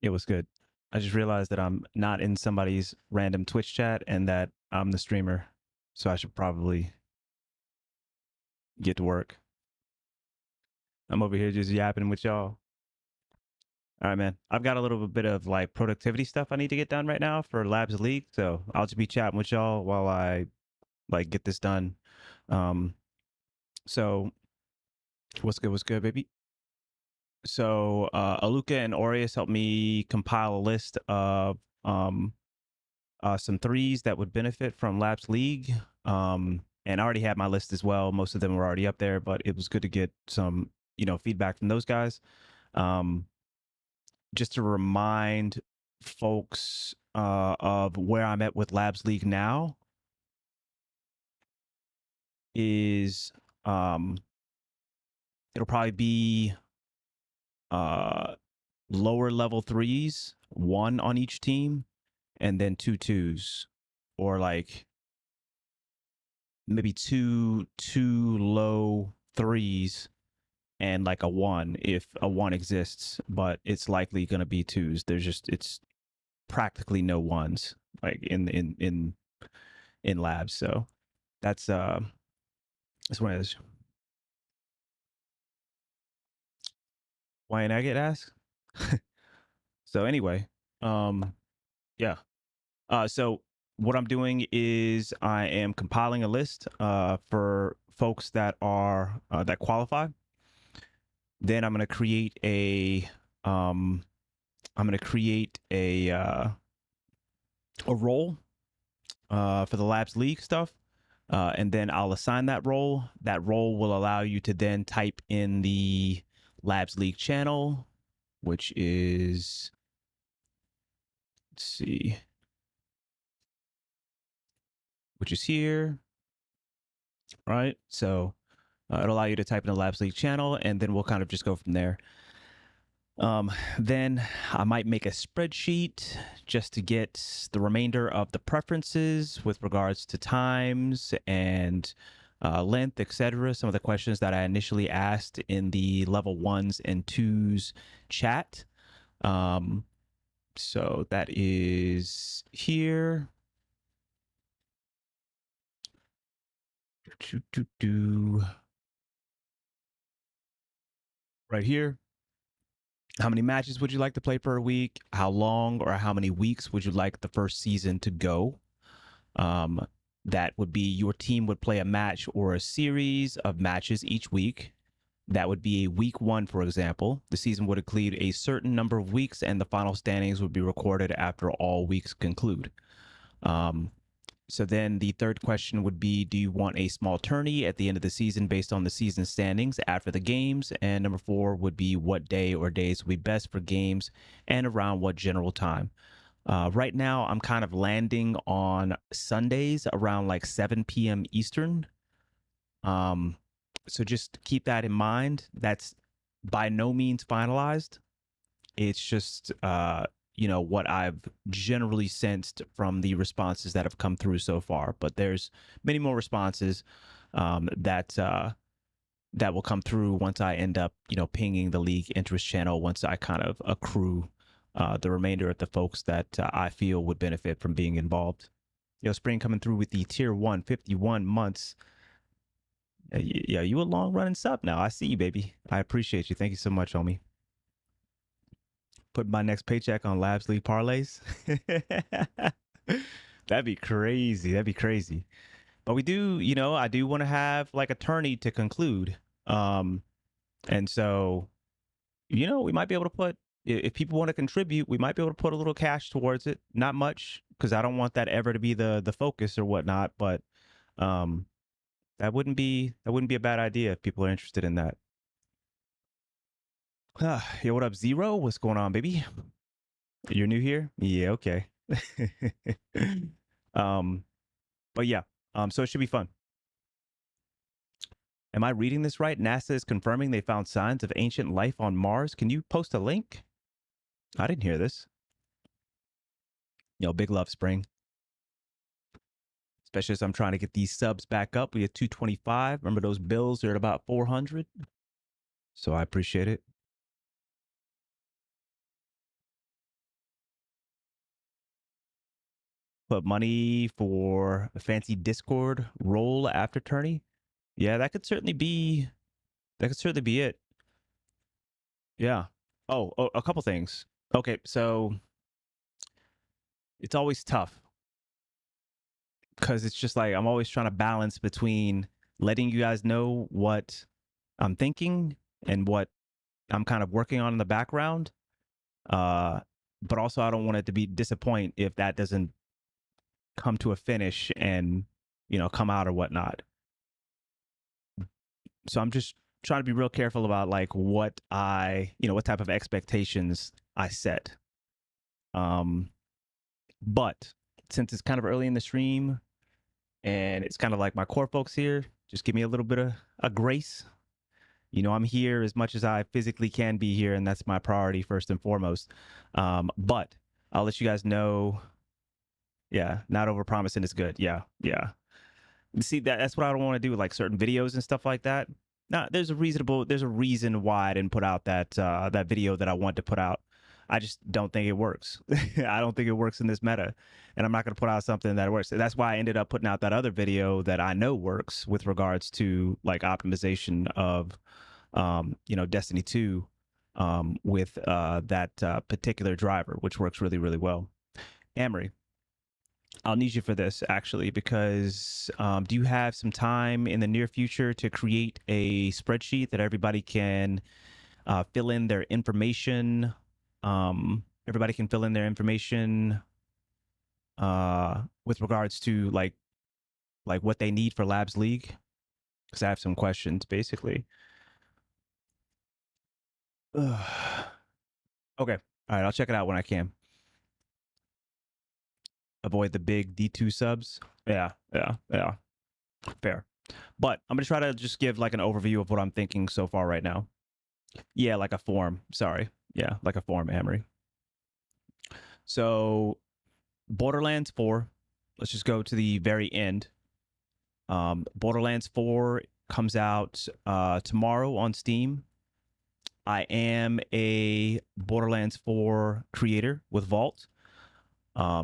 It was good. I just realized that I'm not in somebody's random Twitch chat and that I'm the streamer. So I should probably get to work. I'm over here just yapping with y'all. All right, man. I've got a little bit of like productivity stuff I need to get done right now for Labs League. So I'll just be chatting with y'all while I like get this done. Um, so what's good, baby? So Aluka and Aureus helped me compile a list of some threes that would benefit from Labs League. And I already had my list as well. Most of them were already up there, but it was good to get some, feedback from those guys. Um, just to remind folks of where I'm at with Labs League now is it'll probably be uh, lower level threes, one on each team, and then two twos, or like maybe two low threes and like a one if a one exists, but it's likely going to be twos. It's practically no ones like in labs. So that's one of those. Why didn't I get asked? So anyway, um, yeah. So what I'm doing is I am compiling a list for folks that are that qualify. Then I'm going to create a um, I'm going to create a role for the Labs League stuff. And then I'll assign that role. That role will allow you to then type in the Labs League channel, which is, let's see, which is here, right? So it'll allow you to type in the Labs League channel, and then we'll kind of just go from there. Then I might make a spreadsheet just to get the remainder of the preferences with regards to times and length, etc. Some of the questions that I initially asked in the level ones and twos chat. So that is here. Right here. How many matches would you like to play per week? How long or how many weeks would you like the first season to go? Um, that would be your team would play a match or a series of matches each week. That would be a week one, for example. The season would include a certain number of weeks, and the final standings would be recorded after all weeks conclude. Um, so then the third question would be, do you want a small tourney at the end of the season based on the season standings after the games? And number four would be, what day or days would be best for games and around what general time? Right now, I'm kind of landing on Sundays around like 7 p.m. Eastern. Um, so just keep that in mind. That's by no means finalized. It's just, what I've generally sensed from the responses that have come through so far. But there's many more responses that will come through once I end up, pinging the league interest channel once I kind of accrue the remainder of the folks that I feel would benefit from being involved. Spring coming through with the tier 1, 51 months. Yeah, you a long running sub now. I see you, baby. I appreciate you. Thank you so much, homie. Put my next paycheck on Labs League parlays. That'd be crazy. That'd be crazy. But we do, I do want to have like a tourney to conclude. And so we might be able to put, if people want to contribute, we might be able to put a little cash towards it. Not much, because I don't want that ever to be the focus or whatnot. But um, that wouldn't be a bad idea if people are interested in that. Yo, what up, Zero? What's going on, baby? You're new here? Yeah, okay. um, but yeah, so it should be fun. Am I reading this right? NASA is confirming they found signs of ancient life on Mars. Can you post a link? I didn't hear this. Big love, Spring. Especially as I'm trying to get these subs back up. We had 225. Remember those bills are at about 400. So I appreciate it. Put money for a fancy Discord role after tourney. Yeah, that could certainly be. That could certainly be it. Yeah. Oh, a couple things. Okay, so it's always tough because it's just like I'm always trying to balance between letting you guys know what I'm thinking and what I'm kind of working on in the background. Uh, but also I don't want it to be disappoint if that doesn't come to a finish and come out or whatnot. So I'm just trying to be real careful about like what what type of expectations I set. Um, but since it's kind of early in the stream and it's kind of like my core folks here, just give me a little bit of a grace. I'm here as much as I physically can be here, and that's my priority first and foremost. But I'll let you guys know. Yeah, not over promising is good. Yeah, yeah. See that's what I don't want to do with like certain videos and stuff like that. Now, there's a reason why I didn't put out that video that I want to put out. I just don't think it works. I don't think it works in this meta, and I'm not going to put out something that works. That's why I ended up putting out that other video that I know works with regards to like optimization of Destiny 2 with that particular driver, which works really, really well. Amory, I'll need you for this actually, because do you have some time in the near future to create a spreadsheet that everybody can fill in their information? Everybody can fill in their information with regards to like what they need for Labs League, because I have some questions basically. Okay. All right. I'll check it out when I can. Avoid the big D2 subs. Yeah. Yeah. Yeah. Fair. But I'm going to try to just give like an overview of what I'm thinking so far right now. Yeah. Like a form. Sorry. Yeah. Like a form, Amory. So, Borderlands 4. Let's just go to the very end. Borderlands 4 comes out tomorrow on Steam. I am a Borderlands 4 creator with Vault.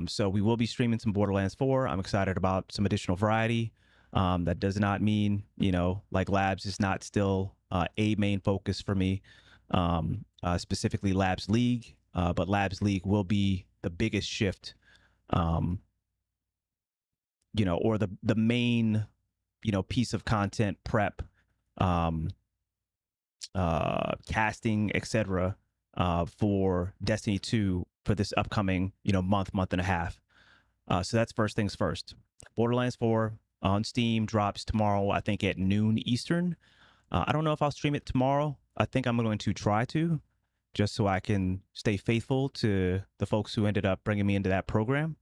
So we will be streaming some Borderlands 4. I'm excited about some additional variety. That does not mean, like Labs is not still a main focus for me, specifically Labs League. But Labs League will be the biggest shift, or the main, piece of content prep, um, casting, etc. For Destiny 2 for this upcoming, month and a half. So that's first things first. Borderlands 4 on Steam drops tomorrow, I think at noon Eastern. I don't know if I'll stream it tomorrow. I think I'm going to try to, just so I can stay faithful to the folks who ended up bringing me into that program.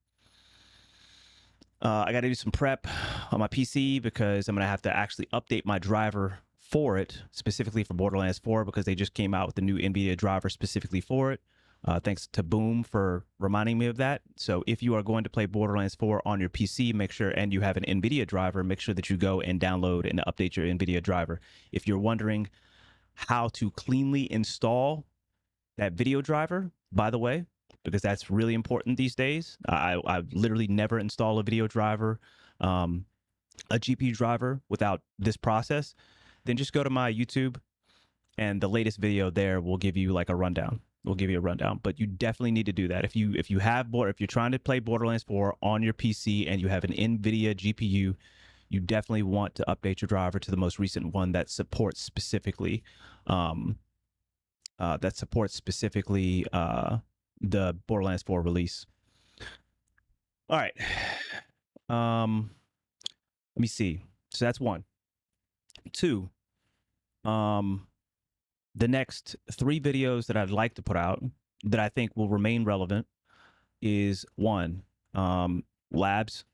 I got to do some prep on my PC because I'm going to have to actually update my driver for it, specifically for Borderlands 4, because they just came out with the new NVIDIA driver specifically for it. Thanks to Boom for reminding me of that. So if you are going to play Borderlands 4 on your PC, make sure, and you have an NVIDIA driver, make sure that you go and download and update your NVIDIA driver. If you're wondering how to cleanly install that video driver, by the way, because that's really important these days. I literally never install a video driver, a GPU driver without this process. Then just go to my YouTube, and the latest video there will give you like a rundown. We'll give you a rundown, but you definitely need to do that if you're trying to play Borderlands 4 on your PC and you have an NVIDIA GPU. You definitely want to update your driver to the most recent one that supports specifically the Borderlands 4 release. All right. Let me see. So that's one. Two. The next 3 videos that I'd like to put out that I think will remain relevant is one, Labs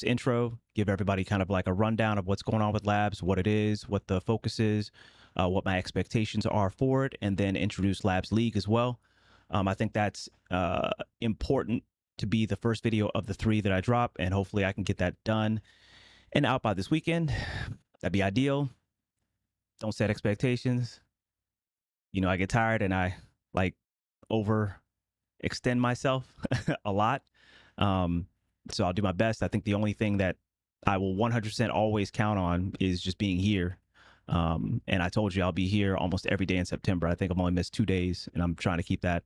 intro, give everybody kind of like a rundown of what's going on with Labs, what it is, what the focus is, what my expectations are for it, and then introduce Labs League as well. I think that's important to be the first video of the 3 that I drop, and hopefully I can get that done and out by this weekend. That'd be ideal. Don't set expectations. I get tired and I like overextend myself a lot. So I'll do my best. I think the only thing that I will 100% always count on is just being here. And I told you I'll be here almost every day in September. I think I've only missed 2 days, and I'm trying to keep that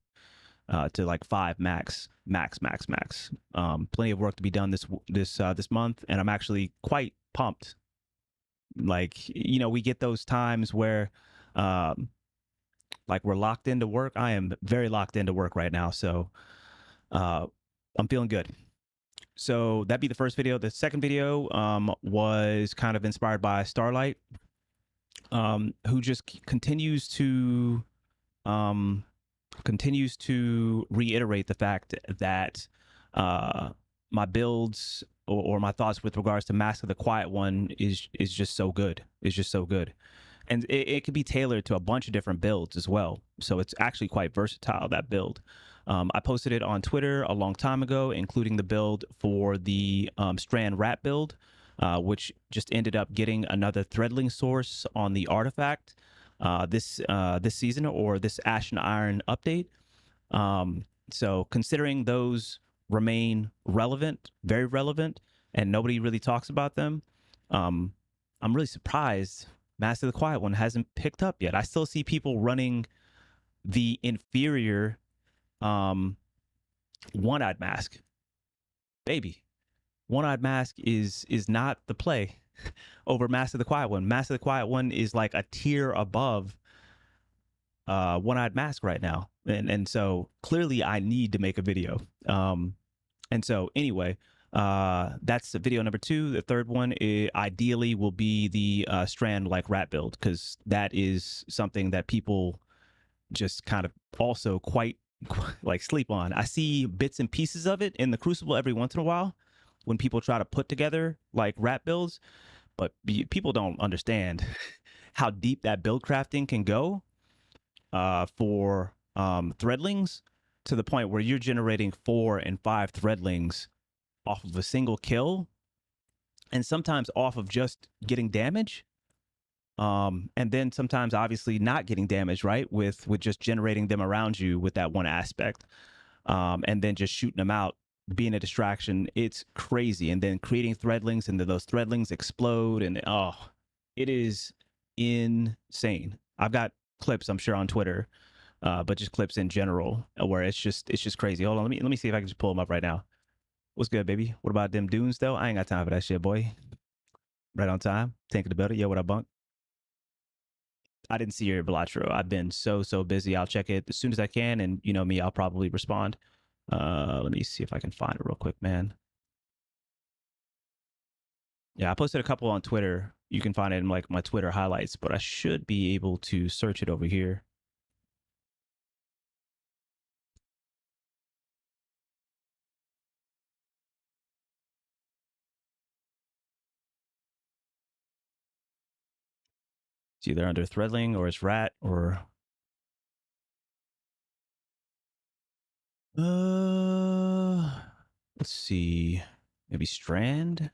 to like 5 max, max, max, max. Plenty of work to be done this month, and I'm actually quite pumped. Like, we get those times where, um, like, we're locked into work. I am very locked into work right now, so uh, I'm feeling good. So that'd be the first video. The second video was kind of inspired by Starlight, who just um, continues to reiterate the fact that uh, my builds or my thoughts with regards to Mask of the Quiet One is just so good. It's just so good, and it could be tailored to a bunch of different builds as well. So it's actually quite versatile, that build. I posted it on Twitter a long time ago, including the build for the Strand Rat build, which just ended up getting another threadling source on the artifact this season, or this Ashen Iron update. So considering those remain relevant, very relevant, and nobody really talks about them, um, I'm really surprised Master of the Quiet One hasn't picked up yet. I still see people running the inferior um, one-eyed mask. Baby, one-eyed mask is not the play over Master of the Quiet One. Master of the Quiet One is like a tier above one-eyed mask right now, and so clearly I need to make a video. And so anyway, that's video number 2. The third one ideally will be the Strand like rat build, because that is something that people just kind of also quite like sleep on. I see bits and pieces of it in the Crucible every once in a while when people try to put together like rat builds, but people don't understand how deep that build crafting can go for threadlings, to the point where you're generating 4 and 5 threadlings off of a single kill, and sometimes off of just getting damage. And then sometimes obviously not getting damage, right? With just generating them around you with that one aspect. And then just shooting them out, being a distraction. It's crazy. And then creating threadlings, and then those threadlings explode, and it is insane. I've got clips, I'm sure, on Twitter, but just clips in general, where it's just crazy. Hold on, let me see if I can just pull them up right now. What's good, baby? What about them dunes though? I ain't got time for that shit, boy. Right on time. Tank of the builder. Yo, what up, bunk? I didn't see your Belatro. I've been so busy. I'll check it as soon as I can, and you know me, I'll probably respond. Let me see if I can find it real quick, man. Yeah, I posted a couple on Twitter. You can find it in like my Twitter highlights, but I should be able to search it over here. It's either under threadling or it's rat or let's see. Maybe strand?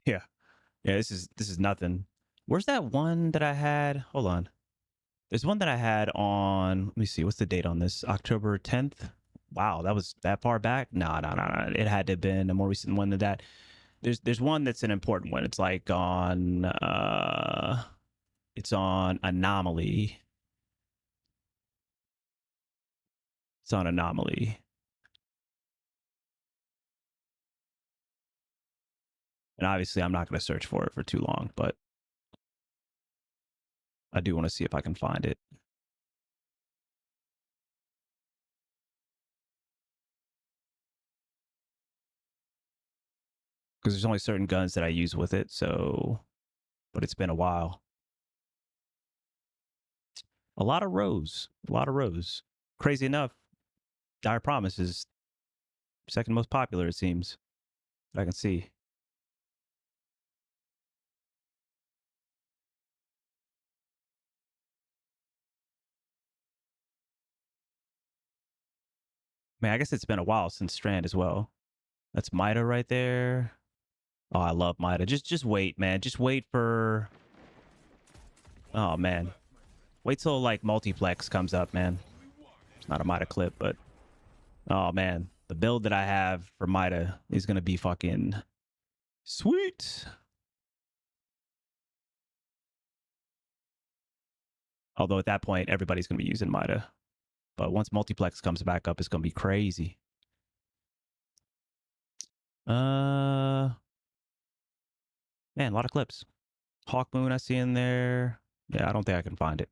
Yeah. Yeah, this is nothing. Where's that one that I had? Hold on. There's one that I had on. Let me see. What's the date on this? October 10th. Wow, that was that far back. No, no, no, no. It had to have been a more recent one than that. There's one that's an important one. It's like on. It's on Anomaly. It's on Anomaly. And obviously, I'm not going to search for it for too long, but I do want to see if I can find it. Because there's only certain guns that I use with it. So, but it's been a while. A lot of rows. A lot of rows. Crazy enough, Dire Promise is second most popular, it seems. I can see. Man, I guess it's been a while since Strand as well. That's Mida right there. Oh, I love Mida. Just wait, man. Just wait for. Oh man, wait till like multiplex comes up, man. It's not a Mida clip, but oh man, the build that I have for Mida is gonna be fucking sweet. Although at that point, everybody's gonna be using Mida. But once multiplex comes back up, it's gonna be crazy. Man, a lot of clips. Hawk Moon I see in there. Yeah, I don't think I can find it.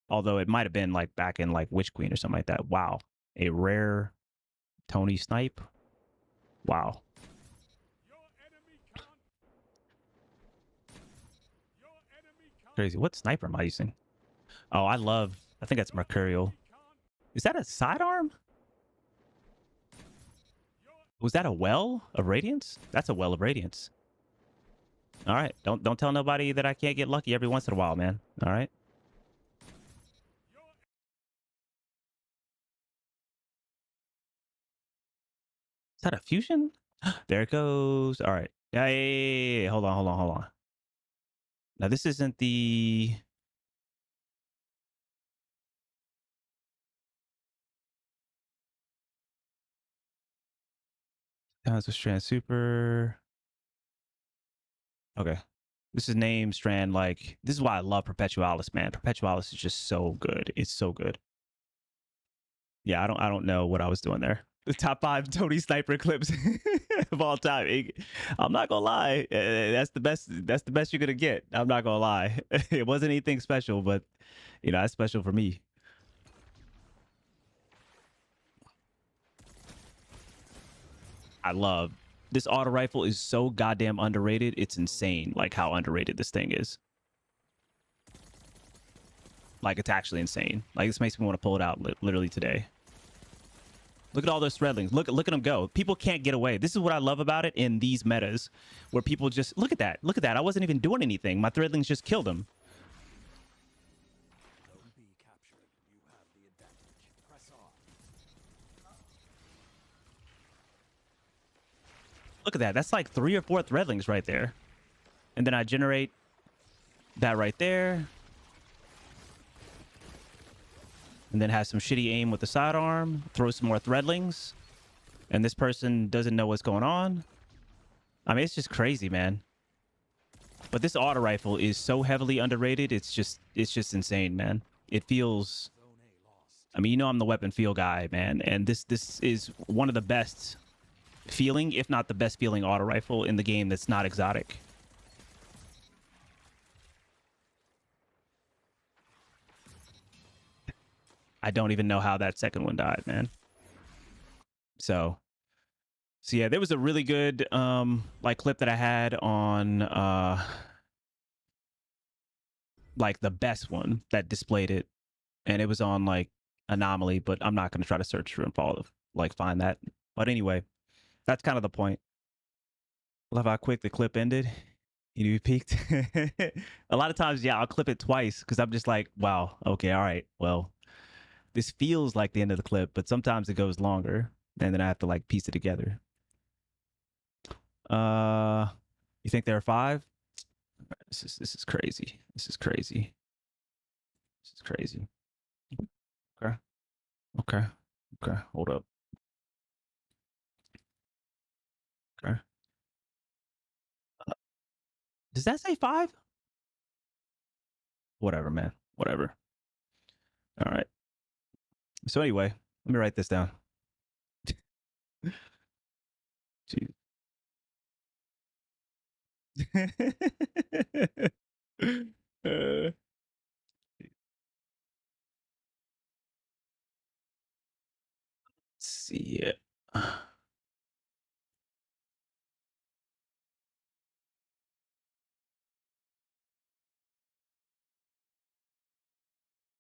Although it might have been like back in like Witch Queen or something like that. Wow. A rare Tony Snipe. Wow. Crazy. What sniper am I using? Oh, I think that's Mercurial. Is that a sidearm? Was that a well of radiance? That's a well of radiance. All right. Don't tell nobody that I can't get lucky every once in a while, man. All right. Is that a fusion? There it goes. All right. Yeah, yeah, yeah, yeah. Hold on, hold on, hold on. Now this isn't the. That's a strand super. Okay. This is name strand like this is why I love Perpetualis, man. Perpetualis is just so good. It's so good. Yeah, I don't know what I was doing there. The top 5 Tony Sniper clips of all time. I'm not gonna lie. That's the best. That's the best you're gonna get. I'm not gonna lie. It wasn't anything special, but you know that's special for me. I love this auto rifle is so goddamn underrated. It's insane, like how underrated this thing is. Like it's actually insane. Like this makes me want to pull it out literally today. Look at all those threadlings. Look at them go. People can't get away. This is what I love about it in these metas, where people just look at that. Look at that. I wasn't even doing anything. My threadlings just killed him. Look at that. That's like 3 or 4 threadlings right there. And then I generate that right there. And then have some shitty aim with the sidearm. Throw some more threadlings. And this person doesn't know what's going on. I mean, it's just crazy, man. But this auto rifle is so heavily underrated. It's just insane, man. It feels. I mean, you know, I'm the weapon feel guy, man, and this is one of the best feeling, if not the best feeling, auto rifle in the game that's not exotic. I don't even know how that second one died, man. So yeah, there was a really good like clip that I had on like the best one that displayed it, and it was on like Anomaly, but I'm not going to try to search for and follow like find that. But anyway, that's kind of the point. Love how quick the clip ended. You peaked. A lot of times, yeah, I'll clip it twice because I'm just like, wow, okay, all right, well, this feels like the end of the clip, but sometimes it goes longer, and then I have to like piece it together. Uh, you think there are 5? This is crazy. This is crazy. This is crazy. Okay. Okay. Okay. Hold up. Okay. Does that say 5? Whatever, man. Whatever. All right. So anyway, let me write this down. Jeez. uh, see it.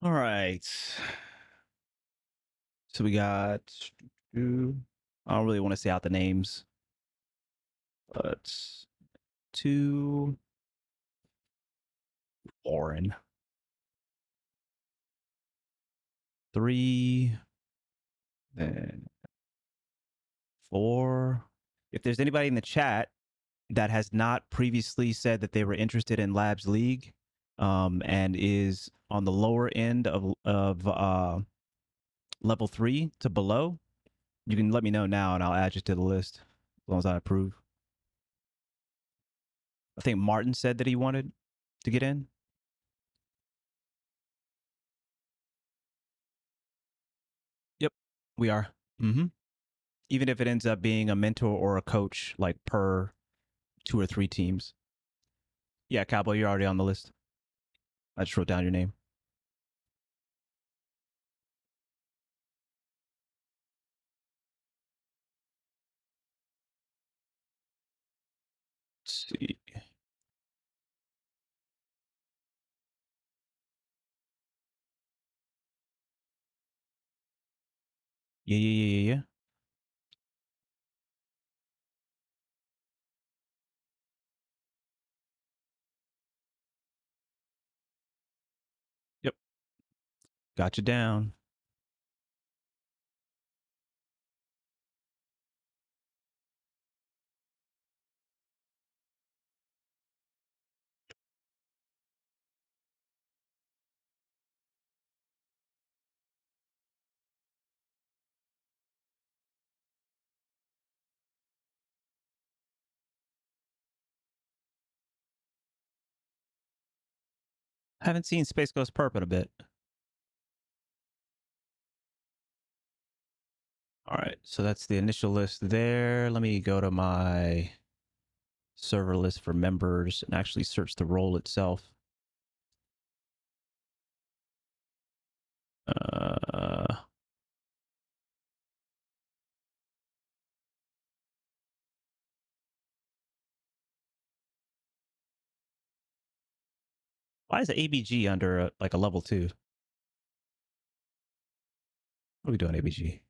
All right. So we got. I don't really want to say out the names, but 2 Orin, 3 And for if there's anybody in the chat that has not previously said that they were interested in Labs League, and is on the lower end of level 3 to below, you can let me know now, and I'll add you to the list as long as I approve. I think Martin said that he wanted to get in. Yep, we are. Mm-hmm. Even if it ends up being a mentor or a coach, like per 2 or 3 teams. Yeah, Cowboy, you're already on the list. I just wrote down your name. Let's see. Yeah. Yep, got you down. Haven't seen Space Ghost Perp in a bit. All right, so that's the initial list there. Let me go to my server list for members and actually search the role itself. Uh, why is the ABG under like a level 2? What are we doing, ABG?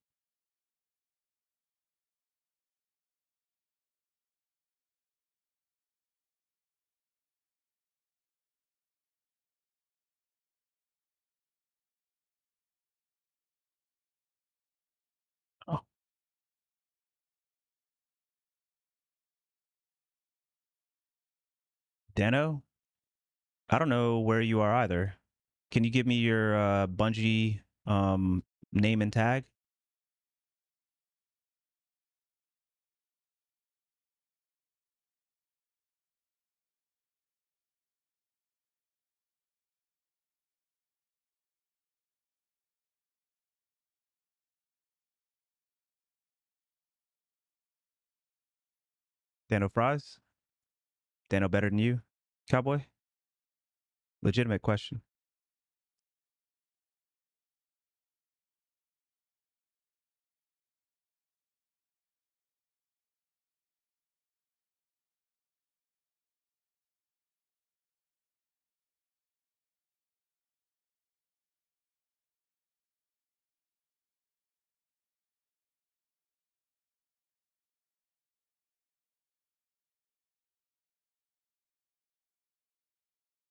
Oh, Dano? I don't know where you are either. Can you give me your Bungie name and tag? Dano Fries? Dano better than you? Cowboy? Legitimate question.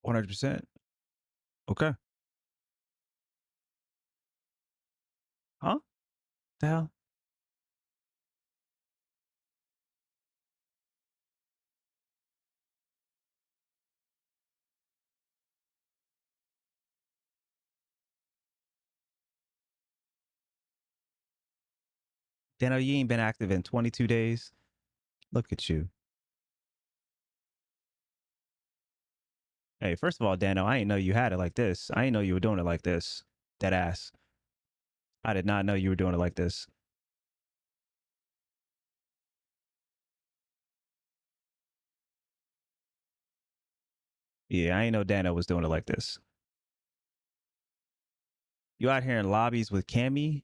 $100%. Okay. Huh? The hell? Dano, you ain't been active in 22 days. Look at you. Hey, first of all, Dano, I didn't know you had it like this. I didn't know you were doing it like this. Dead ass. I did not know you were doing it like this. Yeah, I didn't know Dano was doing it like this. You out here in lobbies with Cammy?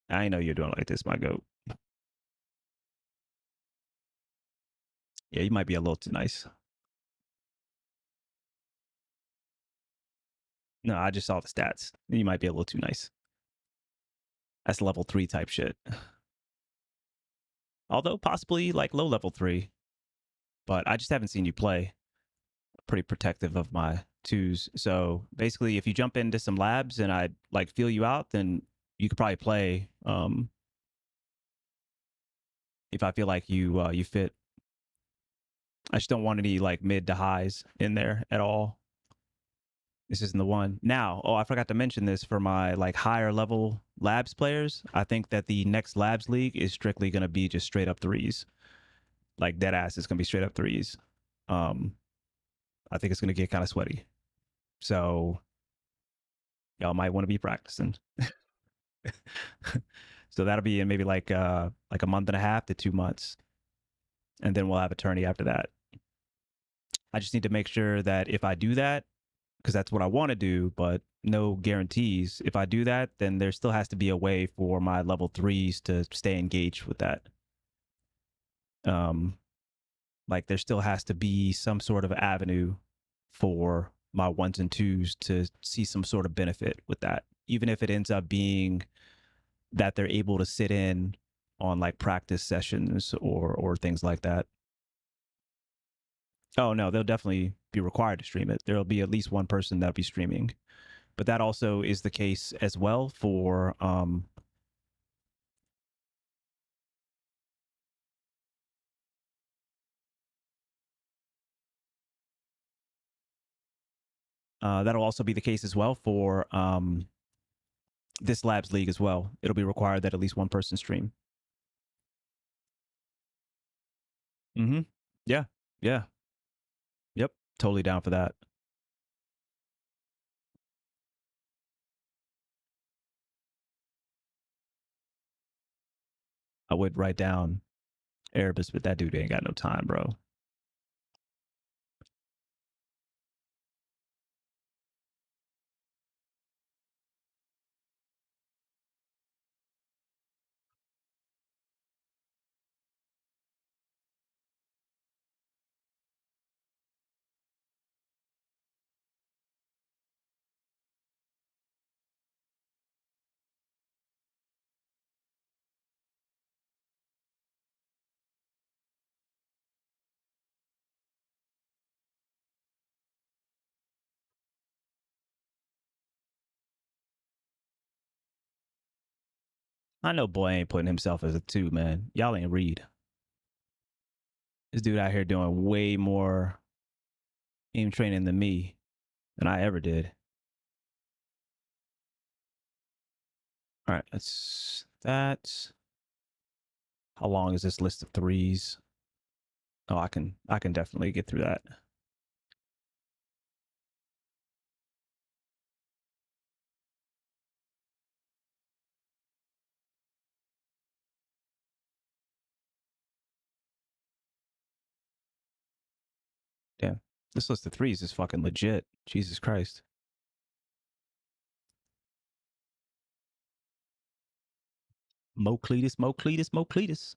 I didn't know you were doing it like this, my goat. Yeah, you might be a little too nice. No, I just saw the stats. You might be a little too nice. That's level 3 type shit. Although possibly like low level 3. But I just haven't seen you play. Pretty protective of my twos. So basically, if you jump into some labs and I like feel you out, then you could probably play if I feel like you fit. I just don't want any like mid to highs in there at all. This isn't the one. Now, oh, I forgot to mention this for my like higher level labs players. I think that the next labs league is strictly going to be just straight up threes. Like dead ass is going to be straight up threes. Um I think it's going to get kind of sweaty. So y'all might want to be practicing. So that'll be in maybe like a month and a half to 2 months, and then we'll have a tourney after that. I just need to make sure that if I do that, because that's what I want to do, but no guarantees. If I do that, then there still has to be a way for my level threes to stay engaged with that. Um, like there still has to be some sort of avenue for my ones and twos to see some sort of benefit with that, even if it ends up being that they're able to sit in on like practice sessions or things like that. Oh no, they'll definitely be required to stream it. There'll be at least one person that'll be streaming, but that also is the case as well for that'll also be the case as well for this labs league as well. It'll be required that at least one person stream. Mm-hmm. Yeah. Yeah. Yep. Totally down for that. I would write down Erebus, but that dude ain't got no time, bro. I know boy ain't putting himself as a two, man. Y'all ain't read. This dude out here doing way more aim training than me than I ever did. All right, that's that. How long is this list of threes? Oh, I can definitely get through that. Damn, this list of threes is fucking legit. Jesus Christ. Mo Cletus, Mo Cletus, Mo Cletus.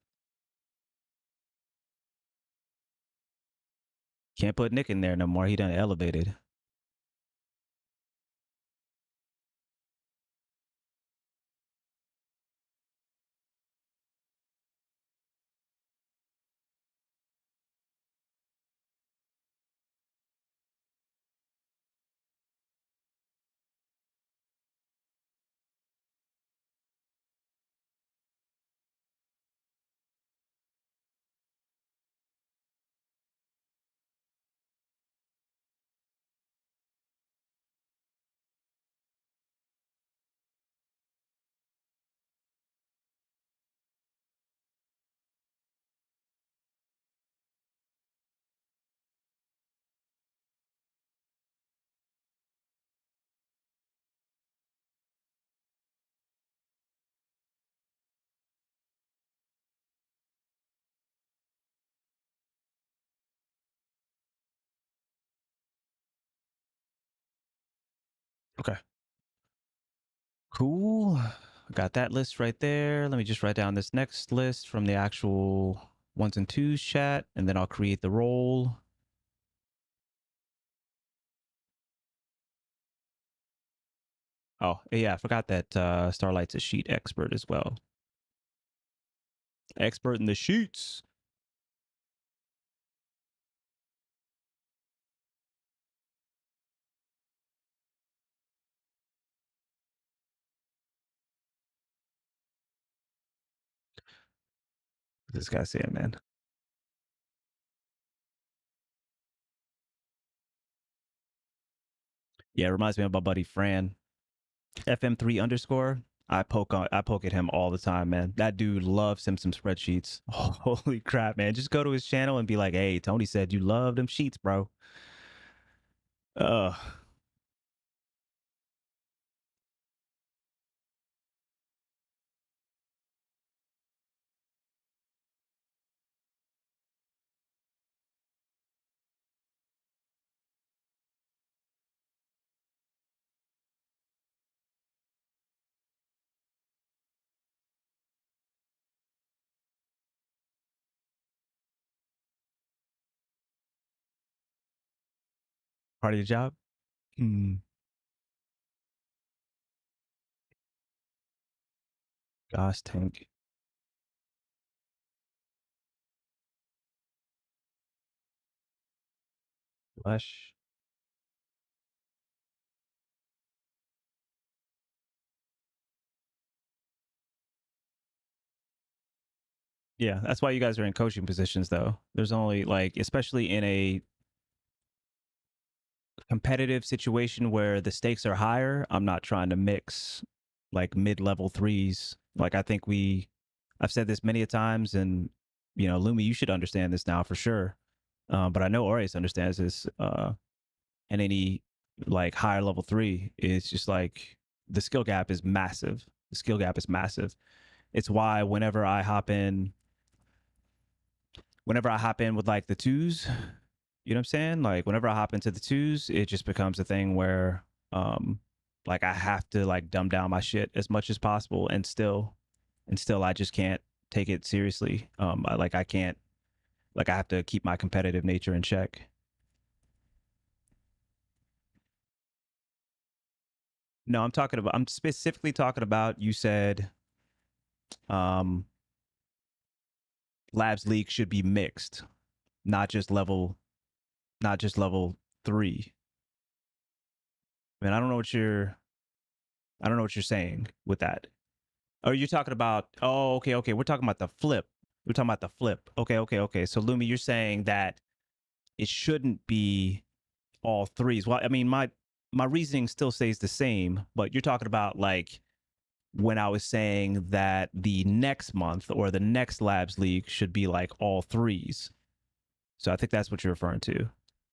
Can't put Nick in there no more. He done elevated. Okay. Cool. Got that list right there. Let me just write down this next list from the actual ones and twos chat, and then I'll create the role. Oh, yeah, I forgot that Starlight's a sheet expert as well. Expert in the sheets. This guy's saying, man. Yeah, it reminds me of my buddy Fran. FM3 underscore. I poke at him all the time, man. That dude loves Simpson spreadsheets. Holy crap, man. Just go to his channel and be like, hey, Tony said you love them sheets, bro. Uh part of your job? Mm, gosh, tank. Flesh. Yeah, that's why you guys are in coaching positions though. There's only like, especially in a competitive situation where the stakes are higher, I'm not trying to mix like mid-level threes. Like I've said this many a times, and Lumi, you should understand this now for sure. But I know Orius understands this. And any like higher level three is just like the skill gap is massive. The skill gap is massive. It's why whenever I hop in with like the twos, you know what I'm saying? Like whenever I hop into the twos, it just becomes a thing where like I have to like dumb down my shit as much as possible, and still I just can't take it seriously. I can't, like I have to keep my competitive nature in check. No, I'm specifically talking about, you said um Labs League should be mixed, not just level 3. Man, I don't know what you're saying with that. Oh, you're talking about, oh, okay, okay. We're talking about the flip. We're talking about the flip. Okay, okay, okay. So Lumi, you're saying that it shouldn't be all threes. Well, I mean, my reasoning still stays the same, but you're talking about like when I was saying that the next month or the next Labs League should be like all threes. So I think that's what you're referring to.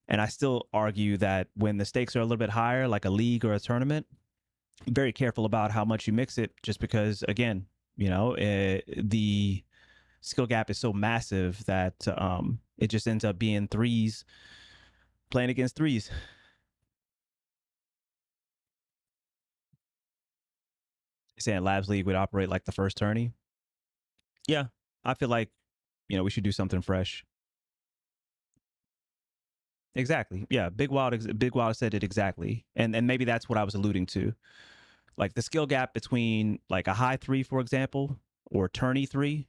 And I still argue that when the stakes are a little bit higher, like a league or a tournament, very careful about how much you mix it, just because, again, the skill gap is so massive that it just ends up being threes playing against threes. Saying Labs League would operate like the first tourney. Yeah, I feel like we should do something fresh. Exactly. Yeah, Big Wild said it exactly, and maybe that's what I was alluding to. Like the skill gap between like a high three, for example, or tourney three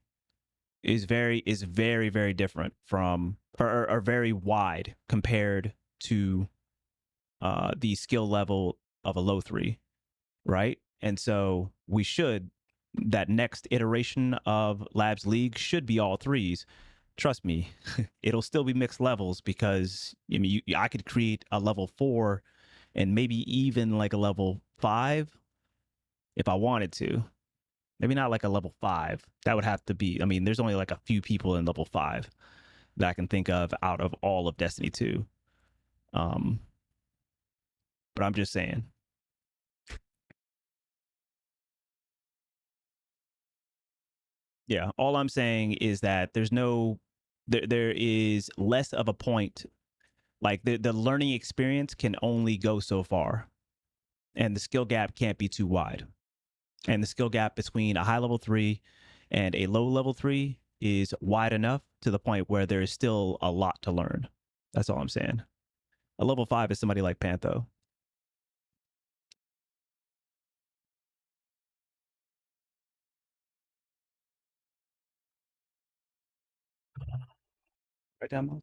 is very very different from, or very wide compared to the skill level of a low three, right? And so we should, that next iteration of Labs League should be all threes. Trust me, it'll still be mixed levels, because I mean I could create a level 4 and maybe even like a level 5 if I wanted to. Maybe not like a level 5. That would have to be, I mean, there's only like a few people in level 5 that I can think of out of all of Destiny 2. Um, but I'm just saying. Yeah, all I'm saying is that there is less of a point. Like the learning experience can only go so far, and the skill gap can't be too wide. And the skill gap between a high level 3 and a low level 3 is wide enough to the point where there is still a lot to learn. That's all I'm saying. A level 5 is somebody like Pantho. Right down.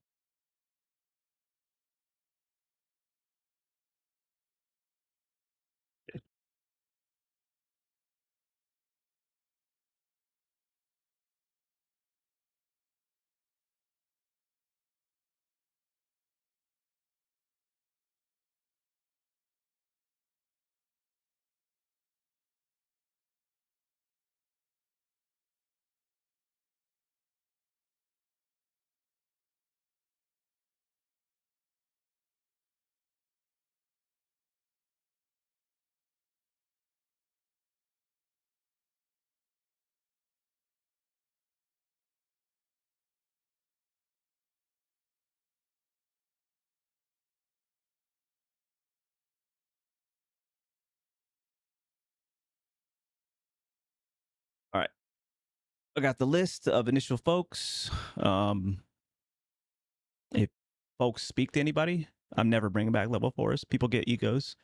I got the list of initial folks. If folks speak to anybody, I'm never bringing back level fours. People get egos.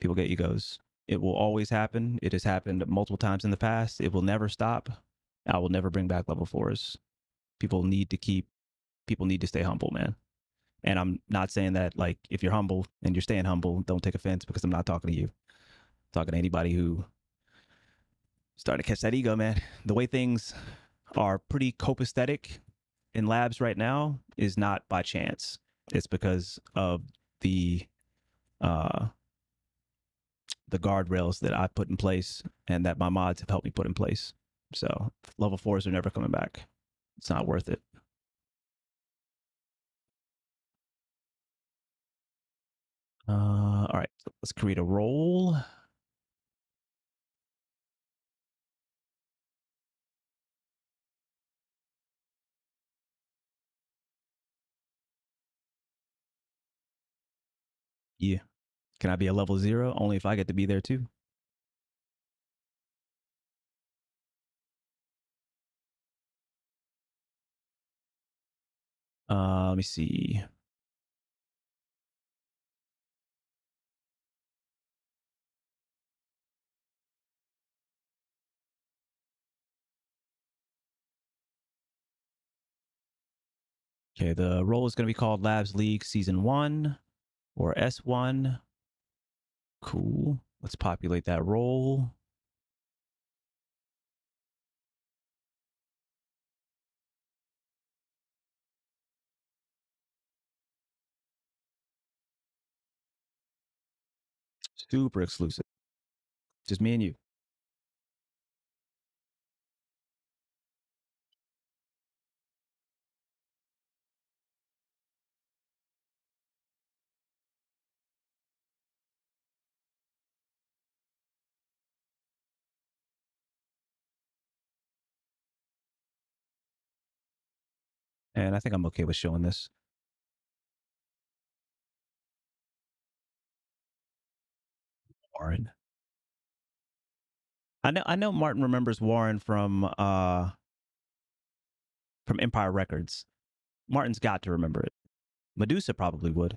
People get egos. It will always happen. It has happened multiple times in the past. It will never stop. I will never bring back level fours. People need to keep. People need to stay humble, man. And I'm not saying that like if you're humble and you're staying humble, don't take offense because I'm not talking to you. I'm talking to anybody who starting to catch that ego, man. The way things are pretty copacetic in labs right now is not by chance. It's because of the uh the guardrails that I put in place and that my mods have helped me put in place. So level fours are never coming back. It's not worth it. All right, so let's create a role. Yeah. Can I be a level 0? Only if I get to be there too. Let me see. Okay, the role is going to be called Labs League Season 1 or S1. Cool. Let's populate that role. Super exclusive. Just me and you. And I think I'm okay with showing this. Warren. I know Martin remembers Warren from Empire Records. Martin's got to remember it. Medusa probably would.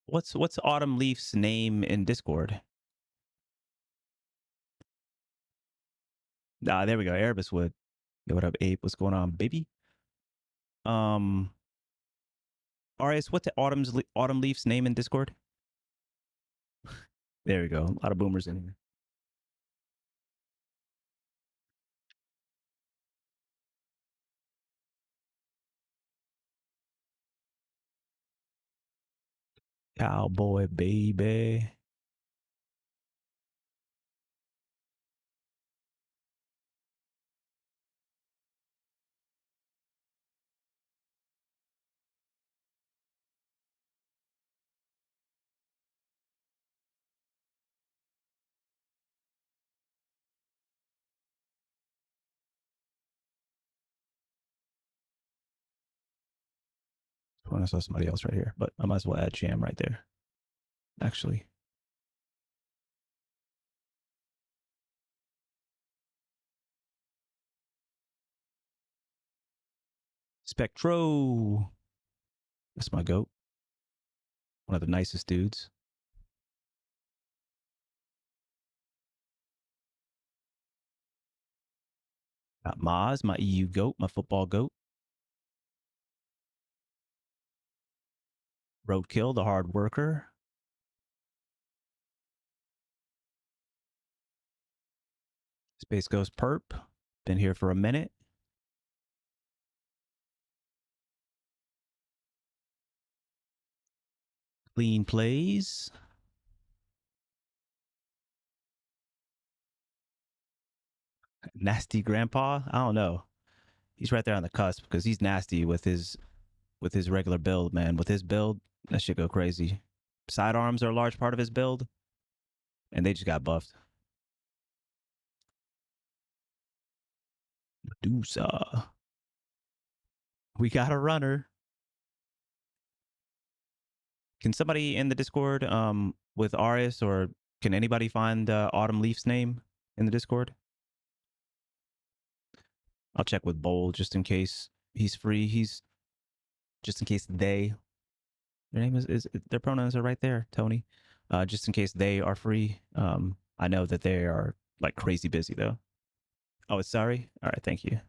What's Autumn Leaf's name in Discord? Ah, there we go. Erebus would. Yo, what up, Ape? What's going on, baby? Um, RS, what's Autumn Leaf's name in Discord? There we go. A lot of boomers in here. Cowboy baby. I saw somebody else right here, but I might as well add Jam right there. Actually, Spectro. That's my goat. One of the nicest dudes. Got Maz, my EU goat, my football goat. Roadkill, the hard worker. Space Ghost Perp. Been here for a minute. Clean plays. Nasty Grandpa. I don't know. He's right there on the cusp because he's nasty with his regular build, man. With his build, that shit go crazy. Sidearms are a large part of his build, and they just got buffed. Medusa. We got a runner. Can somebody in the Discord with Arius, or can anybody find Autumn Leaf's name in the Discord? I'll check with Bowl just in case he's free. He's just in case they their name is their pronouns are right there, Tony. Just in case they are free. I know that they are like crazy busy though. Oh, it's sorry. All right, thank you.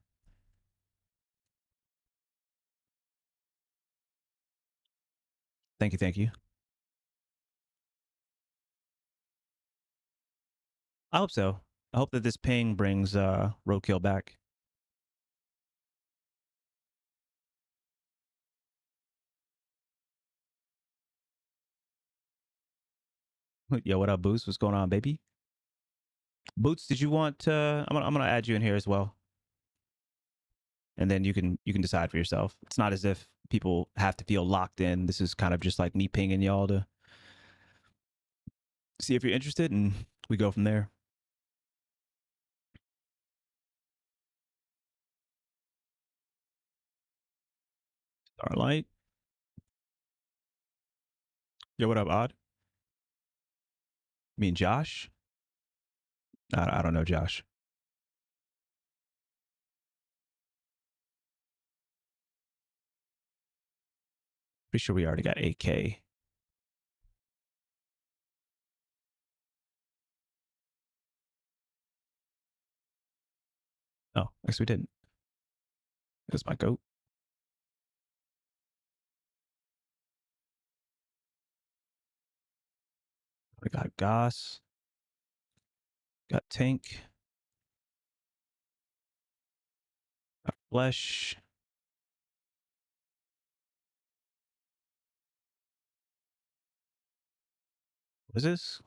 Thank you, thank you. I hope so. I hope that this ping brings Roadkill back. Yo, what up, Boots? What's going on, baby? Boots, did you want? I'm gonna add you in here as well, and then you can decide for yourself. It's not as if people have to feel locked in. This is kind of just like me pinging y'all to see if you're interested, and we go from there. Starlight. Yo, what up, Odd? Me and Josh. I don't know, Josh. Pretty sure we already got 8K. Oh, I guess we didn't. That's my goat. We got Goss. Got Tank. Got Flesh. What is this?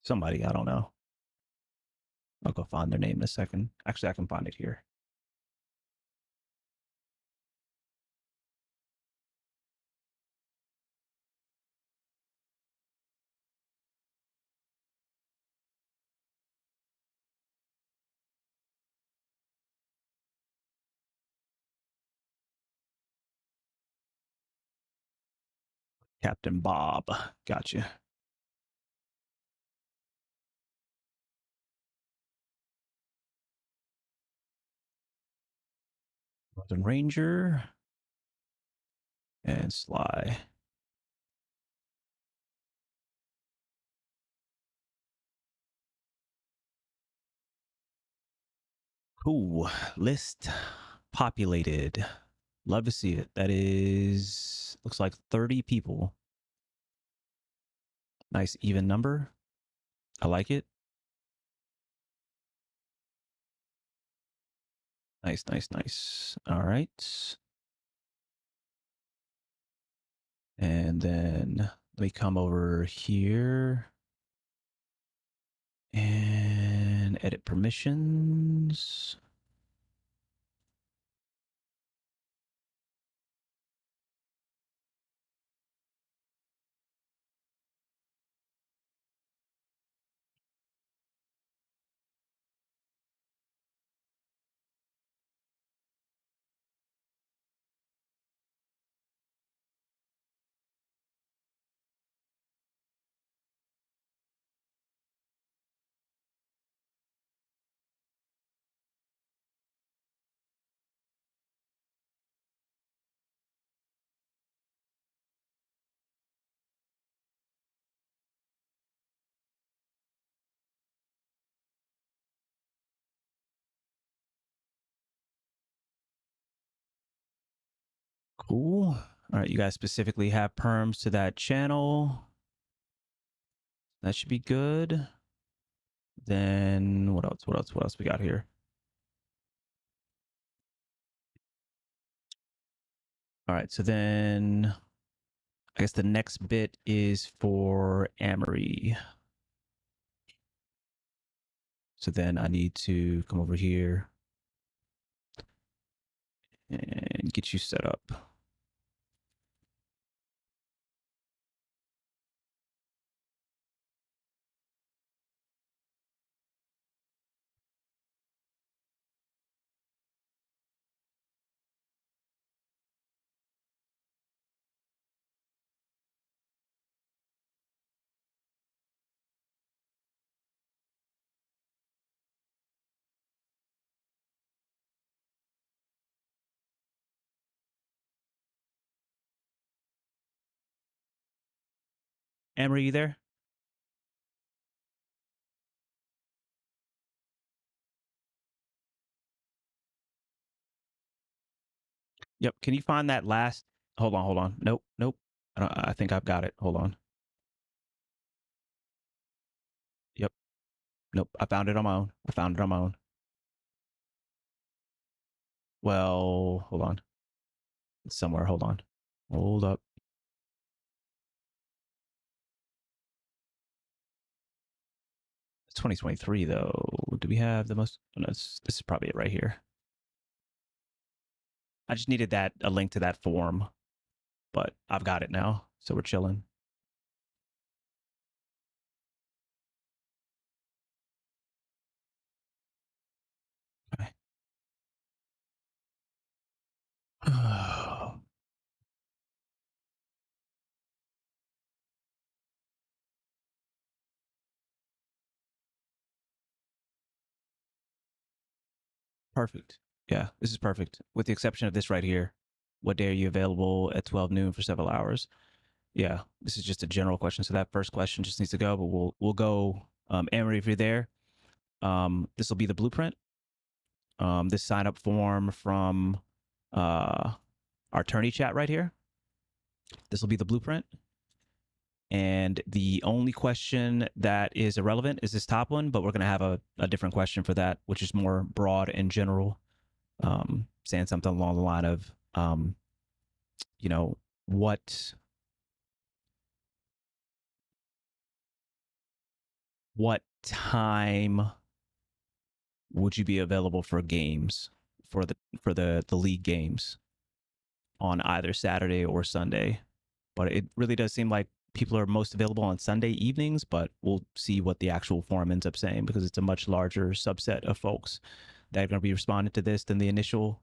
Somebody, I don't know. I'll go find their name in a second. Actually, I can find it here. Captain Bob. Gotcha. Northern Ranger and Sly. Cool. List populated. Love to see it. That is, looks like 30 people. Nice even number. I like it. Nice, nice, nice. All right. And then let me come over here and edit permissions. Cool. All right, you guys specifically have perms to that channel. That should be good. Then what else? What else? What else we got here? All right, so then I guess the next bit is for Amory. So then I need to come over here and get you set up. Emery, you there? Yep. Can you find that last? Hold on, hold on. Nope, nope. I think I've got it. Hold on. Yep. Nope. I found it on my own. I found it on my own. Well, hold on. It's somewhere. Hold on. Hold up. It's 2023 though. Do we have the most? Oh, no, this is probably it right here. I just needed that a link to that form, but I've got it now, so we're chilling. Okay. Perfect. Yeah, this is perfect. With the exception of this right here. What day are you available at 12 noon for several hours? Yeah, this is just a general question. So that first question just needs to go, but we'll go. Emery, if you're there, this will be the blueprint. This sign up form from our attorney chat right here. This will be the blueprint. And the only question that is irrelevant is this top one, but we're going to have a different question for that, which is more broad and general, saying something along the line of, you know, what time would you be available for games for the league games on either Saturday or Sunday? But it really does seem like people are most available on Sunday evenings, but we'll see what the actual forum ends up saying because it's a much larger subset of folks that are going to be responding to this than the initial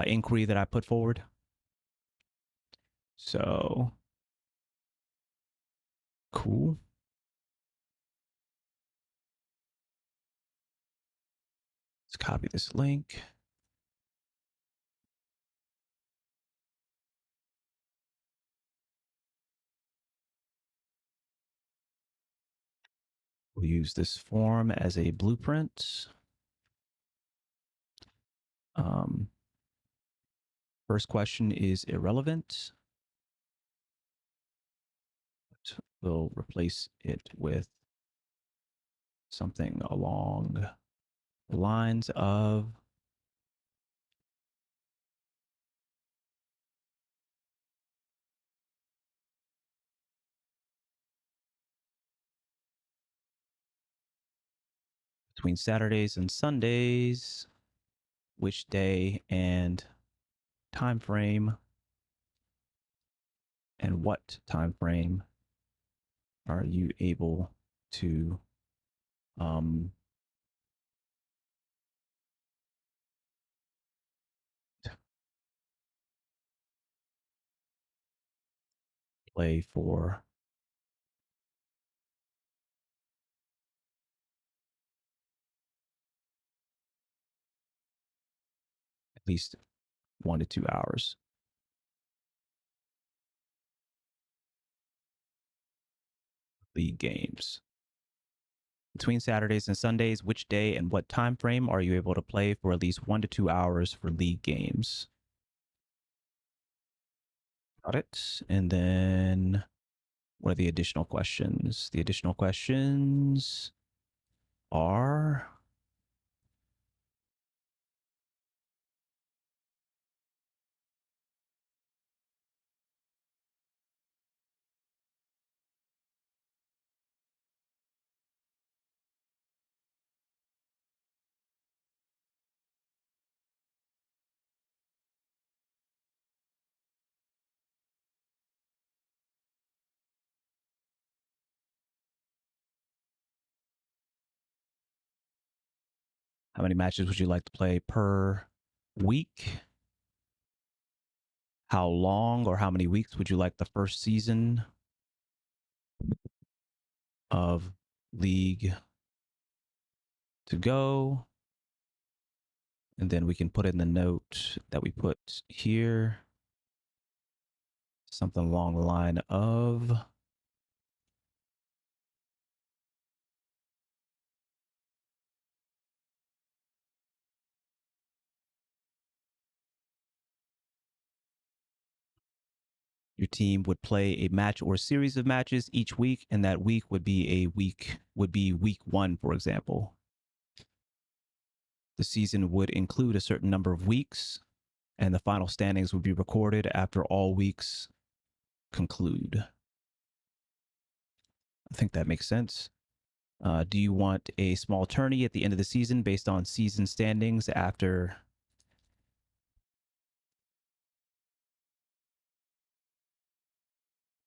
inquiry that I put forward. So cool. Let's copy this link. We'll use this form as a blueprint. Um, First question is irrelevant. We'll replace it with something along the lines of between Saturdays and Sundays, which day and time frame, and what time frame are you able to um, play for at least 1 to 2 hours league games. Between Saturdays and Sundays, which day and what time frame are you able to play for at least 1 to 2 hours for league games? Got it. And then what are the additional questions? The additional questions are how many matches would you like to play per week? How long or how many weeks would you like the first season of League to go? And then we can put in the note that we put here something along the line of Your team would play a match or a series of matches each week, and that week would be week 1, for example. The season would include a certain number of weeks, and the final standings would be recorded after all weeks conclude. I think that makes sense. Do you want a small tourney at the end of the season based on season standings after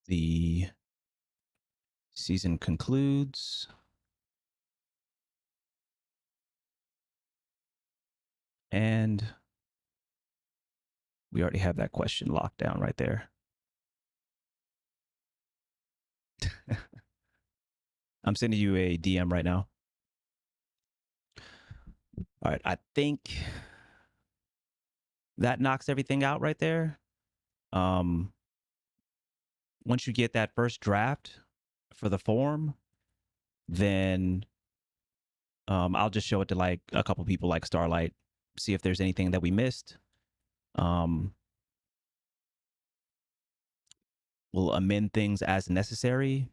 the season concludes? And we already have that question locked down right there. I'm sending you a DM right now. All right. I think that knocks everything out right there. Once you get that first draft for the form, then I'll just show it to like a couple people like Starlight, see if there's anything that we missed. We'll amend things as necessary,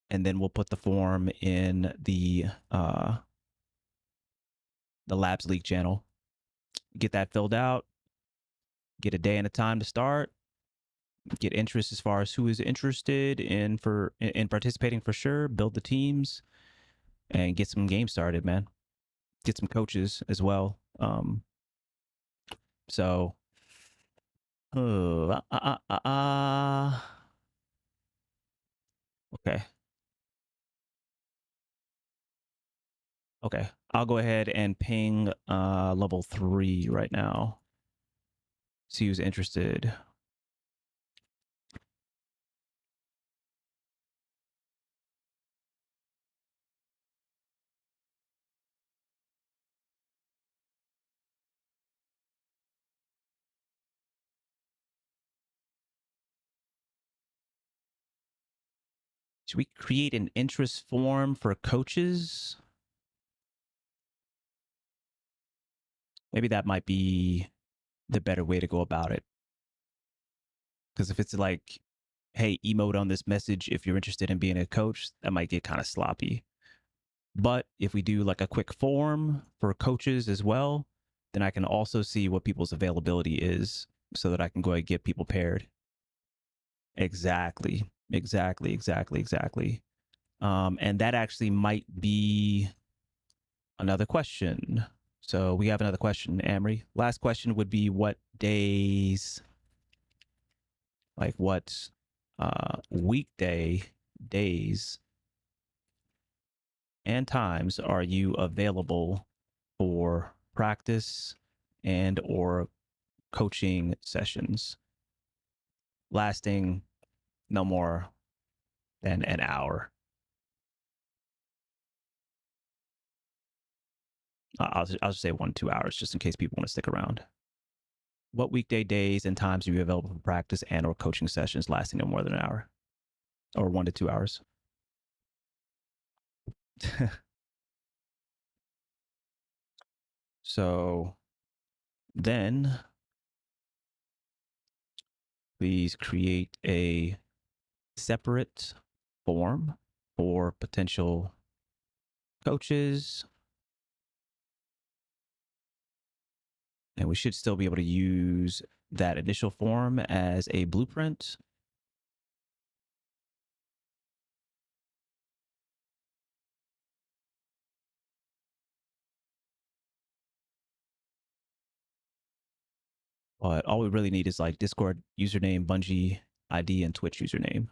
and then we'll put the form in the Labs League channel. Get that filled out. Get a day and a time to start. Get interest as far as who is interested in participating for sure. Build the teams and get some games started, man. Get some coaches as well. So, okay. Okay. I'll go ahead and ping level 3 right now. See who's interested. Should we create an interest form for coaches? Maybe that might be the better way to go about it. Because if it's like, hey, emote on this message if you're interested in being a coach, that might get kind of sloppy. But if we do like a quick form for coaches as well, then I can also see what people's availability is so that I can go and get people paired. Exactly. And that actually might be another question. So we have another question, Amory. Last question would be what days, like what weekday days and times are you available for practice and or coaching sessions lasting no more than an hour? I'll just say 1-2 hours just in case people want to stick around. What weekday days and times are you available for practice and or coaching sessions lasting no more than an hour or 1 to 2 hours? So then please create a separate form for potential coaches. And we should still be able to use that initial form as a blueprint. But all we really need is like Discord username, Bungie ID, and Twitch username.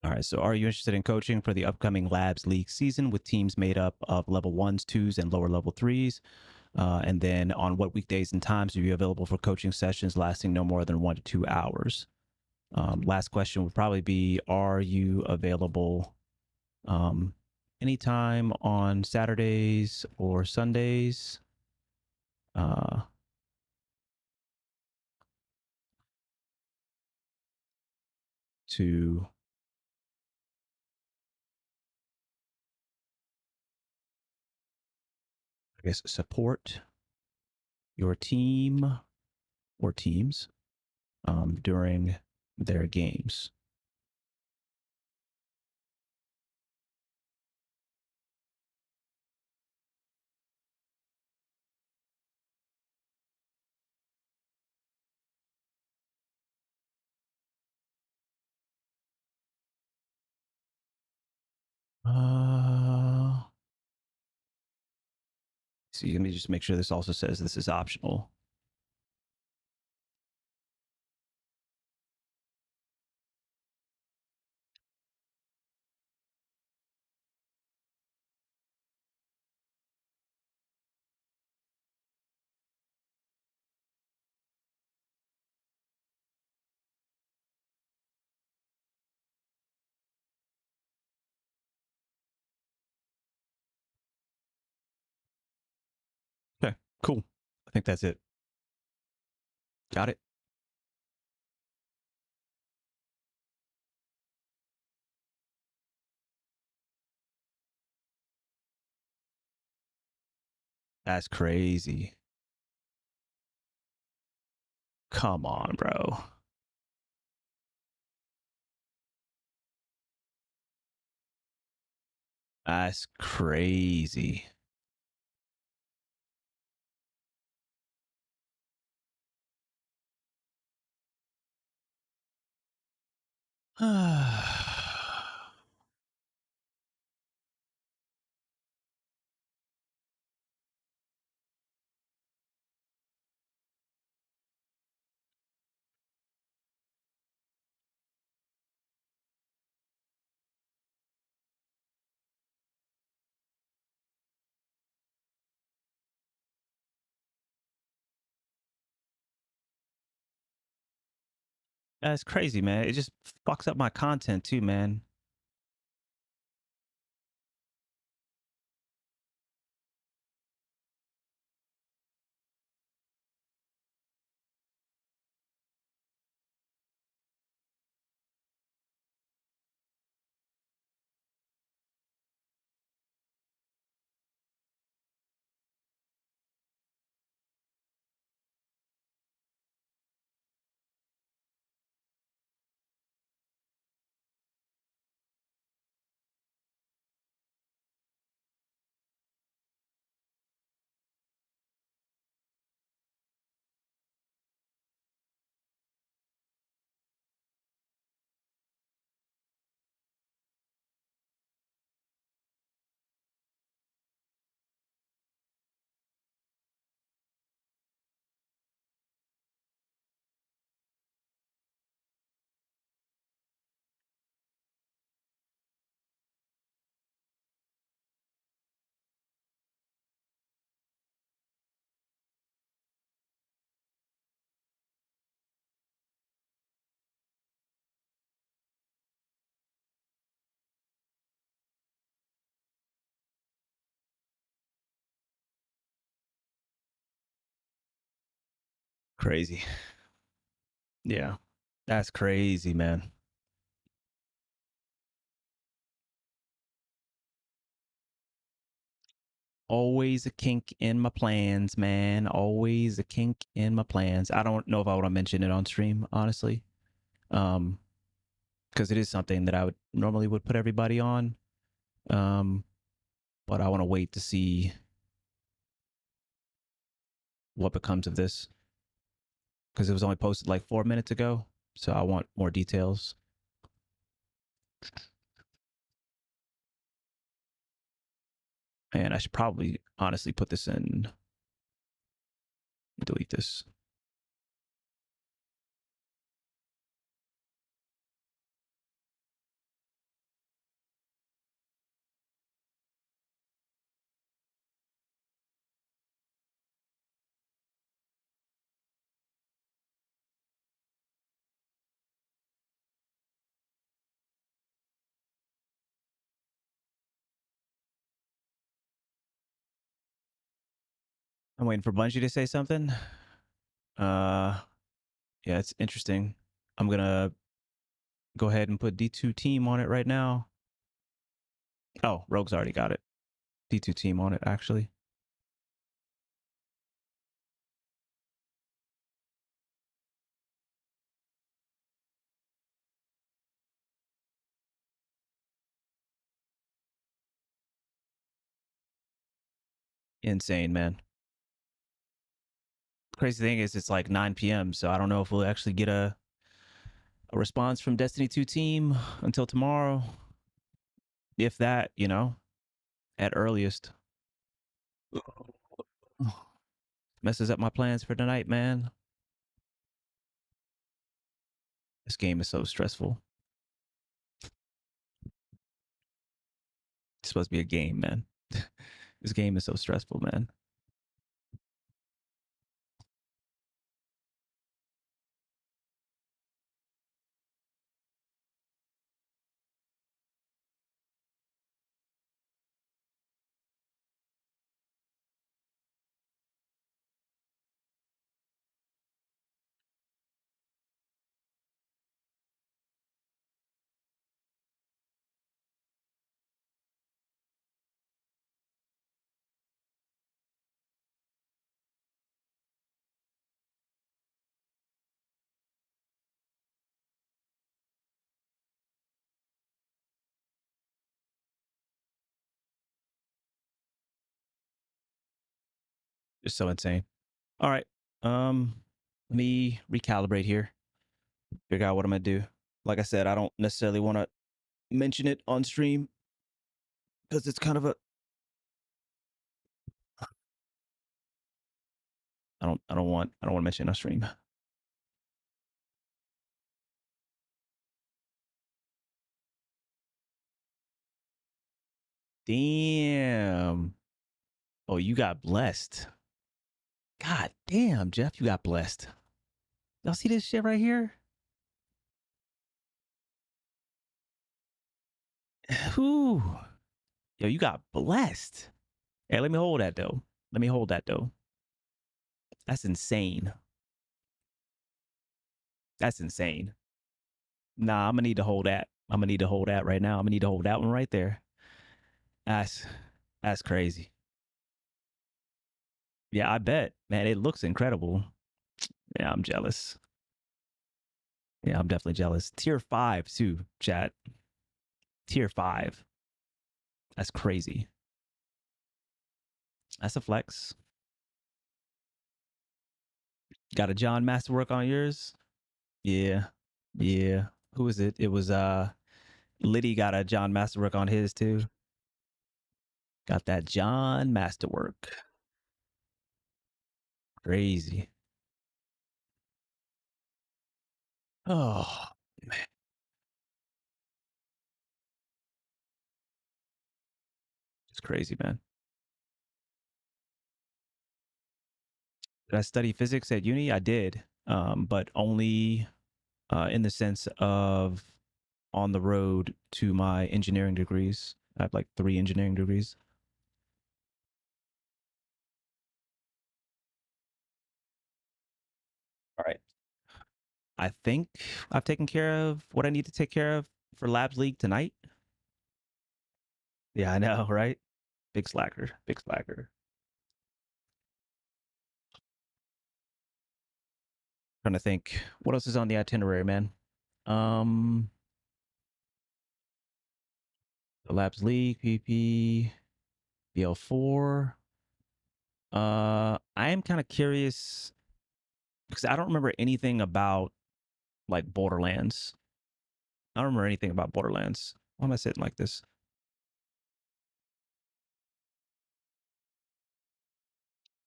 All right. So, are you interested in coaching for the upcoming Labs League season with teams made up of level ones, twos, and lower level threes? And then, on what weekdays and times are you available for coaching sessions lasting no more than 1 to 2 hours? Last question would probably be: are you available um, anytime on Saturdays or Sundays? Uh, to I guess support your team or teams during their games. See, let me just make sure this also says this is optional. Okay, cool. I think that's it. Got it. That's crazy. Come on, bro. That's crazy. That's crazy, man. It just fucks up my content too, man. Crazy. Yeah. That's crazy, man. Always a kink in my plans, man. Always a kink in my plans. I don't know if I want to mention it on stream, honestly. Um, because it is something that I would normally would put everybody on. Um, but I want to wait to see what becomes of this because it was only posted like 4 minutes ago. So I want more details. And I should probably honestly put this in. Delete this. I'm waiting for Bungie to say something. Uh, yeah, it's interesting. I'm gonna go ahead and put D2 team on it right now. Oh, Rogue's already got it. D2 team on it, actually. Insane, man. Crazy thing is, it's like 9 p.m., so I don't know if we'll actually get a response from Destiny 2 team until tomorrow. If that, at earliest. Messes up my plans for tonight, man. This game is so stressful. It's supposed to be a game, man. This game is so stressful, man. Just so insane. All right. Let me recalibrate here. Figure out what I'm gonna do. Like I said, I don't necessarily want to mention it on stream because it's kind of a I don't want to mention it on stream. Damn. Oh, you got blessed. God damn, Jeff, you got blessed. Y'all see this shit right here? Whew. Yo, you got blessed. Hey, let me hold that though. Let me hold that though. That's insane. That's insane. Nah, I'm gonna need to hold that. I'm gonna need to hold that right now. I'm gonna need to hold that one right there. That's that's crazy. Yeah, I bet. Man, it looks incredible. Yeah, I'm jealous. Yeah, I'm definitely jealous. Tier 5 too, chat. Tier 5. That's crazy. That's a flex. Got a John Masterwork on yours? Yeah. Yeah. Who was it? It was Liddy got a John Masterwork on his too. Got that John Masterwork. Crazy. Oh, man. It's crazy, man. Did I study physics at uni? I did. But only in the sense of on the road to my engineering degrees. I have like 3 engineering degrees. All right. I think I've taken care of what I need to take care of for Labs League tonight. Yeah, I know, right? Big slacker, big slacker. Trying to think what else is on the itinerary, man. Um, the Labs League, PP, BL4. I am kind of curious because I don't remember anything about like Borderlands. I don't remember anything about Borderlands. Why am I sitting like this?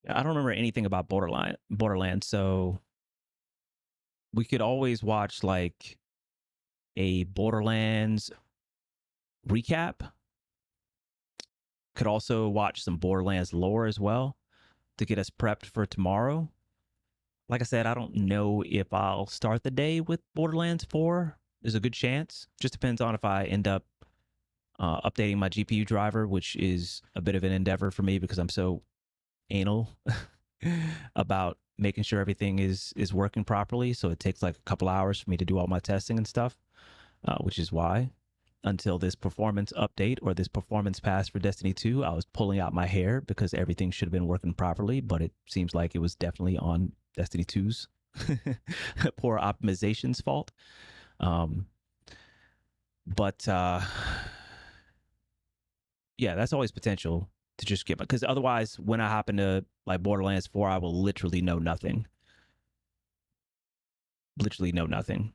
I don't remember anything about Borderlands, so we could always watch like a Borderlands recap. Could also watch some Borderlands lore as well to get us prepped for tomorrow. Like I said, I don't know if I'll start the day with Borderlands 4. There's a good chance. Just depends on if I end up updating my GPU driver, which is a bit of an endeavor for me because I'm so anal about making sure everything is working properly. So it takes like a couple hours for me to do all my testing and stuff, which is why until this performance update or this performance pass for Destiny 2, I was pulling out my hair because everything should have been working properly, but it seems like it was definitely on Destiny 2's poor optimization's fault. Um, but yeah, that's always potential to just get, because otherwise, when I hop into like Borderlands 4, I will literally know nothing. Literally know nothing.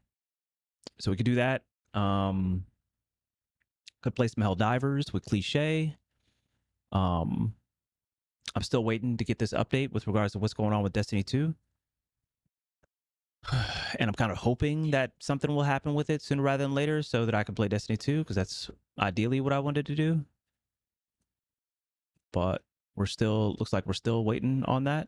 So we could do that. Um, could play some Helldivers with Cliche. Um, I'm still waiting to get this update with regards to what's going on with Destiny 2. And I'm kind of hoping that something will happen with it sooner rather than later so that I can play Destiny 2, because that's ideally what I wanted to do. But looks like we're still waiting on that.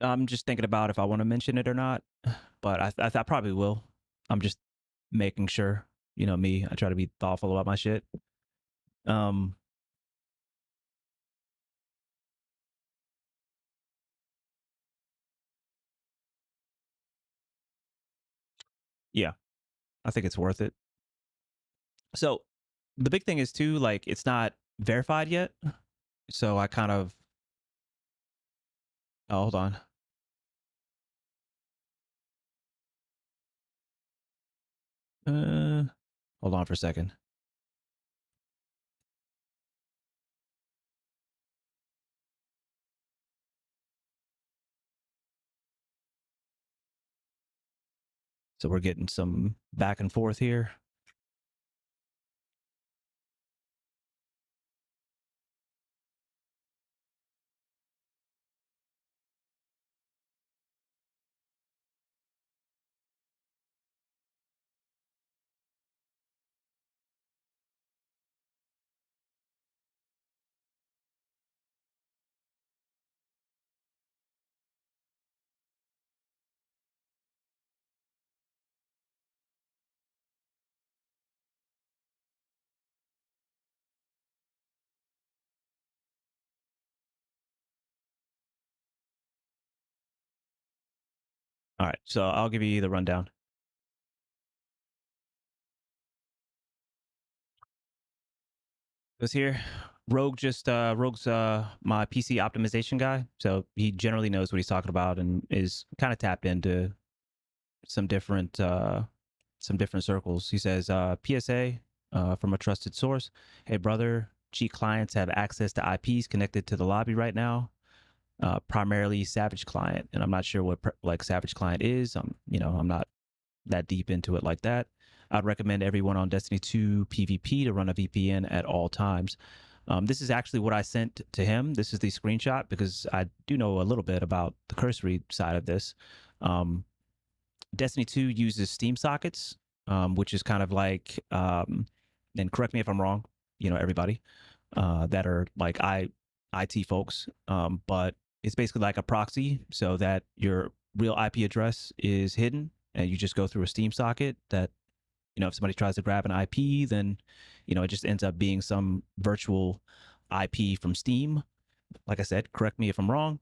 I'm just thinking about if I want to mention it or not, but I probably will. I'm just making sure. You know me, I try to be thoughtful about my shit. Um, yeah, I think it's worth it. So the big thing is too, like it's not verified yet. So I kind of hold on. Uh, hold on for a second. So we're getting some back and forth here. All right, so I'll give you the rundown. Goes here. Rogue's my PC optimization guy, so he generally knows what he's talking about and is kind of tapped into some different circles. He says, PSA from a trusted source. Hey brother, cheat clients have access to IPs connected to the lobby right now. Primarily Savage Client, and I'm not sure what like Savage Client is. I'm not that deep into it like that. I'd recommend everyone on Destiny 2 PvP to run a VPN at all times. This is actually what I sent to him. This is the screenshot because I do know a little bit about the cursory side of this. Um, Destiny 2 uses Steam sockets, which is kind of like, and correct me if I'm wrong, everybody that are like IT folks, but it's basically like a proxy so that your real IP address is hidden and you just go through a Steam socket that, if somebody tries to grab an IP, then, it just ends up being some virtual IP from Steam. Like I said, correct me if I'm wrong,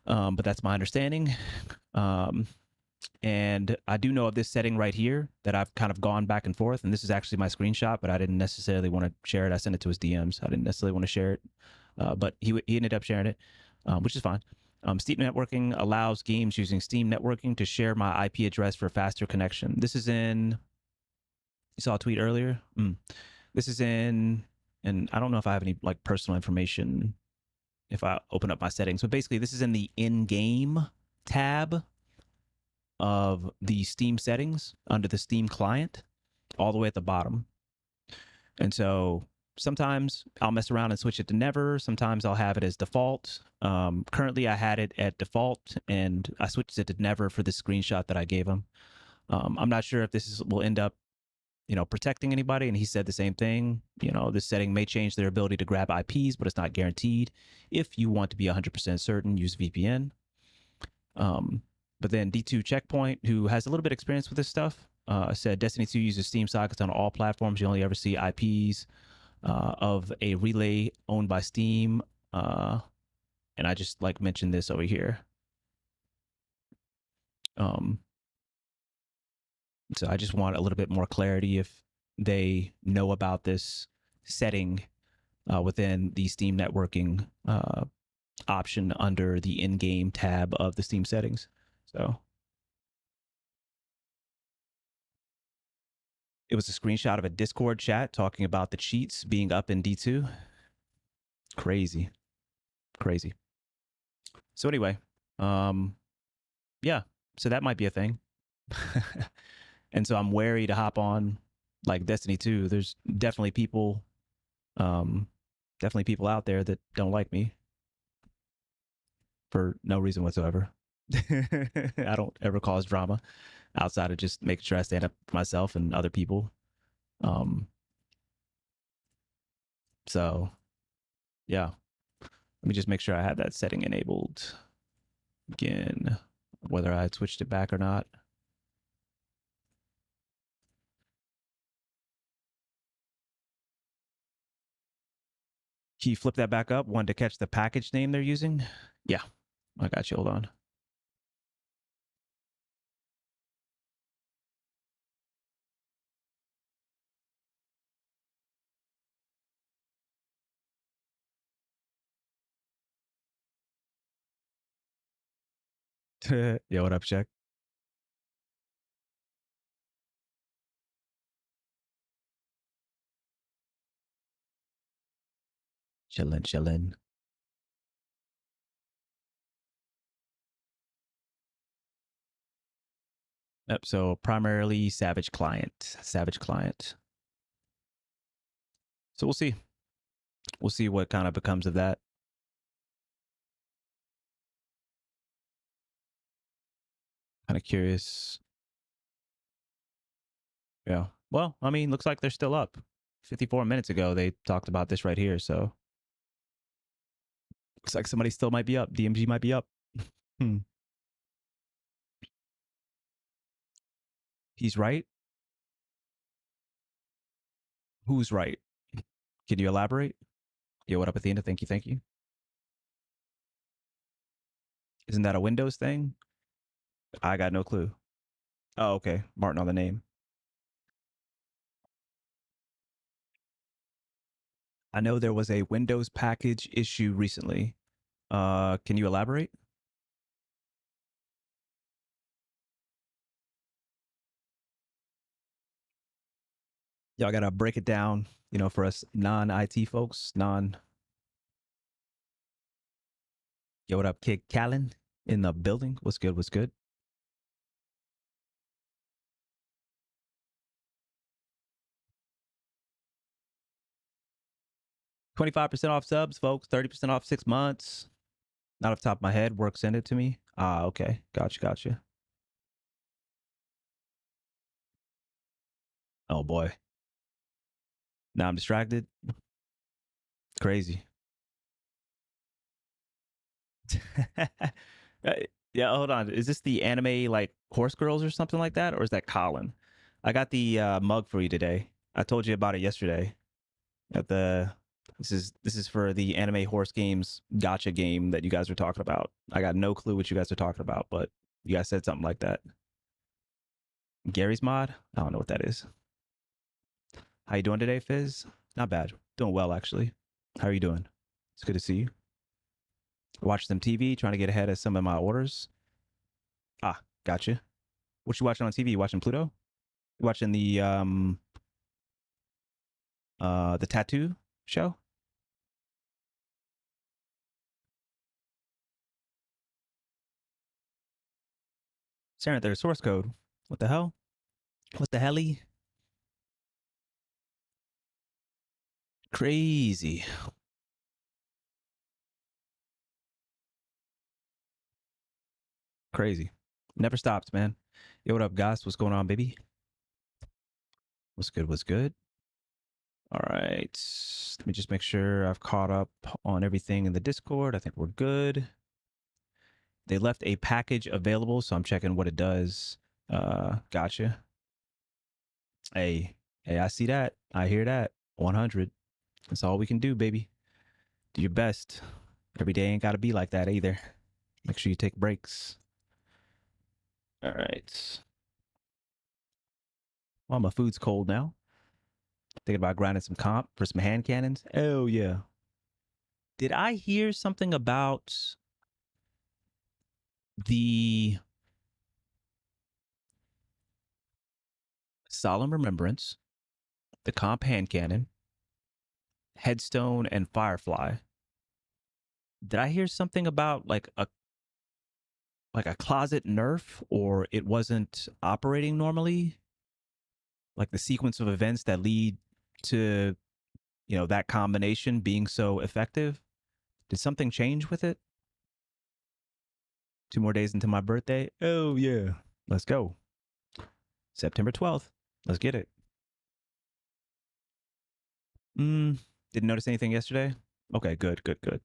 but that's my understanding. Um, and I do know of this setting right here that I've kind of gone back and forth. And this is actually my screenshot, but I didn't necessarily want to share it. I sent it to his DMs. I didn't necessarily want to share it, but he ended up sharing it, which is fine. Steam networking allows games using Steam networking to share my IP address for faster connection. This is in, you saw a tweet earlier. This is in, and I don't know if I have any like personal information if I open up my settings, but basically this is in the in-game tab of the Steam settings under the Steam client, all the way at the bottom. And so sometimes I'll mess around and switch it to never. Sometimes I'll have it as default. Currently, I had it at default, and I switched it to never for the screenshot that I gave him. I'm not sure if will end up, protecting anybody. And he said the same thing. This setting may change their ability to grab IPs, but it's not guaranteed. If you want to be 100% certain, use VPN. But then D2 Checkpoint, who has a little bit of experience with this stuff, said Destiny 2 uses Steam sockets on all platforms. You only ever see IPs of a relay owned by Steam. And I just mentioned this over here. So I just want a little bit more clarity if they know about this setting within the Steam networking option under the in-game tab of the Steam settings. So it was a screenshot of a Discord chat talking about the cheats being up in D2. Crazy. So anyway, yeah, so that might be a thing. And so I'm wary to hop on Destiny 2. There's definitely people out there that don't like me for no reason whatsoever. I don't ever cause drama outside of just making sure I stand up for myself and other people. So yeah, let me just make sure I have that setting enabled again, whether I had switched it back or not. Can you flip that back up? One to catch the package name they're using? Yeah, I got you. Hold on. Yo, what up, Check? Chillin'. Yep, so primarily Savage Client. So we'll see. We'll see what kind of becomes of that. Kind of curious. Yeah. Well, I mean, looks like they're still up. 54 minutes ago, they talked about this right here. So looks like somebody still might be up. DMG might be up. He's right. Who's right? Can you elaborate? Yo, what up, Athena? Thank you. Isn't that a Windows thing? I got no clue. Oh, okay. Martin on the name. I know there was a Windows package issue recently. Can you elaborate? Y'all gotta break it down, for us non-IT folks, Yo, what up, Kid Callan in the building? What's good? 25% off subs, folks. 30% off 6 months. Not off the top of my head. Work send it to me. Ah, okay. Gotcha. Oh boy. Now I'm distracted. Crazy. Uh, yeah, hold on. Is this the anime Horse Girls or something like that, or is that Colin? I got the mug for you today. I told you about it yesterday. At the this is for the anime horse games gotcha game that you guys were talking about. I got no clue what you guys are talking about, but you guys said something like that. Gary's mod? I don't know what that is. How you doing today, Fizz? Not bad. Doing well actually. How are you doing? It's good to see you. Watch some TV, trying to get ahead of some of my orders. Ah, gotcha. What you watching on TV? You watching Pluto? You watching the tattoo show? Staring at their source code. What the hell? What the helly? Crazy. Crazy. Never stops, man. Yo, what up, guys? What's going on, baby? What's good? What's good? All right. Let me just make sure I've caught up on everything in the Discord. I think we're good. They left a package available, so I'm checking what it does. Gotcha. Hey, hey, I see that. I hear that. 100. That's all we can do, baby. Do your best. Every day ain't got to be like that either. Make sure you take breaks. All right. Well, my food's cold now. Thinking about grinding some comp for some hand cannons. Oh, yeah. Did I hear something about the Solemn Remembrance, the comp hand cannon, Headstone, and Firefly? Did I hear something about like a closet nerf, or it wasn't operating normally? Like the sequence of events that lead to, that combination being so effective? Did something change with it? 2 more days until my birthday. Oh yeah. Let's go. September 12th. Let's get it. Didn't notice anything yesterday. Okay, good, good, good.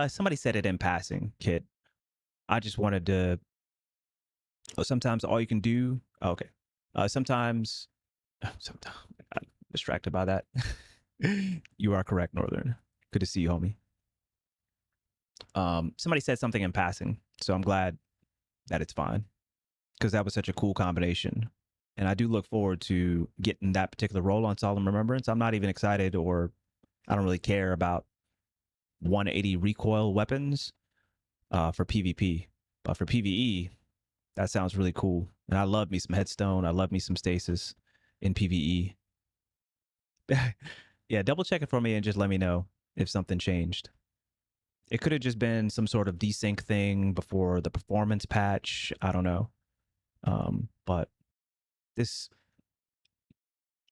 Somebody said it in passing, kid. I just wanted to. Oh, sometimes all you can do. Oh, okay. Sometimes, sometimes I'm distracted by that. You are correct, Northern. Good to see you, homie. Somebody said something in passing, so I'm glad that it's fine because that was such a cool combination. And I do look forward to getting that particular role on Solemn Remembrance. I'm not even excited, or I don't really care about 180 recoil weapons for PvP. But for PvE, that sounds really cool. And I love me some Headstone. I love me some Stasis in PvE. Yeah, double check it for me and just let me know if something changed. It could have just been some sort of desync thing before the performance patch. I don't know. But this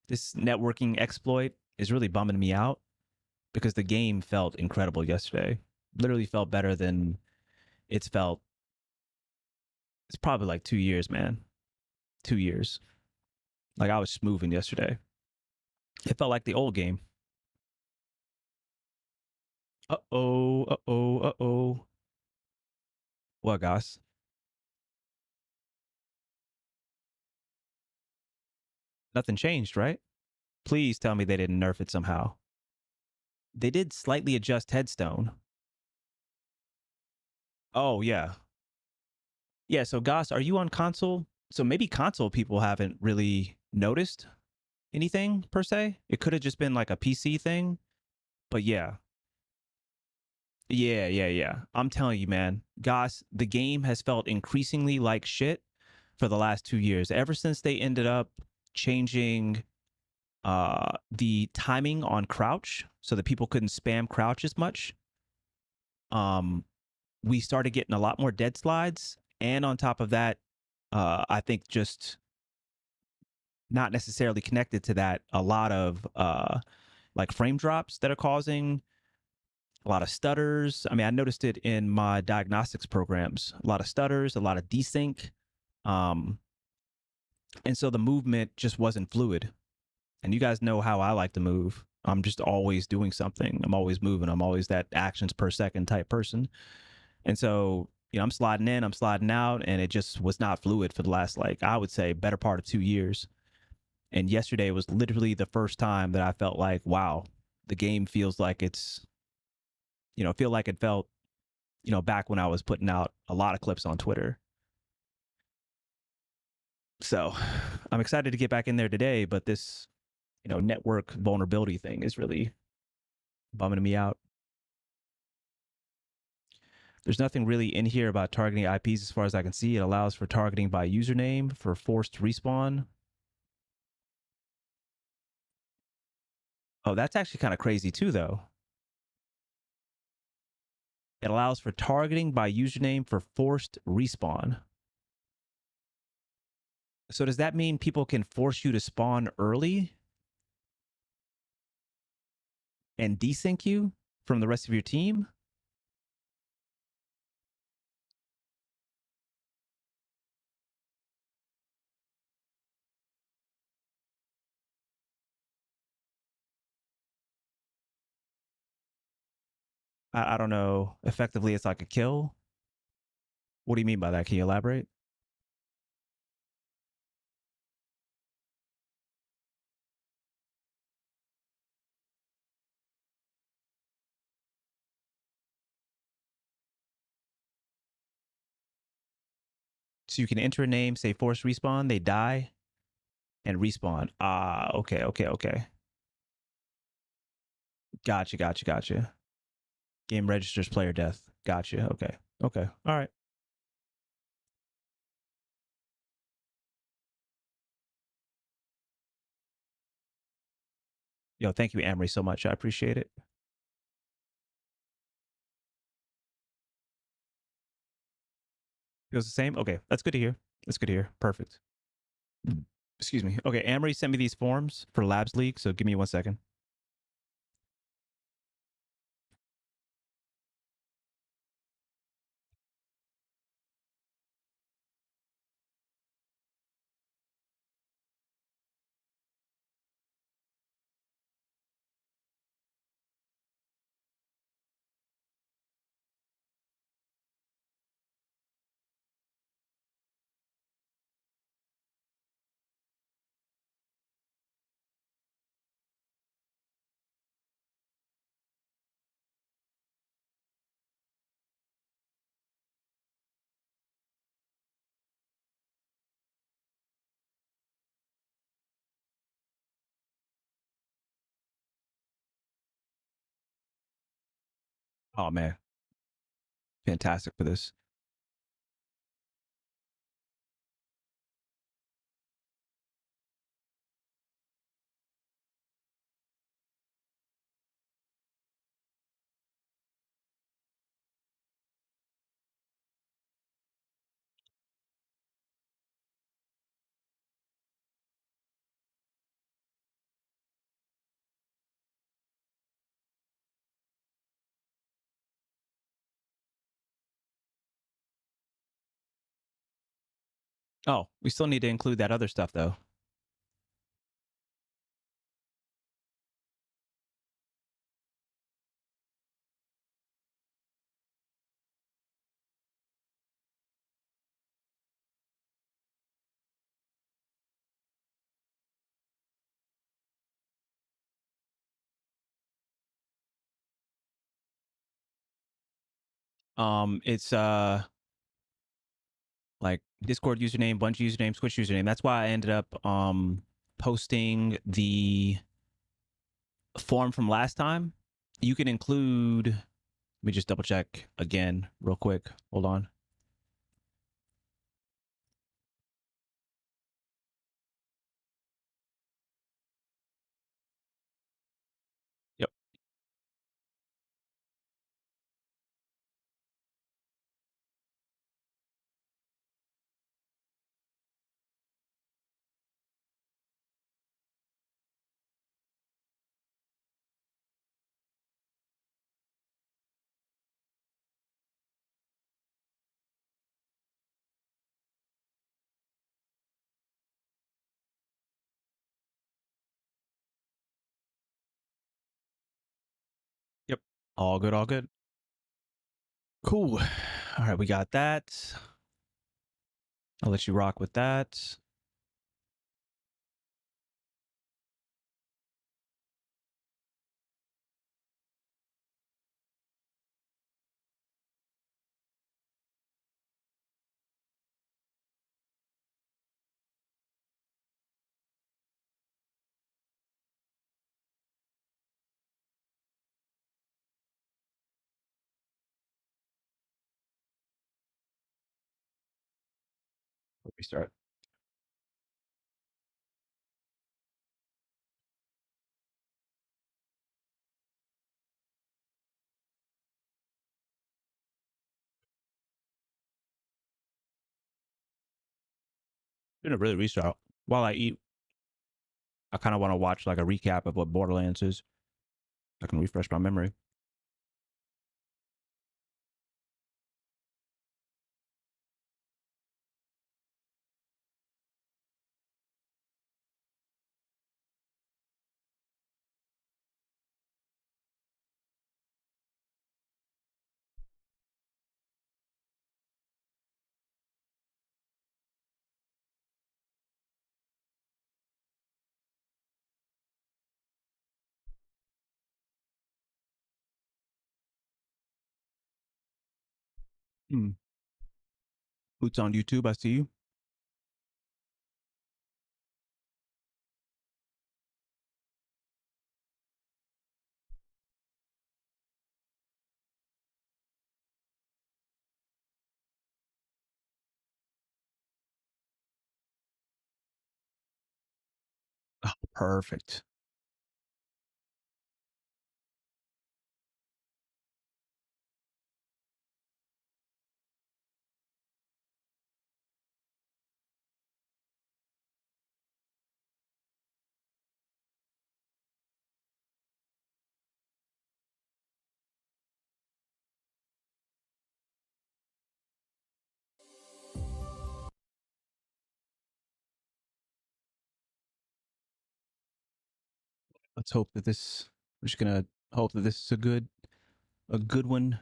this networking exploit is really bumming me out because the game felt incredible yesterday. Literally felt better than it's felt. It's probably like 2 years, man. 2 years. Like I was smoothing yesterday. It felt like the old game. Uh oh. Uh oh. Uh oh. What, guys? Nothing changed, right? Please tell me they didn't nerf it somehow. They did slightly adjust Headstone. Oh yeah, yeah. So Goss, are you on console? So maybe console people haven't really noticed anything per se. It could have just been like a PC thing. But yeah, yeah. I'm telling you, man, Goss, the game has felt increasingly like shit for the last 2 years. Ever since they ended up changing the timing on crouch so that people couldn't spam crouch as much. We started getting a lot more dead slides, and on top of that, I think just not necessarily connected to that, a lot of like frame drops that are causing a lot of stutters. I mean, I noticed it in my diagnostics programs. A lot of stutters, a lot of desync, um, and so the movement just wasn't fluid. And you guys know how I like to move. I'm just always doing something. I'm always moving. I'm always that actions per second type person. And so, I'm sliding in, I'm sliding out, and it just was not fluid for the last, like, I would say, better part of 2 years. And yesterday was literally the first time that I felt like, wow, the game feels like it's, feel like it felt, back when I was putting out a lot of clips on Twitter. So I'm excited to get back in there today, but this, network vulnerability thing is really bumming me out. There's nothing really in here about targeting IPs as far as I can see. It allows for targeting by username for forced respawn. Oh, that's actually kind of crazy too, though. It allows for targeting by username for forced respawn. So does that mean people can force you to spawn early? and desync you from the rest of your team? I don't know. Effectively, it's like a kill. What do you mean by that? Can you elaborate? So you can enter a name, say force respawn, they die, and respawn. Ah, okay, okay, okay. Gotcha, gotcha, gotcha. Game registers player death. Gotcha. Okay. Okay. All right. Yo, thank you, Amory, so much. I appreciate it. Feels the same? Okay. That's good to hear. That's good to hear. Perfect. Excuse me. Okay. Amory sent me these forms for Labs League. So give me 1 second. Oh, man. Fantastic for this. Oh, we still need to include that other stuff, though. It's like Discord username, Bungie username, Twitch username. That's why I ended up posting the form from last time. You can include. Let me just double check again, real quick. Hold on. Yep. Yep. All good. All good. Cool. All right, we got that. I'll let you rock with that. Restart. Gonna really restart. While I eat, I kind of want to watch like a recap of what Borderlands is. I can refresh my memory. Hmm. Boots on YouTube. I see you. Oh, perfect. Let's hope that this. We're just gonna hope that this is a good one.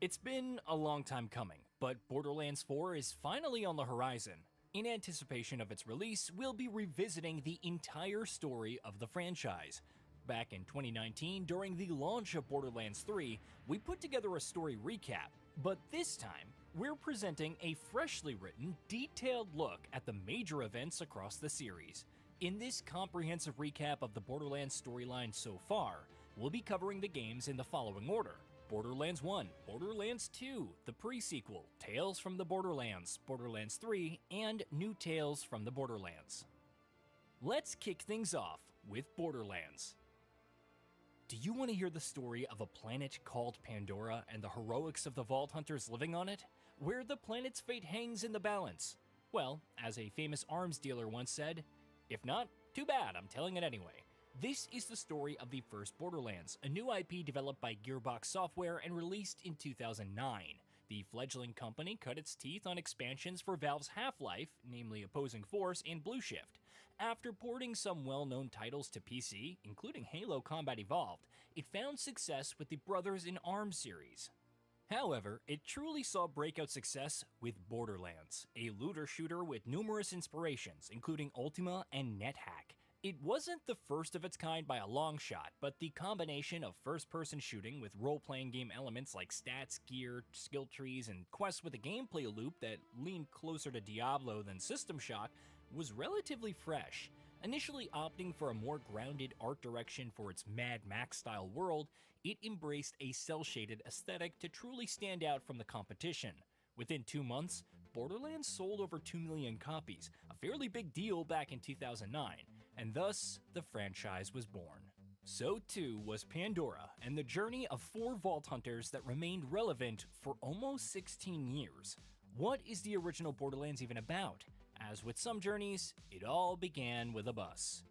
It's been a long time coming, but Borderlands 4 is finally on the horizon. In anticipation of its release, we'll be revisiting the entire story of the franchise. Back in 2019, during the launch of Borderlands 3, we put together a story recap, but this time, we're presenting a freshly written, detailed look at the major events across the series. In this comprehensive recap of the Borderlands storyline so far, we'll be covering the games in the following order: Borderlands 1, Borderlands 2, the pre-sequel, Tales from the Borderlands, Borderlands 3, and New Tales from the Borderlands. Let's kick things off with Borderlands. Do you want to hear the story of a planet called Pandora and the heroics of the Vault Hunters living on it? Where the planet's fate hangs in the balance? Well, as a famous arms dealer once said, if not, too bad, I'm telling it anyway. This is the story of the first Borderlands, a new IP developed by Gearbox Software and released in 2009. The fledgling company cut its teeth on expansions for Valve's Half-Life, namely Opposing Force and Blue Shift. After porting some well-known titles to PC, including Halo Combat Evolved, it found success with the Brothers in Arms series. However, it truly saw breakout success with Borderlands, a looter shooter with numerous inspirations, including Ultima and NetHack. It wasn't the first of its kind by a long shot, but the combination of first-person shooting with role-playing game elements like stats, gear, skill trees, and quests with a gameplay loop that leaned closer to Diablo than System Shock was relatively fresh. Initially opting for a more grounded art direction for its Mad Max-style world, it embraced a cel-shaded aesthetic to truly stand out from the competition. Within 2 months, Borderlands sold over 2 million copies, a fairly big deal back in 2009, and thus the franchise was born. So too was Pandora and the journey of 4 Vault Hunters that remained relevant for almost 16 years. What is the original Borderlands even about? As with some journeys, it all began with a bus.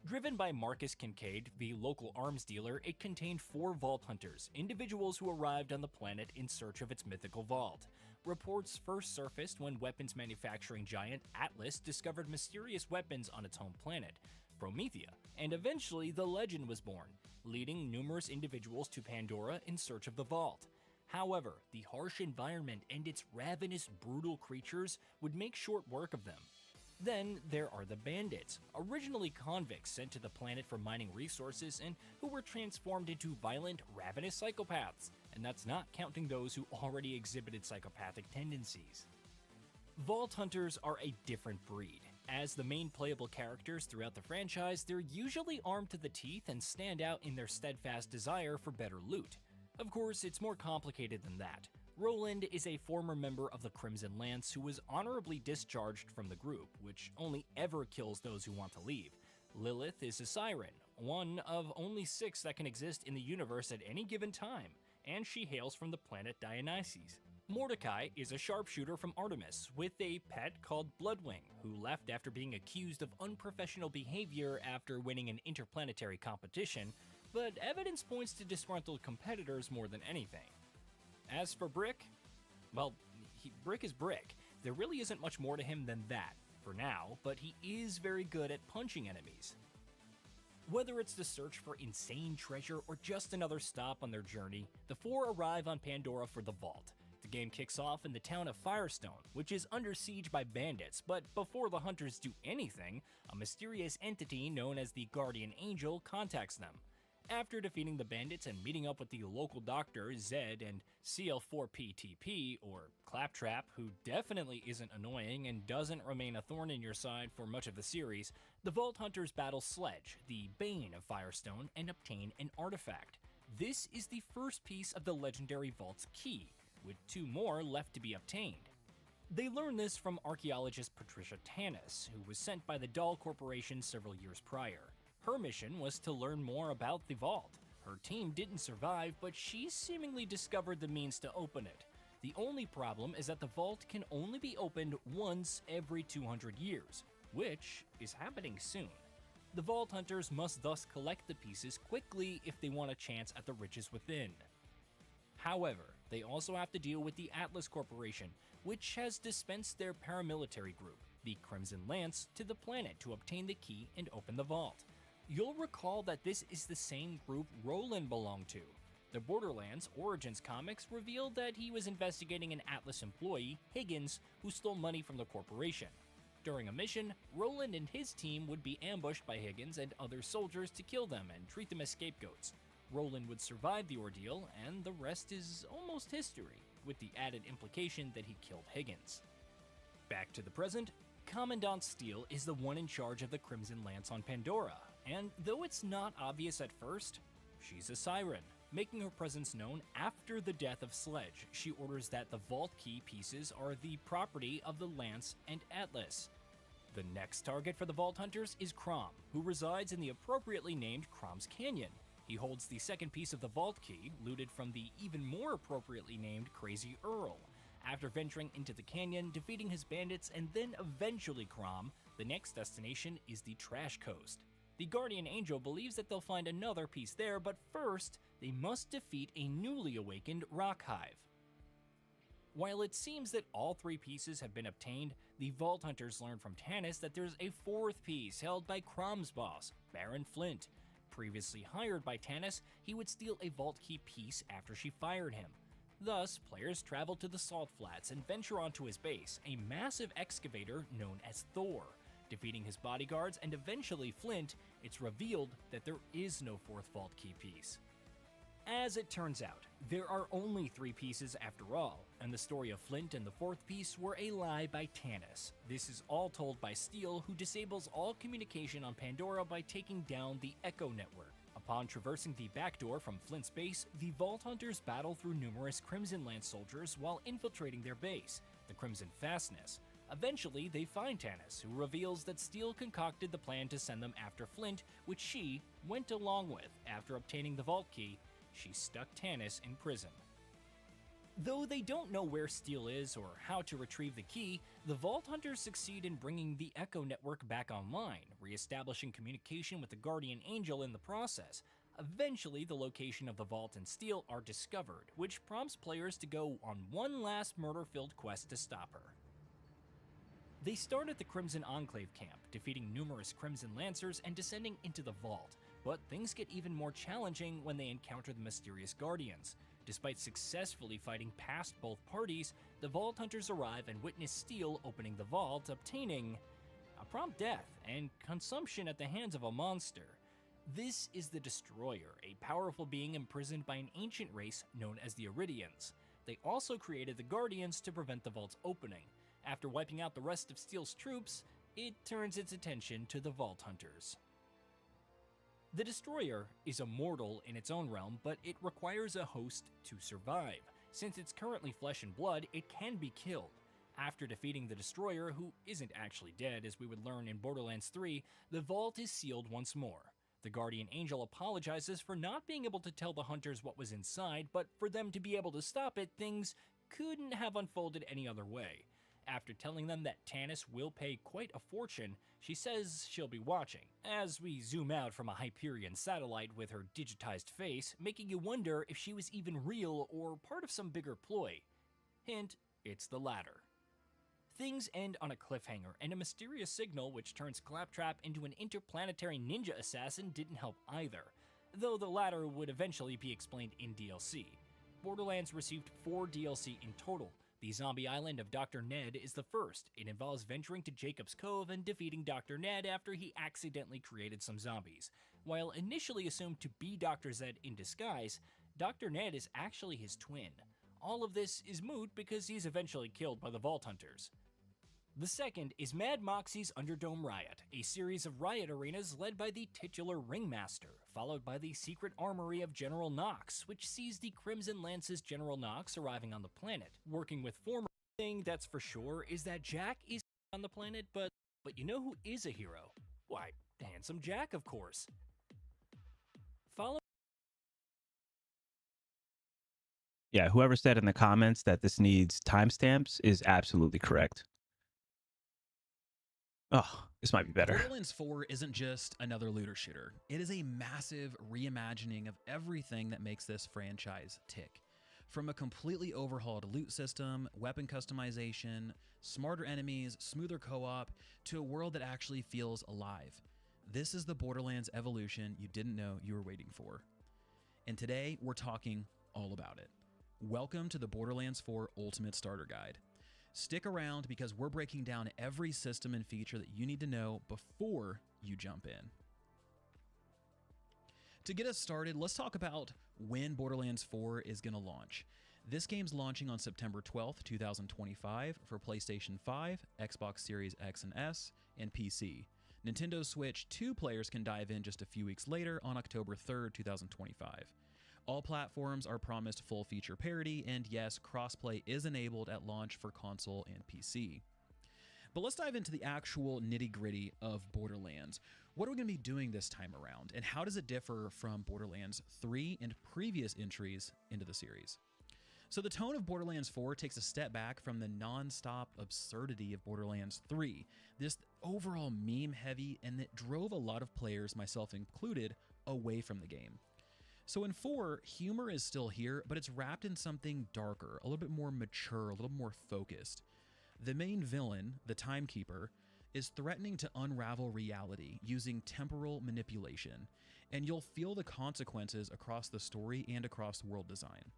Driven by Marcus Kincaid, the local arms dealer, it contained 4 Vault Hunters, individuals who arrived on the planet in search of its mythical vault. Reports first surfaced when weapons manufacturing giant Atlas discovered mysterious weapons on its home planet, Promethea, and eventually the legend was born, leading numerous individuals to Pandora in search of the vault. However, the harsh environment and its ravenous, brutal creatures would make short work of them. Then there are the bandits, originally convicts sent to the planet for mining resources and who were transformed into violent, ravenous psychopaths, and that's not counting those who already exhibited psychopathic tendencies. Vault Hunters are a different breed. As the main playable characters throughout the franchise, they're usually armed to the teeth and stand out in their steadfast desire for better loot. Of course, it's more complicated than that. Roland is a former member of the Crimson Lance who was honorably discharged from the group, which only ever kills those who want to leave. Lilith is a siren, one of only 6 that can exist in the universe at any given time, and she hails from the planet Dionysus. Mordecai is a sharpshooter from Artemis with a pet called Bloodwing, who left after being accused of unprofessional behavior after winning an interplanetary competition, but evidence points to disgruntled competitors more than anything. As for Brick, well, Brick is Brick. There really isn't much more to him than that, for now, but he is very good at punching enemies. Whether it's the search for insane treasure or just another stop on their journey, the four arrive on Pandora for the vault. The game kicks off in the town of Firestone, which is under siege by bandits, but before the hunters do anything, a mysterious entity known as the Guardian Angel contacts them. After defeating the bandits and meeting up with the local doctor, Zed, and CL4PTP, or Claptrap, who definitely isn't annoying and doesn't remain a thorn in your side for much of the series, the Vault Hunters battle Sledge, the Bane of Firestone, and obtain an artifact. This is the first piece of the legendary Vault's key, with two more left to be obtained. They learned this from archaeologist Patricia Tanis, who was sent by the Dahl Corporation several years prior. Her mission was to learn more about the vault. Her team didn't survive, but she seemingly discovered the means to open it. The only problem is that the vault can only be opened once every 200 years, which is happening soon. The Vault Hunters must thus collect the pieces quickly if they want a chance at the riches within. However, they also have to deal with the Atlas Corporation, which has dispensed their paramilitary group, the Crimson Lance, to the planet to obtain the key and open the vault. You'll recall that this is the same group Roland belonged to. The Borderlands Origins comics revealed that he was investigating an Atlas employee, Higgins, who stole money from the corporation. During a mission, Roland and his team would be ambushed by Higgins and other soldiers to kill them and treat them as scapegoats. Roland would survive the ordeal, and the rest is almost history, with the added implication that he killed Higgins. Back to the present, Commandant Steele is the one in charge of the Crimson Lance on Pandora, and though it's not obvious at first, she's a siren. Making her presence known after the death of Sledge, she orders that the vault key pieces are the property of the Lance and Atlas. The next target for the Vault Hunters is Crom, who resides in the appropriately named Crom's Canyon. He holds the second piece of the vault key, looted from the even more appropriately named Crazy Earl. After venturing into the canyon, defeating his bandits, and then eventually Crom, the next destination is the Trash Coast. The Guardian Angel believes that they'll find another piece there, but first, they must defeat a newly awakened Rock Hive. While it seems that all three pieces have been obtained, the Vault Hunters learn from Tanis that there's a fourth piece held by Crom's boss, Baron Flint. Previously hired by Tanis, he would steal a vault key piece after she fired him. Thus, players travel to the Salt Flats and venture onto his base, a massive excavator known as Thor. Defeating his bodyguards and eventually Flint, it's revealed that there is no fourth vault key piece. As it turns out, there are only three pieces after all, and the story of Flint and the fourth piece were a lie by Tanis. This is all told by Steele, who disables all communication on Pandora by taking down the Echo Network. Upon traversing the backdoor from Flint's base, the Vault Hunters battle through numerous Crimson Lance soldiers while infiltrating their base, the Crimson Fastness. Eventually, they find Tanis, who reveals that Steele concocted the plan to send them after Flint, which she went along with. After obtaining the vault key, she stuck Tanis in prison. Though they don't know where Steele is or how to retrieve the key, the Vault Hunters succeed in bringing the Echo Network back online, re-establishing communication with the Guardian Angel in the process. Eventually, the location of the Vault and Steele are discovered, which prompts players to go on one last murder-filled quest to stop her. They start at the Crimson Enclave camp, defeating numerous Crimson Lancers and descending into the vault, but things get even more challenging when they encounter the mysterious Guardians. Despite successfully fighting past both parties, the Vault Hunters arrive and witness Steele opening the vault, obtaining a prompt death and consumption at the hands of a monster. This is the Destroyer, a powerful being imprisoned by an ancient race known as the Iridians. They also created the Guardians to prevent the vault's opening. After wiping out the rest of Steele's troops, it turns its attention to the Vault Hunters. The Destroyer is immortal in its own realm, but it requires a host to survive. Since it's currently flesh and blood, it can be killed. After defeating the Destroyer, who isn't actually dead as we would learn in Borderlands 3, the vault is sealed once more. The Guardian Angel apologizes for not being able to tell the Hunters what was inside, but for them to be able to stop it, things couldn't have unfolded any other way. After telling them that Tannis will pay quite a fortune, she says she'll be watching, as we zoom out from a Hyperion satellite with her digitized face, making you wonder if she was even real or part of some bigger ploy. Hint, it's the latter. Things end on a cliffhanger, and a mysterious signal which turns Claptrap into an interplanetary ninja assassin didn't help either, though the latter would eventually be explained in DLC. Borderlands received 4 DLC in total. The Zombie Island of Dr. Ned is the first. It involves venturing to Jacob's Cove and defeating Dr. Ned after he accidentally created some zombies. While initially assumed to be Dr. Zed in disguise, Dr. Ned is actually his twin. All of this is moot because he's eventually killed by the Vault Hunters. The second is Mad Moxie's Underdome Riot, a series of riot arenas led by the titular Ringmaster, followed by the secret armory of General Knox, which sees the Crimson Lance's General Knox arriving on the planet, working with former. Thing that's for sure is that Jack is on the planet, but you know who is a hero? Why, Handsome Jack, of course. Yeah, whoever said in the comments that this needs timestamps is absolutely correct. Oh, this might be better. Borderlands 4 isn't just another looter shooter. It is a massive reimagining of everything that makes this franchise tick. From a completely overhauled loot system, weapon customization, smarter enemies, smoother co-op, to a world that actually feels alive. This is the Borderlands evolution you didn't know you were waiting for. And today, we're talking all about it. Welcome to the Borderlands 4 Ultimate Starter Guide. Stick around because we're breaking down every system and feature that you need to know before you jump in. To get us started, let's talk about when Borderlands 4 is going to launch. This game's launching on September 12th, 2025 for PlayStation 5, Xbox Series X and S, and PC. Nintendo Switch 2 players can dive in just a few weeks later on October 3rd, 2025. All platforms are promised full feature parity, and yes, crossplay is enabled at launch for console and PC. But let's dive into the actual nitty-gritty of Borderlands. What are we going to be doing this time around, and how does it differ from Borderlands 3 and previous entries into the series? So the tone of Borderlands 4 takes a step back from the non-stop absurdity of Borderlands 3, this overall meme-heavy, and that drove a lot of players, myself included, away from the game. So in 4, humor is still here, but it's wrapped in something darker, a little bit more mature, a little more focused. The main villain, the Timekeeper, is threatening to unravel reality using temporal manipulation, and you'll feel the consequences across the story and across world design.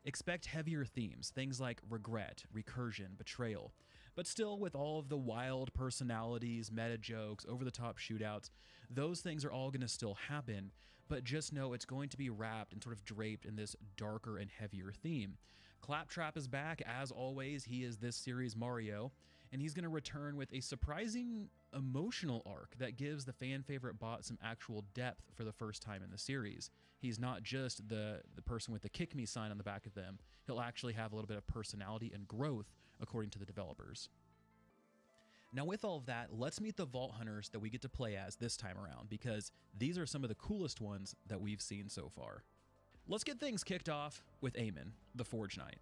Expect heavier themes, things like regret, recursion, betrayal, but still with all of the wild personalities, meta jokes, over-the-top shootouts, those things are all going to still happen, but just know it's going to be wrapped and sort of draped in this darker and heavier theme. Claptrap is back, as always. He is this series' Mario, and he's going to return with a surprising emotional arc that gives the fan favorite bot some actual depth for the first time in the series. He's not just the person with the kick me sign on the back of them. He'll actually have a little bit of personality and growth, according to the developers. Now with all of that, let's meet the Vault Hunters that we get to play as this time around, because these are some of the coolest ones that we've seen so far. Let's get things kicked off with Eamon, the Forge Knight.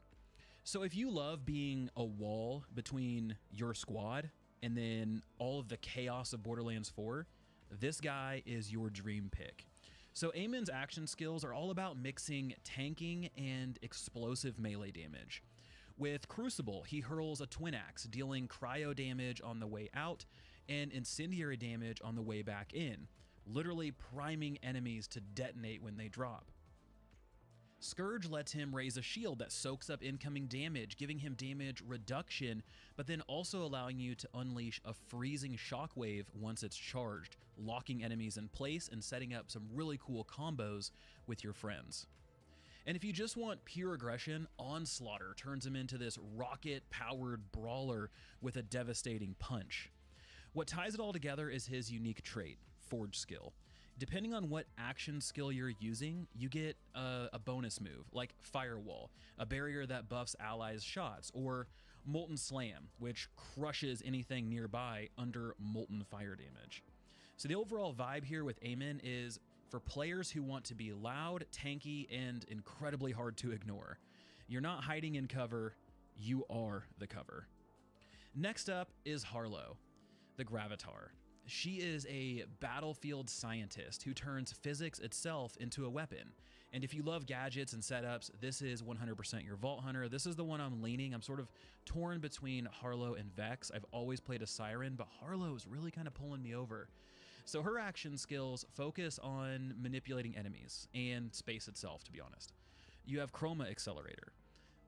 So if you love being a wall between your squad and then all of the chaos of Borderlands 4, this guy is your dream pick. So Eamon's action skills are all about mixing tanking and explosive melee damage. With Crucible, he hurls a twin axe, dealing cryo damage on the way out and incendiary damage on the way back in, literally priming enemies to detonate when they drop. Scourge lets him raise a shield that soaks up incoming damage, giving him damage reduction, but then also allowing you to unleash a freezing shockwave once it's charged, locking enemies in place and setting up some really cool combos with your friends. And if you just want pure aggression, Onslaughter turns him into this rocket-powered brawler with a devastating punch. What ties it all together is his unique trait, Forge Skill. Depending on what action skill you're using, you get a bonus move, like Firewall, a barrier that buffs allies' shots, or Molten Slam, which crushes anything nearby under molten fire damage. So the overall vibe here with Eamon is for players who want to be loud, tanky, and incredibly hard to ignore. You're not hiding in cover, You are the cover. Next up is Harlow, the Gravatar. She is a battlefield scientist who turns physics itself into a weapon. And if you love gadgets and setups, this is 100% your Vault Hunter. This is the one I'm leaning. I'm sort of torn between Harlow and Vex. I've always played a Siren, but Harlow is really kind of pulling me over. So her action skills focus on manipulating enemies and space itself, to be honest. You have Chroma Accelerator.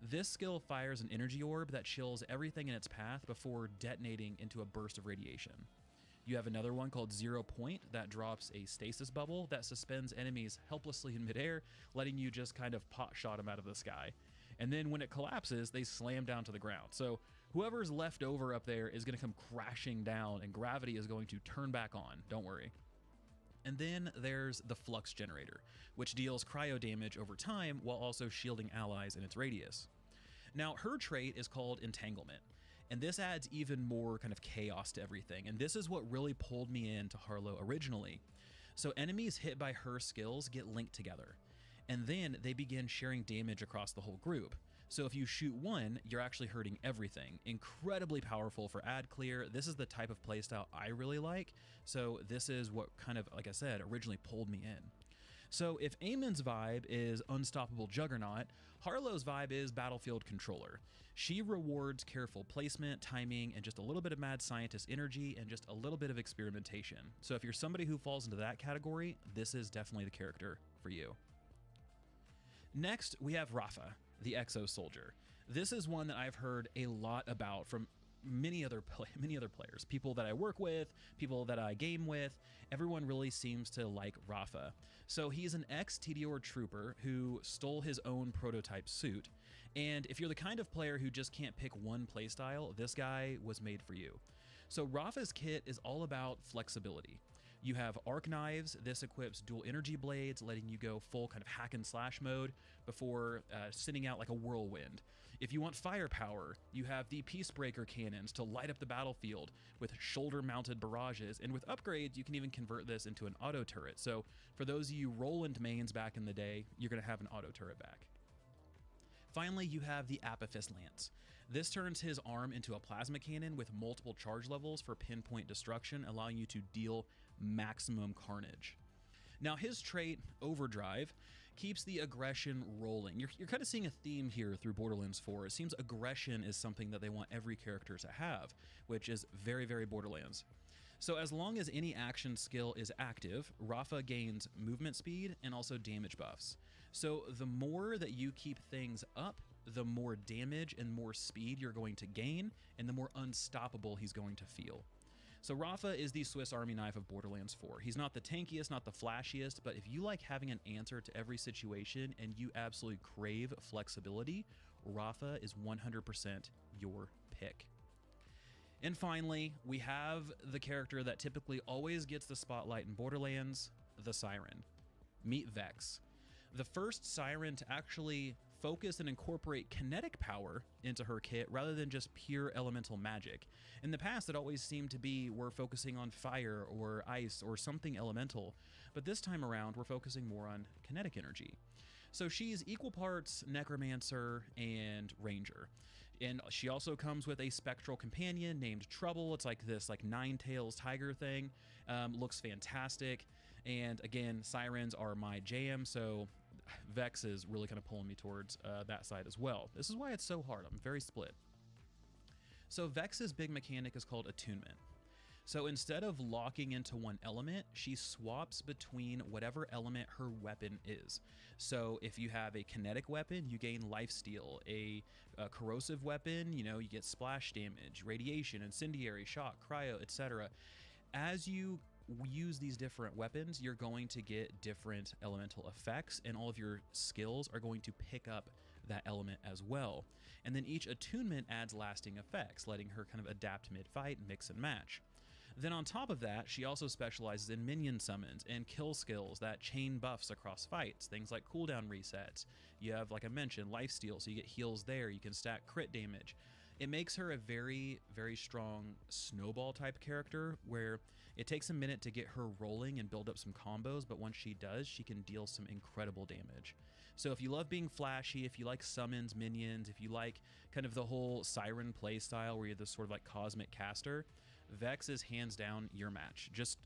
This skill fires an energy orb that chills everything in its path before detonating into a burst of radiation. You have another one called Zero Point that drops a stasis bubble that suspends enemies helplessly in midair, letting you just kind of pot shot them out of the sky. And then when it collapses, they slam down to the ground. So whoever's left over up there is going to come crashing down, and gravity is going to turn back on. Don't worry. And then there's the Flux Generator, which deals cryo damage over time while also shielding allies in its radius. Now, her trait is called Entanglement, and this adds even more kind of chaos to everything, and this is what really pulled me into Harlow originally. So enemies hit by her skills get linked together, and then they begin sharing damage across the whole group. So if you shoot one, you're actually hurting everything. Incredibly powerful for ad clear. This is the type of playstyle I really like, so this is what kind of, like I said, originally pulled me in. So if Eamon's vibe is Unstoppable Juggernaut, Harlow's vibe is Battlefield Controller. She rewards careful placement, timing, and just a little bit of mad scientist energy and just a little bit of experimentation. So if you're somebody who falls into that category, this is definitely the character for you. Next, we have Rafa, the Exo Soldier. This is one that I've heard a lot about from many other players, people that I work with, people that I game with. Everyone really seems to like Rafa. So he's an ex-TDR trooper who stole his own prototype suit. And if you're the kind of player who just can't pick one playstyle, this guy was made for you. So Rafa's kit is all about flexibility. You have arc knives. This equips dual energy blades, letting you go full kind of hack and slash mode before sending out like a whirlwind. If you want firepower, you have the Peacebreaker cannons to light up the battlefield with shoulder-mounted barrages, and with upgrades, you can even convert this into an auto turret. So for those of you Roland mains back in the day, you're going to have an auto turret back. Finally, you have the Apophis Lance. This turns his arm into a plasma cannon with multiple charge levels for pinpoint destruction, allowing you to deal maximum carnage. Now, his trait, Overdrive, keeps the aggression rolling. You're kind of seeing a theme here through Borderlands 4. It seems aggression is something that they want every character to have, which is very, very Borderlands. So as long as any action skill is active, Rafa gains movement speed and also damage buffs. So the more that you keep things up, the more damage and more speed you're going to gain, and the more unstoppable he's going to feel. So Rafa is the Swiss Army knife of Borderlands 4. He's not the tankiest, not the flashiest, but if you like having an answer to every situation and you absolutely crave flexibility, Rafa is 100% your pick. And finally, we have the character that typically always gets the spotlight in Borderlands, the Siren. Meet Vex, the first Siren to actually focus and incorporate kinetic power into her kit rather than just pure elemental magic. In the past, it always seemed to be we're focusing on fire or ice or something elemental, but this time around, we're focusing more on kinetic energy. So she's equal parts Necromancer and Ranger. And she also comes with a spectral companion named Trouble. It's like this nine-tails tiger thing. Looks fantastic. And again, Sirens are my jam, so Vex is really kind of pulling me towards that side as well. This is why it's so hard. I'm very split. So Vex's big mechanic is called Attunement. So instead of locking into one element, she swaps between whatever element her weapon is. So if you have a kinetic weapon, you gain lifesteal. A corrosive weapon, you get splash damage, radiation, incendiary, shock, cryo, etc. As you use these different weapons, you're going to get different elemental effects, and all of your skills are going to pick up that element as well. And then each attunement adds lasting effects, letting her kind of adapt mid-fight, mix and match. Then on top of that, she also specializes in minion summons and kill skills that chain buffs across fights, things like cooldown resets. You have, like I mentioned, lifesteal, so you get heals there, you can stack crit damage. It makes her a very, very strong snowball type character where it takes a minute to get her rolling and build up some combos, but once she does, she can deal some incredible damage. So if you love being flashy, if you like summons, minions, if you like kind of the whole Siren playstyle where you're this sort of like cosmic caster, Vex is hands down your match. Just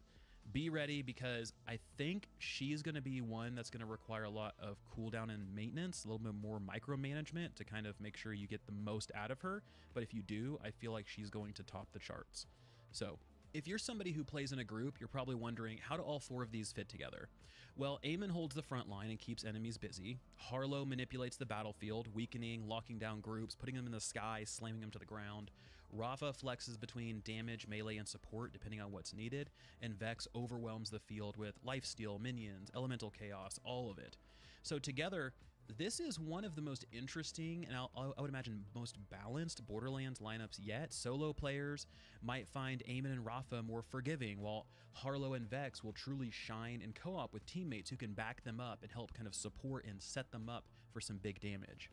be ready because I think she's going to be one that's going to require a lot of cooldown and maintenance, a little bit more micromanagement to kind of make sure you get the most out of her. But if you do, I feel like she's going to top the charts. So if you're somebody who plays in a group, you're probably wondering, how do all four of these fit together? Well, Eamon holds the front line and keeps enemies busy. Harlow manipulates the battlefield, weakening, locking down groups, putting them in the sky, slamming them to the ground. Rafa flexes between damage, melee, and support depending on what's needed, and Vex overwhelms the field with lifesteal, minions, elemental chaos, all of it. So together, this is one of the most interesting and I would imagine most balanced Borderlands lineups yet. Solo players might find Eamon and Rafa more forgiving, while Harlow and Vex will truly shine in co-op with teammates who can back them up and help kind of support and set them up for some big damage.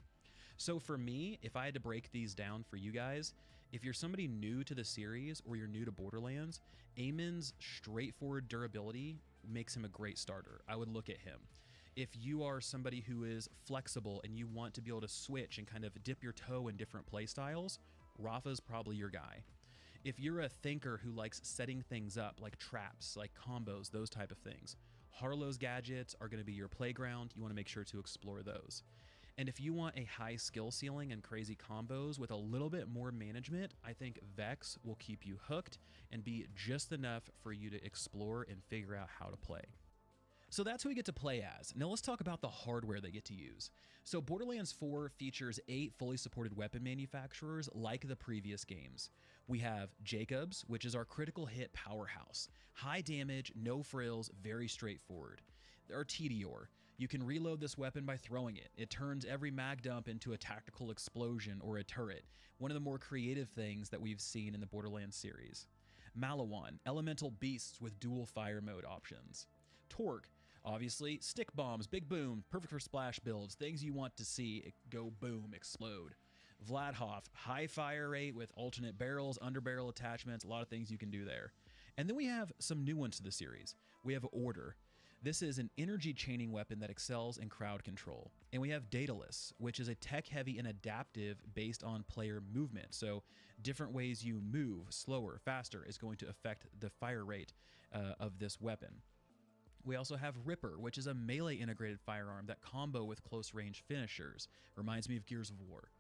So for me, if I had to break these down for you guys, if you're somebody new to the series or you're new to Borderlands, Eamon's straightforward durability makes him a great starter. I would look at him. If you are somebody who is flexible and you want to be able to switch and kind of dip your toe in different play styles, Rafa's probably your guy. If you're a thinker who likes setting things up like traps, like combos, those type of things, Harlow's gadgets are going to be your playground. You want to make sure to explore those. And if you want a high skill ceiling and crazy combos with a little bit more management, I think Vex will keep you hooked and be just enough for you to explore and figure out how to play. So that's who we get to play as. Now let's talk about the hardware they get to use. So Borderlands 4 features 8 fully supported weapon manufacturers like the previous games. We have Jacobs, which is our critical hit powerhouse. High damage, no frills, very straightforward. There are Tediore. You can reload this weapon by throwing it. It turns every mag dump into a tactical explosion or a turret, one of the more creative things that we've seen in the Borderlands series. Malawan, elemental beasts with dual fire mode options. Torque, obviously, stick bombs, big boom, perfect for splash builds, things you want to see go boom, explode. Vladhoff, high fire rate with alternate barrels, underbarrel attachments, a lot of things you can do there. And then we have some new ones to the series. We have Order. This is an energy chaining weapon that excels in crowd control. And we have Daedalus, which is a tech-heavy and adaptive based on player movement. So different ways you move, slower, faster, is going to affect the fire rate of this weapon. We also have Ripper, which is a melee integrated firearm that combo with close range finishers. Reminds me of Gears of War.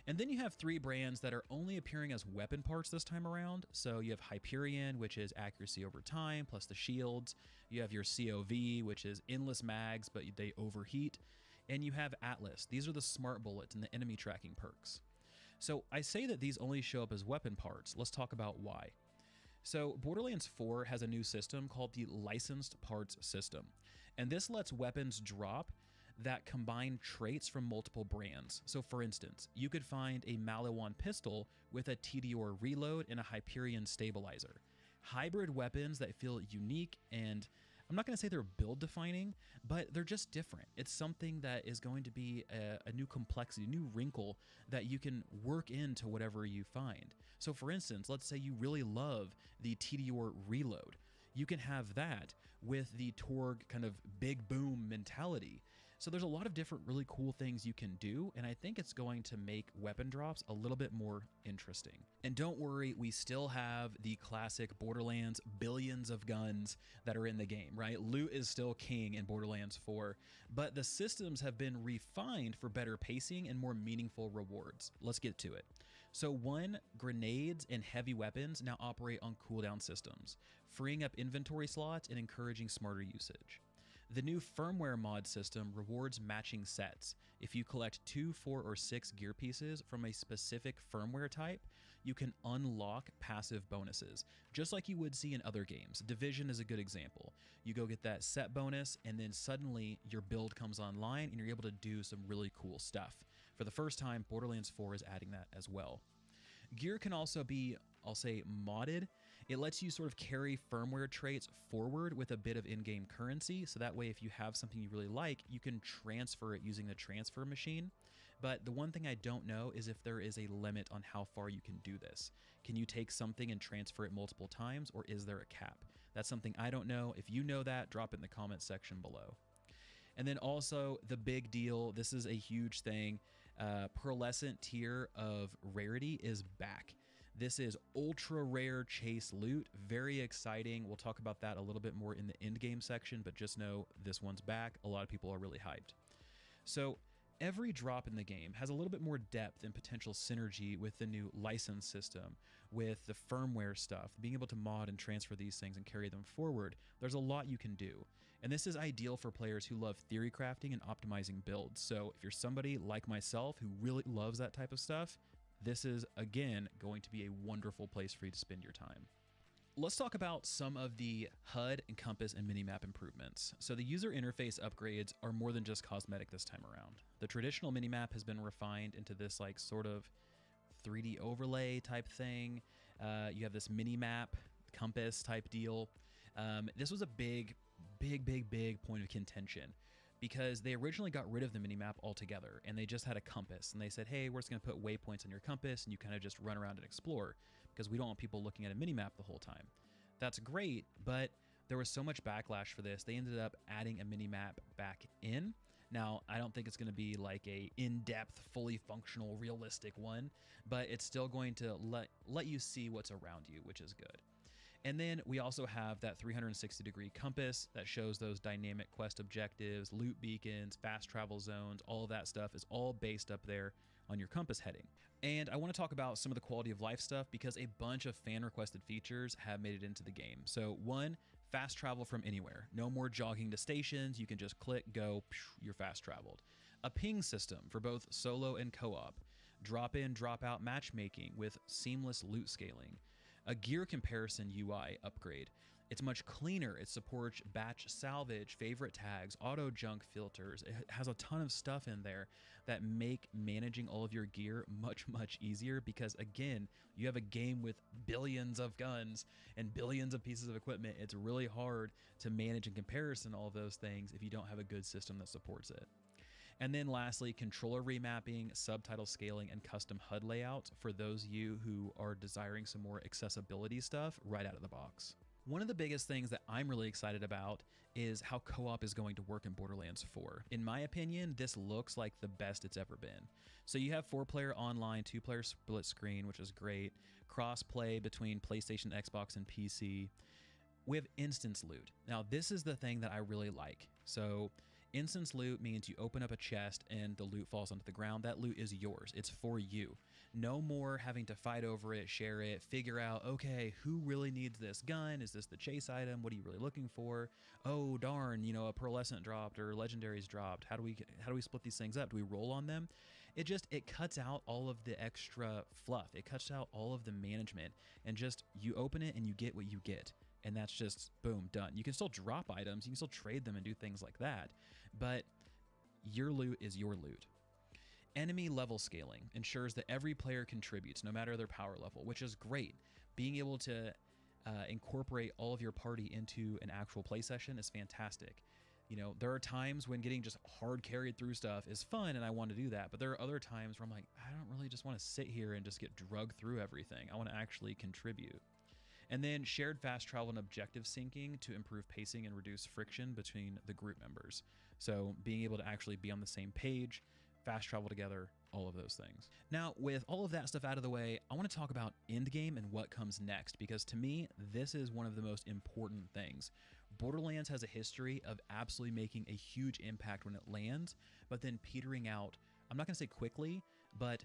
And then you have 3 brands that are only appearing as weapon parts this time around. So you have Hyperion, which is accuracy over time, plus the shields. You have your COV, which is endless mags, but they overheat. And you have Atlas. These are the smart bullets and the enemy tracking perks. So I say that these only show up as weapon parts. Let's talk about why. So Borderlands 4 has a new system called the Licensed Parts System. And this lets weapons drop that combine traits from multiple brands. So for instance, you could find a Malawan pistol with a Tediore reload and a Hyperion stabilizer. Hybrid weapons that feel unique, and I'm not going to say they're build defining, but they're just different. It's something that is going to be a new complexity, a new wrinkle that you can work into whatever you find. So for instance, let's say you really love the Tediore reload. You can have that with the Torg kind of big boom mentality. So there's a lot of different really cool things you can do, and I think it's going to make weapon drops a little bit more interesting. And don't worry, we still have the classic Borderlands billions of guns that are in the game, right? Loot is still king in Borderlands 4, but the systems have been refined for better pacing and more meaningful rewards. Let's get to it. So 1, grenades and heavy weapons now operate on cooldown systems, freeing up inventory slots and encouraging smarter usage. The new firmware mod system rewards matching sets. If you collect 2, 4, or 6 gear pieces from a specific firmware type, you can unlock passive bonuses, just like you would see in other games. Division is a good example. You go get that set bonus, and then suddenly your build comes online, and you're able to do some really cool stuff. For the first time, Borderlands 4 is adding that as well. Gear can also be, I'll say, modded. It lets you sort of carry firmware traits forward with a bit of in-game currency, so that way if you have something you really like, you can transfer it using the transfer machine. But the one thing I don't know is if there is a limit on how far you can do this. Can you take something and transfer it multiple times, or is there a cap? That's something I don't know. If you know that, drop it in the comments section below. And then also the big deal, this is a huge thing, pearlescent tier of rarity is back. This is ultra rare chase loot, very exciting. We'll talk about that a little bit more in the end game section, but just know this one's back. A lot of people are really hyped. So every drop in the game has a little bit more depth and potential synergy with the new license system, with the firmware stuff, being able to mod and transfer these things and carry them forward. There's a lot you can do. And this is ideal for players who love theory crafting and optimizing builds. So if you're somebody like myself who really loves that type of stuff, this is, again, going to be a wonderful place for you to spend your time. Let's talk about some of the HUD and compass and minimap improvements. So the user interface upgrades are more than just cosmetic this time around. The traditional minimap has been refined into this like sort of 3D overlay type thing. You have this minimap compass type deal. This was a big point of contention because they originally got rid of the minimap altogether and they just had a compass, and they said, hey, we're just going to put waypoints on your compass and you kind of just run around and explore because we don't want people looking at a minimap the whole time. That's great, but there was so much backlash for this. They ended up adding a minimap back in. Now, I don't think it's going to be like a in-depth, fully functional, realistic one, but it's still going to let you see what's around you, which is good. And then we also have that 360-degree compass that shows those dynamic quest objectives, loot beacons, fast travel zones, all of that stuff is all based up there on your compass heading. And I want to talk about some of the quality of life stuff because a bunch of fan-requested features have made it into the game. So one, fast travel from anywhere. No more jogging to stations. You can just click, go, you're fast traveled. A ping system for both solo and co-op. Drop in, drop out matchmaking with seamless loot scaling. A gear comparison UI upgrade. It's much cleaner. It supports batch salvage, favorite tags, auto junk filters. It has a ton of stuff in there that make managing all of your gear much easier because, again, you have a game with billions of guns and billions of pieces of equipment. It's really hard to manage in comparison all of those things if you don't have a good system that supports it. And then lastly, controller remapping, subtitle scaling, and custom HUD layouts for those of you who are desiring some more accessibility stuff right out of the box. One of the biggest things that I'm really excited about is how co-op is going to work in Borderlands 4. In my opinion, this looks like the best it's ever been. So you have 4-player online, 2-player split screen, which is great, cross-play between PlayStation, Xbox, and PC. We have instance loot. Now, this is the thing that I really like. So instance loot means you open up a chest and the loot falls onto the ground. That loot is yours. It's for you. No more having to fight over it, share it, figure out, okay, who really needs this gun? Is this the chase item? What are you really looking for? Oh, darn, you know, a pearlescent dropped or legendaries dropped. How do we split these things up? Do we roll on them? It cuts out all of the extra fluff. It cuts out all of the management, and just you open it and you get what you get. And that's just, boom, done. You can still drop items, you can still trade them and do things like that, but your loot is your loot. Enemy level scaling ensures that every player contributes, no matter their power level, which is great. Being able to incorporate all of your party into an actual play session is fantastic. You know, there are times when getting just hard carried through stuff is fun and I want to do that, but there are other times where I'm like, I don't really just want to sit here and just get drugged through everything. I want to actually contribute. And then shared fast travel and objective syncing to improve pacing and reduce friction between the group members. So being able to actually be on the same page, fast travel together, all of those things. Now, with all of that stuff out of the way, I want to talk about endgame and what comes next, because to me, this is one of the most important things. Borderlands has a history of absolutely making a huge impact when it lands, but then petering out, I'm not going to say quickly, but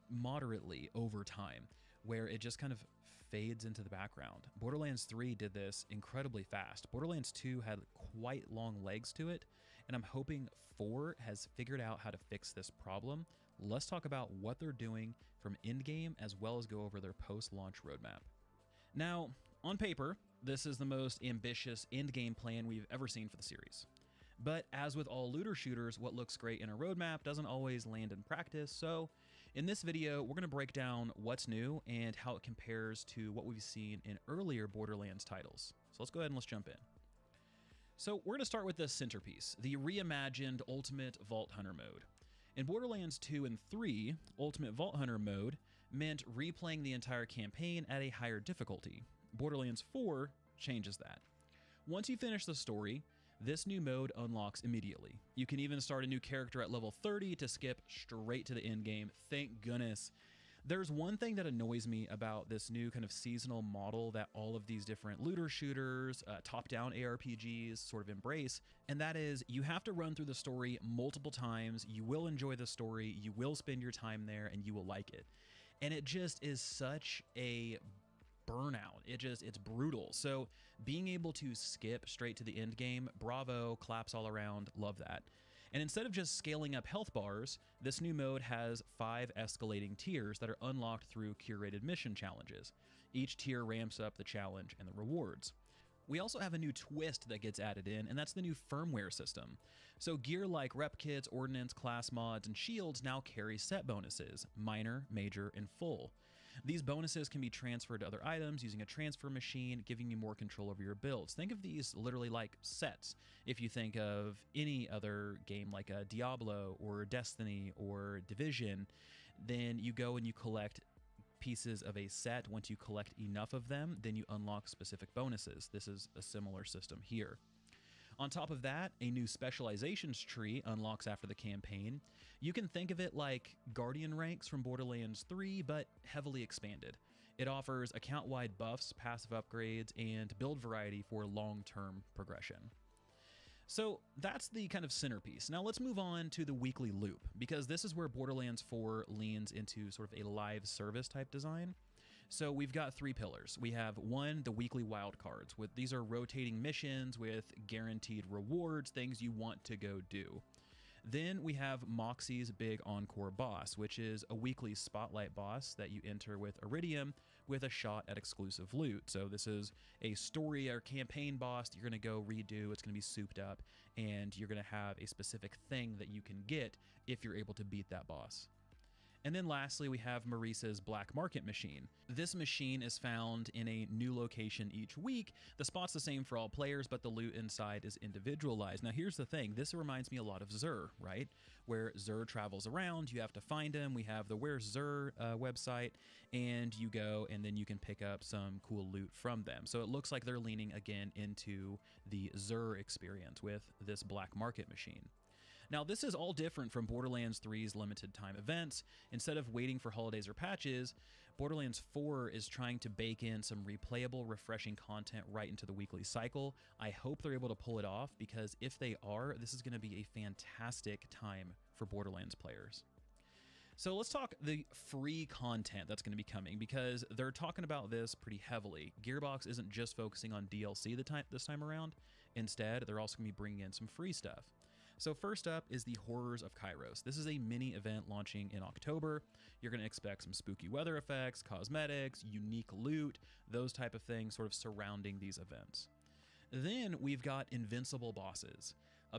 moderately over time, where it just kind of fades into the background. Borderlands 3 did this incredibly fast. Borderlands 2 had quite long legs to it, and I'm hoping 4 has figured out how to fix this problem. Let's talk about what they're doing from endgame as well as go over their post-launch roadmap. Now, on paper, this is the most ambitious endgame plan we've ever seen for the series. But as with all looter shooters, what looks great in a roadmap doesn't always land in practice, so in this video, we're going to break down what's new and how it compares to what we've seen in earlier Borderlands titles. So let's go ahead and let's jump in. So we're going to start with the centerpiece, the reimagined Ultimate Vault Hunter mode. In Borderlands 2 and 3, Ultimate Vault Hunter mode meant replaying the entire campaign at a higher difficulty. Borderlands 4 changes that. Once you finish the story, this new mode unlocks immediately. You can even start a new character at level 30 to skip straight to the end game. Thank goodness. There's one thing that annoys me about this new kind of seasonal model that all of these different looter shooters, top-down ARPGs sort of embrace, and that is you have to run through the story multiple times, you will enjoy the story, you will spend your time there, and you will like it. And it just is such a burnout. It's brutal. So being able to skip straight to the end game, bravo, claps all around, love that. And instead of just scaling up health bars, this new mode has 5 escalating tiers that are unlocked through curated mission challenges. Each tier ramps up the challenge and the rewards. We also have a new twist that gets added in, and that's the new firmware system. So gear like rep kits, ordnance, class mods, and shields now carry set bonuses: minor, major, and full. These bonuses can be transferred to other items using a transfer machine, giving you more control over your builds. Think of these literally like sets. If you think of any other game like a Diablo or Destiny or Division, then you go and you collect pieces of a set. Once you collect enough of them, then you unlock specific bonuses. This is a similar system here. On top of that, a new specializations tree unlocks after the campaign. You can think of it like Guardian ranks from Borderlands 3, but heavily expanded. It offers account-wide buffs, passive upgrades, and build variety for long-term progression. So that's the kind of centerpiece. Now let's move on to the weekly loop, because this is where Borderlands 4 leans into sort of a live service type design. So we've got 3 pillars. We have 1, the weekly wildcards. These are rotating missions with guaranteed rewards, things you want to go do. Then we have Moxie's big encore boss, which is a weekly spotlight boss that you enter with Iridium with a shot at exclusive loot. So this is a story or campaign boss that you're going to go redo. It's going to be souped up, and you're going to have a specific thing that you can get if you're able to beat that boss. And then lastly, we have Marisa's Black Market Machine. This machine is found in a new location each week. The spot's the same for all players, but the loot inside is individualized. Now here's the thing, this reminds me a lot of Xur, right? Where Xur travels around, you have to find him. We have the Where's Xur website, and you go and then you can pick up some cool loot from them. So it looks like they're leaning again into the Xur experience with this Black Market Machine. Now, this is all different from Borderlands 3's limited time events. Instead of waiting for holidays or patches, Borderlands 4 is trying to bake in some replayable, refreshing content right into the weekly cycle. I hope they're able to pull it off, because if they are, this is going to be a fantastic time for Borderlands players. So let's talk the free content that's going to be coming, because they're talking about this pretty heavily. Gearbox isn't just focusing on DLC this time around. Instead, they're also going to be bringing in some free stuff. So first up is the Horrors of Kairos. This is a mini event launching in October. You're going to expect some spooky weather effects, cosmetics, unique loot, those type of things sort of surrounding these events. Then we've got Invincible Bosses.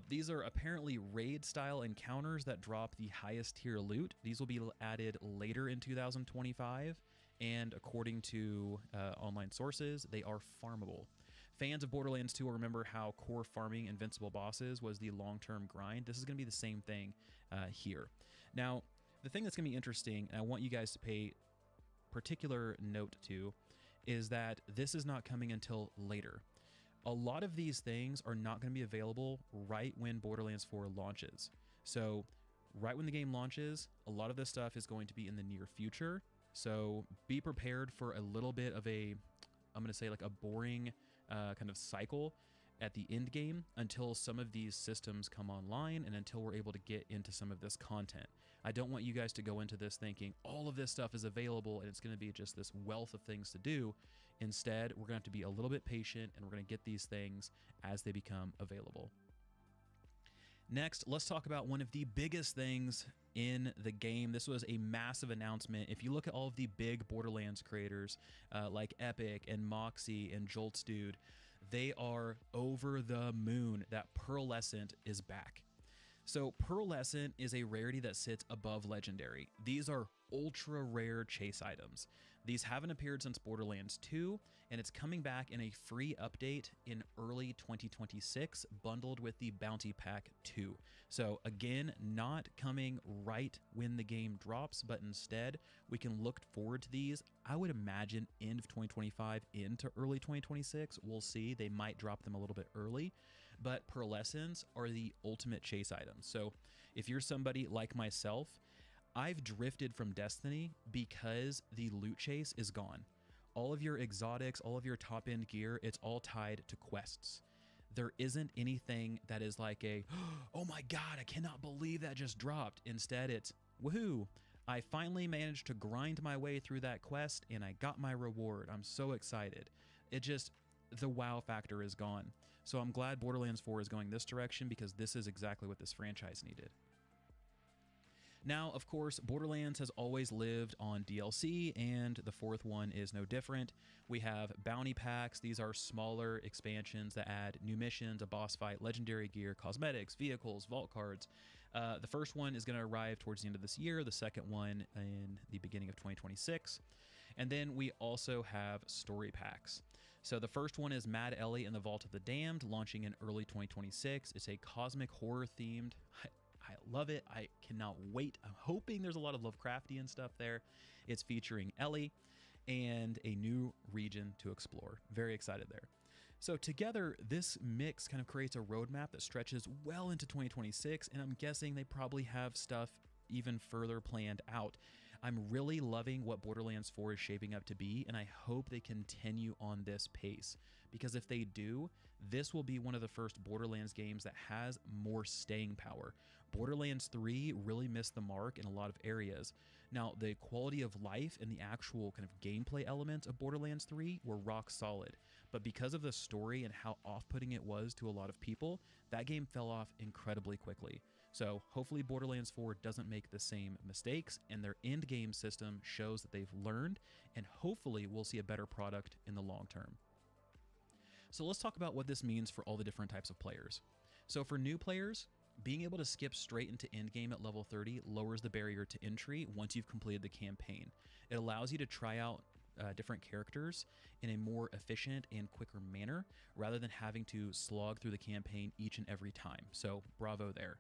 These are apparently raid-style encounters that drop the highest tier loot. These will be added later in 2025, and according to online sources, they are farmable. Fans of Borderlands 2 will remember how core farming Invincible Bosses was the long-term grind. This is going to be the same thing here. Now, the thing that's going to be interesting, and I want you guys to pay particular note to, is that this is not coming until later. A lot of these things are not going to be available right when Borderlands 4 launches. So right when the game launches, a lot of this stuff is going to be in the near future. So be prepared for a little bit of a, I'm going to say like a boring kind of cycle at the end game until some of these systems come online and until we're able to get into some of this content. I don't want you guys to go into this thinking all of this stuff is available and it's going to be just this wealth of things to do. Instead, we're going to have to be a little bit patient, and we're going to get these things as they become available. Next, let's talk about one of the biggest things in the game. This was a massive announcement. If you look at all of the big Borderlands creators like Epic and Moxie and Jolts Dude, they are over the moon that Pearlescent is back. So Pearlescent is a rarity that sits above Legendary. These are ultra rare chase items. These haven't appeared since Borderlands 2, and it's coming back in a free update in early 2026, bundled with the Bounty Pack 2. So again, not coming right when the game drops, but instead we can look forward to these. I would imagine end of 2025 into early 2026. We'll see. They might drop them a little bit early, but pearlescents are the ultimate chase items. So if you're somebody like myself, I've drifted from Destiny because the loot chase is gone. All of your exotics, all of your top-end gear, it's all tied to quests. There isn't anything that is like a, oh my god, I cannot believe that just dropped. Instead, it's, woohoo, I finally managed to grind my way through that quest and I got my reward. I'm so excited. It just, the wow factor is gone. So I'm glad Borderlands 4 is going this direction because this is exactly what this franchise needed. Now, of course, Borderlands has always lived on DLC, and the fourth one is no different. We have bounty packs. These are smaller expansions that add new missions, a boss fight, legendary gear, cosmetics, vehicles, vault cards. The first one is going to arrive towards the end of this year, the second one in the beginning of 2026. And then we also have story packs. So the first one is Mad Ellie and the Vault of the Damned, launching in early 2026. It's a cosmic horror themed. I love it. I cannot wait. I'm hoping there's a lot of Lovecraftian stuff there. It's featuring Ellie and a new region to explore. Very excited there. So together, this mix kind of creates a roadmap that stretches well into 2026, and I'm guessing they probably have stuff even further planned out. I'm really loving what Borderlands 4 is shaping up to be, and I hope they continue on this pace, because if they do, this will be one of the first Borderlands games that has more staying power. Borderlands 3 really missed the mark in a lot of areas. Now, the quality of life and the actual kind of gameplay elements of Borderlands 3 were rock solid, but because of the story and how off-putting it was to a lot of people, that game fell off incredibly quickly. So hopefully Borderlands 4 doesn't make the same mistakes, and their end game system shows that they've learned, and hopefully we'll see a better product in the long term. So let's talk about what this means for all the different types of players. So for new players, being able to skip straight into endgame at level 30 lowers the barrier to entry once you've completed the campaign. It allows you to try out different characters in a more efficient and quicker manner, rather than having to slog through the campaign each and every time. So bravo there.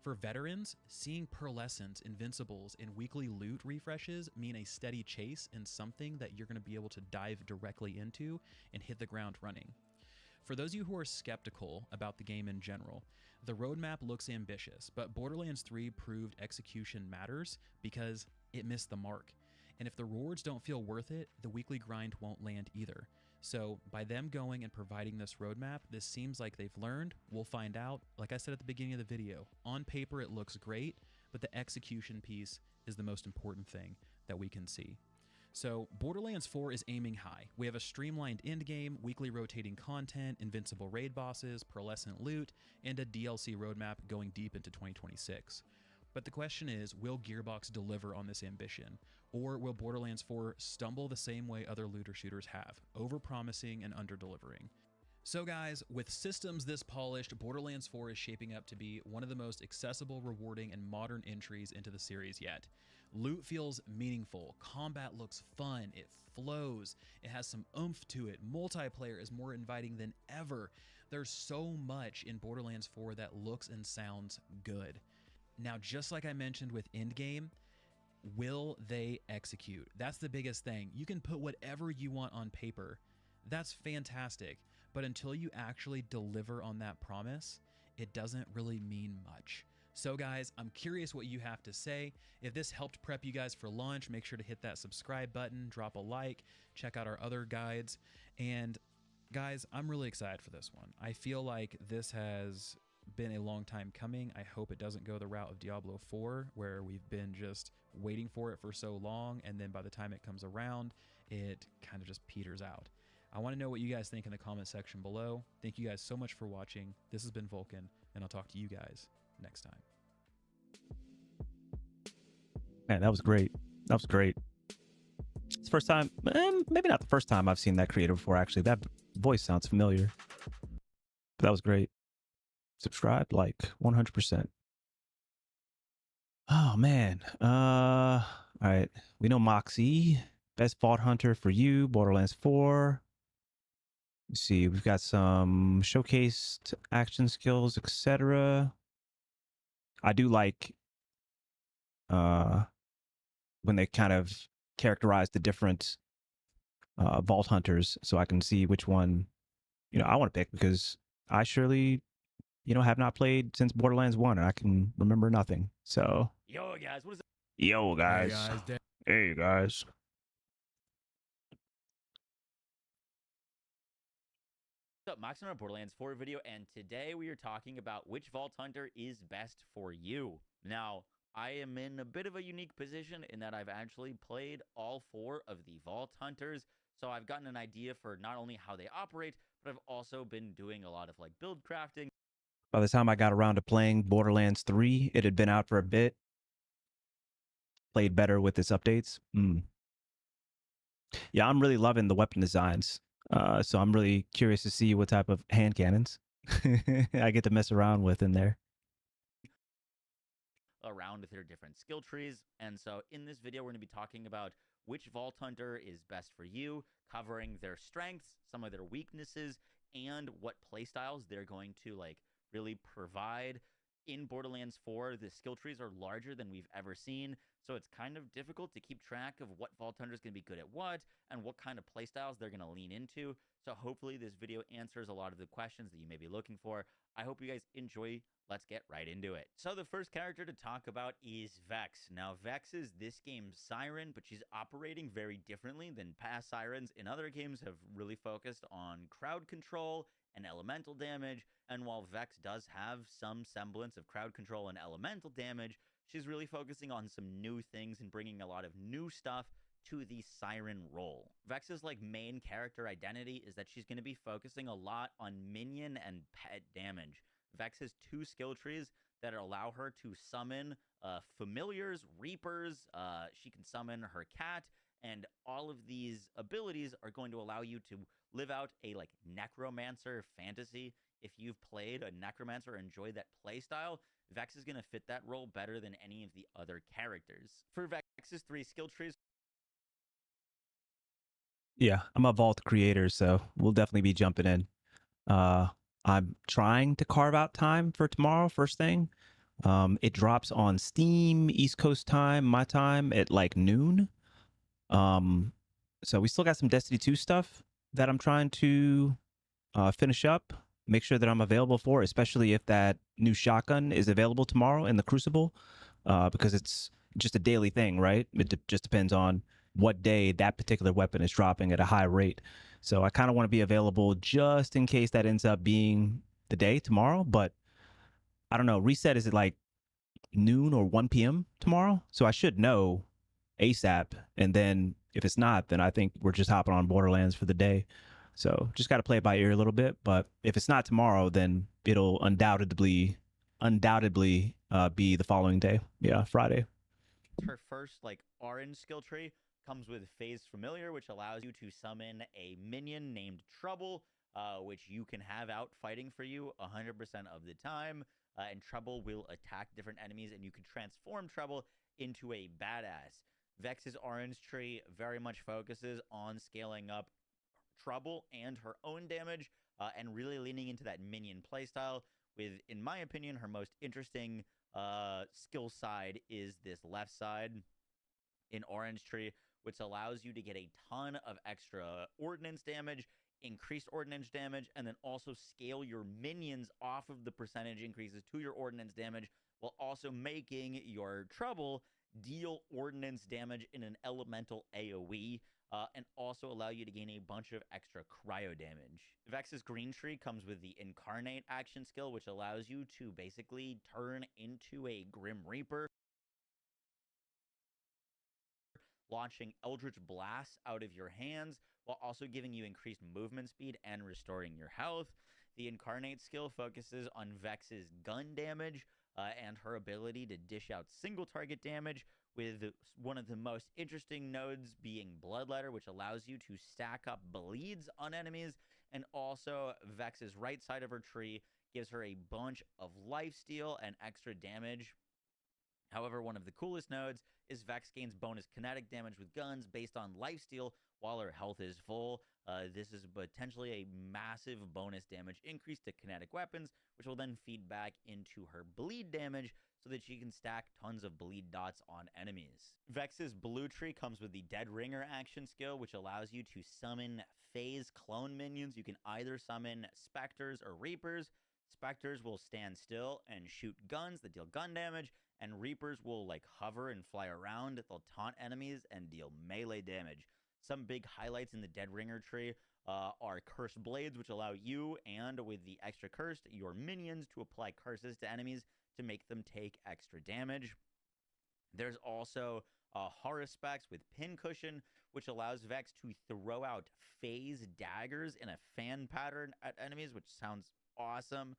For veterans, seeing pearlescents, invincibles, and weekly loot refreshes mean a steady chase and something that you're going to be able to dive directly into and hit the ground running. For those of you who are skeptical about the game in general, the roadmap looks ambitious, but Borderlands 3 proved execution matters because it missed the mark. And if the rewards don't feel worth it, the weekly grind won't land either. So by them going and providing this roadmap, this seems like they've learned. We'll find out. Like I said at the beginning of the video, on paper it looks great, but the execution piece is the most important thing that we can see. So Borderlands 4 is aiming high. We have a streamlined endgame, weekly rotating content, invincible raid bosses, pearlescent loot, and a DLC roadmap going deep into 2026. But the question is, will Gearbox deliver on this ambition? Or will Borderlands 4 stumble the same way other looter shooters have, over-promising and under-delivering? So guys, with systems this polished, Borderlands 4 is shaping up to be one of the most accessible, rewarding, and modern entries into the series yet. Loot feels meaningful, combat looks fun, it flows, it has some oomph to it, multiplayer is more inviting than ever. There's so much in Borderlands 4 that looks and sounds good. Now, just like I mentioned with Endgame, will they execute? That's the biggest thing. You can put whatever you want on paper. That's fantastic. But until you actually deliver on that promise, it doesn't really mean much. So guys, I'm curious what you have to say. If this helped prep you guys for launch, make sure to hit that subscribe button, drop a like, check out our other guides. And guys, I'm really excited for this one. I feel like this has been a long time coming. I hope it doesn't go the route of Diablo 4, where we've been just waiting for it for so long, and then by the time it comes around, it kind of just peters out. I want to know what you guys think in the comment section below. Thank you guys so much for watching. This has been Vulcan, and I'll talk to you guys next time. Man, that was great. That was great. It's the first time, maybe not the first time I've seen that creator before, actually. That voice sounds familiar. But that was great. Subscribe, like 100%. Oh man. All right. We know Moxie. Best Vault Hunter for you, Borderlands 4. Let's see, we've got some showcased action skills, etc. I do like when they kind of characterize the different Vault Hunters, so I can see which one I want to pick, because I surely have not played since Borderlands 1, and I can remember nothing. So, Yo, guys, what is yo, guys. Hey, guys. up? Max on our Borderlands 4 video, and today we are talking about which Vault Hunter is best for you. Now, I am in a bit of a unique position in that I've actually played all 4 of the Vault Hunters, so I've gotten an idea for not only how they operate, but I've also been doing a lot of like build crafting. By the time I got around to playing Borderlands 3, it had been out for a bit. Played better with its updates. Yeah, I'm really loving the weapon designs. So I'm really curious to see what type of hand cannons I get to mess around with in there. Around with their different skill trees. And so in this video, we're going to be talking about which Vault Hunter is best for you, covering their strengths, some of their weaknesses, and what playstyles they're going to like really provide. In Borderlands 4, the skill trees are larger than we've ever seen, so it's kind of difficult to keep track of what Vault Hunter is going to be good at what and what kind of playstyles they're going to lean into. So hopefully this video answers a lot of the questions that you may be looking for. I hope you guys enjoy. Let's get right into it. So the first character to talk about is Vex. Now, Vex is this game's Siren, but she's operating very differently than past Sirens in other games have really focused on crowd control and elemental damage. And while Vex does have some semblance of crowd control and elemental damage, she's really focusing on some new things and bringing a lot of new stuff to the Siren role. Vex's like main character identity is that she's going to be focusing a lot on minion and pet damage. Vex has 2 skill trees that allow her to summon familiars, reapers. She can summon her cat, and all of these abilities are going to allow you to live out a like necromancer fantasy. If you've played a necromancer or enjoyed that playstyle, Vex is going to fit that role better than any of the other characters. For Vex's 3 skill trees, Yeah, I'm a Vault creator, so we'll definitely be jumping in. I'm trying to carve out time for tomorrow, first thing. It drops on Steam, East Coast time, my time at like noon. So we still got some Destiny 2 stuff that I'm trying to finish up, make sure that I'm available for, especially if that new shotgun is available tomorrow in the Crucible, because it's just a daily thing, right? Just depends on what day that particular weapon is dropping at a high rate. So I kind of want to be available just in case that ends up being the day tomorrow. But I don't know. Reset is at like noon or 1 p.m. tomorrow. So I should know ASAP. And then if it's not, then I think we're just hopping on Borderlands for the day. So just got to play it by ear a little bit. But if it's not tomorrow, then it'll undoubtedly be the following day. Yeah, Friday. her first like orange skill tree comes with Phase Familiar, which allows you to summon a minion named Trouble, which you can have out fighting for you 100% of the time. And Trouble will attack different enemies, and you can transform Trouble into a badass. Vex's orange tree very much focuses on scaling up Trouble and her own damage, and really leaning into that minion playstyle. With, in my opinion, her most interesting skill side is this left side in Orange Tree, which allows you to get a ton of extra ordnance damage, increased ordnance damage, and then also scale your minions off of the percentage increases to your ordnance damage, while also making your Trouble deal ordnance damage in an elemental AoE, and also allow you to gain a bunch of extra cryo damage. Vex's Green Tree comes with the Incarnate action skill, which allows you to basically turn into a Grim Reaper, launching Eldritch Blasts out of your hands, while also giving you increased movement speed and restoring your health. The Incarnate skill focuses on Vex's gun damage, and her ability to dish out single target damage, with one of the most interesting nodes being Bloodletter, which allows you to stack up bleeds on enemies. And also, Vex's right side of her tree gives her a bunch of lifesteal and extra damage However, one of the coolest nodes is Vex gains bonus kinetic damage with guns based on lifesteal while her health is full. This is potentially a massive bonus damage increase to kinetic weapons, which will then feed back into her bleed damage so that she can stack tons of bleed dots on enemies. Vex's blue tree comes with the Dead Ringer action skill, which allows you to summon phase clone minions. You can either summon Spectres or Reapers. Spectres will stand still and shoot guns that deal gun damage, and Reapers will like hover and fly around. They'll taunt enemies and deal melee damage. Some big highlights in the Dead Ringer tree are Cursed Blades, which allow you and with the extra cursed, your minions to apply curses to enemies to make them take extra damage. There's also Horus Specs with Pincushion, which allows Vex to throw out phase daggers in a fan pattern at enemies, which sounds awesome.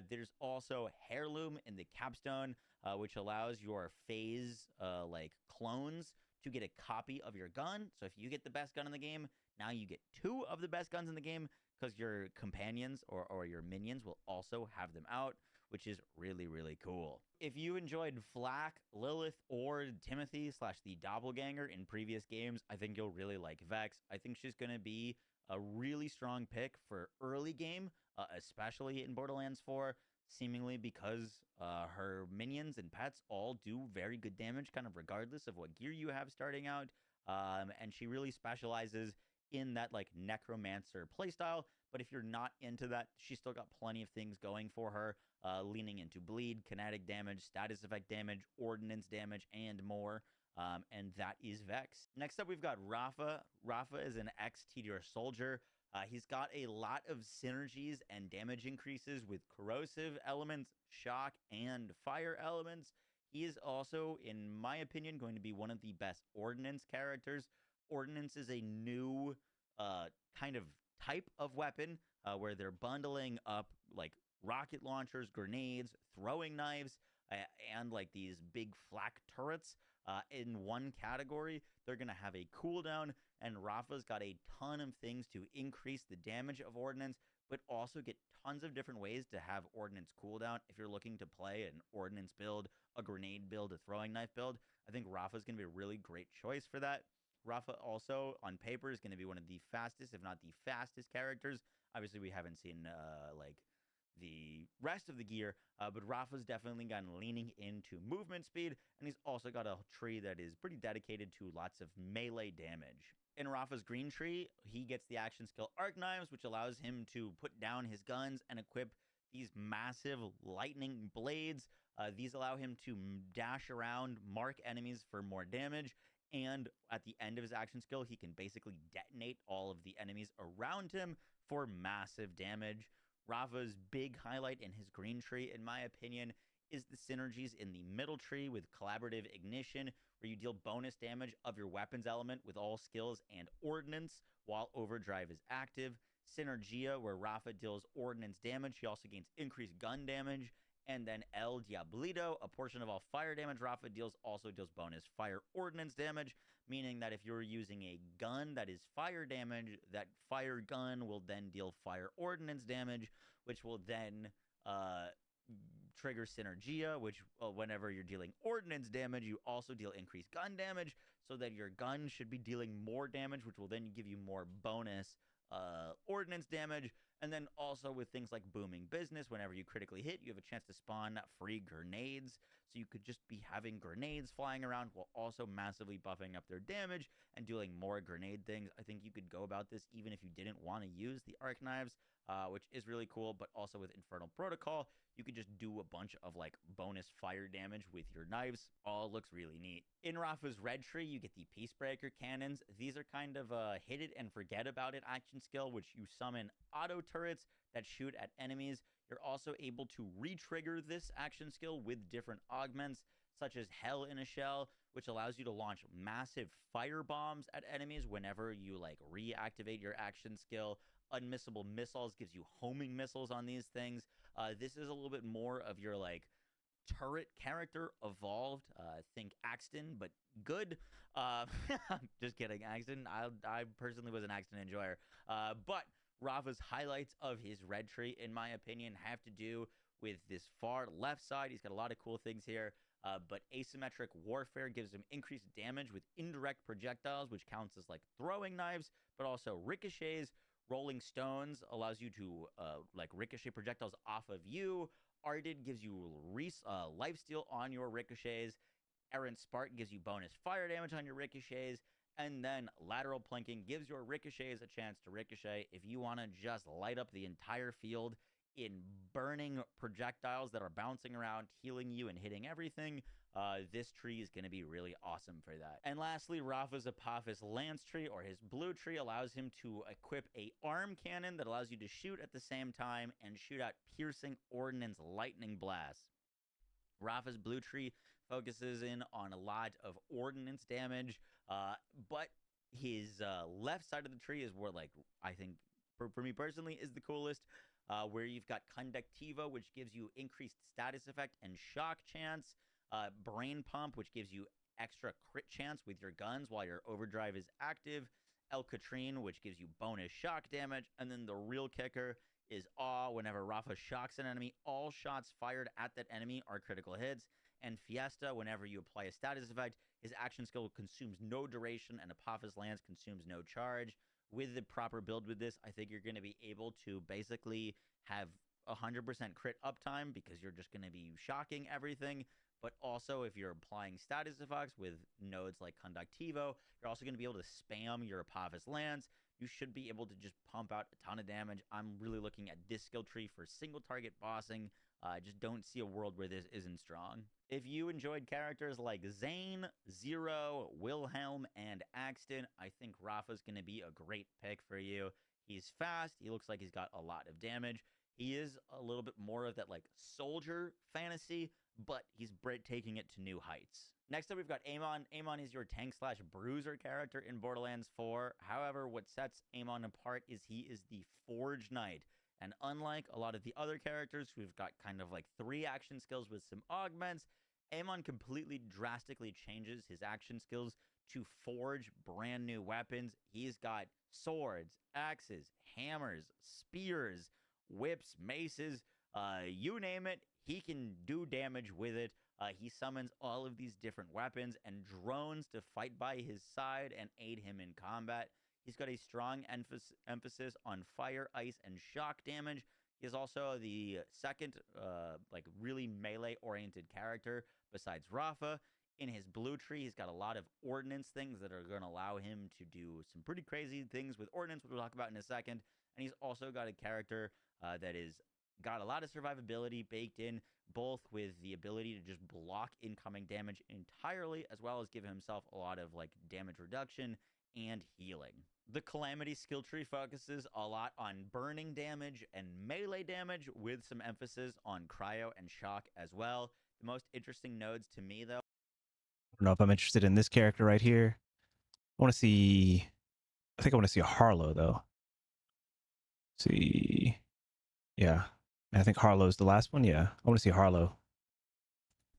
There's also Heirloom in the Capstone, which allows your phase like clones to get a copy of your gun. So if you get the best gun in the game, now you get 2 of the best guns in the game because your companions or your minions will also have them out, which is really, really cool. If you enjoyed Flack, Lilith, or Timothy / the Doppelganger in previous games, I think you'll really like Vex. I think she's going to be a really strong pick for early game, especially in Borderlands 4, seemingly because her minions and pets all do very good damage, kind of regardless of what gear you have starting out. And she really specializes in that like necromancer playstyle. But if you're not into that, she's still got plenty of things going for her, leaning into bleed, kinetic damage, status effect damage, ordnance damage, and more. And that is Vex. Next up, we've got Rafa. Rafa is an ex-Tedious soldier. He's got a lot of synergies and damage increases with corrosive elements, shock, and fire elements. He is also, in my opinion, going to be one of the best ordnance characters. Ordnance is a new kind of type of weapon where they're bundling up like rocket launchers, grenades, throwing knives, and like these big flak turrets in one category. They're going to have a cooldown, and Rafa's got a ton of things to increase the damage of ordnance, but also get tons of different ways to have ordnance cooldown. If you're looking to play an ordnance build, a grenade build, a throwing knife build, I think Rafa's going to be a really great choice for that. Rafa also, on paper, is going to be one of the fastest, if not the fastest characters. Obviously, we haven't seen like the rest of the gear, but Rafa's definitely gotten leaning into movement speed, and he's also got a tree that is pretty dedicated to lots of melee damage. In Rafa's green tree, he gets the action skill Arc Knives, which allows him to put down his guns and equip these massive lightning blades. These allow him to dash around, mark enemies for more damage, and at the end of his action skill, he can basically detonate all of the enemies around him for massive damage. Rafa's big highlight in his green tree, in my opinion, is the synergies in the middle tree with collaborative ignition, where you deal bonus damage of your weapons element with all skills and ordnance while overdrive is active. Synergia, where Rafa deals ordnance damage. He also gains increased gun damage. And then El Diablito, a portion of all fire damage Rafa deals, also deals bonus fire ordnance damage, meaning that if you're using a gun that is fire damage, that fire gun will then deal fire ordnance damage, which will then trigger Synergia, which whenever you're dealing ordnance damage, you also deal increased gun damage, so that your gun should be dealing more damage, which will then give you more bonus ordnance damage. And then also with things like Booming Business, whenever you critically hit, you have a chance to spawn free grenades. So you could just be having grenades flying around while also massively buffing up their damage and doing more grenade things. I think you could go about this even if you didn't want to use the Arc Knives, which is really cool. But also with Infernal Protocol, you could just do a bunch of like bonus fire damage with your knives. All looks really neat. In Rafa's red tree, you get the Peacebreaker cannons. These are kind of a hit it and forget about it action skill, which you summon auto turrets that shoot at enemies. You're also able to re-trigger this action skill with different augments, such as Hell in a Shell, which allows you to launch massive fire bombs at enemies whenever you like reactivate your action skill. Unmissable Missiles gives you homing missiles on these things. This is a little bit more of your like turret character evolved. Think Axton, but good. Just kidding, Axton. I personally was an Axton enjoyer. But Rafa's highlights of his red tree, in my opinion, have to do with this far left side. He's got a lot of cool things here. But asymmetric warfare gives him increased damage with indirect projectiles, which counts as like throwing knives, but also ricochets. Rolling Stones allows you to like ricochet projectiles off of you. Ardid gives you lifesteal on your ricochets. Errant Spark gives you bonus fire damage on your ricochets. And then lateral plinking gives your ricochets a chance to ricochet if you want to just light up the entire field in burning projectiles that are bouncing around, healing you, and hitting everything. This tree is going to be really awesome for that. And lastly, Rafa's Apophis Lance tree, or his blue tree, allows him to equip a arm cannon that allows you to shoot at the same time and shoot out piercing ordnance lightning blasts. Rafa's blue tree focuses in on a lot of ordnance damage, but his left side of the tree is where, like, I think for me personally is the coolest. Where you've got Conductivo, which gives you increased status effect and shock chance. Brain Pump, which gives you extra crit chance with your guns while your overdrive is active. El Catrine, which gives you bonus shock damage. And then the real kicker is Awe. Whenever Rafa shocks an enemy, all shots fired at that enemy are critical hits. And Fiesta, whenever you apply a status effect, his action skill consumes no duration, and Apophis Lance consumes no charge. With the proper build with this, I think you're going to be able to basically have 100% crit uptime because you're just going to be shocking everything. But also, if you're applying status effects with nodes like Conductivo, you're also going to be able to spam your Apophis Lance. You should be able to just pump out a ton of damage. I'm really looking at this skill tree for single target bossing. I just don't see a world where this isn't strong. If you enjoyed characters like Zane, Zero, Wilhelm, and Axton, I think Rafa's going to be a great pick for you. He's fast. He looks like he's got a lot of damage. He is a little bit more of that like soldier fantasy, but he's taking it to new heights. Next up, we've got Amon. Amon is your tank slash bruiser character in Borderlands 4. However, what sets Amon apart is he is the Forge Knight. And unlike a lot of the other characters who've got kind of like 3 action skills with some augments, Amon completely drastically changes his action skills to forge brand new weapons. He's got swords, axes, hammers, spears, whips, maces, you name it, he can do damage with it. He summons all of these different weapons and drones to fight by his side and aid him in combat. He's got a strong emphasis on fire, ice, and shock damage. He is also the second, like, really melee-oriented character besides Rafa. In his blue tree, he's got a lot of ordnance things that are going to allow him to do some pretty crazy things with ordnance, which we'll talk about in a second. And he's also got a character that is got a lot of survivability baked in, both with the ability to just block incoming damage entirely, as well as give himself a lot of like damage reduction and healing. The Calamity skill tree focuses a lot on burning damage and melee damage, with some emphasis on cryo and shock as well. The most interesting nodes to me, though, I don't know if I'm interested in this character right here. I want to see. I think I want to see a Harlow though. Let's see, yeah, I think Harlow's the last one. Yeah, I want to see Harlow.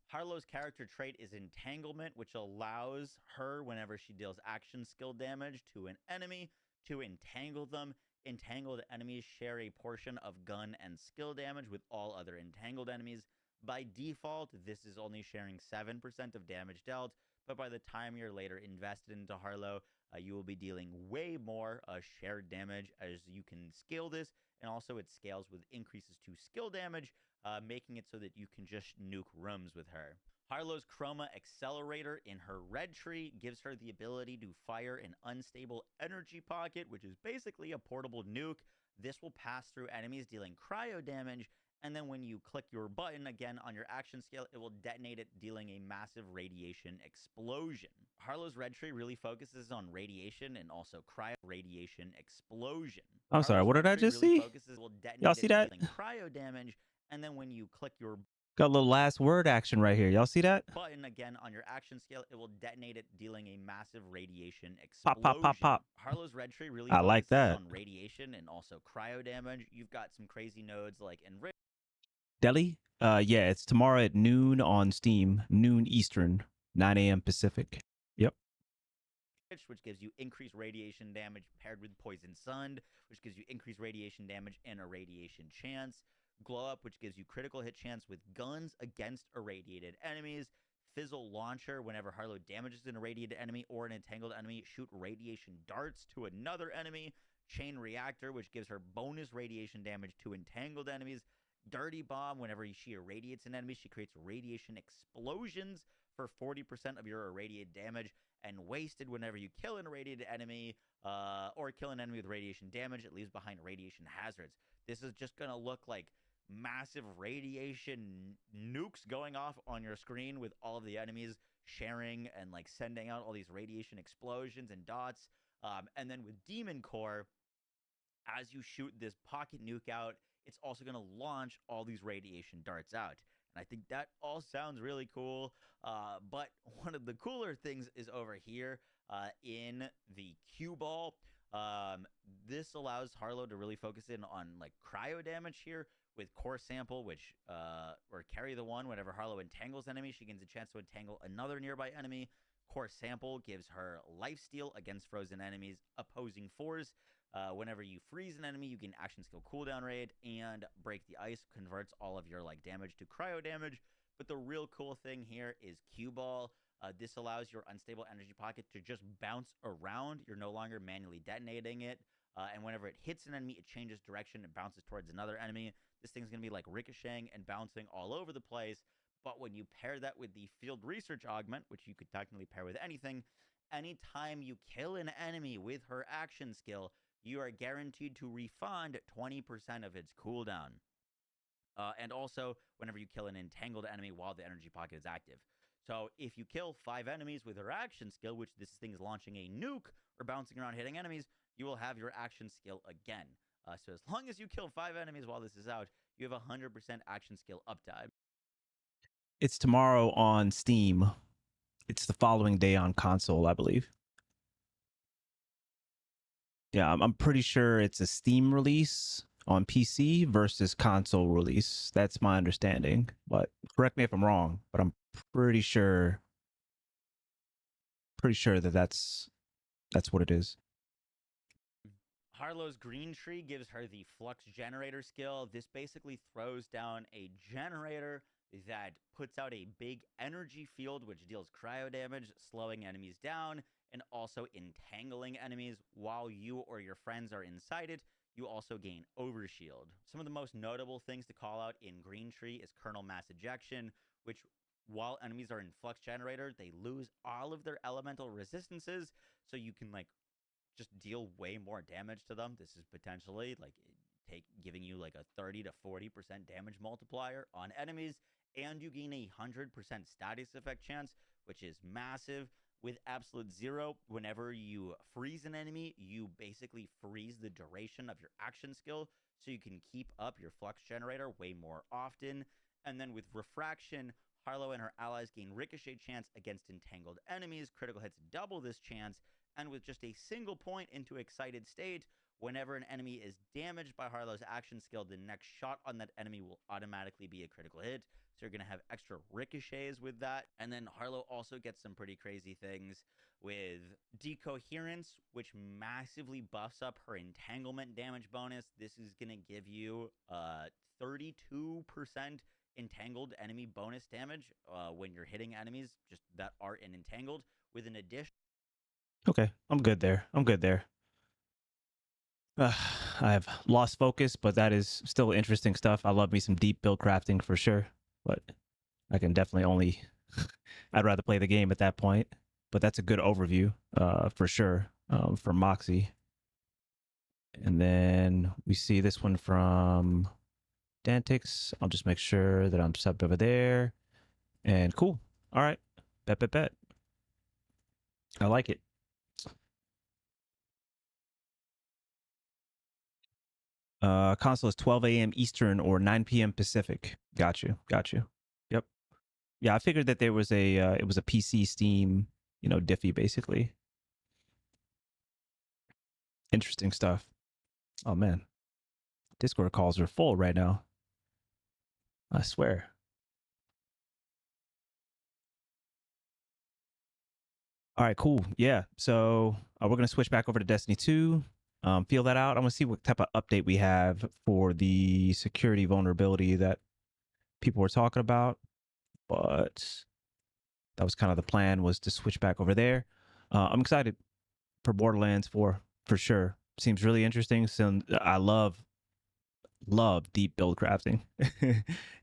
Harlow's character trait is Entanglement, which allows her, whenever she deals action skill damage to an enemy, to entangle them. Entangled enemies share a portion of gun and skill damage with all other entangled enemies. By default, this is only sharing 7% of damage dealt, but by the time you're later invested into Harlow, you will be dealing way more shared damage as you can scale this, and also it scales with increases to skill damage, making it so that you can just nuke rooms with her. Harlow's Chroma Accelerator in her red tree gives her the ability to fire an unstable energy pocket, which is basically a portable nuke. This will pass through enemies, dealing cryo damage, and then when you click your button again on your action scale, it will detonate it, dealing a massive radiation explosion. Harlow's red tree really focuses on radiation and also cryo radiation explosion. I'm sorry, what did I just see? Y'all see that? Cryo damage, and then when you click your Got a little last word action right here. Y'all see that? button again on your action scale, it will detonate it, dealing a massive radiation Pop, explosion. pop, pop, pop. Harlow's red tree really I like focuses that. on radiation and also cryo damage. You've got some crazy nodes like Enrich, Delhi? Yeah, it's tomorrow at noon on Steam, noon Eastern, 9 a.m. Pacific. Yep. which gives you increased radiation damage paired with Poison Sun, which gives you increased radiation damage and irradiation chance. Glow Up, which gives you critical hit chance with guns against irradiated enemies. Fizzle Launcher, whenever Harlow damages an irradiated enemy or an entangled enemy, shoot radiation darts to another enemy. Chain Reactor, which gives her bonus radiation damage to entangled enemies. Dirty Bomb, whenever she irradiates an enemy, she creates radiation explosions for 40% of your irradiated damage. And Wasted, whenever you kill an irradiated enemy or kill an enemy with radiation damage, it leaves behind radiation hazards. This is just going to look like massive radiation nukes going off on your screen with all of the enemies sharing and like sending out all these radiation explosions and dots. And then with Demon Core, as you shoot this pocket nuke out, it's also going to launch all these radiation darts out. And I think that all sounds really cool. But one of the cooler things is over here in the cue ball. This allows Harlow to really focus in on like cryo damage here with Core Sample, which or Carry the One. Whenever Harlow entangles enemy, she gains a chance to entangle another nearby enemy. Core Sample gives her lifesteal against frozen enemies, opposing fours. Whenever you freeze an enemy, you gain action skill cooldown rate, and Break the Ice converts all of your like damage to cryo damage. But the real cool thing here is Cue Ball. This allows your unstable energy pocket to just bounce around. You're no longer manually detonating it. And whenever it hits an enemy, it changes direction and bounces towards another enemy. This thing's going to be like ricocheting and bouncing all over the place. But when you pair that with the Field Research Augment, which you could technically pair with anything, anytime you kill an enemy with her action skill, you are guaranteed to refund 20% of its cooldown. And also, whenever you kill an entangled enemy while the energy pocket is active. So if you kill 5 enemies with her action skill, which this thing is launching a nuke or bouncing around hitting enemies, you will have your action skill again. So as long as you kill 5 enemies while this is out, you have 100% action skill uptime. It's tomorrow on Steam. It's the following day on console, I believe. Yeah, I'm pretty sure it's a Steam release on PC versus console release. That's my understanding. But correct me if I'm wrong, but I'm pretty sure that that's what it is. Harlow's Green Tree gives her the Flux Generator skill. This basically throws down a generator that puts out a big energy field which deals cryo damage, slowing enemies down, and also entangling enemies while you or your friends are inside it. You also gain Overshield. Some of the most notable things to call out in Green Tree is Kernel Mass Ejection, which while enemies are in Flux Generator, they lose all of their elemental resistances, so you can like just deal way more damage to them. This is potentially like giving you like a 30 to 40% damage multiplier on enemies, and you gain a 100% status effect chance, which is massive. With Absolute Zero, whenever you freeze an enemy, you basically freeze the duration of your action skill, so you can keep up your Flux Generator way more often. And then with Refraction, Harlow and her allies gain ricochet chance against entangled enemies. Critical hits double this chance, and with just a single point into Excited State, whenever an enemy is damaged by Harlow's action skill, the next shot on that enemy will automatically be a critical hit. So you're going to have extra ricochets with that. And then Harlow also gets some pretty crazy things with Decoherence, which massively buffs up her entanglement damage bonus. This is going to give you 32% entangled enemy bonus damage when you're hitting enemies just that are entangled, with an addition. Okay, I'm good there. I have lost focus, but that is still interesting stuff. I love me some deep build crafting for sure, but I can definitely only I'd rather play the game at that point. But that's a good overview for sure for Moxie. And then we see this one from Dantix. I'll just make sure that I'm subbed over there. And cool. All right. Bet. I like it. Console is 12 a.m. Eastern or 9 p.m. Pacific. Got you. Yep. Yeah, I figured that there was it was a PC Steam, diffy basically. Interesting stuff. Oh man, Discord calls are full right now. I swear. All right, cool. Yeah, so we're gonna switch back over to Destiny 2. Feel that out. I'm gonna see what type of update we have for the security vulnerability that people were talking about. But That was kind of the plan, was to switch back over there. I'm excited for Borderlands 4 for sure. Seems really interesting. So I love deep build crafting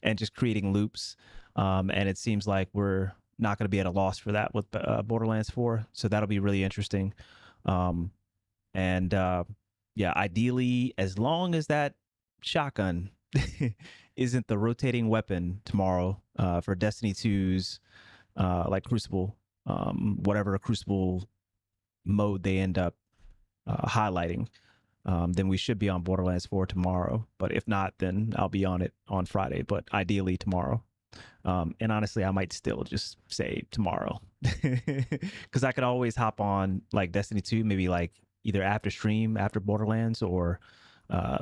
and just creating loops. And it seems like we're not going to be at a loss for that with Borderlands 4. So that'll be really interesting. Um, and yeah, ideally, as long as that shotgun isn't the rotating weapon tomorrow for Destiny 2's like Crucible, whatever Crucible mode they end up highlighting, then we should be on Borderlands 4 tomorrow. But if not, then I'll be on it on Friday, but ideally tomorrow. And honestly, I might still just say tomorrow because I could always hop on like Destiny 2, maybe like either after stream, after Borderlands, or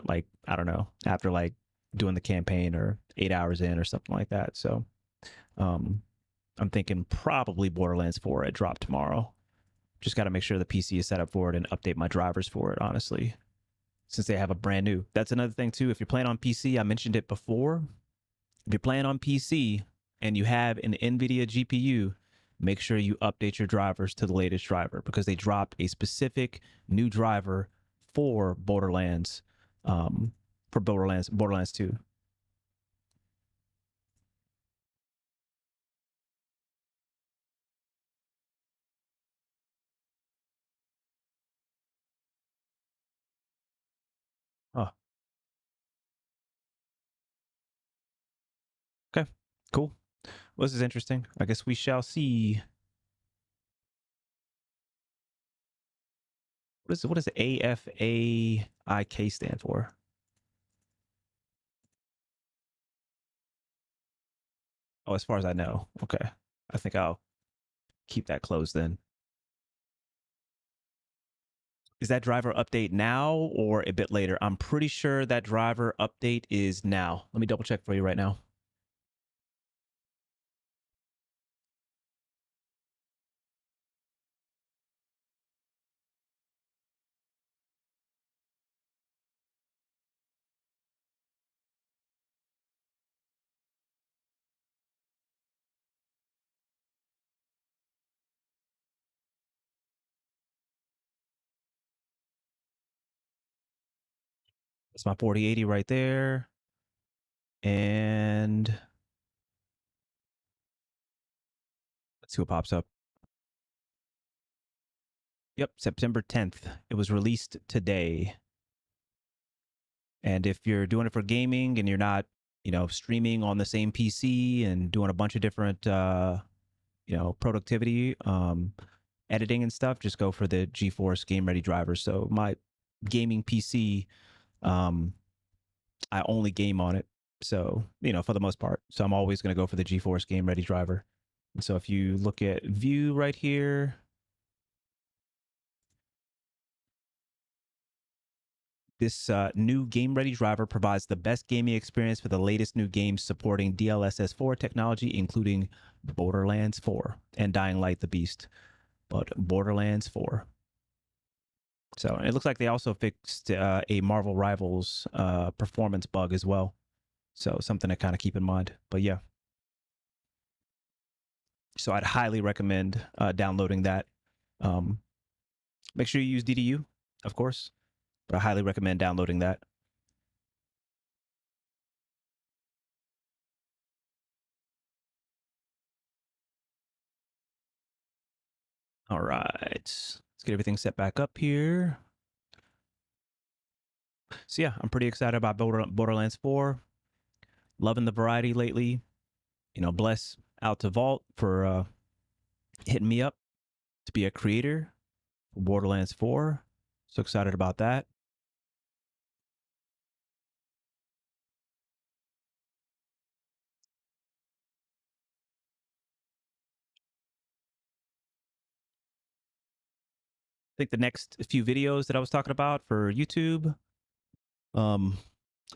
like, I don't know, after like doing the campaign or 8 hours in or something like that. So um, I'm thinking probably Borderlands 4 at drop tomorrow. Just got to make sure the PC is set up for it and update my drivers for it, honestly, since they have a brand new. That's another thing too. If you're playing on PC, I mentioned it before. If you're playing on PC and you have an NVIDIA GPU, make sure you update your drivers to the latest driver because they dropped a specific new driver for Borderlands, Borderlands 2. Oh, okay, cool. Well, this is interesting. I guess we shall see. What does AFAIK stand for? Oh, as far as I know. Okay. I think I'll keep that closed then. Is that driver update now or a bit later? I'm pretty sure that driver update is now. Let me double check for you right now. That's my 4080 right there. And let's see what pops up. Yep, September 10th. It was released today. And if you're doing it for gaming and you're not, streaming on the same PC and doing a bunch of different, productivity, editing and stuff, just go for the GeForce Game Ready drivers. So my gaming PC, I only game on it. So, for the most part. So I'm always going to go for the GeForce Game Ready driver. And so if you look at view right here, this new Game Ready driver provides the best gaming experience for the latest new games supporting DLSS 4 technology, including Borderlands 4 and Dying Light the Beast. But Borderlands 4. So it looks like they also fixed a Marvel Rivals performance bug as well. So something to kind of keep in mind. But yeah. So I'd highly recommend downloading that. Make sure you use DDU, of course, but I highly recommend downloading that. All right, let's get everything set back up here. So yeah, I'm pretty excited about Borderlands 4. Loving the variety lately. Bless out to Vault for hitting me up to be a creator for Borderlands 4. So excited about that. I think the next few videos that I was talking about for YouTube,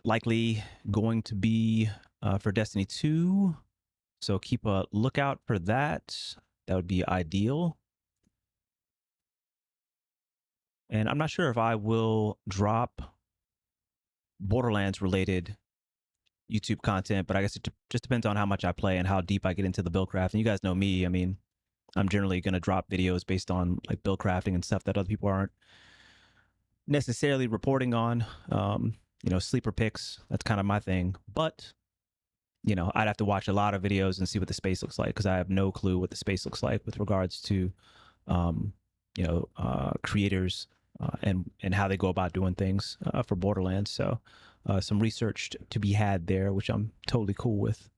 likely going to be for Destiny 2. So keep a lookout for that. That would be ideal. And I'm not sure if I will drop Borderlands related YouTube content, but I guess it just depends on how much I play and how deep I get into the build craft. And you guys know me. I mean, I'm generally going to drop videos based on like build crafting and stuff that other people aren't necessarily reporting on. Sleeper picks, that's kind of my thing. But, I'd have to watch a lot of videos and see what the space looks like because I have no clue what the space looks like with regards to, creators and how they go about doing things for Borderlands. So, some research to be had there, which I'm totally cool with.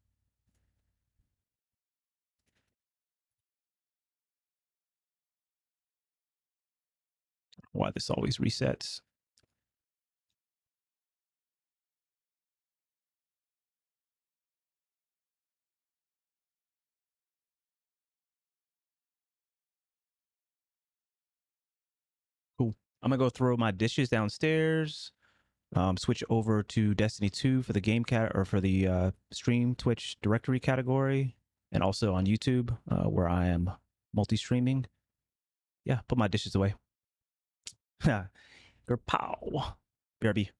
Why this always resets. Cool. I'm gonna go throw my dishes downstairs. Switch over to Destiny 2 for the game cat or for the stream Twitch directory category, and also on YouTube where I am multi-streaming. Yeah, put my dishes away. Your pow, BRB.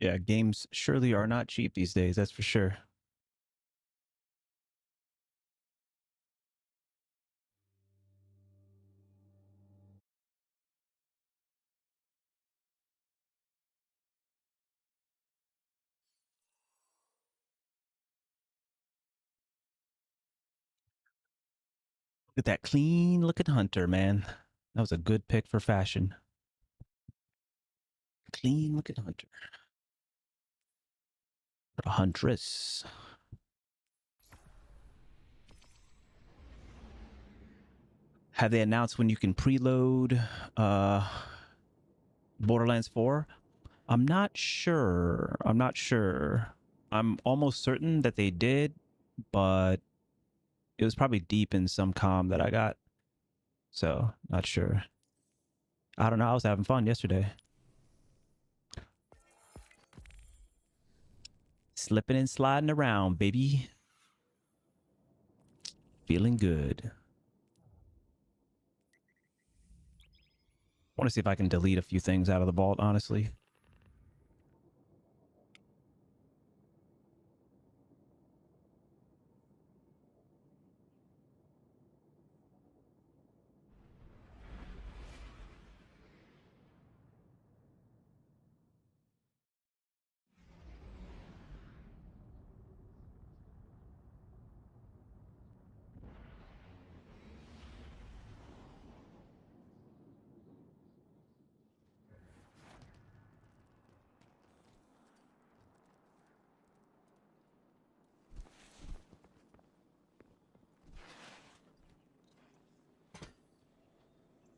Yeah, games surely are not cheap these days, that's for sure. Look at that clean looking hunter, man. That was a good pick for fashion. Clean looking hunter. A huntress. Have they announced when you can preload Borderlands 4? I'm not sure. I'm almost certain that they did, but it was probably deep in some comm that I got. So, not sure. I don't know. I was having fun yesterday. Slipping and sliding around, baby. Feeling good. Want to see if I can delete a few things out of the vault, honestly.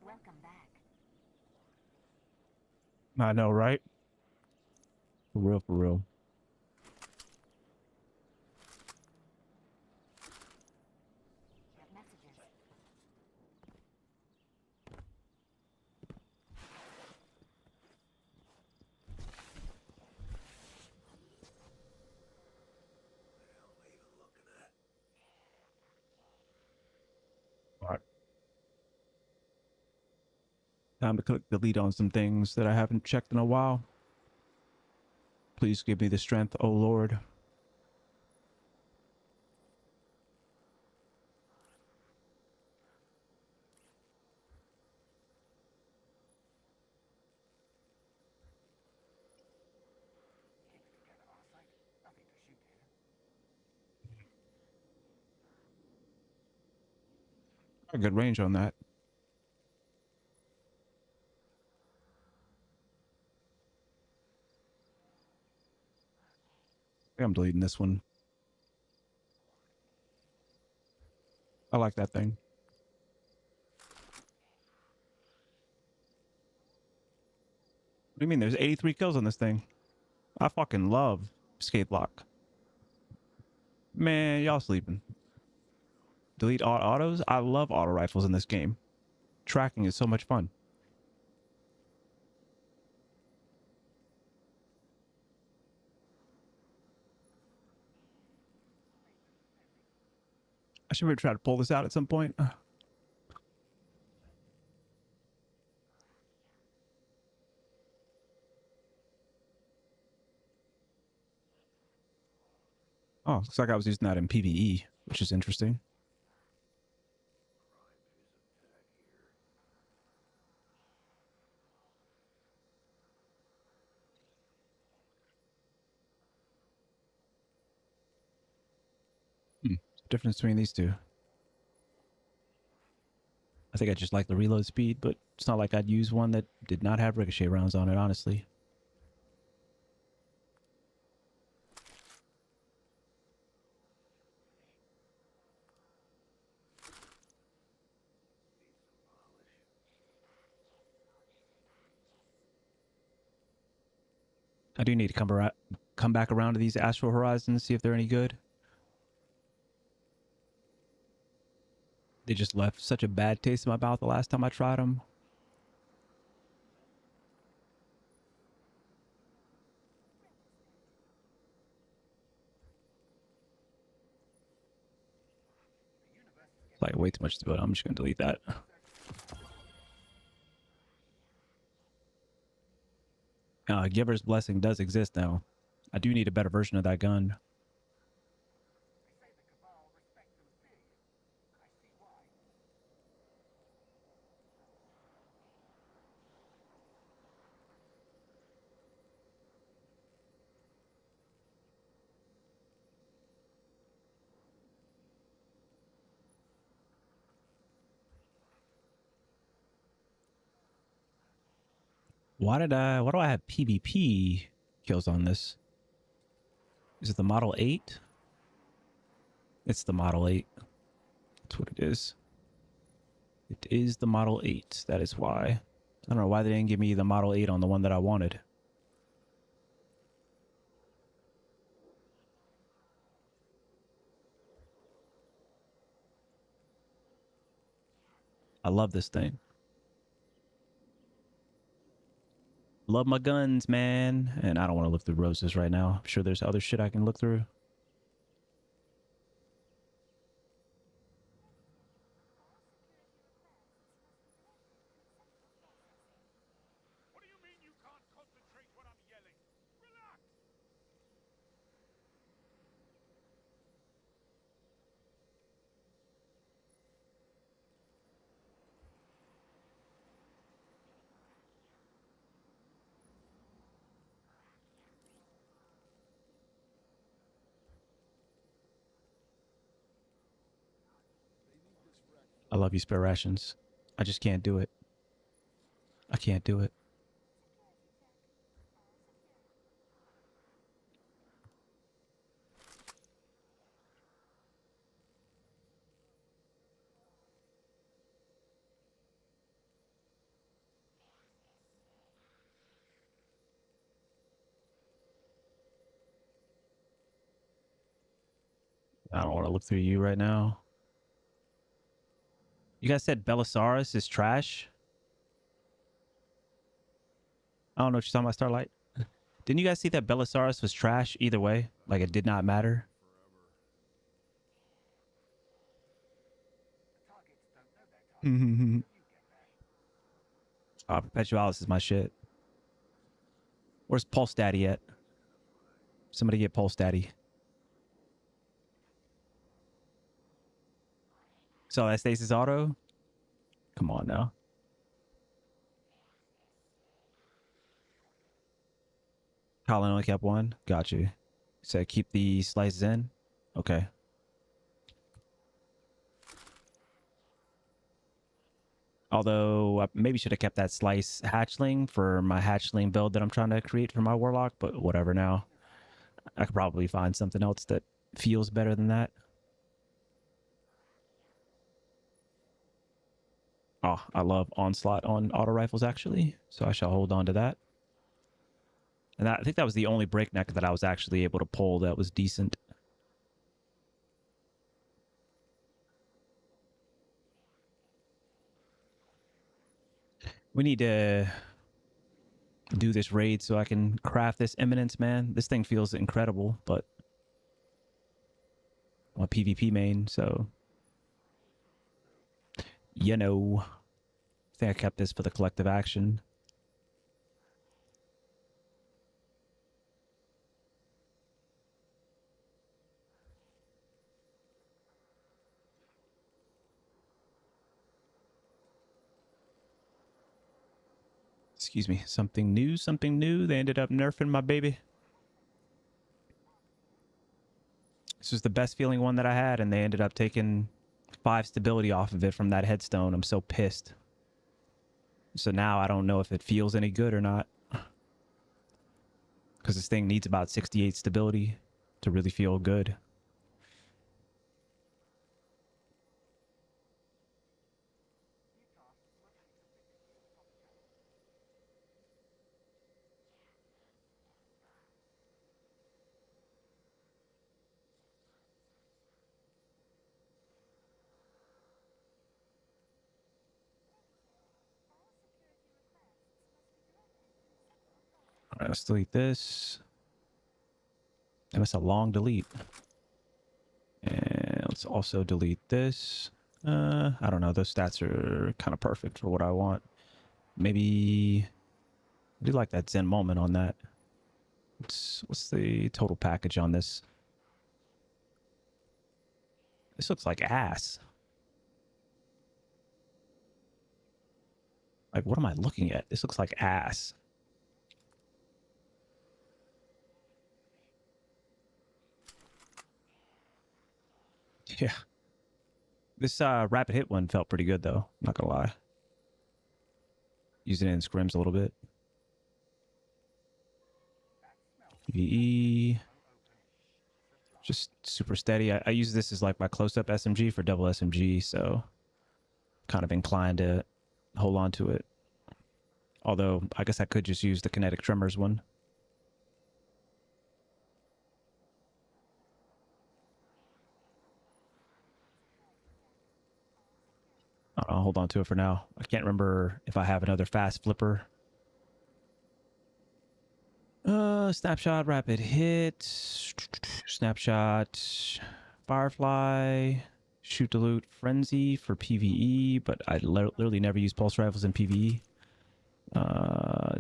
Welcome back. I know, right? For real, for real. You have messages. All right. Time to click delete on some things that I haven't checked in a while. Please give me the strength, oh Lord. A good range on that. I think I'm deleting this one. I like that thing. What do you mean? There's 83 kills on this thing. I fucking love skate block. Man, y'all sleeping. Delete all autos. I love auto rifles in this game. Tracking is so much fun. I should really try to pull this out at some point. Oh, looks like I was using that in PvE, which is interesting. Difference between these two. I think I just like the reload speed, but it's not like I'd use one that did not have ricochet rounds on it, honestly. I do need to come back around to these Astral Horizons, see if they're any good. They just left such a bad taste in my mouth the last time I tried them. Like way too much to build. I'm just gonna delete that. Giver's Blessing does exist now. I do need a better version of that gun. Why do I have PvP kills on this? Is it the Model 8? It's the Model 8. That's what it is. It is the Model 8. That is why. I don't know why they didn't give me the Model 8 on the one that I wanted. I love this thing. Love my guns, man. And I don't want to look through roses right now. I'm sure there's other shit I can look through. I love you, spare rations. I just can't do it. I can't do it. I don't want to look through you right now. You guys said Belisarius is trash? I don't know what you're talking about, Starlight. Didn't you guys see that Belisarius was trash either way? Like it did not matter? Perpetualis is my shit. Where's Pulse Daddy at? Somebody get Pulse Daddy. So that Stasis Auto? Come on now. Colin only kept one. Got you. Said keep the slices in. Okay. Although I maybe should have kept that slice hatchling for my hatchling build that I'm trying to create for my warlock, but whatever now. I could probably find something else that feels better than that. Oh, I love onslaught on auto rifles actually, so I shall hold on to that. And I think that was the only breakneck that I was actually able to pull that was decent. We need to do this raid so I can craft this eminence, man. This thing feels incredible, but I'm a PvP main, so you know. I think I kept this for the collective action. Excuse me. Something new, something new. They ended up nerfing my baby. This was the best feeling one that I had, and they ended up taking 5 stability off of it from that headstone. I'm so pissed. So now I don't know if it feels any good or not. Because this thing needs about 68 stability to really feel good. All right, let's delete this. And it's a long delete. And let's also delete this. I don't know. Those stats are kind of perfect for what I want. Maybe I do like that Zen moment on that. What's the total package on this? This looks like ass. Like, what am I looking at? This looks like ass. Yeah. This rapid hit one felt pretty good though. Not gonna lie. Using it in scrims a little bit. PvE. Just super steady. I use this as like my close-up SMG for double SMG, so kind of inclined to hold on to it. Although I guess I could just use the kinetic tremors one. I'll hold on to it for now. I can't remember if I have another fast flipper. Snapshot, rapid hit, snapshot, firefly, shoot to loot, frenzy for PvE, but I literally never use pulse rifles in PvE.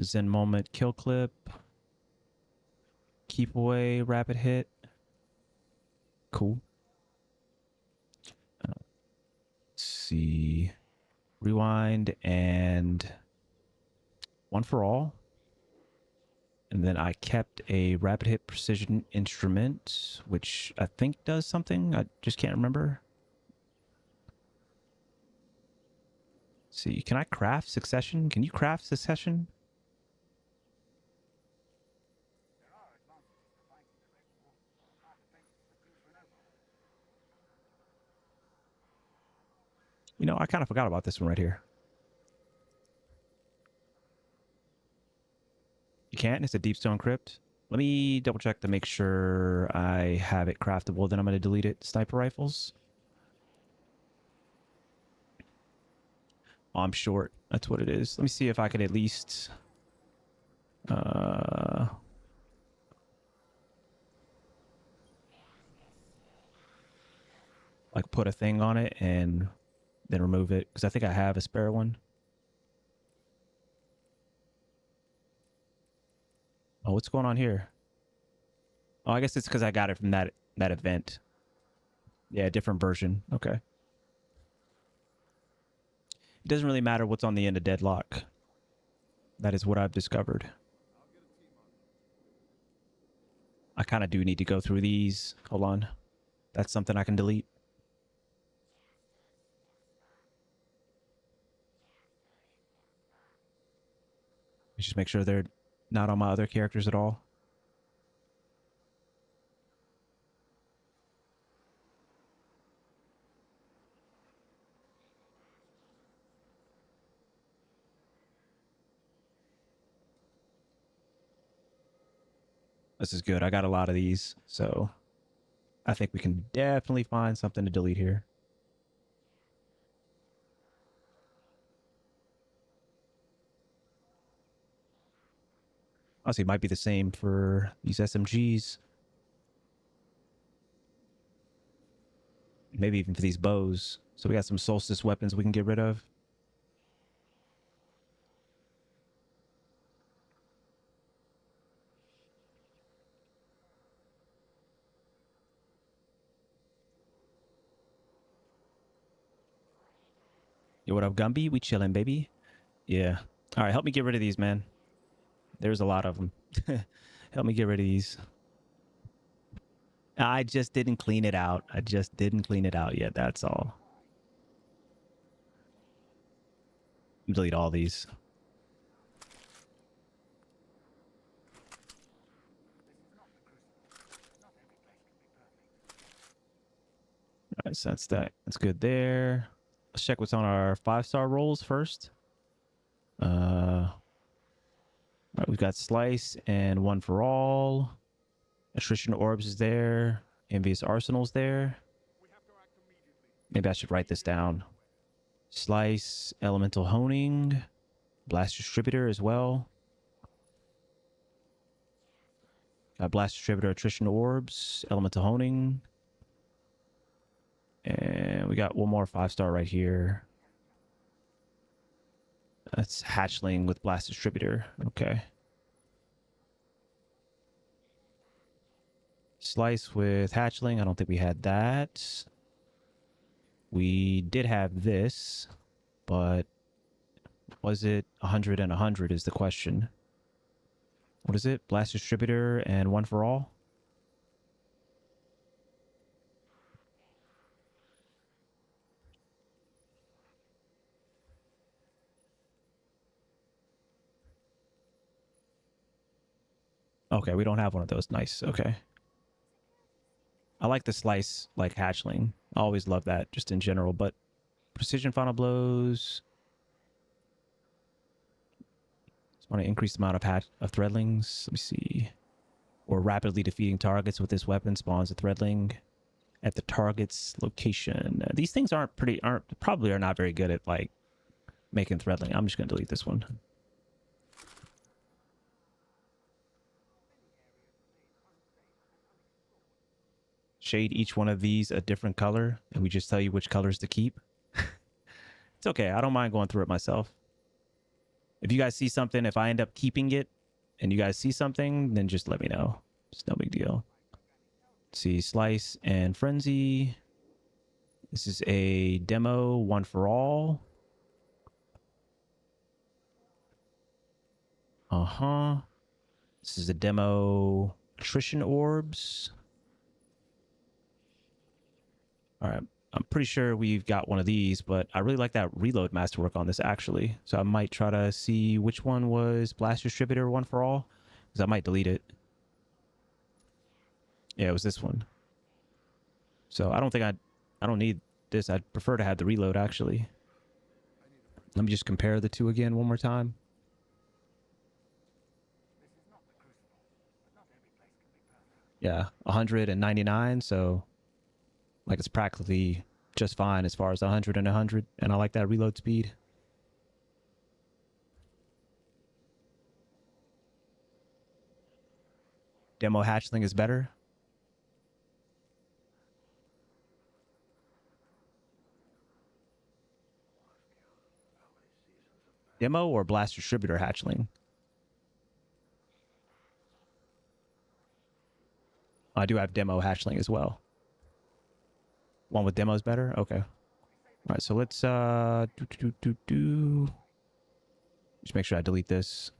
Zen moment, kill clip, keep away, rapid hit. Cool. Let's see, rewind and one for all. And then I kept a rapid hit precision instrument, which I think does something. I just can't remember. Let's see, can I craft succession? Can you craft succession? You know, I kind of forgot about this one right here. You can't? It's a deep stone crypt. Let me double check to make sure I have it craftable. Then I'm going to delete it. Sniper rifles. Oh, I'm short. That's what it is. Let me see if I could at least... like put a thing on it and then remove it. Because I think I have a spare one. Oh, what's going on here? Oh, I guess it's because I got it from that event. Yeah, different version. Okay. It doesn't really matter what's on the end of deadlock. That is what I've discovered. I kind of do need to go through these. Hold on. That's something I can delete. Let's just make sure they're not on my other characters at all. This is good. I got a lot of these, so I think we can definitely find something to delete here. Honestly, it might be the same for these SMGs. Maybe even for these bows. So we got some solstice weapons we can get rid of. Yo, what up, Gumby? We chilling, baby. Yeah. All right, help me get rid of these, man. There's a lot of them. Help me get rid of these. I just didn't clean it out. I just didn't clean it out yet. That's all. Delete all these. All right, so that's that. That's good there. Let's check what's on our 5-star rolls first. All right, we've got Slice and One for All. Attrition Orbs is there. Envious Arsenal's there. Maybe I should write this down. Slice, Elemental Honing, Blast Distributor as well. Got Blast Distributor, Attrition Orbs, Elemental Honing. And we got one more 5-star right here. That's Hatchling with Blast Distributor. Okay. Slice with hatchling. I don't think we had that. We did have this, but was it 100 and 100 is the question. What is it? Blast distributor and one for all? Okay, we don't have one of those. Nice. Okay. I like the slice like hatchling. I always love that just in general, but precision final blows. Just want to increase the amount of threadlings. Let me see. Or rapidly defeating targets with this weapon spawns a threadling at the target's location. These things probably are not very good at like making threadling. I'm just gonna delete this one. Shade each one of these a different color, and we just tell you which colors to keep. It's okay. I don't mind going through it myself. If you guys see something, if I end up keeping it and you guys see something, then just let me know. It's no big deal. Let's see, Slice and Frenzy. This is a demo, one for all. Uh-huh. This is a demo, attrition orbs. All right. I'm pretty sure we've got one of these, but I really like that reload masterwork on this actually. So I might try to see which one was blast distributor one for all, because I might delete it. Yeah, it was this one. So I don't need this. I'd prefer to have the reload actually. Let me just compare the two again one more time. Yeah, 199. So like it's practically just fine as far as 100 and 100. And I like that reload speed. Demo hatchling is better. Demo or blast distributor hatchling? I do have demo hatchling as well. One with demo is better? Okay. All right, so let's just make sure I delete this.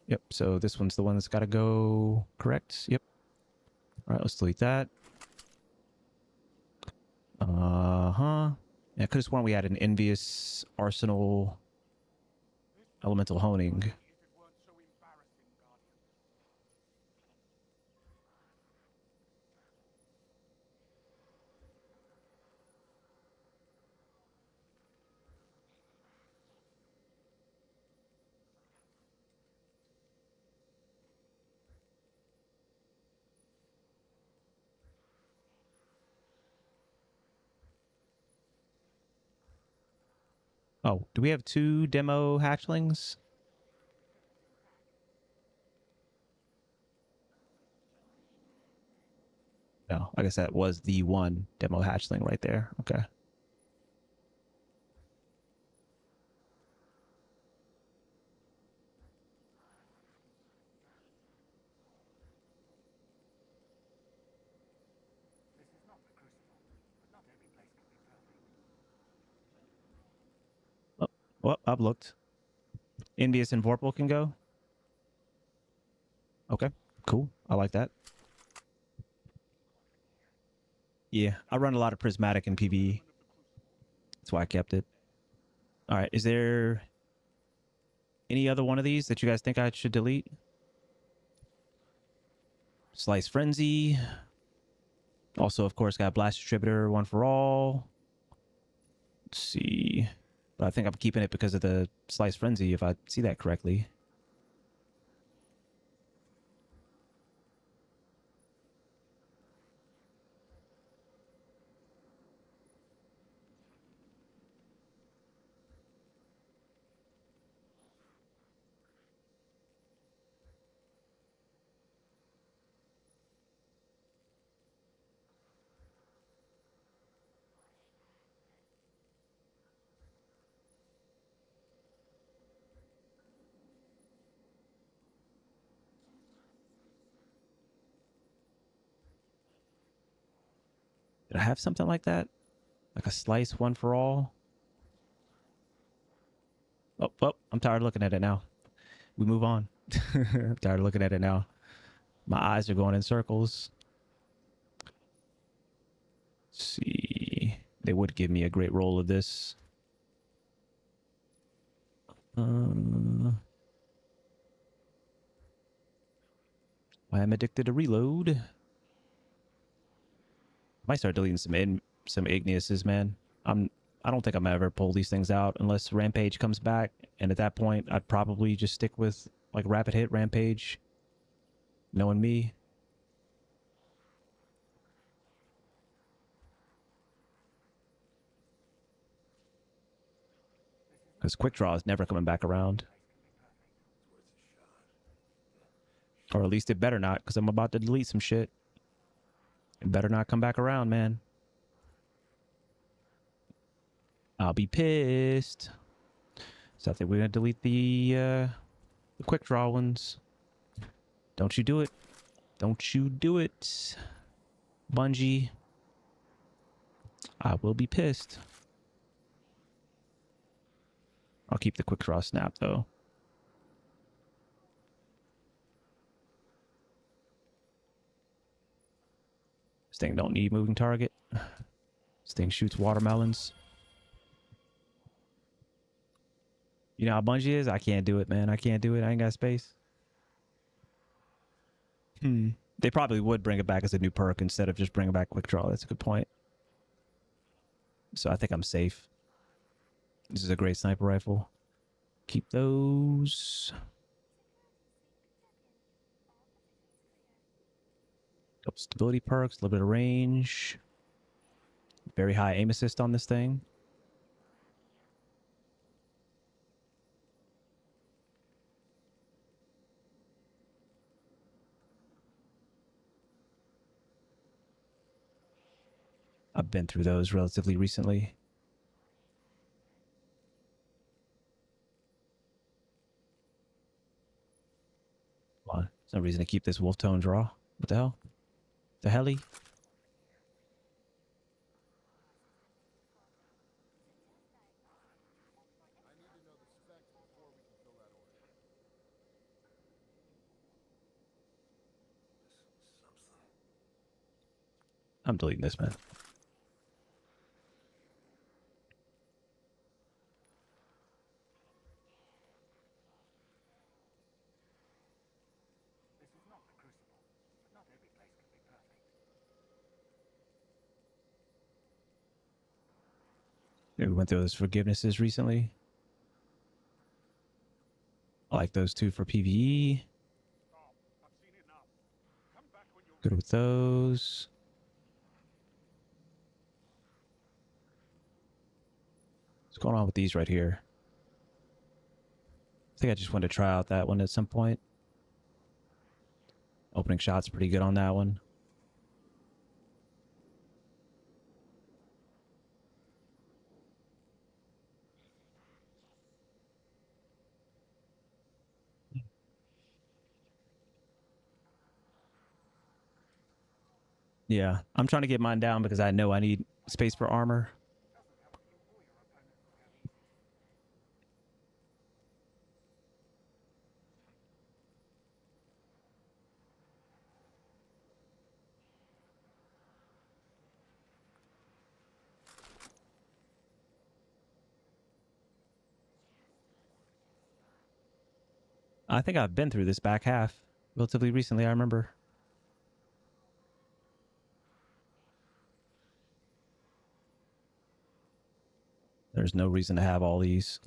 Yep, so this one's the one that's got to go correct. Yep. All right, let's delete that. Uh-huh. Yeah, I could have sworn we had an envious arsenal elemental honing. Oh, do we have two demo hatchlings? No, I guess that was the one demo hatchling right there. Okay. Oh, well, I've looked. Envious and Vorpal can go. Okay, cool. I like that. Yeah, I run a lot of prismatic in PvE. That's why I kept it. All right, is there any other one of these that you guys think I should delete? Slice Frenzy. Also, of course, got Blast Distributor, one for all. Let's see. But I think I'm keeping it because of the Slice Frenzy, if I see that correctly. Did I have something like that? Like a slice one for all? Oh, I'm tired of looking at it now. We move on. I'm tired of looking at it now. My eyes are going in circles. Let's see. They would give me a great roll of this. I am addicted to reload. Might start deleting some Igneuses, man. I don't think I'm ever pull these things out unless Rampage comes back, and at that point, I'd probably just stick with like Rapid Hit Rampage. Knowing me. Because Quick Draw is never coming back around. Or at least it better not, because I'm about to delete some shit. It better not come back around, man. I'll be pissed. So I think we're going to delete the Quick Draw ones. Don't you do it. Don't you do it. Bungie. I will be pissed. I'll keep the Quick Draw Snap, though. This thing don't need moving target. This thing shoots watermelons. You know how Bungie is? I can't do it, man. I can't do it. I ain't got space. They probably would bring it back as a new perk instead of just bringing back Quick Draw. That's a good point. So I think I'm safe. This is a great sniper rifle. Keep those. Couple stability perks, a little bit of range. Very high aim assist on this thing. I've been through those relatively recently. Come on. There's no reason to keep this wolf tone draw. What the hell? The heli? I'm deleting this, man. We went through those forgivenesses recently. I like those two for PvE. Good with those. What's going on with these right here? I think I just wanted to try out that one at some point. Opening shot's pretty good on that one. Yeah, I'm trying to get mine down because I know I need space for armor. I think I've been through this back half relatively recently, I remember. There's no reason to have all these.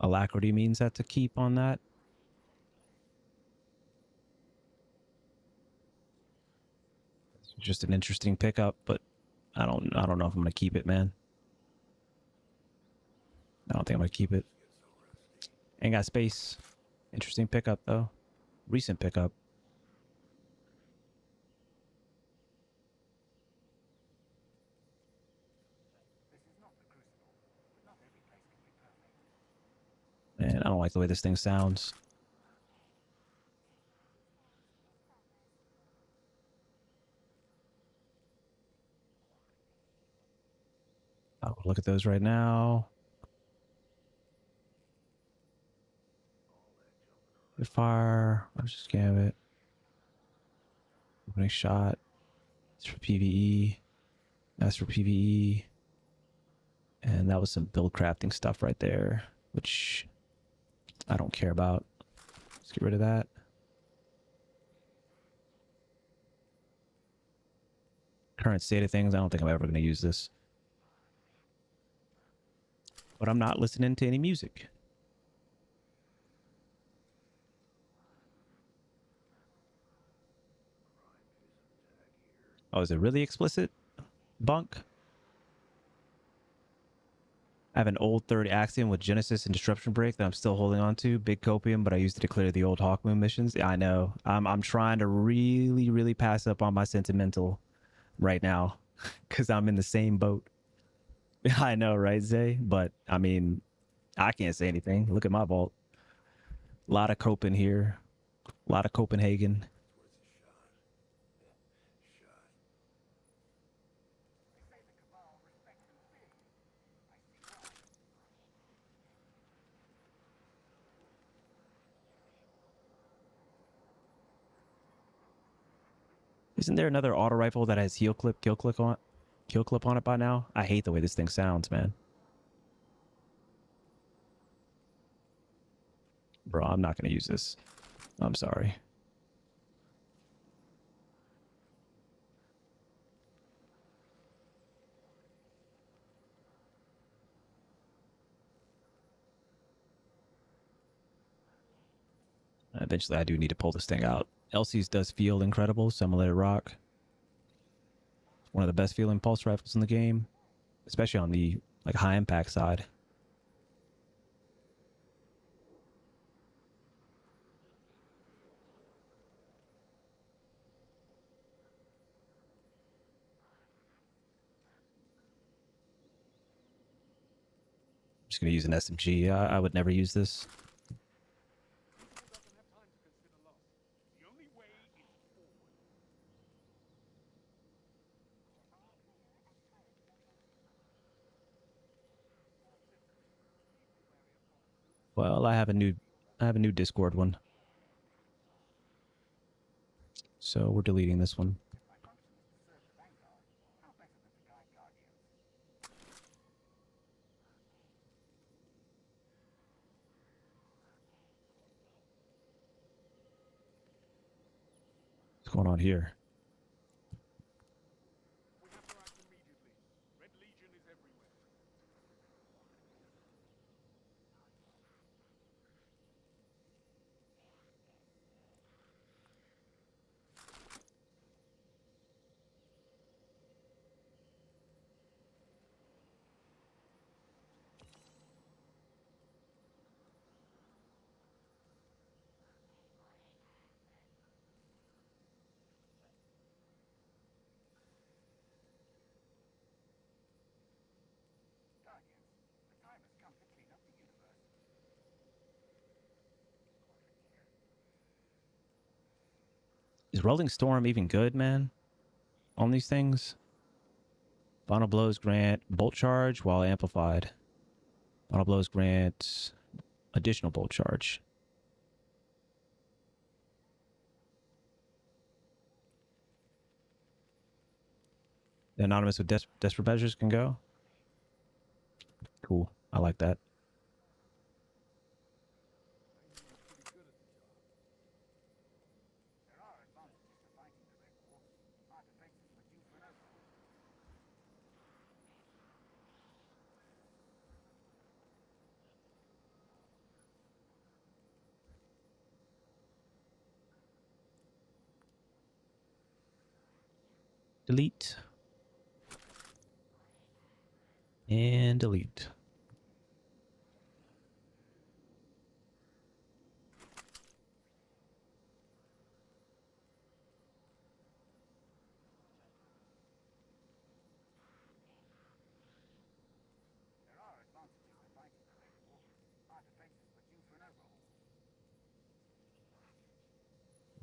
Alacrity means that to keep on that. It's just an interesting pickup, but I don't know if I'm gonna keep it, man. I don't think I'm gonna keep it. Ain't got space. Interesting pickup though. Recent pickup. Man, I don't like the way this thing sounds. I'll look at those right now. Good fire. I'll just scam it. Opening shot. It's for PvE. That's for PvE. And that was some build crafting stuff right there, which I don't care about. Let's get rid of that. Current state of things, I don't think I'm ever going to use this. But I'm not listening to any music. Oh, is it really explicit? Bunk? I have an old third Axiom with Genesis and Disruption Break that I'm still holding on to. Big copium, but I used it to clear the old Hawkmoon missions. Yeah, I know. I'm trying to really pass up on my sentimental right now because I'm in the same boat. I know, right, Zay? But I mean, I can't say anything. Look at my vault. A lot of Copen here. A lot of Copenhagen. Isn't there another auto rifle that has kill clip on it by now? I hate the way this thing sounds, man. Bro, I'm not gonna use this. I'm sorry. Eventually, I do need to pull this thing out. Elsie's does feel incredible, so I'm gonna let it rock. One of the best feeling pulse rifles in the game, especially on the like high impact side. I'm just gonna use an SMG. I would never use this. Well, I have a new Discord one. So we're deleting this one. What's going on here? Is Rolling Storm even good, man? On these things? Final blows grant bolt charge while amplified. Final blows grant additional bolt charge. The anonymous with desperate measures can go. Cool. I like that. Delete. And delete.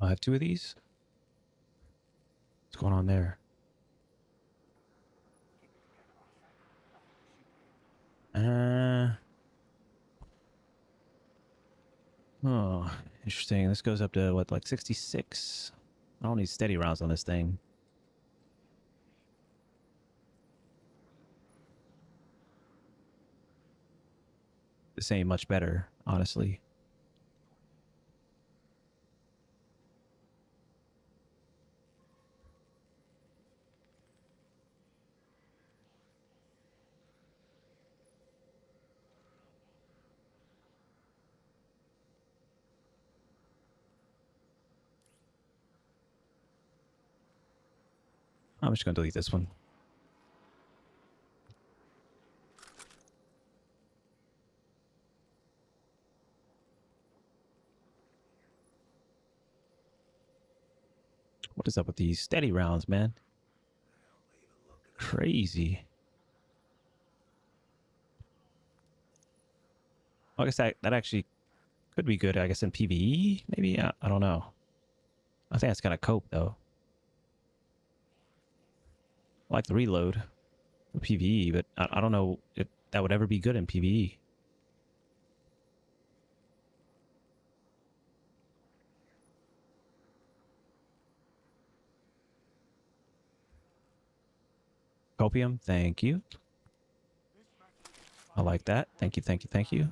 I have 2 of these. What's going on there? Oh, interesting. This goes up to what, like 66? I don't need steady rounds on this thing. This ain't much better, honestly. I'm just gonna delete this one. What is up with these steady rounds, man? Crazy. I guess that actually could be good, I guess, in PvE, maybe? I don't know. I think that's kind of cope, though. I like the reload for PvE, but I don't know if that would ever be good in PvE. Copium, thank you. I like that. Thank you, thank you, thank you.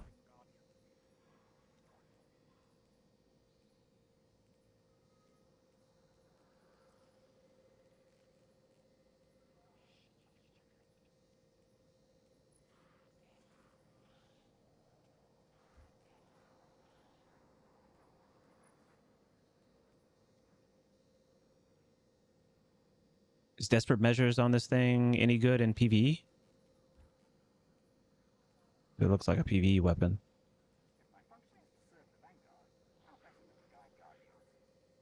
Is Desperate Measures on this thing any good in PvE? It looks like a PvE weapon.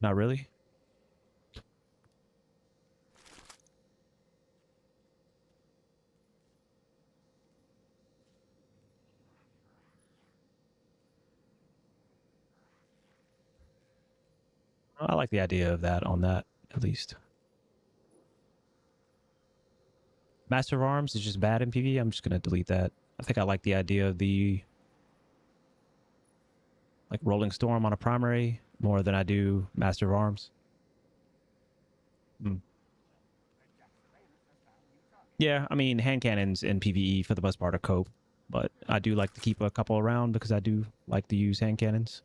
Not really? I like the idea of that on that, at least. Master of Arms is just bad in PvE. I'm just going to delete that. I think I like the idea of the like Rolling Storm on a primary more than I do Master of Arms. Yeah, I mean, hand cannons in PvE for the most part are cope, but I do like to keep a couple around because I do like to use hand cannons.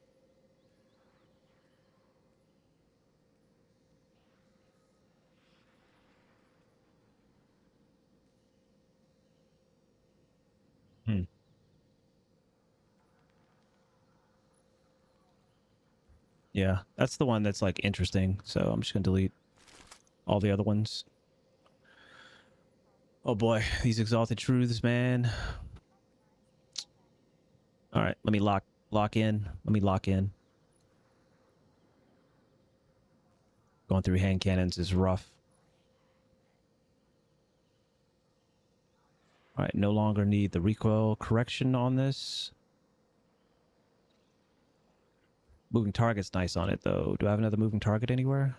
Hmm. Yeah, that's the one that's like interesting. So I'm just gonna delete all the other ones. Oh boy, these exalted truths, man. All right, let me lock in. Let me lock in. Going through hand cannons is rough. All right, no longer need the recoil correction on this. Moving target's nice on it though. Do I have another moving target anywhere?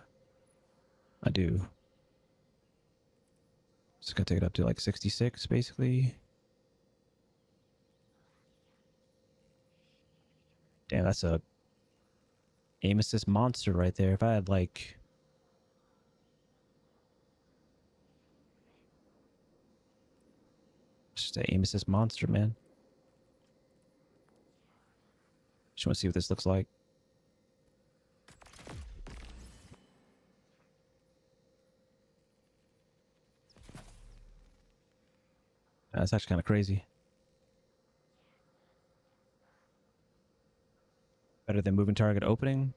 I do. Just gonna take it up to like 66 basically. Damn, that's a aim assist monster right there. If I had like just an aim assist monster, man. Just want to see what this looks like. That's actually kind of crazy. Better than moving target opening.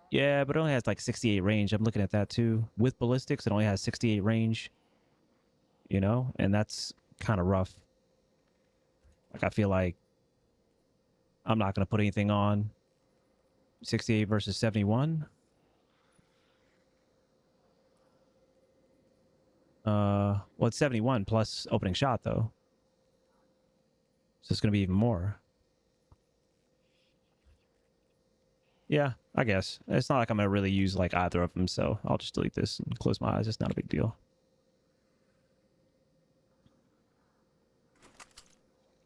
Yeah, but it only has like 68 range. I'm looking at that too. With ballistics, it only has 68 range. You know, and that's kind of rough. Like I feel like I'm not gonna put anything on 68 versus 71. Well, it's 71 plus opening shot though, so it's gonna be even more. Yeah, I guess. It's not like I'm going to really use like either of them, so I'll just delete this and close my eyes. It's not a big deal.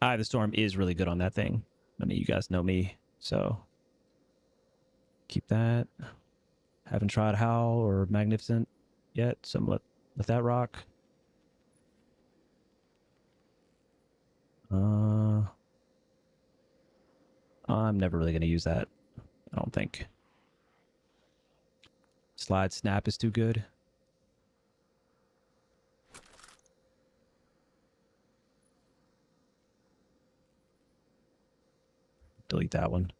Eye of the Storm is really good on that thing. I mean, you guys know me, so keep that. Haven't tried Howl or Magnificent yet, so let that rock. I'm never really going to use that, I don't think. Slide Snap is too good. Delete that one.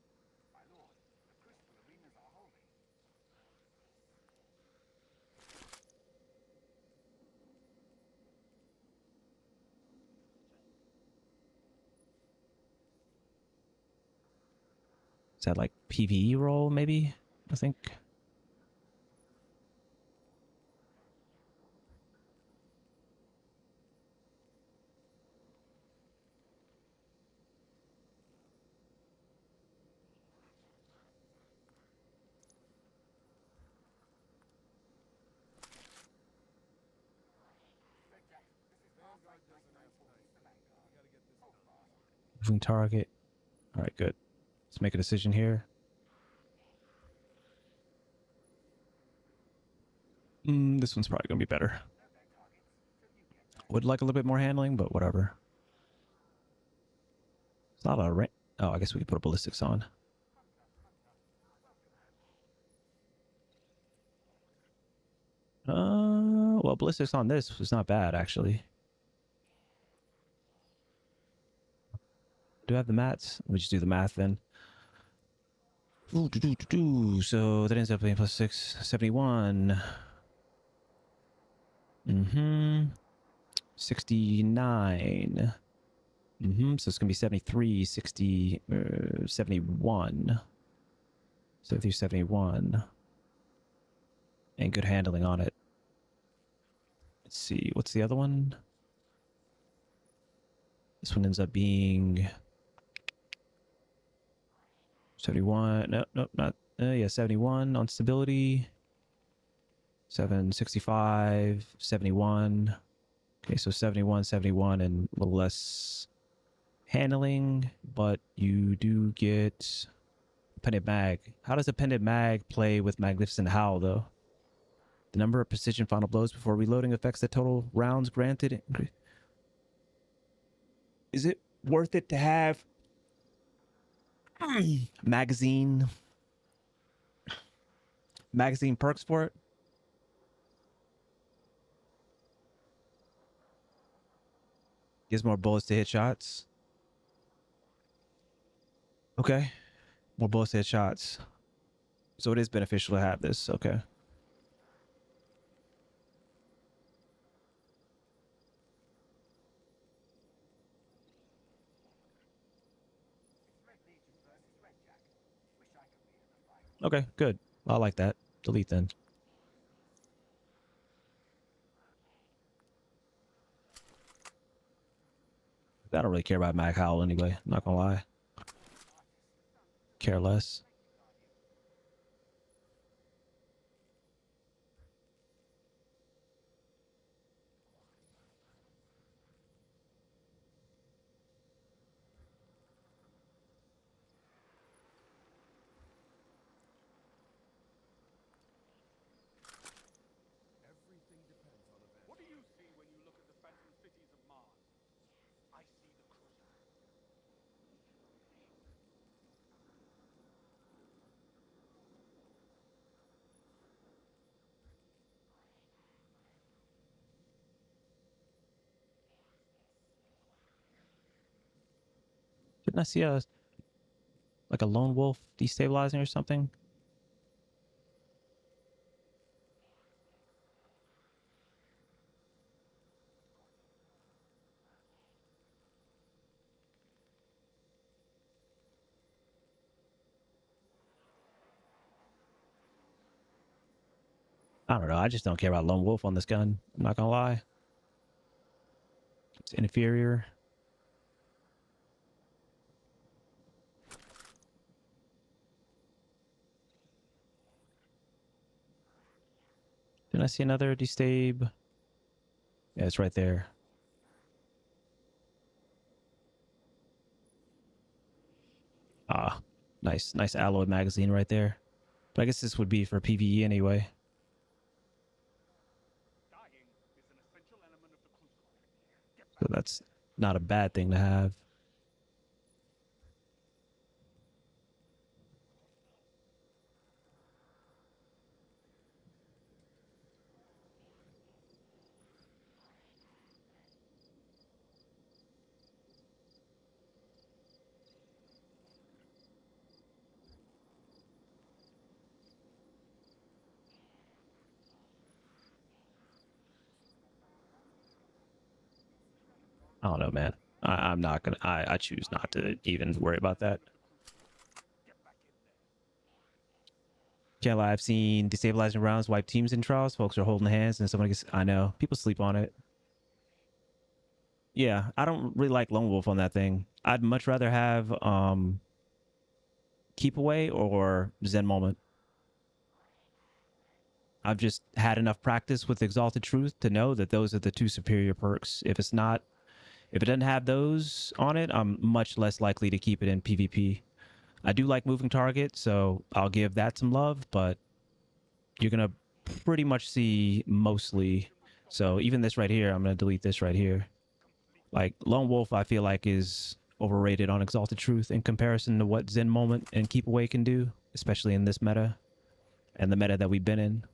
Is that like PvE roll, maybe? I think. Moving target. All right, good. Let's make a decision here. This one's probably going to be better. Would like a little bit more handling, but whatever. It's not a range. Oh, I guess we could put a ballistics on. Well, ballistics on this was not bad, actually. Do I have the mats? Let me just do the math then. So that ends up being plus 6, 71. 69. So it's going to be 73, 60, 71. 73, 71. And good handling on it. Let's see. What's the other one? This one ends up being 71. No, not. Yeah, 71 on stability. 765, 71. Okay, so 71, 71, and a little less handling, but you do get Pendant Mag. How does a Pendant Mag play with Magnificent Howl, though? The number of precision final blows before reloading affects the total rounds granted. Is it worth it to have magazine perks for it? Gives more bullets to hit shots. Okay, more bullets to hit shots. So it is beneficial to have this. Okay. Okay, good. I like that. Delete then. I don't really care about Mag Howl anyway. I'm not gonna lie. Care less. What do you see when you look at the phantom cities of Mars? I see the crucible. Didn't I see a like a lone wolf destabilizing or something? I don't know. I just don't care about lone wolf on this gun. I'm not gonna lie. It's inferior. I see another destabe? Yeah, it's right there. Ah, nice alloy magazine right there. But I guess this would be for PvE anyway. Dying is an essential element of the crucible. Get So back. that's not a bad thing to have. I don't know, man. I'm not gonna. I choose not to even worry about that. Get back in there. Can't lie. I've seen destabilizing rounds wipe teams in trials. Folks are holding hands, and someone gets. I know people sleep on it. Yeah, I don't really like Lone Wolf on that thing. I'd much rather have Keep Away or Zen Moment. I've just had enough practice with Exalted Truth to know that those are the two superior perks. If it doesn't have those on it, I'm much less likely to keep it in PvP. I do like moving target, so I'll give that some love, but you're going to pretty much see mostly. So even this right here, I'm going to delete this right here. Like Lone Wolf, I feel like is overrated on Exalted Truth in comparison to what Zen Moment and Keep Away can do, especially in this meta and the meta that we've been in.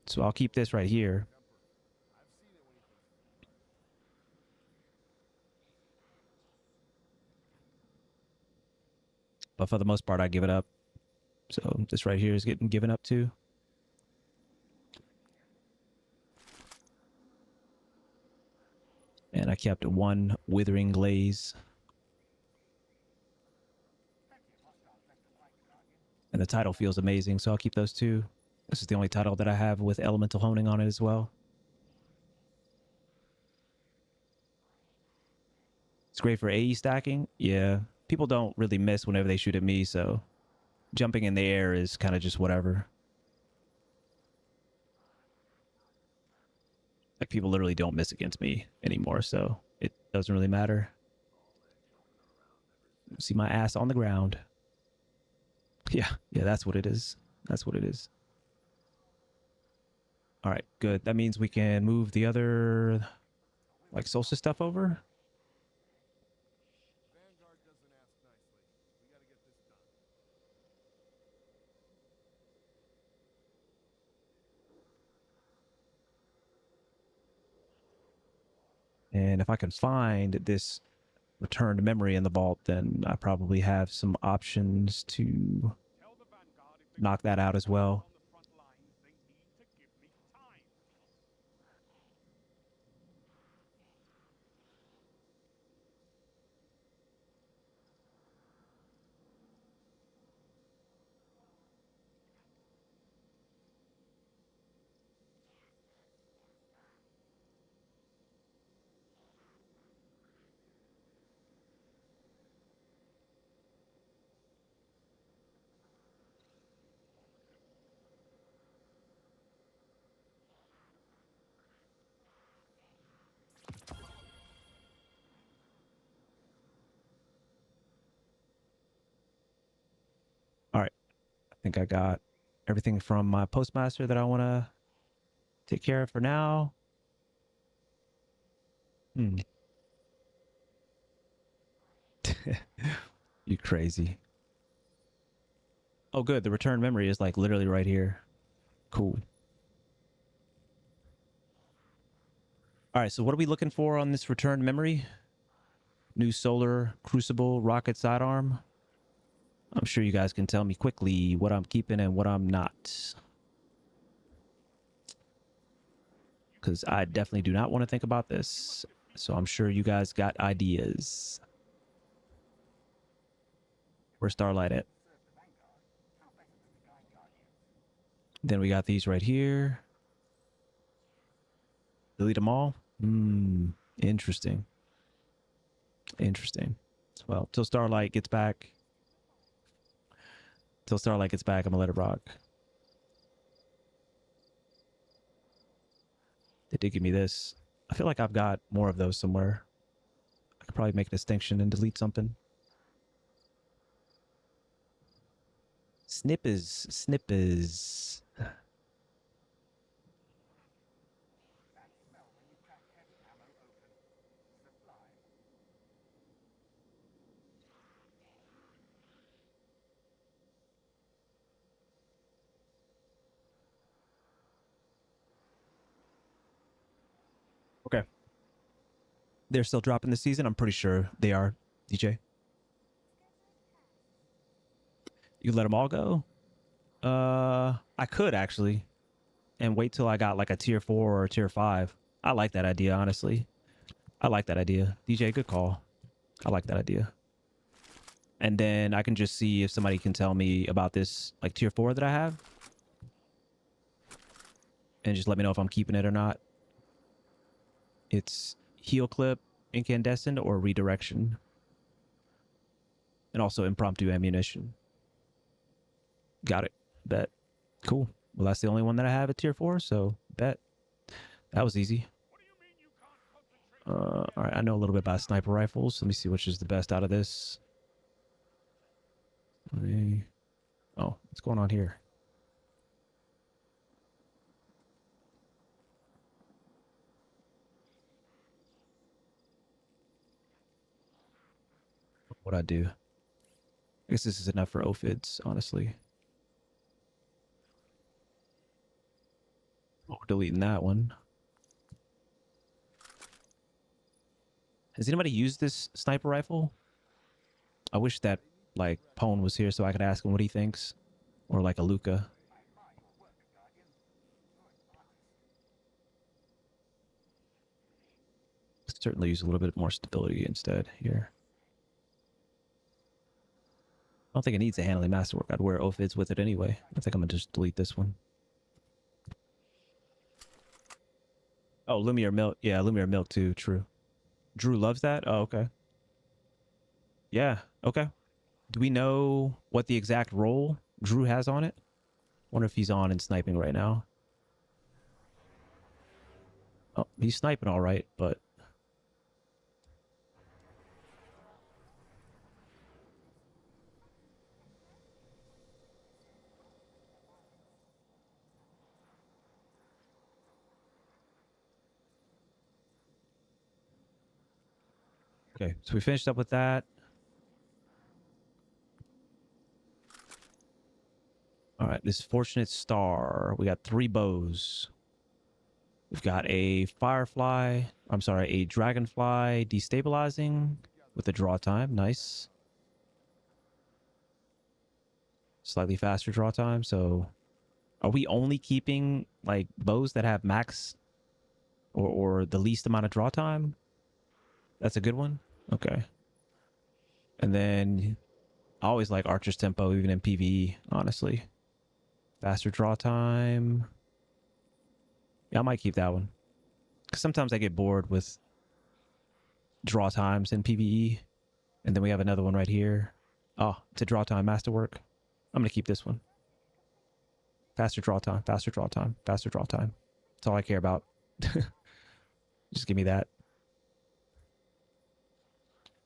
So I'll keep this right here. But for the most part, I give it up. So this right here is getting given up too. And I kept one Withering Glaze. And the title feels amazing, so I'll keep those two. This is the only title that I have with Elemental Honing on it as well. It's great for AE stacking. Yeah, people don't really miss whenever they shoot at me, so jumping in the air is kind of just whatever. Like people literally don't miss against me anymore, so it doesn't really matter. See my ass on the ground. Yeah, that's what it is. That's what it is. All right, good. That means we can move the other like Solstice stuff over. Vanguard doesn't ask nicely. We gotta get this done. And if I can find this returned memory in the vault, then I probably have some options to Tell the Vanguard if knock that out as well. on the front lines, they need to give me time. All right. I think I got everything from my postmaster that I want to take care of for now. You crazy. Oh, good. The return memory is like literally right here. Cool. All right. So what are we looking for on this return memory? New solar crucible rocket sidearm. I'm sure you guys can tell me quickly what I'm keeping and what I'm not. Because I definitely do not want to think about this. So I'm sure you guys got ideas. Where's Starlight at? Then we got these right here. Delete them all? Interesting. Interesting. Well, till Starlight gets back. I'm gonna let it rock. They did give me this. I feel like I've got more of those somewhere. I could probably make a distinction and delete something. Snippers, snippers. Okay. They're still dropping this season. I'm pretty sure they are, DJ. You let them all go? I could actually, and wait till I got like a tier 4 or a tier 5. I like that idea, honestly. I like that idea. DJ, good call. I like that idea. And then I can just see if somebody can tell me about this like tier 4 that I have. And just let me know if I'm keeping it or not. It's heal clip, incandescent, or redirection. And also impromptu ammunition. Got it. Bet. Cool. Well, that's the only one that I have at tier 4, so bet. That was easy. All right, I know a little bit about sniper rifles. Let me see which is the best out of this. Oh, what's going on here? What I do? I guess this is enough for OFIDs, honestly. Oh, we're deleting that one. Has anybody used this sniper rifle? I wish that like Pone was here so I could ask him what he thinks, or like a Luca. Certainly use a little bit more stability instead here. I don't think it needs a handling masterwork. I'd wear OFIDs with it anyway. I think I'm gonna just delete this one. Oh, Lumiere Milk. Yeah, Lumiere Milk too. True. Drew loves that? Oh, okay. Yeah, okay. Do we know what the exact role Drew has on it? Wonder if he's on and sniping right now. Oh, he's sniping all right, but... Okay, so we finished up with that. All right, this Fortunate Star. We got 3 bows. We've got a Firefly. I'm sorry, a Dragonfly destabilizing with a draw time. Nice. Slightly faster draw time. So are we only keeping like bows that have max or the least amount of draw time? That's a good one. Okay. And then I always like Archer's Tempo, even in PvE, honestly. Faster draw time. Yeah, I might keep that one. Because sometimes I get bored with draw times in PvE. And then we have another one right here. Oh, it's a draw time masterwork. I'm going to keep this one. Faster draw time, faster draw time, faster draw time. That's all I care about. Just give me that.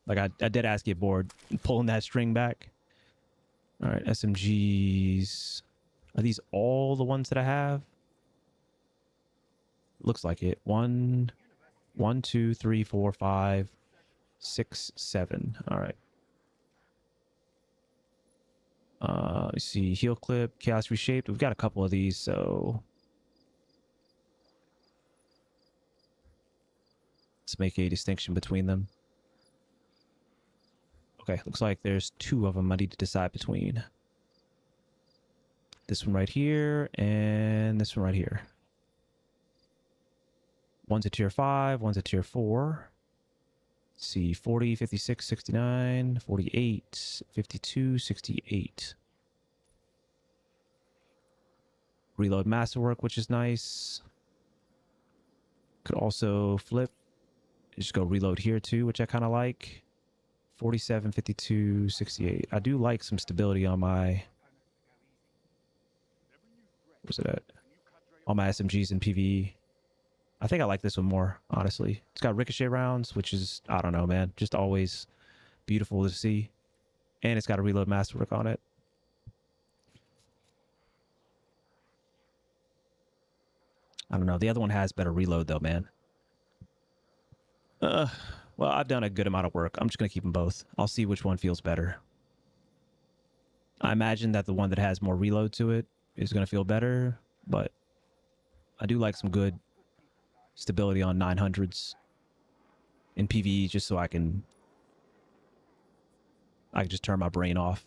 Like I did ask get bored pulling that string back. All right, SMGs. Are these all the ones that I have? Looks like it. 1, 2, 3, 4, 5, 6, 7. All right. Let's see. Heal clip, chaos reshaped. We've got a couple of these, so let's make a distinction between them. Okay, looks like there's 2 of them I need to decide between. This one right here and this one right here. One's a tier 5, one's a tier 4. Let's see, 40, 56, 69, 48, 52, 68. Reload masterwork, which is nice. Could also flip. Just go reload here too, which I kind of like. 47, 52, 68. I do like some stability on my... Where's it at? All my SMGs in PvE. I think I like this one more, honestly. It's got ricochet rounds, which is, I don't know, man, just always beautiful to see. And it's got a reload masterwork on it. I don't know. The other one has better reload, though, man. Uh, well, I've done a good amount of work. I'm just going to keep them both. I'll see which one feels better. I imagine that the one that has more reload to it is going to feel better, but I do like some good stability on 900s in PvE just so I can just turn my brain off.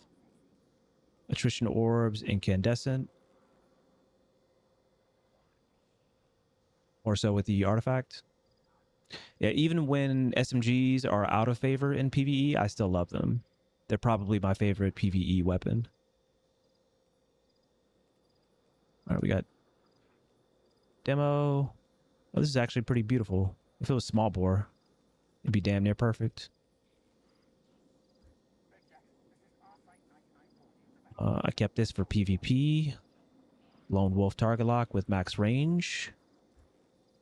Attrition orbs, incandescent. Or so with the artifact. Yeah, even when SMGs are out of favor in PvE, I still love them. They're probably my favorite PvE weapon. All right, we got demo. Oh, this is actually pretty beautiful. If it was small bore, it'd be damn near perfect. I kept this for PvP. Lone Wolf target lock with max range.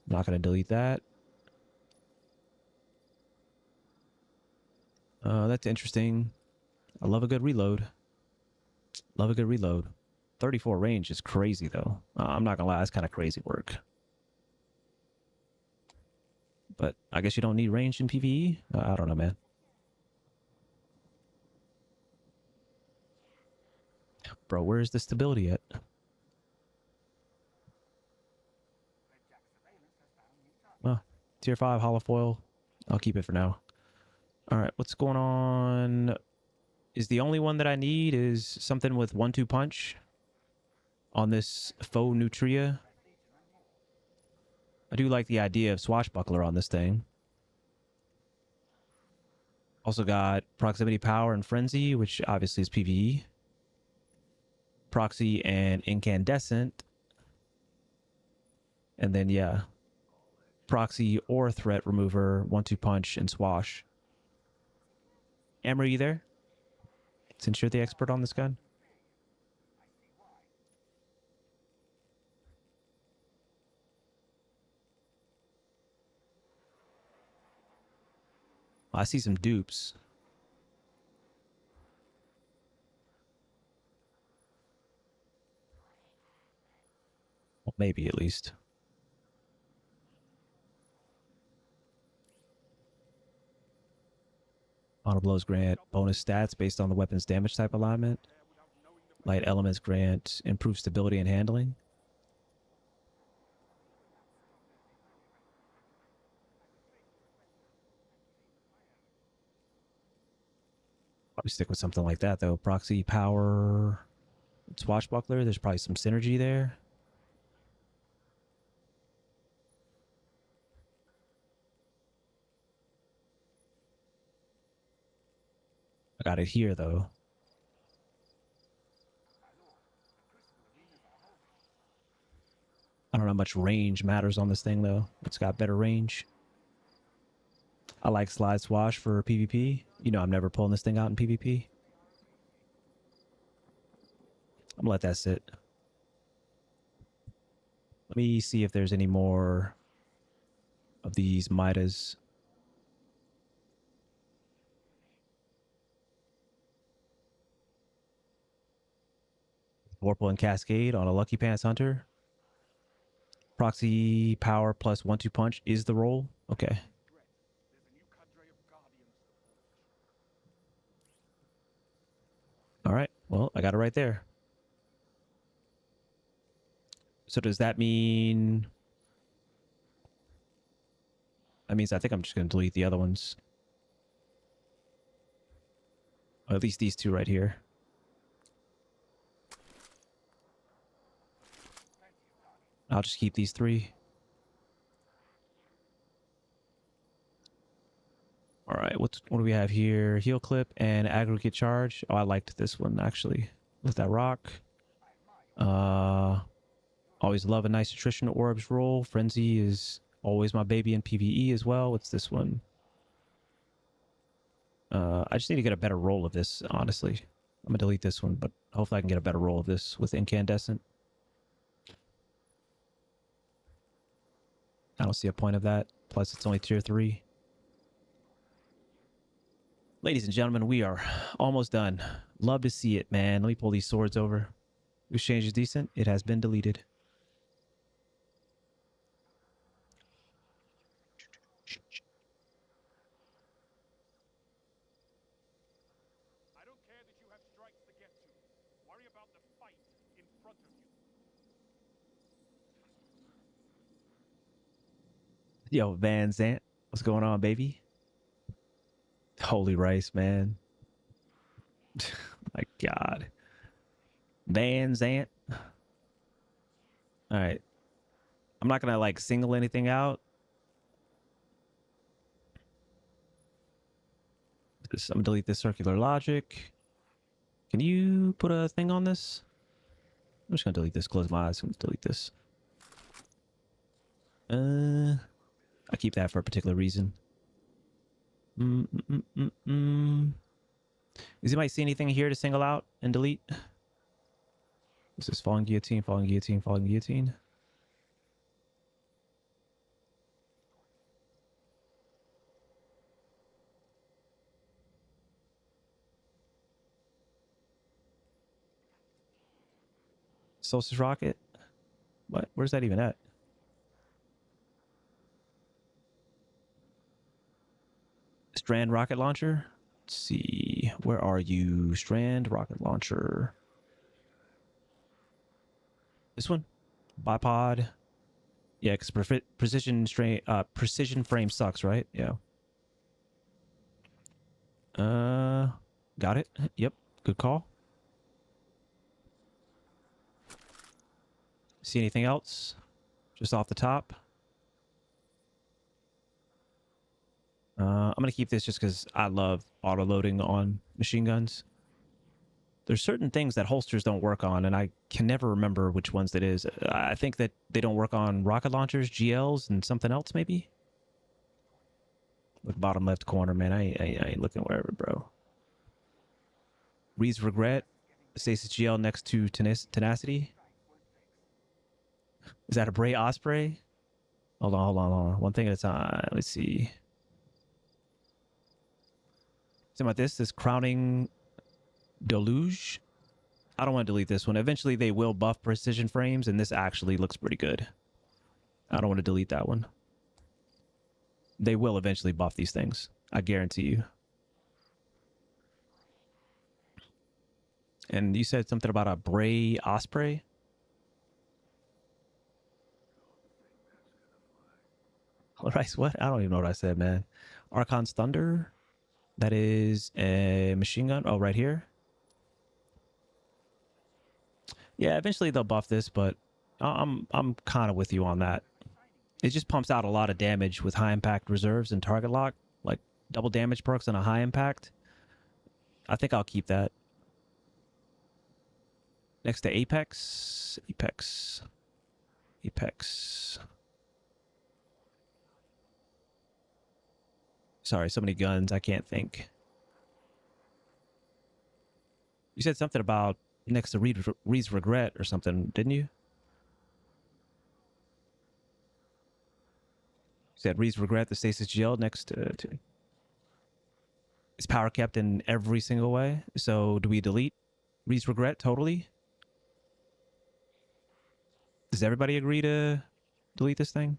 Not going to delete that. That's interesting. I love a good reload. Love a good reload. 34 range is crazy, though. I'm not going to lie, that's kind of crazy work. But I guess you don't need range in PvE? I don't know, man. Bro, where's the stability at? Well, tier 5 holofoil. I'll keep it for now. All right, what's going on? Is the only one that I need is something with 1-2 punch on this faux nutria. I do like the idea of swashbuckler on this thing. Also got proximity power and frenzy, which obviously is PvE. Proxy and incandescent. And then, yeah, proxy or threat remover, 1-2 punch, and swash. Amber, are you there? Since you're the expert on this gun. I see some dupes. Well, maybe at least. Auto blows grant bonus stats based on the weapon's damage type alignment. Light elements grant improved stability and handling. Probably stick with something like that though. Proxy power, swashbuckler. There's probably some synergy there. I got it here though. I don't know how much range matters on this thing though. It's got better range. I like slide swash for PvP. You know I'm never pulling this thing out in PvP. I'm gonna let that sit. Let me see if there's any more of these Midas. Vorpal and Cascade on a Lucky Pants Hunter. Proxy power plus 1-2 punch is the roll. Okay. All right. Well, I got it right there. So does that mean... That means I think I'm just going to delete the other ones. Or at least these two right here. I'll just keep these three. All right, what do we have here? Heal clip and aggregate charge. Oh, I liked this one actually. With that rock. Always love a nice attrition orbs roll. Frenzy is always my baby in PvE as well. What's this one? I just need to get a better roll of this, honestly. I'm gonna delete this one, but hopefully I can get a better roll of this with incandescent. I don't see a point of that. Plus, it's only tier 3. Ladies and gentlemen, we are almost done. Love to see it, man. Let me pull these swords over. Exchange is decent. It has been deleted. I don't care that you have strikes to get to. Worry about the fight in front of you. Yo, Van Zant, what's going on, baby? Holy rice, man. My God. Van Zant. All right. I'm not gonna like single anything out. I'm gonna delete this circular logic. Can you put a thing on this? I'm just gonna delete this. Close my eyes. I'm gonna delete this. I keep that for a particular reason. Does anybody see anything here to single out and delete? This is falling guillotine, falling guillotine, falling guillotine. Solstice rocket. What? Where's that even at? Strand rocket launcher. Let's see. Where are you? Strand rocket launcher. This one? Bipod. Yeah, because precision frame sucks, right? Yeah. Got it. Yep. Good call. See anything else? Just off the top. I'm gonna keep this just because I love auto loading on machine guns. There's certain things that holsters don't work on, and I can never remember which ones that is. I think that they don't work on rocket launchers, GLs, and something else maybe. Look, bottom left corner, man. I ain't looking wherever, bro. Reed's regret. Stasis GL next to tenacity. Is that a Bray Osprey? Hold on. One thing at a time. Let's see. Something about this crowning deluge. I don't want to delete this one. Eventually they will buff precision frames, and this actually looks pretty good. I don't want to delete that one. They will eventually buff these things. I guarantee you. And you said something about a Bray Osprey? Rice, what? I don't even know what I said, man. Archon's Thunder. That is a machine gun. Oh, right here. Yeah, eventually they'll buff this, but I'm kind of with you on that. It just pumps out a lot of damage with high impact reserves and target lock, like double damage perks on a high impact. I think I'll keep that. Next to Apex. Sorry, so many guns, I can't think. You said something about next to Reed's regret or something, didn't you? You said Reed's regret, the stasis GL next to is power kept in every single way. So do we delete Reed's regret totally? Does everybody agree to delete this thing?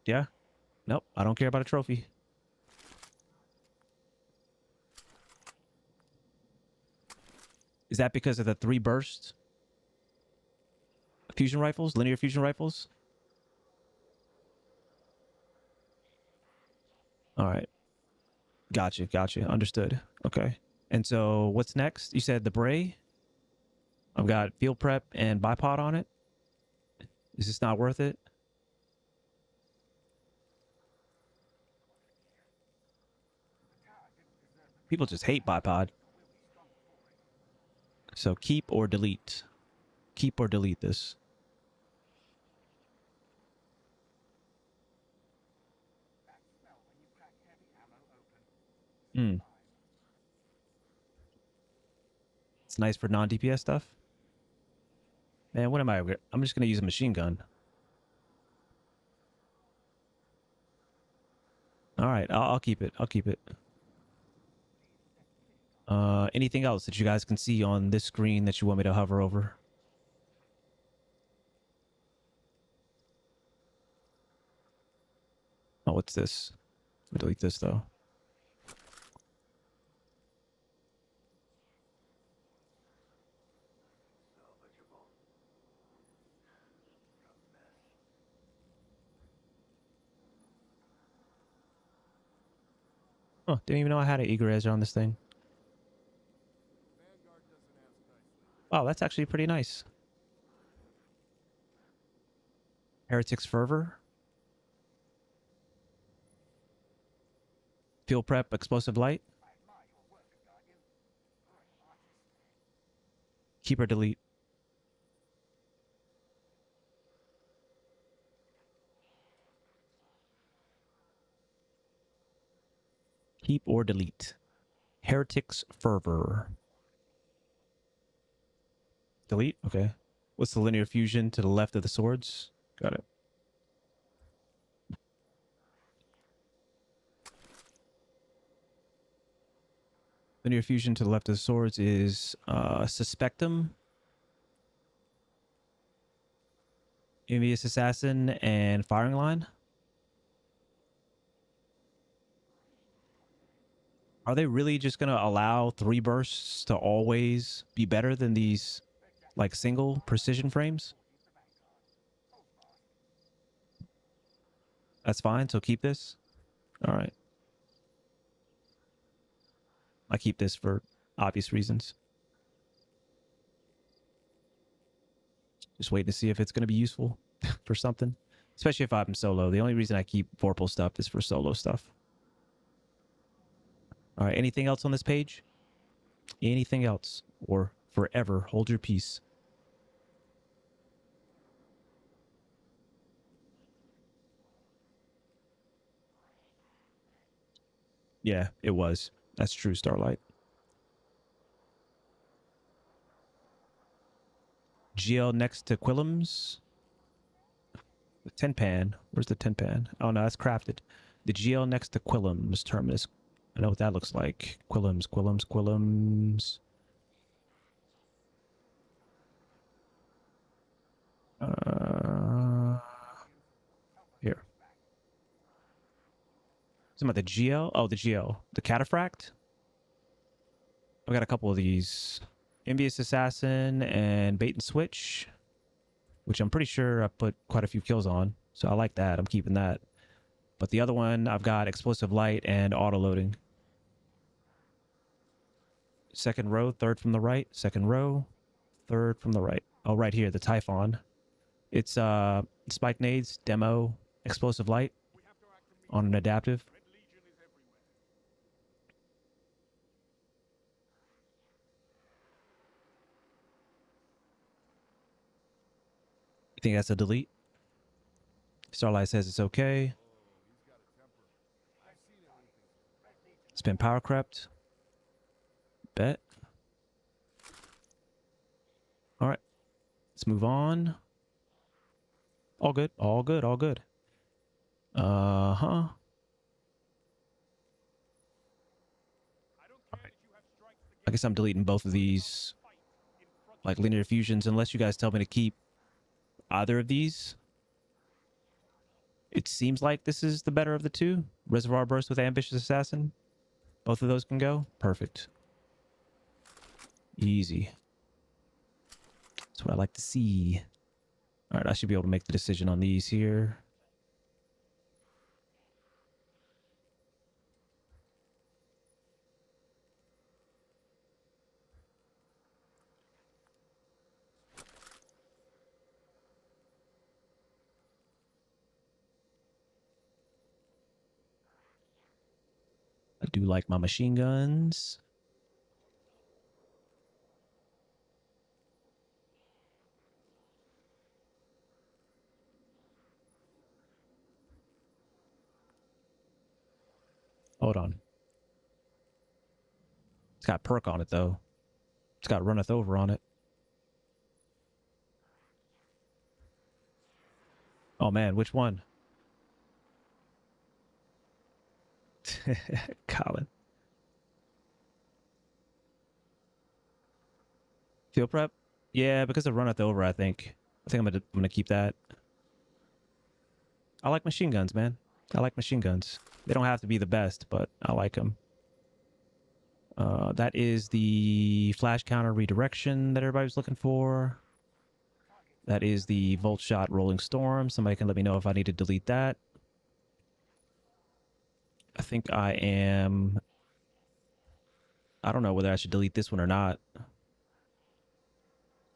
Yeah? Nope, I don't care about a trophy. Is that because of the 3 burst fusion rifles, linear fusion rifles? All right. Gotcha. Understood. Okay. And so what's next? You said the Bray? I've got field prep and bipod on it. Is this not worth it? People just hate bipod. So keep or delete. Keep or delete this. It's nice for non-DPS stuff. Man, what am I? I'm just gonna use a machine gun. All right, I'll keep it. I'll keep it. Anything else that you guys can see on this screen that you want me to hover over? Oh, what's this? Delete this though. Oh, didn't even know I had an egrezzer on this thing. Oh, that's actually pretty nice. Heretic's Fervor. Field Prep Explosive Light. Keep or delete. Keep or delete. Heretic's Fervor. Delete? Okay. What's the linear fusion to the left of the swords? Got it. Linear fusion to the left of the swords is Suspectum, Envious Assassin, and Firing Line. Are they really just going to allow 3 bursts to always be better than these like single precision frames? That's fine. So keep this. All right. I keep this for obvious reasons. Just waiting to see if it's going to be useful for something, especially if I'm solo. The only reason I keep Vorpal stuff is for solo stuff. All right. Anything else on this page? Anything else? Or forever hold your peace. Yeah, it was. That's true, Starlight. GL next to Quillums. The tin pan. Where's the tin pan? Oh no, that's crafted. The GL next to Quillums terminus. I know what that looks like. Quillums, Quillums, Quillums. Here. Is about the GL? Oh, the GL. The Cataphract? I got a couple of these. Envious Assassin and Bait and Switch, which I'm pretty sure I put quite a few kills on. So I like that. I'm keeping that. But the other one, I've got Explosive Light and Auto Loading. Second row, third from the right. Second row, third from the right. Oh, right here, the Typhon. It's Spike Nades, Demo, Explosive Light on an adaptive. I think that's a delete. Starlight says it's okay. It's been power crept. Bet. All right. Let's move on. All good. All good. All good. Uh-huh. I guess I'm deleting both of these like linear fusions unless you guys tell me to keep either of these. It seems like this is the better of the two. Reservoir Burst with Ambitious Assassin. Both of those can go. Perfect. Easy. That's what I like to see. All right, I should be able to make the decision on these here. I do like my machine guns. Hold on. It's got perk on it though. It's got runneth over on it. Oh man, which one? Colin. Field prep? Yeah, because of runneth over, I think. I'm gonna keep that. I like machine guns, man. I like machine guns. They don't have to be the best, but I like them. That is the flash counter redirection that everybody was looking for. That is the volt shot rolling storm. Somebody can let me know if I need to delete that. I think I don't know whether I should delete this one or not.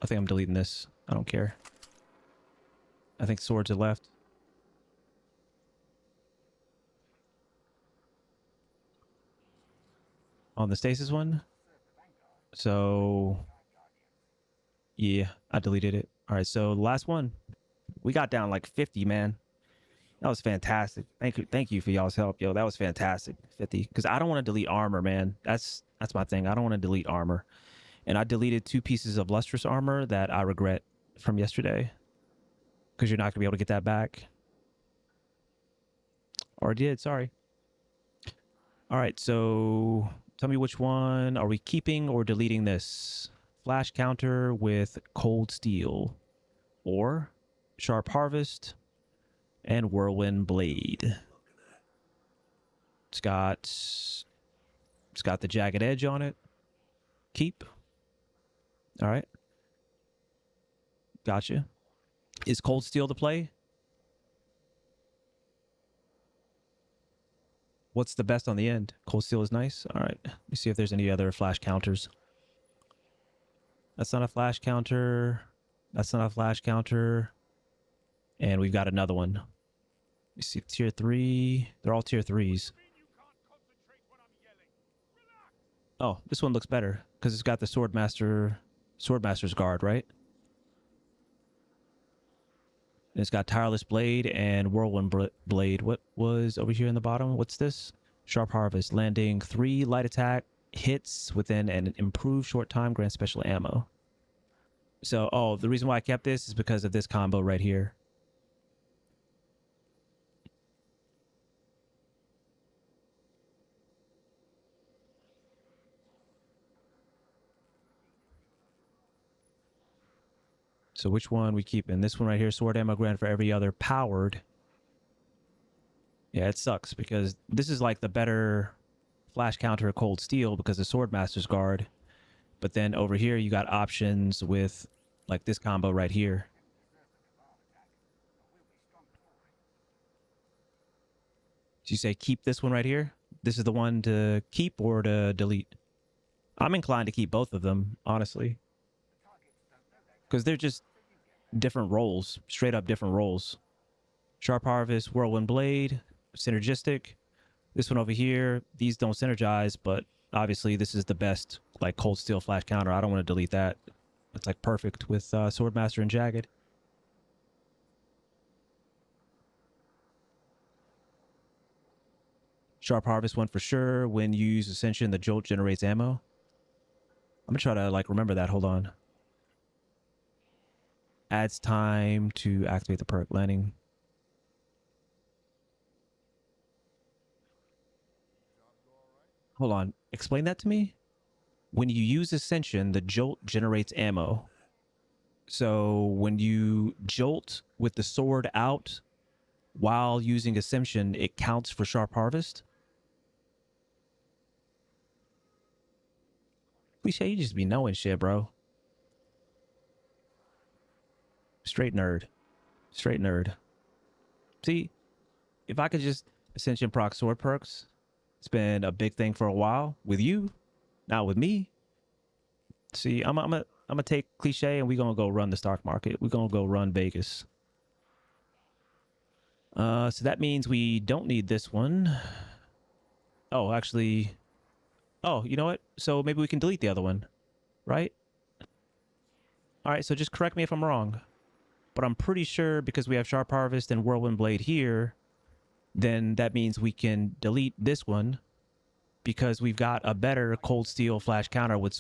I think I'm deleting this. I don't care. I think swords are left. On the stasis one. So yeah, I deleted it. All right, so the last one. We got down like 50, man. That was fantastic. Thank you for y'all's help, yo. That was fantastic. 50, because I don't want to delete armor, man. That's my thing. I don't want to delete armor, and I deleted 2 pieces of lustrous armor that I regret from yesterday, because you're not gonna be able to get that back. Or I did. Sorry. All right, so tell me which one are we keeping or deleting this? Flash counter with cold steel, or sharp harvest and whirlwind blade. It's got the jagged edge on it. Keep. All right. Gotcha. Is cold steel the play? What's the best on the end? Cold steel is nice. All right. Let me see if there's any other flash counters. That's not a flash counter. That's not a flash counter. And we've got another one. Let me see. Tier 3. They're all tier 3s. Oh, this one looks better because it's got the Swordmaster's guard, right? And it's got tireless blade and whirlwind blade. What was over here in the bottom? What's this? Sharp harvest, landing 3 light attack hits within an improved short time, grant special ammo. So, oh, the reason why I kept this is because of this combo right here. So which one we keeping? This one right here, sword ammo grant for every other powered. Yeah, it sucks because this is like the better flash counter cold steel because of Swordmaster's guard. But then over here you got options with like this combo right here. So you say keep this one right here? This is the one to keep or to delete? I'm inclined to keep both of them, honestly. Because they're just different roles, straight up different roles. Sharp Harvest, Whirlwind Blade, synergistic. This one over here, these don't synergize, but obviously this is the best, like, cold steel flash counter. I don't want to delete that. It's like perfect with Swordmaster and Jagged. Sharp Harvest one for sure. When you use Ascension, the Jolt generates ammo. I'm gonna try to like remember that. Hold on. Adds time to activate the perk. Landing. Hold on. Explain that to me. When you use Ascension, the Jolt generates ammo. So when you jolt with the sword out while using Ascension, it counts for Sharp Harvest. Cliche, you just be knowing shit, bro. Straight nerd. Straight nerd. See, if I could just Ascension proc sword perks, it's been a big thing for a while. With you, not with me. See, I'm gonna take Cliche and we're gonna go run the stock market. We're gonna go run Vegas. So that means we don't need this one. Oh, actually, oh, you know what? So maybe we can delete the other one, right? All right, so just correct me if I'm wrong. But I'm pretty sure because we have Sharp Harvest and Whirlwind Blade here, then that means we can delete this one because we've got a better Cold Steel Flash counter with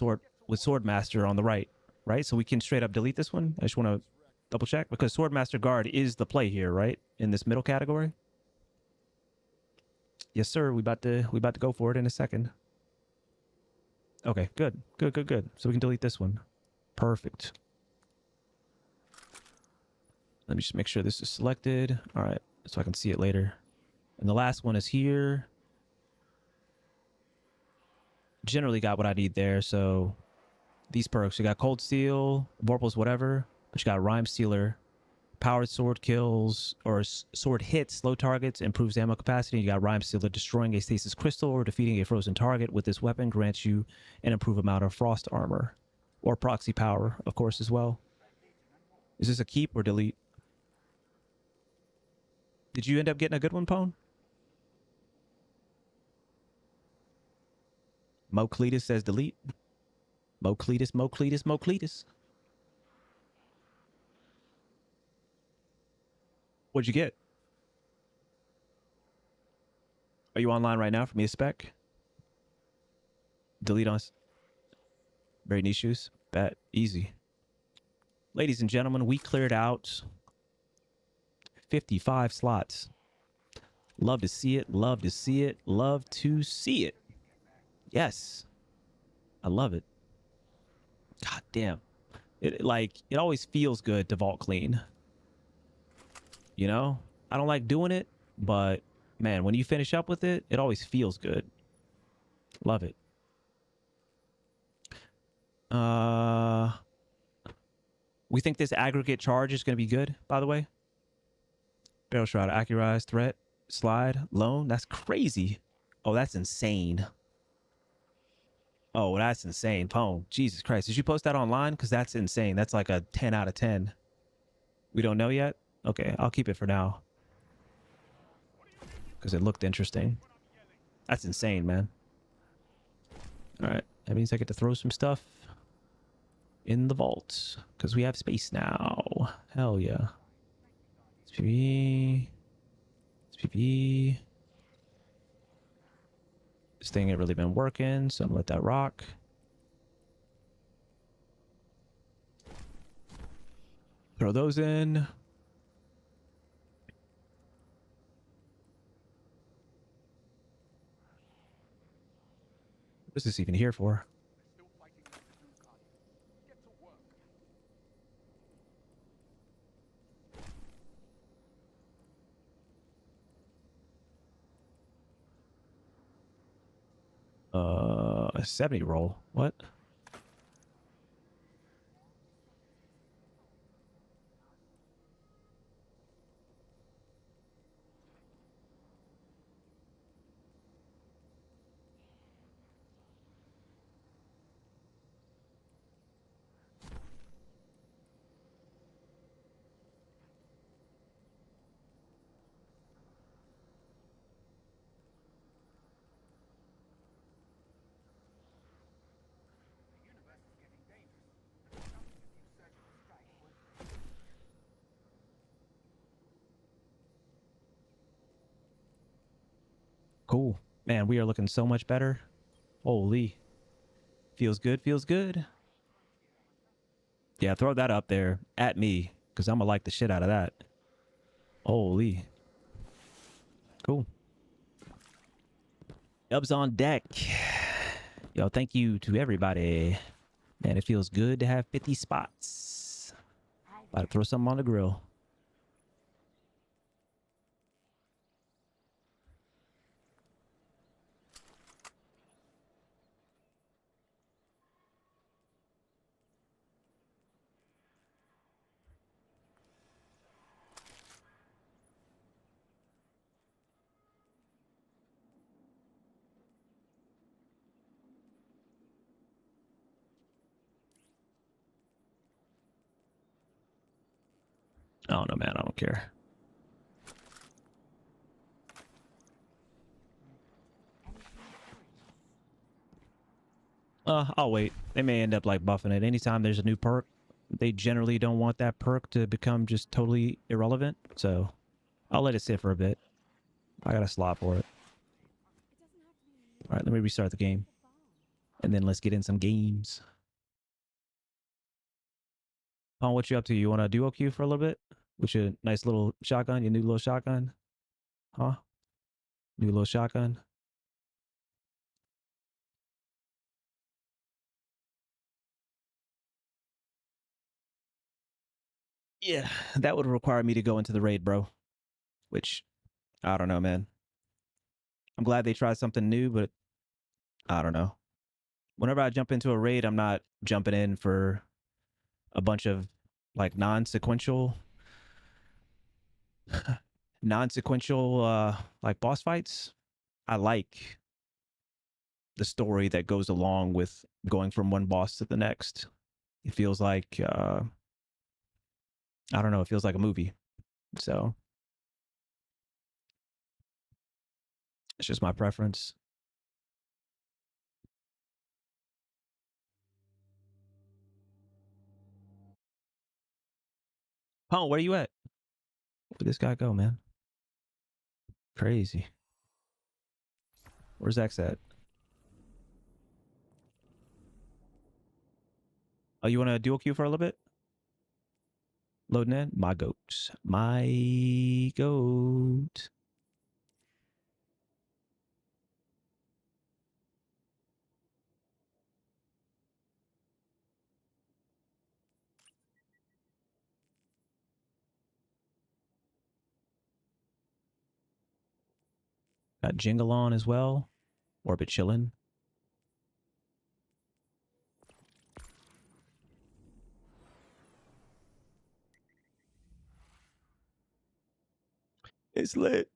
with Swordmaster on the right, right? So we can straight up delete this one. I just want to double check because Swordmaster Guard is the play here, right? In this middle category. Yes, sir. We about to go for it in a second. Okay, good. So we can delete this one. Perfect. Let me just make sure this is selected. All right, so I can see it later. And the last one is here. Generally got what I need there. So these perks, you got Cold Steel, Vorpals, whatever. But you got Rhyme Stealer, Powered Sword kills or sword hits slow targets, improves ammo capacity. You got Rhyme Stealer, destroying a stasis crystal or defeating a frozen target with this weapon grants you an improved amount of frost armor. Or proxy power, of course, as well. Is this a keep or delete? Did you end up getting a good one, Pone? Mocletus says delete. Mocletus. What'd you get? Are you online right now for me to spec? Delete on very niche shoes. Bet. Easy. Ladies and gentlemen, we cleared out 55 slots. Love to see it. Love to see it. Love to see it. Yes. I love it. God damn. It always feels good to vault clean. You know? I don't like doing it, but man, when you finish up with it, it always feels good. Love it. We think this aggregate charge is going to be good, by the way. Barrel Shroud, Accurize, Threat, Slide, Loan. That's crazy. Oh, that's insane. Oh, that's insane. Pone. Jesus Christ. Did you post that online? Because that's insane. That's like a 10 out of 10. We don't know yet? Okay, I'll keep it for now. Because it looked interesting. That's insane, man. All right. That means I get to throw some stuff in the vault. Because we have space now. Hell yeah. SPV. SPV. This thing ain't really been working, so I'm gonna let that rock. Throw those in. What is this even here for? Still fighting what to do, Guardian. Get to work. A 70 roll. What? Cool. Man, we are looking so much better. Holy. Feels good, feels good. Yeah, throw that up there at me, because I'm going to like the shit out of that. Holy. Cool. Dubs on deck. Yo, thank you to everybody. Man, it feels good to have 50 spots. About to throw something on the grill. I don't know, man. I don't care. I'll wait. They may end up like buffing it. Anytime there's a new perk, they generally don't want that perk to become just totally irrelevant. So I'll let it sit for a bit. I got a slot for it. All right, let me restart the game. And then let's get in some games. Pawn, what you up to? You want to duo queue for a little bit with your nice little shotgun, your new little shotgun? Huh? New little shotgun? Yeah, that would require me to go into the raid, bro. Which I don't know, man. I'm glad they tried something new, but I don't know. Whenever I jump into a raid, I'm not jumping in for a bunch of like non-sequential like boss fights. I like the story that goes along with going from one boss to the next. It feels like I don't know, it feels like a movie. So it's just my preference. Oh, where you at? Where'd this guy go, man? Crazy. Where's X at? Oh, you want to dual queue for a little bit? Loading in? My goats. My goat. Got Jingle on as well. Orbit chillin'. It's lit.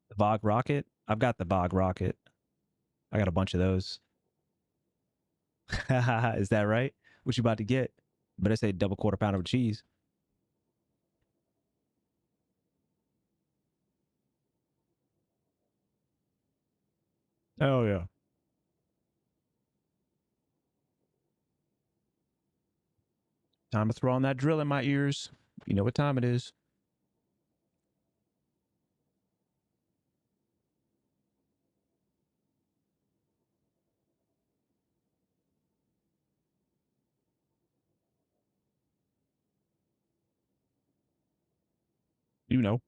The Vogue Rocket? I've got the Vogue Rocket. I got a bunch of those. Is that right? What you about to get? Better say double quarter pounder of cheese. Oh yeah. Time to throw on that drill in my ears. You know what time it is. You know.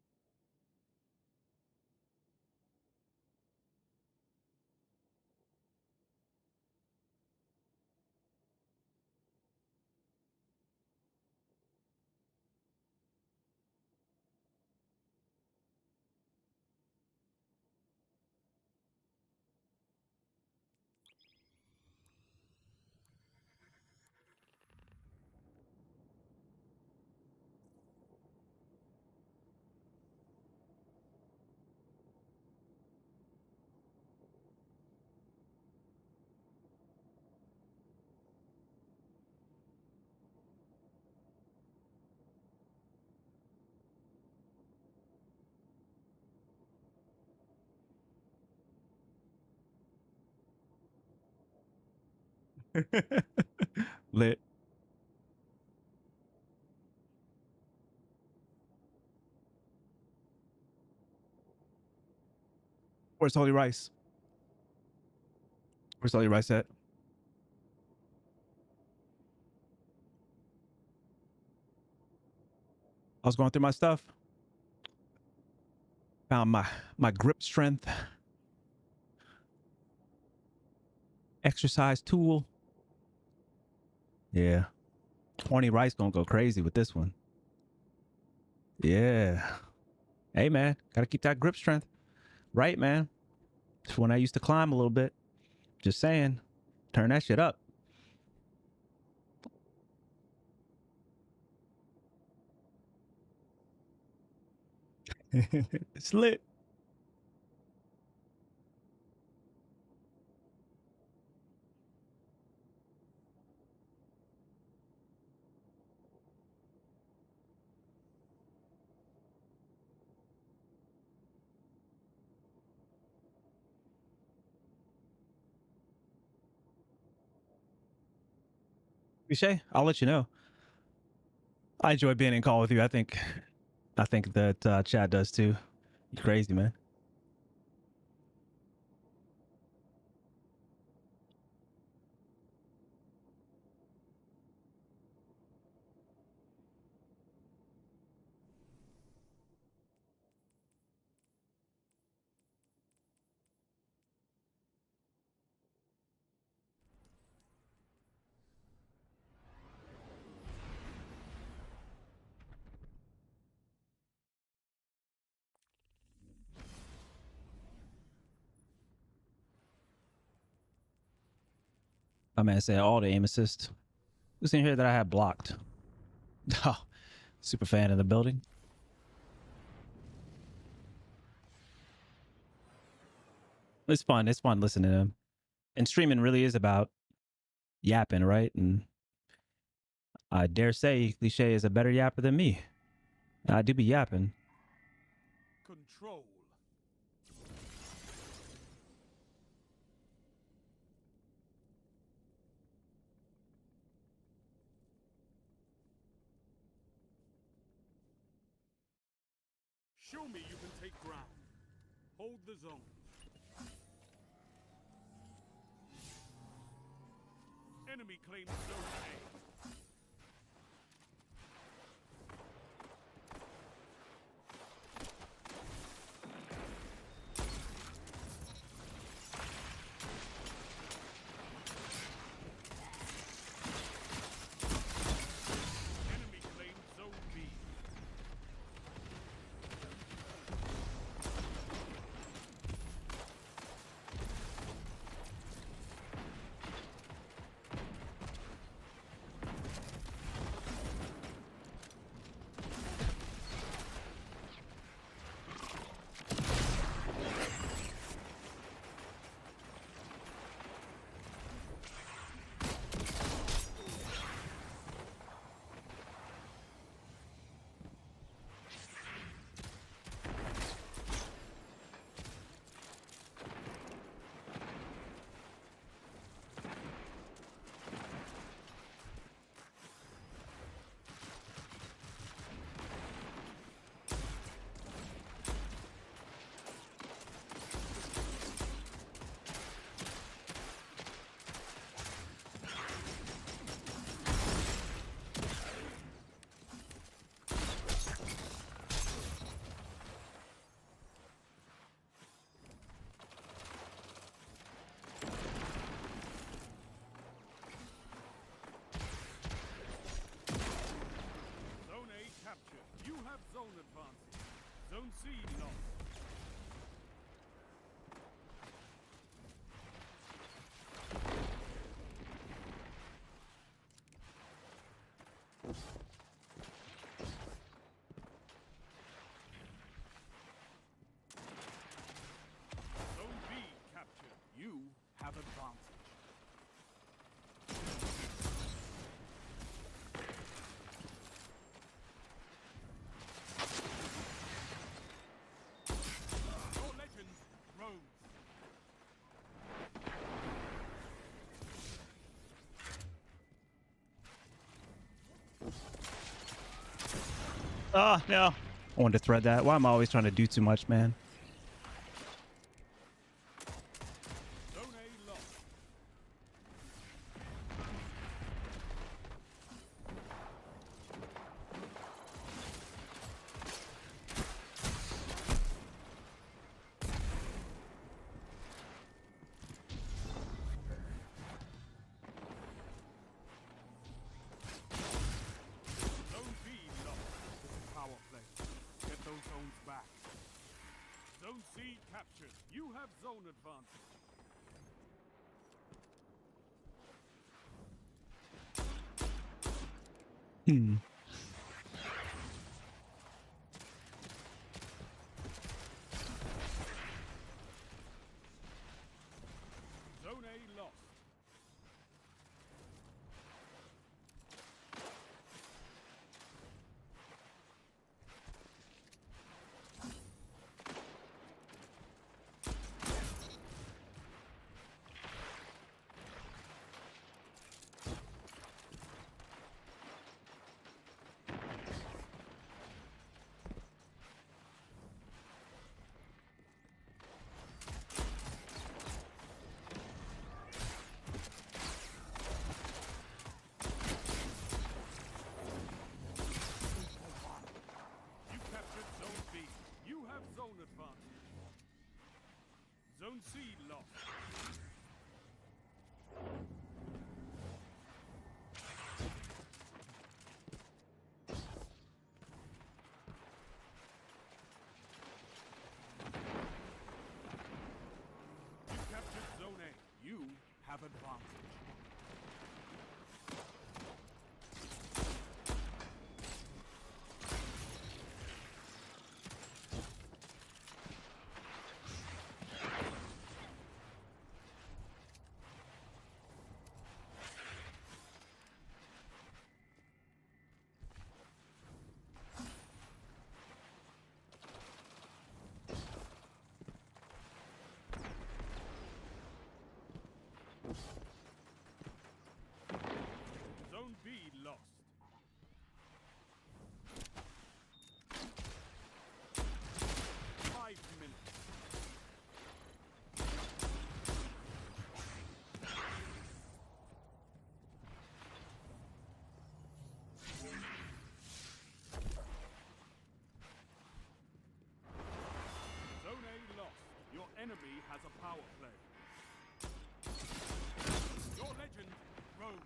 Lit. Where's Holy Rice? Where's Holy Rice at? I was going through my stuff. Found my grip strength exercise tool. Yeah. 20 Rice gonna go crazy with this one. Yeah. Hey man, gotta keep that grip strength. Right, man. It's when I used to climb a little bit. Just saying. Turn that shit up. It's lit. Shay, I'll let you know. I enjoy being in call with you. I think that Chad does too. You're crazy, man. My man said all the aim assist. Who's in here that I have blocked? Oh, super fan in the building. It's fun. It's fun listening to him. And streaming really is about yapping, right? And I dare say Cliche is a better yapper than me. I do be yapping. Control. Show me you can take ground. Hold the zone. Enemy claims zone A. Enemy claims zone B. Zone A captured. You have zone advantage. Zone C lost. Zone B captured. You have advantage. Your legend rose. Oh, no. I wanted to thread that. Why am I always trying to do too much, man? Zone A lost. Zone B lost. This is power play. Get those zones back. Zone C captured. You have zone advantage. Hmm. Zone A lost. You captured Zone B. You have zone advantage. Zone C lost. You captured Zone A. You have advantage. has a power play. Your legend grows.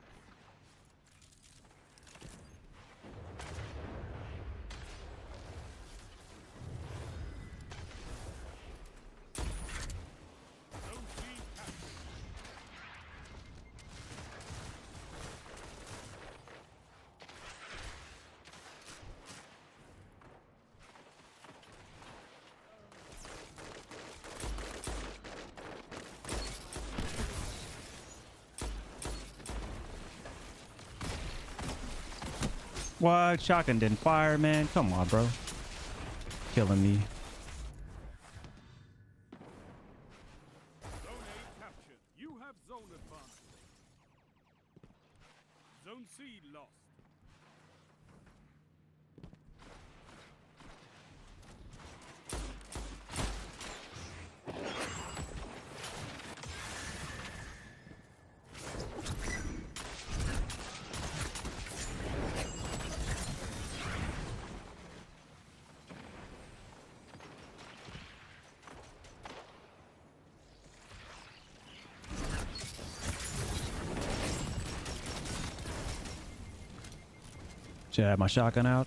Zone C captured. What? Shotgun didn't fire, man. Come on, bro. Killing me. Zone A captured. You have zone advantage. Zone C lost. Should I have my shotgun out?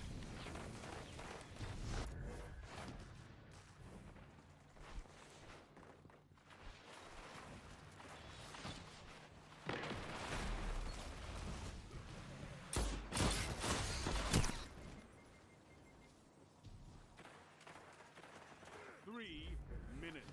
Three minutes.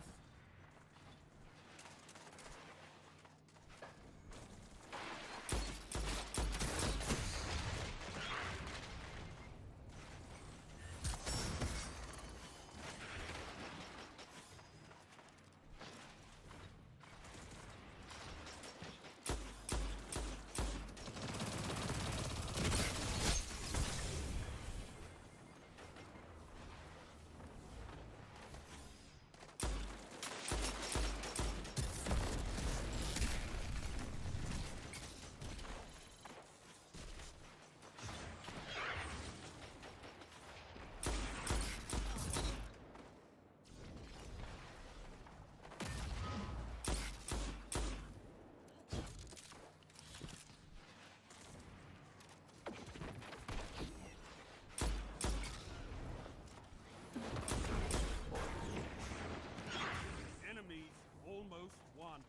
Enemies almost won.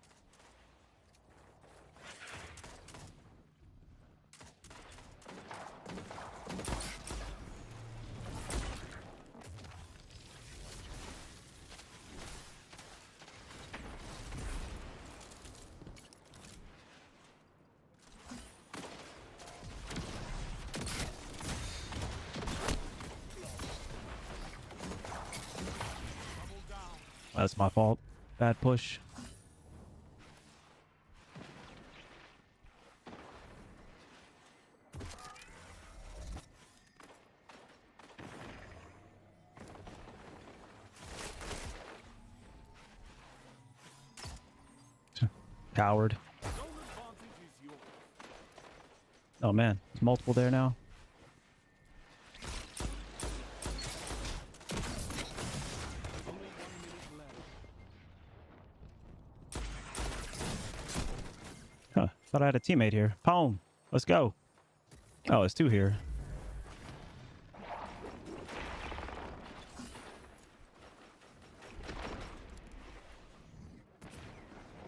Double down. That's my fault. Bad push. Coward. Zone advantage is yours. Oh man, there's multiple there now. Only 1 minute left. Huh. Thought I had a teammate here. Pome. Let's go. Oh, it's two here.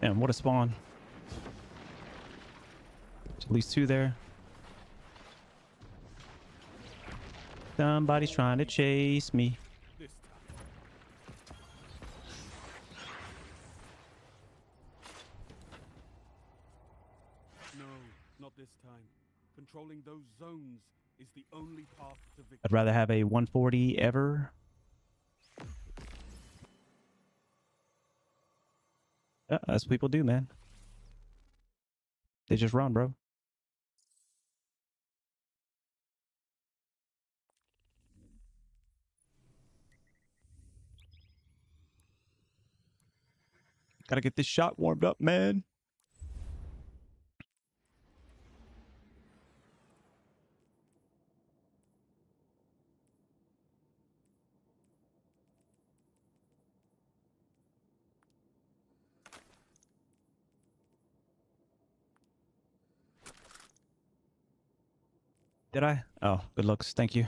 Damn, what a spawn. There's at least two there. Somebody's trying to chase me. This time. No, not this time. Controlling those zones is the only path to victory. I'd rather have a 140 ever. Yeah, that's what people do, man. They just run, bro. Gotta get this shot warmed up, man. Did I? Oh, good looks. Thank you.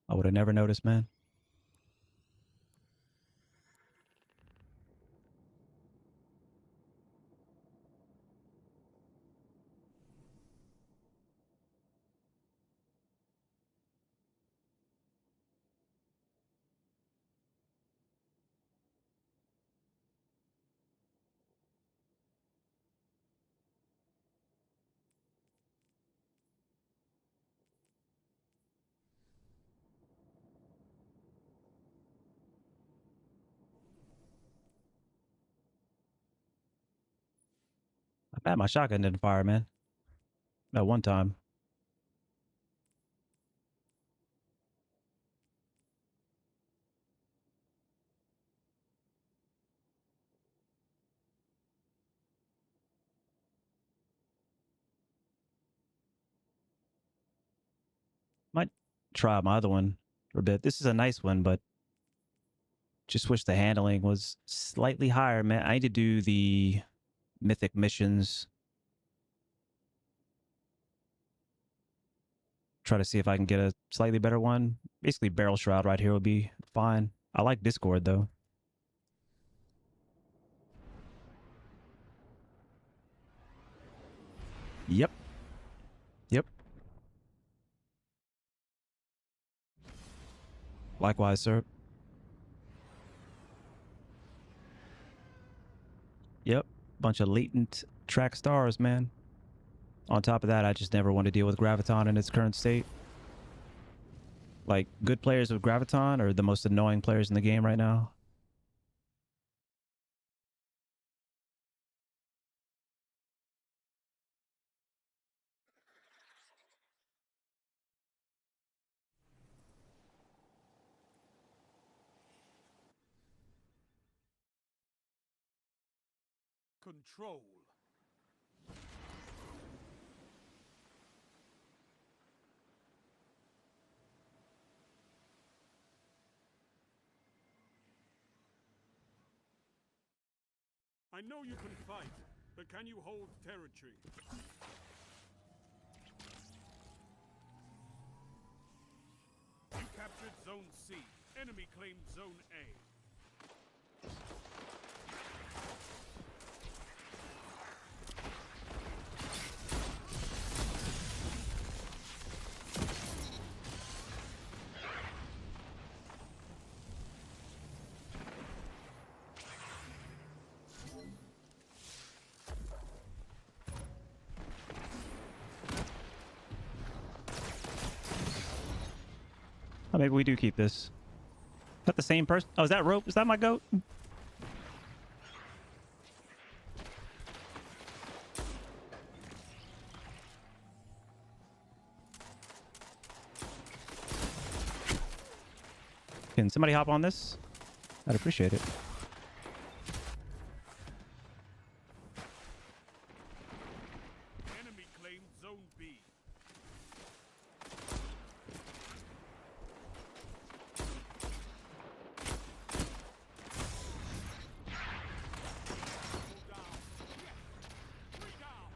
I would have never noticed, man. I bet my shotgun didn't fire, man. That one time. Might try my other one for a bit. This is a nice one, but just wish the handling was slightly higher, man. I need to do the mythic missions. Try to see if I can get a slightly better one. Basically, barrel shroud right here would be fine. I like Discord though. Yep. Yep. Likewise, sir. Yep. Bunch of latent track stars, man. On top of that, I just never want to deal with Graviton in its current state. Like, good players with Graviton are the most annoying players in the game right now. Control. I know you can fight, but can you hold territory? You captured Zone C. Enemy claimed Zone A. Oh, maybe we do keep this. Is that the same person? Oh, is that Rope? Is that my goat? Can somebody hop on this? I'd appreciate it. Enemy claimed Zone B. Double down. Yes. 3 down.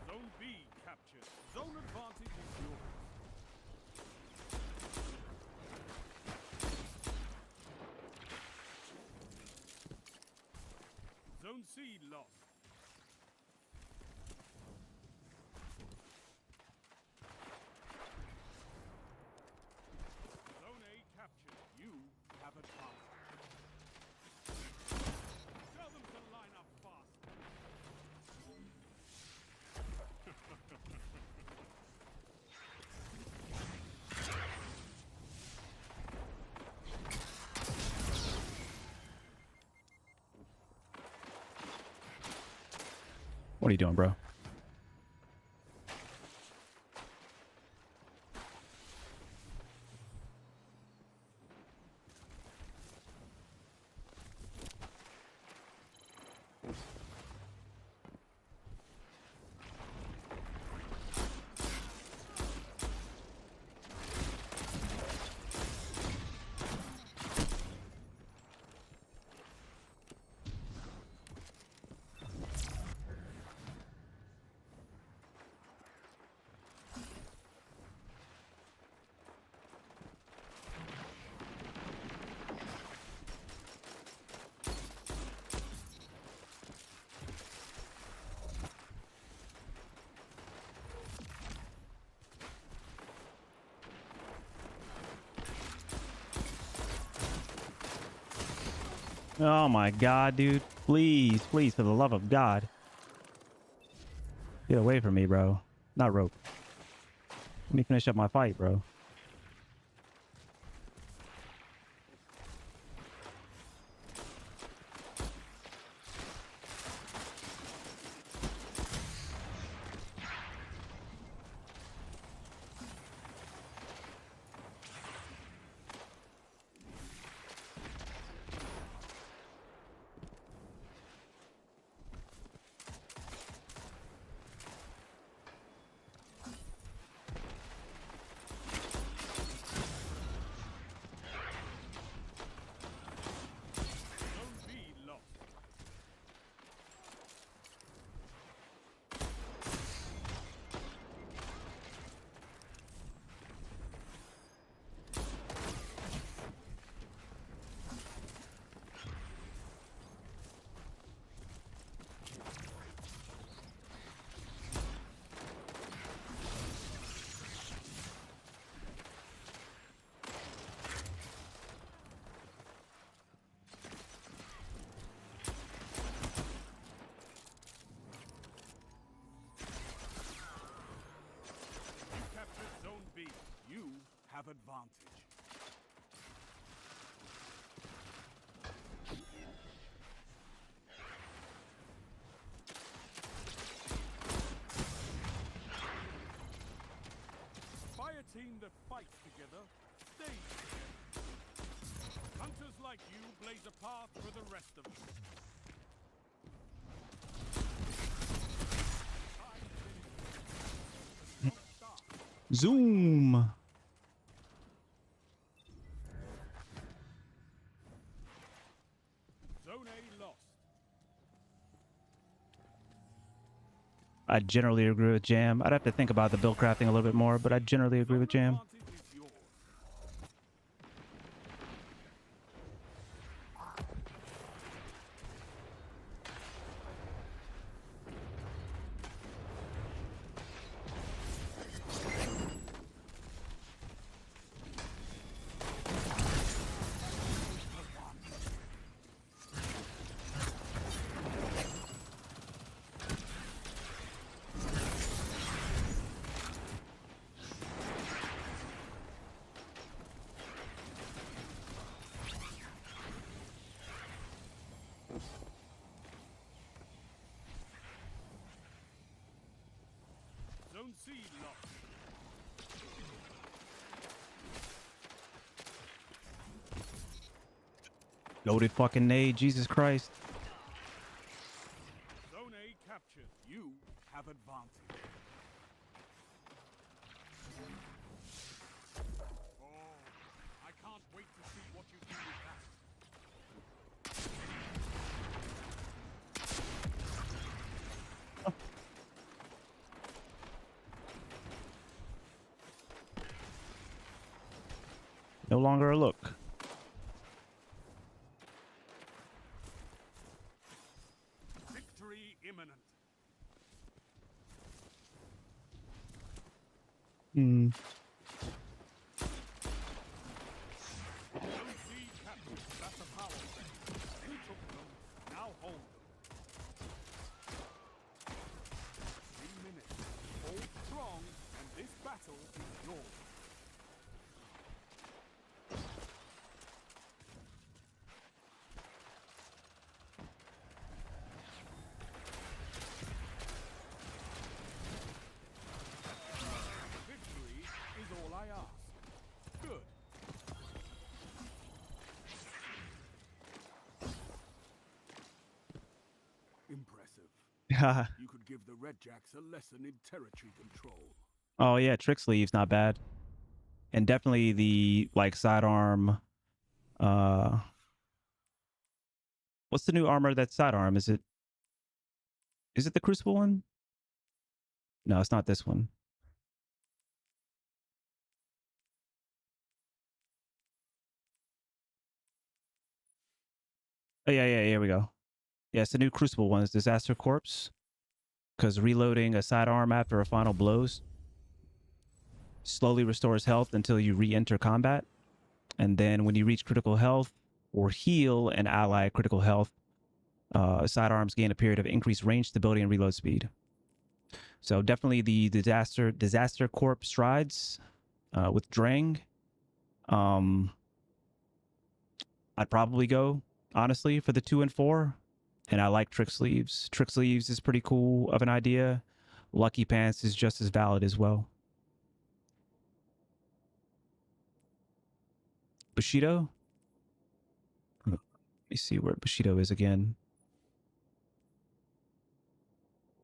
Zone B captured. Zone advantage is yours. Zone C lost. Zone A captured. You have advantage. Tell them to line up fast. What are you doing, bro? Oh my god, dude. Please, please, for the love of God. Get away from me, bro. Not rope. Let me finish up my fight, bro. Zone B lost. You captured Zone B. You have advantage. By a team that fights together, stays together. Hunters like you blaze a path for the rest of us. Zoom. Zone A lost. I generally agree with Jam. I'd have to think about the build crafting a little bit more, but I generally agree with Zone Jam. advantage is yours. Zone C lost. Loaded fucking nade, Jesus Christ. Zone A captured. You have advantage. Oh, I can't wait to see what you do with that. No longer a look. Victory imminent. Hmm. Zone C captured. That's a power play. You took them. Now hold them. 3 minutes. Hold strong, and this battle is yours. Victory is all I ask. Good. Impressive. You could give the Red Jacks a lesson in territory control. Oh yeah, trick sleeve's not bad. And definitely the like sidearm. What's the new armor that's sidearm? Is it the Crucible one? No, it's not this one. Oh yeah, here we go. Yeah, it's the new Crucible one. It's Disaster Corpse. Because reloading a sidearm after a final blows slowly restores health until you re-enter combat. And then when you reach critical health or heal an ally critical health. Sidearms gain a period of increased range, stability, and reload speed. So definitely the disaster corp strides with Drang. I'd probably go honestly for the 2 and 4, and I like trick sleeves. Trick sleeves is pretty cool of an idea. Lucky pants is just as valid as well. Bushido. Let me see where Bushido is again.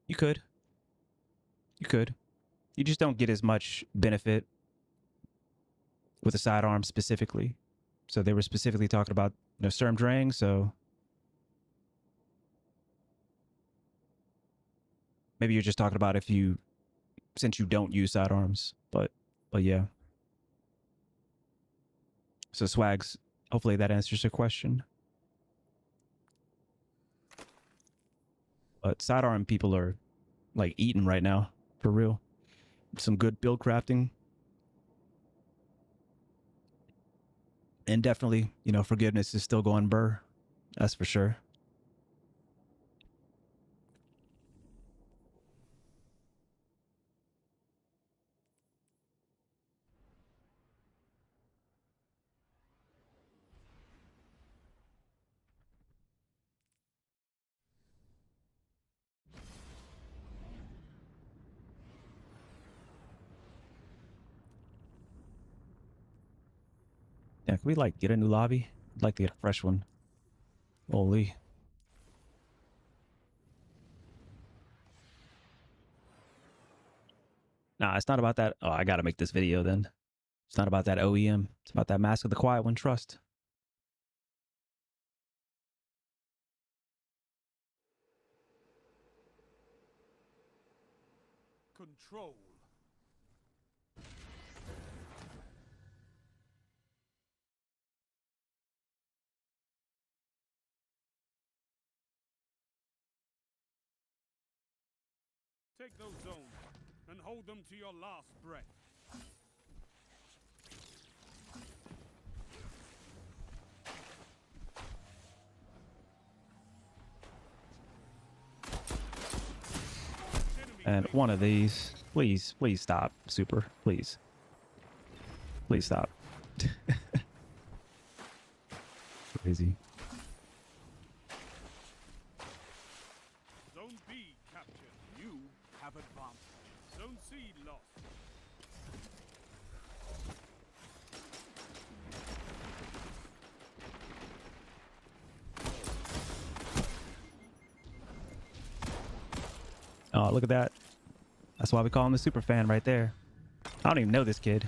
You could. You could. You just don't get as much benefit with a sidearm specifically. So they were specifically talking about, you know, Sturm Drang, so maybe you're just talking about if you, since you don't use sidearms, but yeah. So Swags, hopefully that answers your question. But sidearm people are like eating right now, for real. Some good build crafting. And definitely, you know, forgiveness is still going burr. That's for sure. Yeah, can we like get a new lobby? I'd like to get a fresh one. Holy. Nah, it's not about that. Oh, I gotta make this video then. It's not about that OEM. It's about that Mask of the Quiet One trust. Control. Take those zones and hold them to your last breath. And one of these. Please, please stop. Super. Please. Please stop. Crazy. Zone B captured. You have advanced. Zone C lost. Oh, look at that. That's why we call him the super fan right there. I don't even know this kid.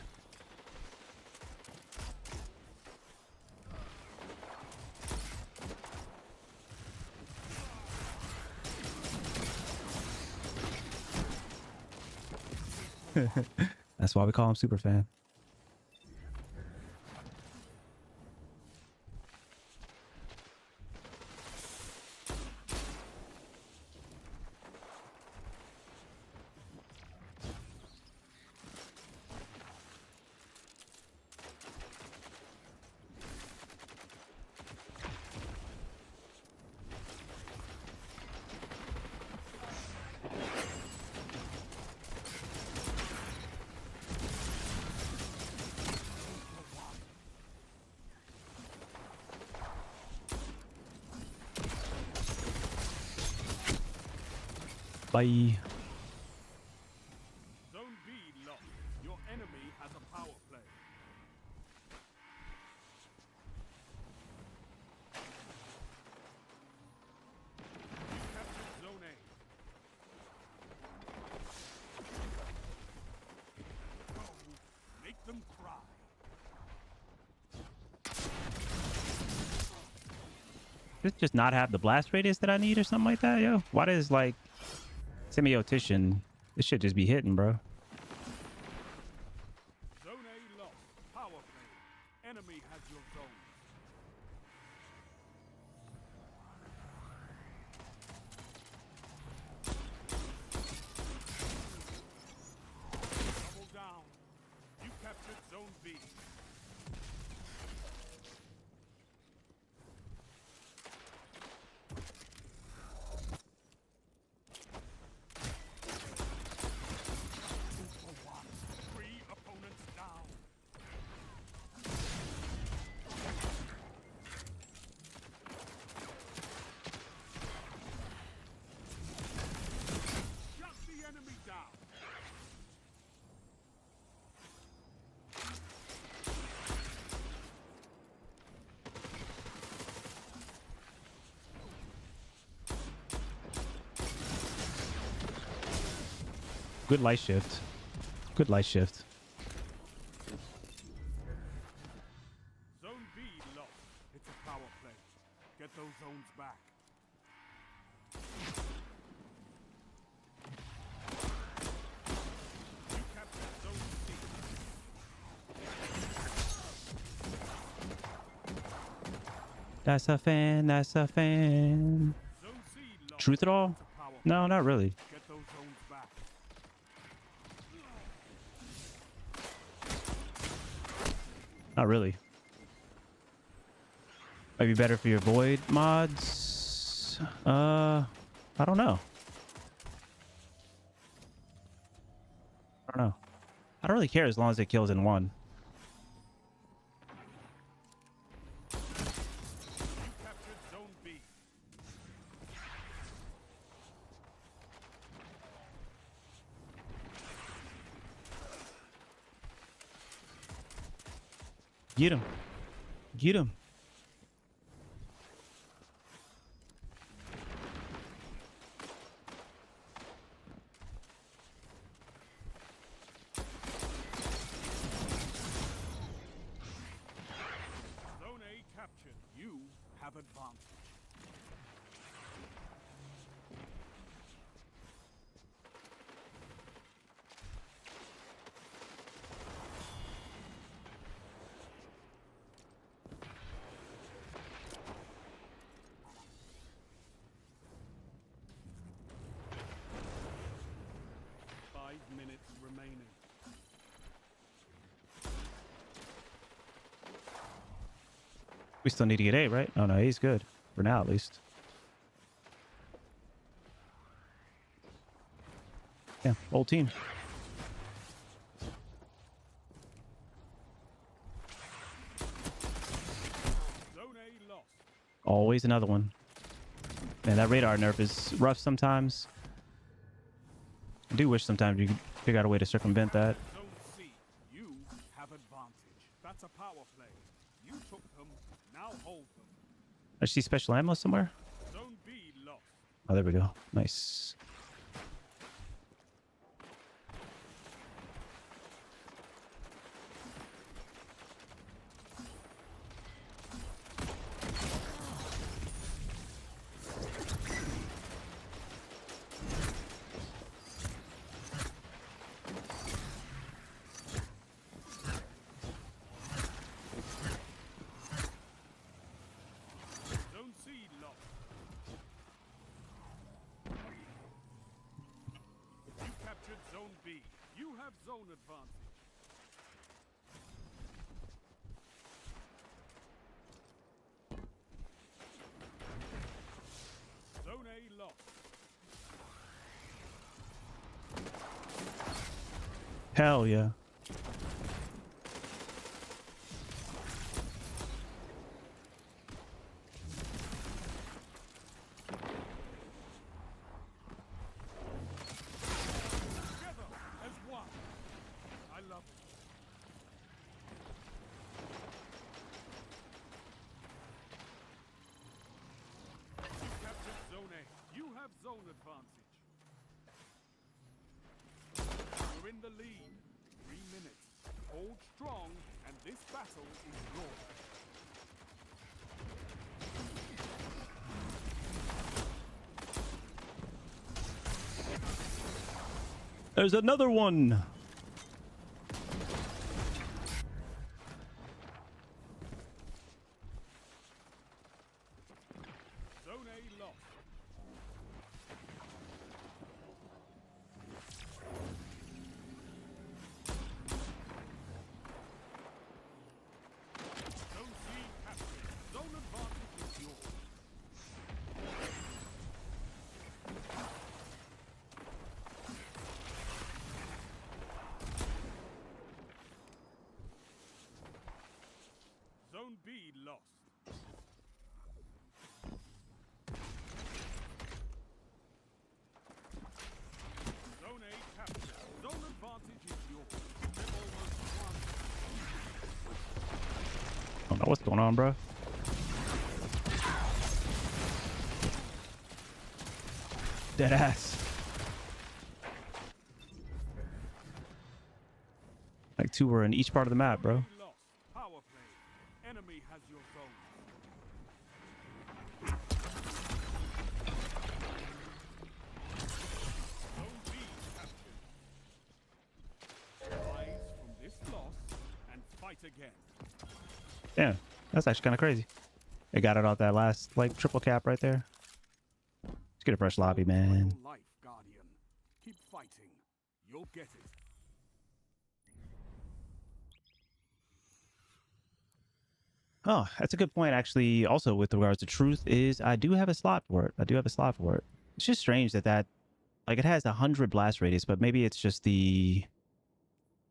That's why we call him super fan. Bye. Zone B lost. Your enemy has a power play. You captured Zone A. Go. Make them cry. Does it just not have the blast radius that I need or something like that, yo? Why does like semiotician? This should just be hitting, bro. Zone A lost. Power play. Enemy has your zone. Double down. You captured Zone B. Good light shift. Good light shift. Zone B lost. It's a power play. Get those zones back. You captured Zone C. That's a fan. That's a fan. Zone C lost. Truth at all? It's a power play. No, not really. Get those zones back. Not really. Might be better for your void mods. I don't know. I don't know. I don't really care as long as it kills in one. You captured Zone B. Get him. Get him. Zone A captured. You have advantage. Minutes remaining. We still need to get A, right? Oh no, A's good. For now, at least. Yeah, old team. Zone A lost. Always another one. Man, that radar nerf is rough sometimes. I do wish sometimes you could figure out a way to circumvent that. Zone C. You have advantage. That's a power play. You took them. Now hold them. I see special ammo somewhere. Zone B lost. Oh, there we go. Nice. Zone C lost. You captured Zone B. You have zone advantage. Zone A lost. Hell yeah. Together as one. I love it. You captured Zone A. You have zone advantage. You're in the lead. 3 minutes. Hold strong, and this battle is yours. There's another one. Zone A lost. Zone C captured. Zone advantage is yours. Zone B lost. Zone A captured. Zone advantage is yours. They've almost won. I don't know what's going on, bro. Dead ass. two were in each part of the map, bro. Enemy lost. Power play. Enemy has your zone. Zone B captured. Rise from this loss and fight again. Yeah, that's actually kind of crazy. They got it off that last like triple cap right there. Let's get a fresh lobby, Fight man. for life, Guardian. Keep fighting. You'll get it. Oh, that's a good point, actually. Also, with regards to truth, is I do have a slot for it. I do have a slot for it. It's just strange that like it has 100 blast radius, but maybe it's just the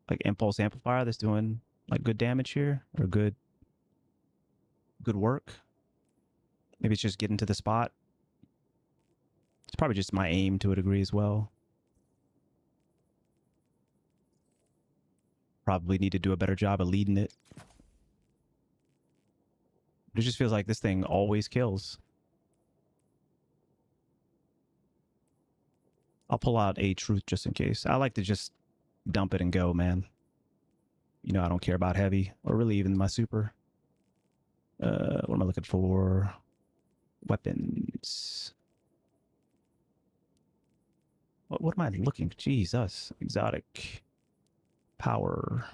like impulse amplifier that's doing like good damage here or good work. Maybe it's just getting to the spot. It's probably just my aim to a degree as well. Probably need to do a better job of leading it. It just feels like this thing always kills. I'll pull out a truth just in case. I like to just dump it and go, man. You know, I don't care about heavy or really even my super. What am I looking for? Weapons. What am I looking? Jesus. Exotic. Power.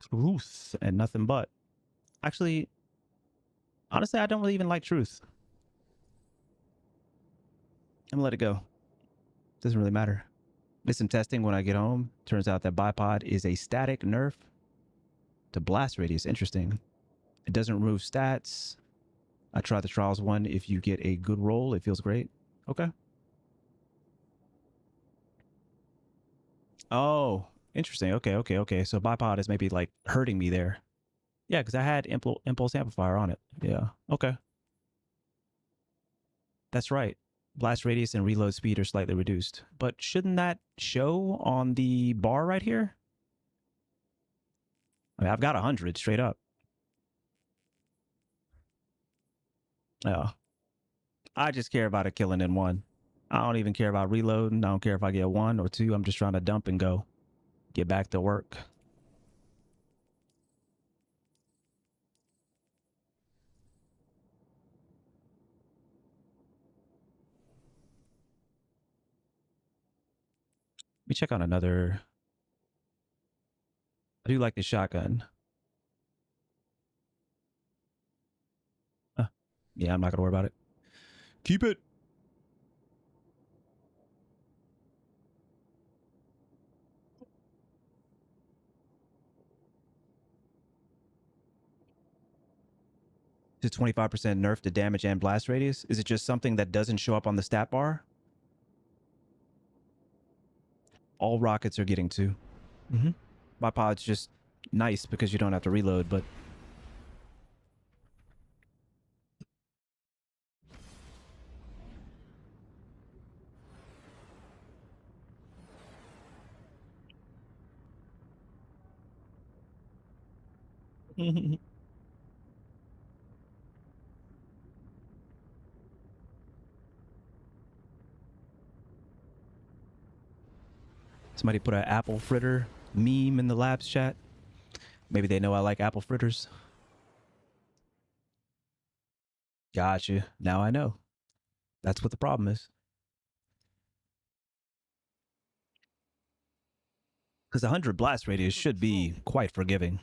Truth. And nothing but. Actually, honestly, I don't really even like truth. I'm gonna let it go. Doesn't really matter. Did some testing when I get home. Turns out that bipod is a static nerf to blast radius. Interesting. It doesn't remove stats. I tried the trials one. If you get a good roll, it feels great. Okay. Oh, interesting. Okay. So bipod is maybe like hurting me there. Yeah, because I had impulse amplifier on it. Yeah. Okay. That's right. Blast radius and reload speed are slightly reduced. But shouldn't that show on the bar right here? I mean, I've got 100 straight up. Yeah. I just care about it killing in one. I don't even care about reloading. I don't care if I get 1 or 2. I'm just trying to dump and go. Get back to work. Let me check on another. I do like the shotgun. Yeah, I'm not gonna worry about it. Keep it. To 25% nerf to damage and blast radius. Is it just something that doesn't show up on the stat bar? All rockets are getting 2. My pod's just nice because you don't have to reload, but somebody put an apple fritter meme in the labs chat. Maybe they know I like apple fritters. Gotcha. Now I know. That's what the problem is. Because 100 blast radius should be quite forgiving.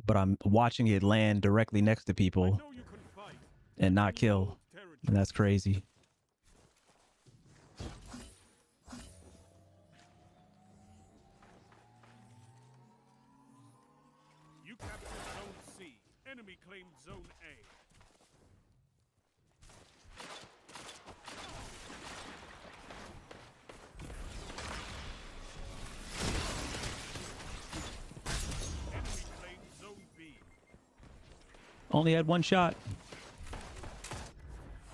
But I'm watching it land directly next to I people know you can fight. and not kill. And that's crazy. You captured Zone C. Enemy claimed Zone A. Enemy claimed Zone B. Only had 1 shot.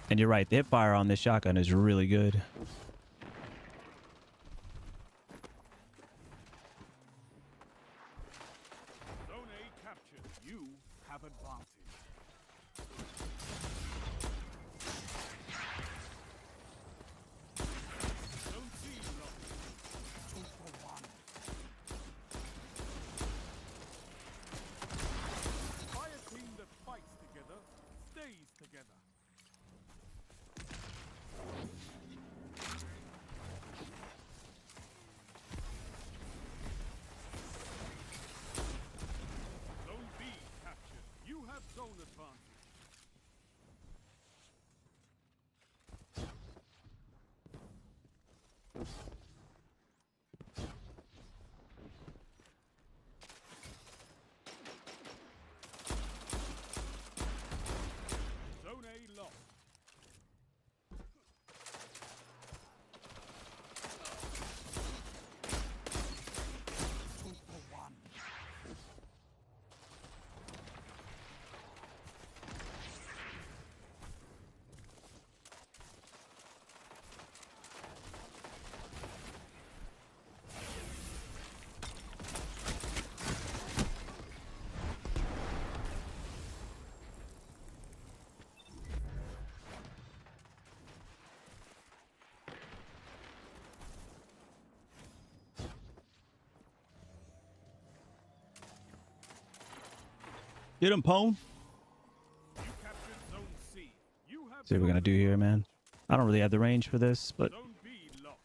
And you're right, the hip fire on this shotgun is really good. Zone A captured. You have advantage. Get him, Pone. You captured Zone C. You have See what we're gonna zone do here, advantage. man. I don't really have the range for this, but Zone B lost.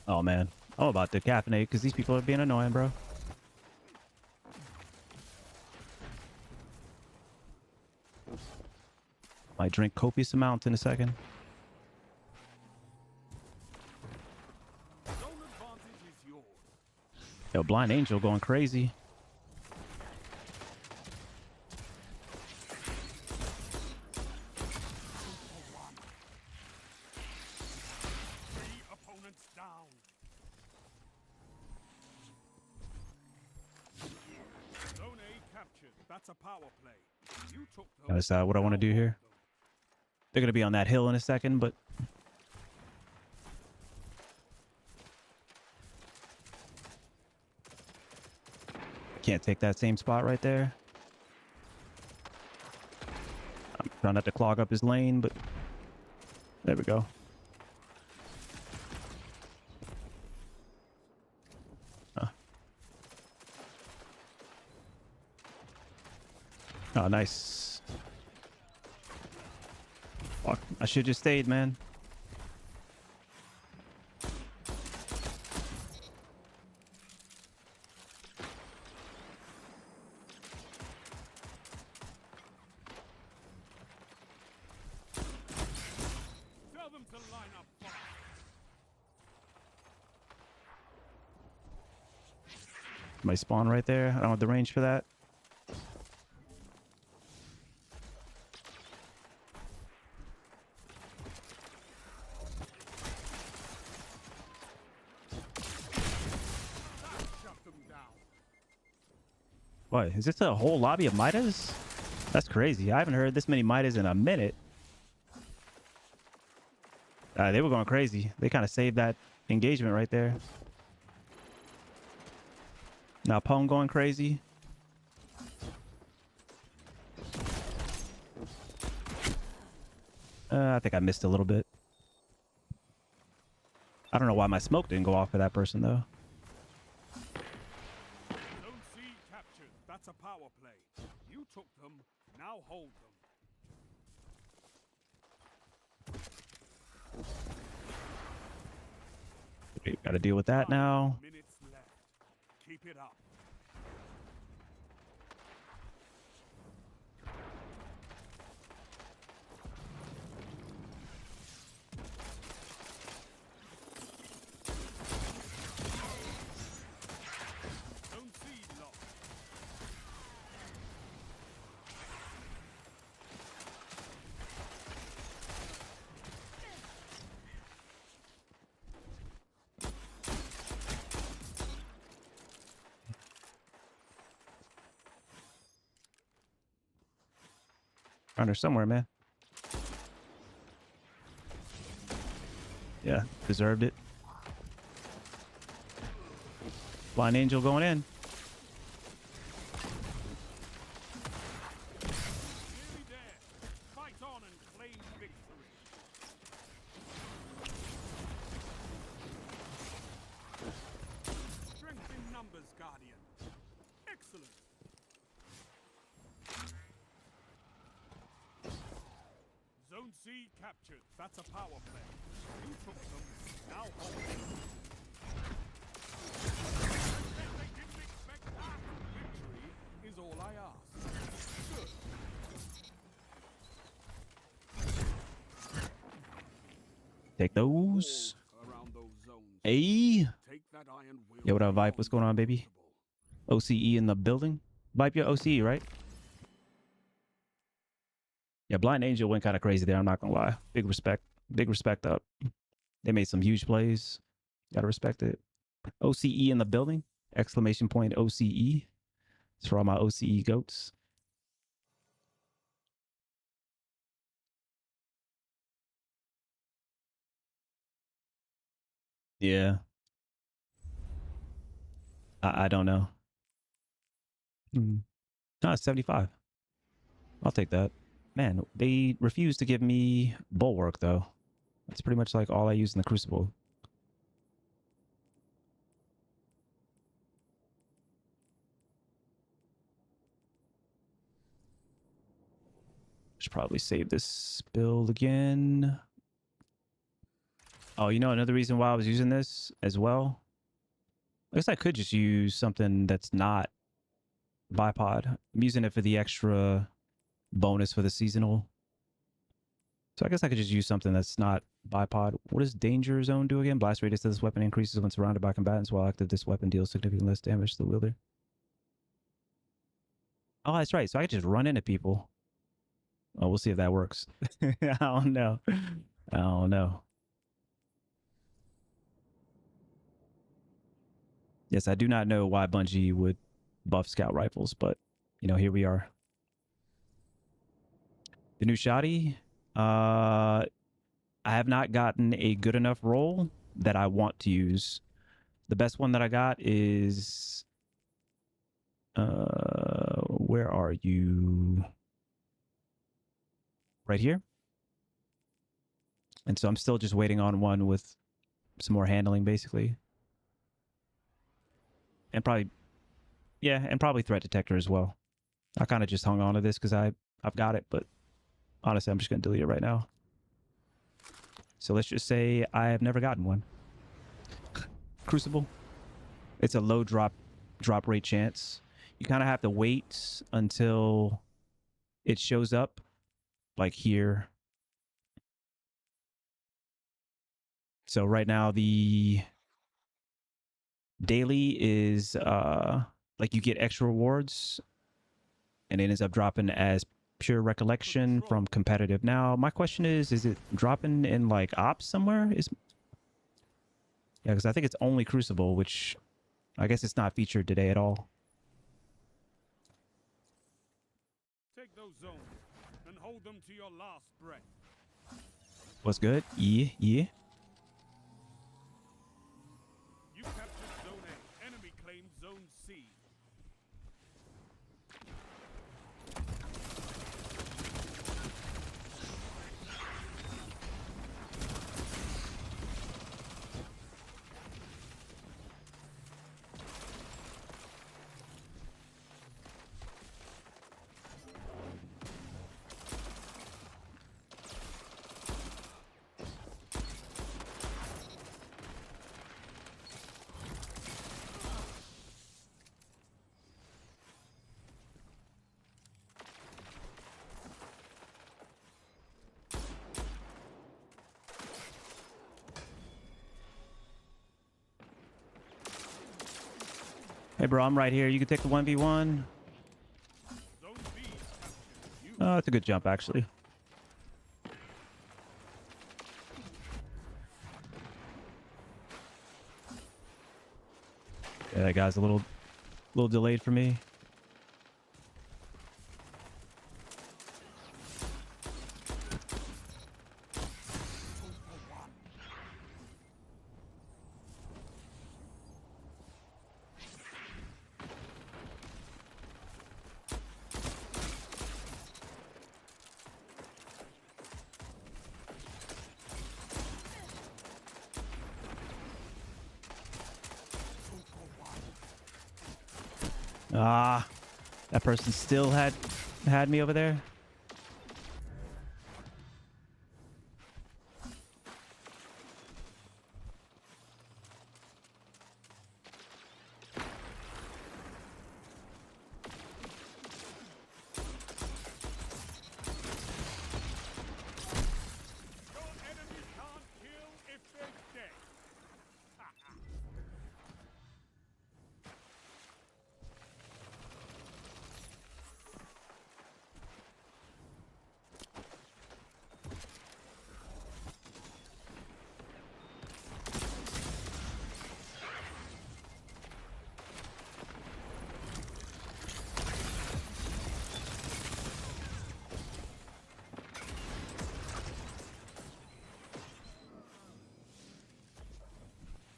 oh man, I'm about to caffeinate because these people are being annoying, bro. Might drink copious amounts in a second. Zone advantage is yours. Yo, Blind Angel going crazy. Three opponents down. Zone A captured. That's a power play. You took them. Gotta decide what I want to Now do hold here. them. They're gonna be on that hill in a second, but can't take that same spot right there. I'm trying not to clog up his lane, but there we go. Oh, nice. Fuck, I should just stayed, man. Tell them to line up fast. My spawn right there. I don't have the range for that. Shut them down. What? Is this a whole lobby of Midas? That's crazy. I haven't heard this many Midas in a minute. They were going crazy. They kind of saved that engagement right there. Now Pone going crazy. I think I missed a little bit. I don't know why my smoke didn't go off for that person, though. Zone C captured. That's a power play. You took them. Now hold them. We got to deal with that now. 5 minutes left. Keep it up. Zone C lost. Around her somewhere, man. Yeah, deserved it. Blind Angel going in. Nearly there. Fight on and claim victory. Strength in numbers, Guardian. Excellent. Zone C captured. That's a power play. You took them. Now hold them. They didn't expect that. Victory is all I ask. Good. Take those. Walls around those zones. Hey. Take that iron will. Yo, what up, Vipe? What's going on, baby? OCE in the building. Vipe, your OCE, right? Yeah, Blind Angel went kind of crazy there. I'm not gonna lie. Big respect. Big respect up. They made some huge plays. Gotta respect it. OCE in the building. Exclamation point OCE. It's for all my OCE goats. Yeah. I don't know. No, it's 75. I'll take that. Man, they refused to give me bulwark though. That's pretty much like all I use in the Crucible. Should probably save this build again. Oh, you know another reason why I was using this as well? I guess I could just use something that's not bipod. I'm using it for the extra bonus for the seasonal. So I guess I could just use something that's not bipod. What does Danger Zone do again? Blast radius of this weapon increases when surrounded by combatants, while active this weapon deals significantly less damage to the wielder. Oh, that's right. So I could just run into people. Oh, we'll see if that works. I don't know. I don't know. Yes, I do not know why Bungie would buff scout rifles, but you know, here we are. The new shoddy. I have not gotten a good enough roll that I want to use. The best one that I got is where are you? Right here. And so I'm still just waiting on one with some more handling, basically. And probably, yeah, and probably threat detector as well. I kind of just hung on to this because I've got it, but honestly, I'm just going to delete it right now. So let's just say I have never gotten one. Crucible. It's a low drop rate chance. You kind of have to wait until it shows up, like here. So right now the daily is like you get extra rewards, and it ends up dropping as pure recollection from competitive. Now my question is it dropping in like ops somewhere? Yeah, because I think it's only Crucible, which I guess it's not featured today at all. Take those zones and hold them to your last breath. What's good? Yeah. You captured Zone A. Enemy claimed Zone C. Hey, bro, I'm right here. You can take the 1v1. Zone B is captured. You Oh, that's a good jump, actually. Yeah, that guy's a little delayed for me. Ah, that person still had me over there. Your enemy can't kill if they're dead.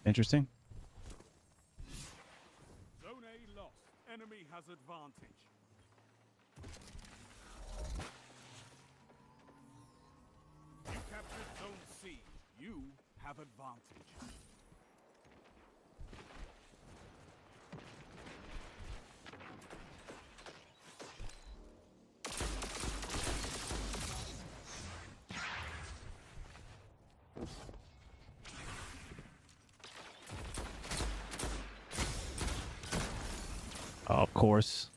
Interesting. Zone A lost. Enemy has advantage. You captured Zone C. have advantage. Of course.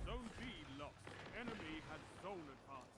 Zone B lost. Enemy has zone advantage.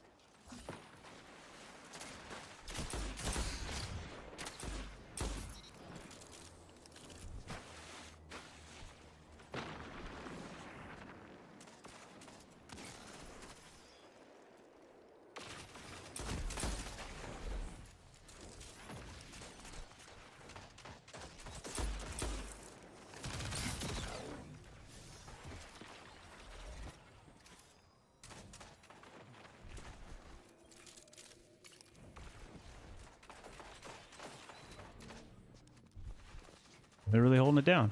They're really holding it down.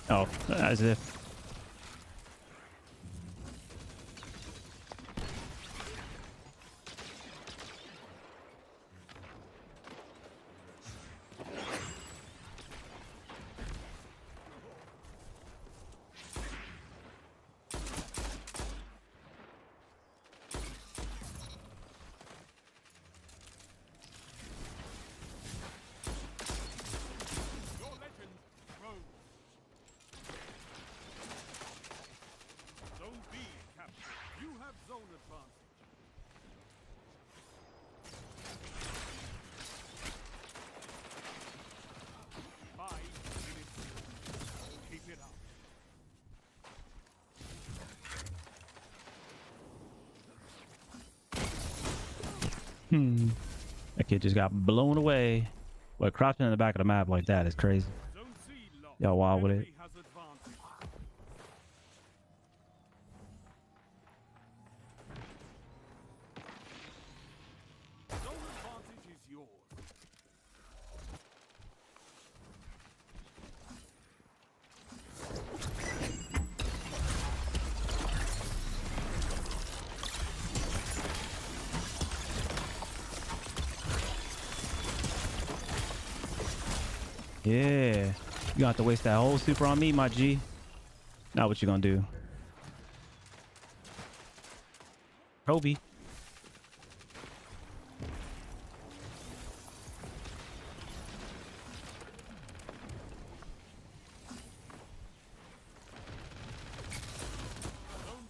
Oh, as if. Your legend grows. Zone B captured. You have zone advantage. 5 minutes. Keep it up. That kid just got blown away. But crouching in the back of the map like that is crazy. Zone C lost. Y'all wild with it. Enemy has advantage. Zone advantage is yours. Yeah. You gonna have to waste that whole super on me, my G. Now what you gonna do? Kobe. Zone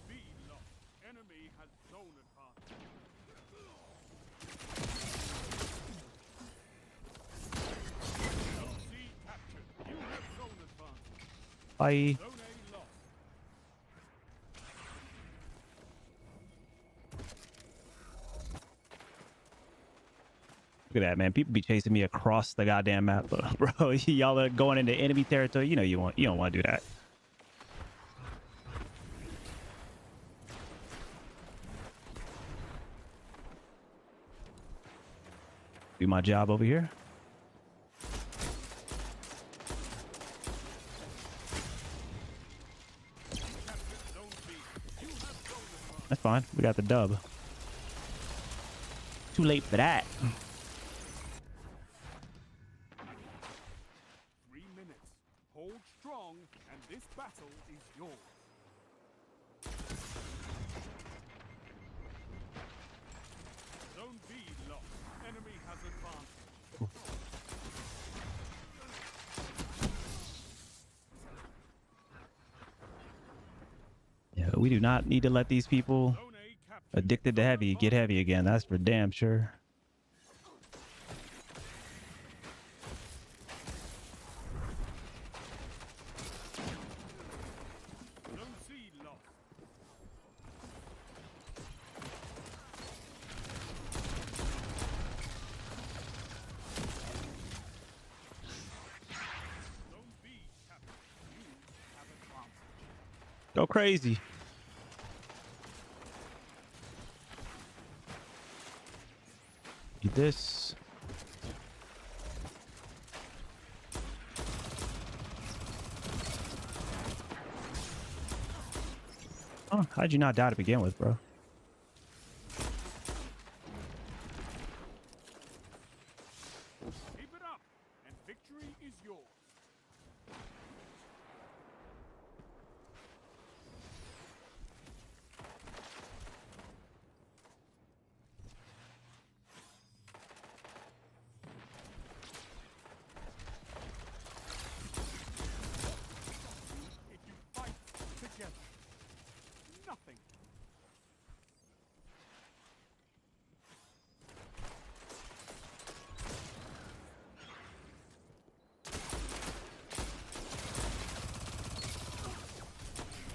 B lost. Enemy has zone advantage. Zone C captured. You have zone advantage. Bye. Zone A lost. Look at that, man. People be chasing me across the goddamn map, bro. Y'all are going into enemy territory. You know you don't want to do that. Do my job over here. Zone B. You have zone advantage. That's fine. We got the dub. Too late for that. 3 minutes. Hold strong, and this battle is yours. Zone B lost. Enemy has advantage. Yeah, we do not need to let these people Zone A captured. addicted to heavy get heavy again. That's for damn sure. Zone C lost. Zone B captured. You have advantage. Go crazy. Need this. Oh, how'd you not die to begin with, bro? Keep it up, and victory is yours. If you fight together, nothing.